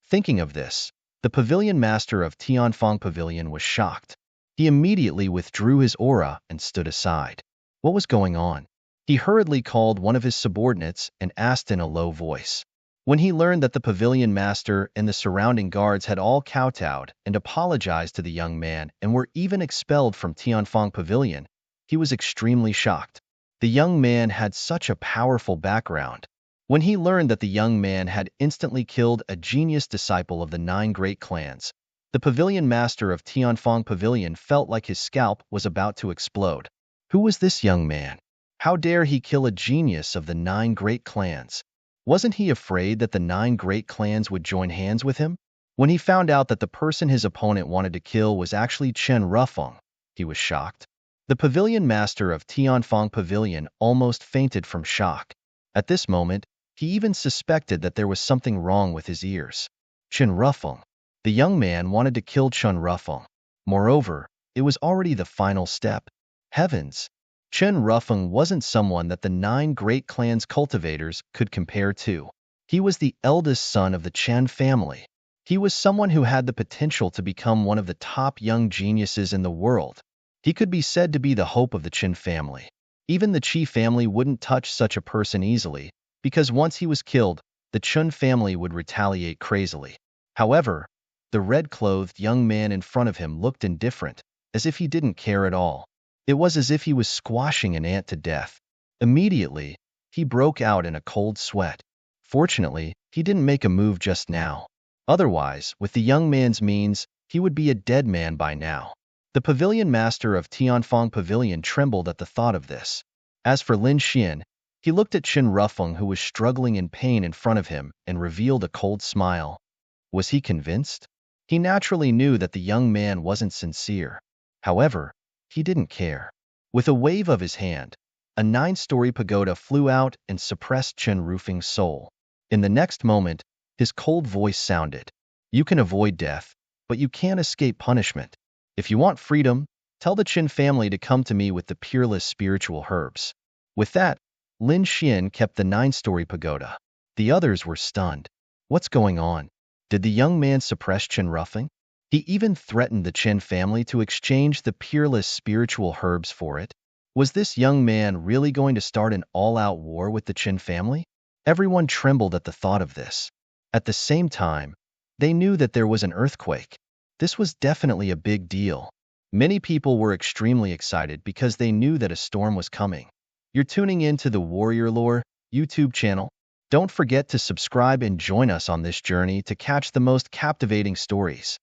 Thinking of this, the pavilion master of Tianfeng Pavilion was shocked. He immediately withdrew his aura and stood aside. What was going on? He hurriedly called one of his subordinates and asked in a low voice. When he learned that the pavilion master and the surrounding guards had all kowtowed and apologized to the young man and were even expelled from Tianfeng Pavilion, he was extremely shocked. The young man had such a powerful background. When he learned that the young man had instantly killed a genius disciple of the 9 great clans, the pavilion master of Tianfeng Pavilion felt like his scalp was about to explode. Who was this young man? How dare he kill a genius of the 9 great clans? Wasn't he afraid that the 9 great clans would join hands with him? When he found out that the person his opponent wanted to kill was actually Chen Rufeng, he was shocked. The pavilion master of Tianfeng Pavilion almost fainted from shock. At this moment, he even suspected that there was something wrong with his ears. Chen Rufeng. The young man wanted to kill Chen Rufeng. Moreover, it was already the final step. Heavens! Chen Rufeng wasn't someone that the 9 great clans cultivators could compare to. He was the eldest son of the Chen family. He was someone who had the potential to become one of the top young geniuses in the world. He could be said to be the hope of the Chen family. Even the Qi family wouldn't touch such a person easily, because once he was killed, the Chen family would retaliate crazily. However, the red-clothed young man in front of him looked indifferent, as if he didn't care at all. It was as if he was squashing an ant to death. Immediately, he broke out in a cold sweat. Fortunately, he didn't make a move just now. Otherwise, with the young man's means, he would be a dead man by now. The pavilion master of Tianfeng Pavilion trembled at the thought of this. As for Lin Xian, he looked at Chen Rufeng, who was struggling in pain in front of him, and revealed a cold smile. Was he convinced? He naturally knew that the young man wasn't sincere. However, he didn't care. With a wave of his hand, a 9-story pagoda flew out and suppressed Chen Rufeng's soul. In the next moment, his cold voice sounded. You can avoid death, but you can't escape punishment. If you want freedom, tell the Chen family to come to me with the peerless spiritual herbs. With that, Lin Xian kept the 9-story pagoda. The others were stunned. What's going on? Did the young man suppress Chen Rufeng? He even threatened the Chen family to exchange the peerless spiritual herbs for it. Was this young man really going to start an all-out war with the Chen family? Everyone trembled at the thought of this. At the same time, they knew that there was an earthquake. This was definitely a big deal. Many people were extremely excited because they knew that a storm was coming. You're tuning in to the Warrior Lore YouTube channel. Don't forget to subscribe and join us on this journey to catch the most captivating stories.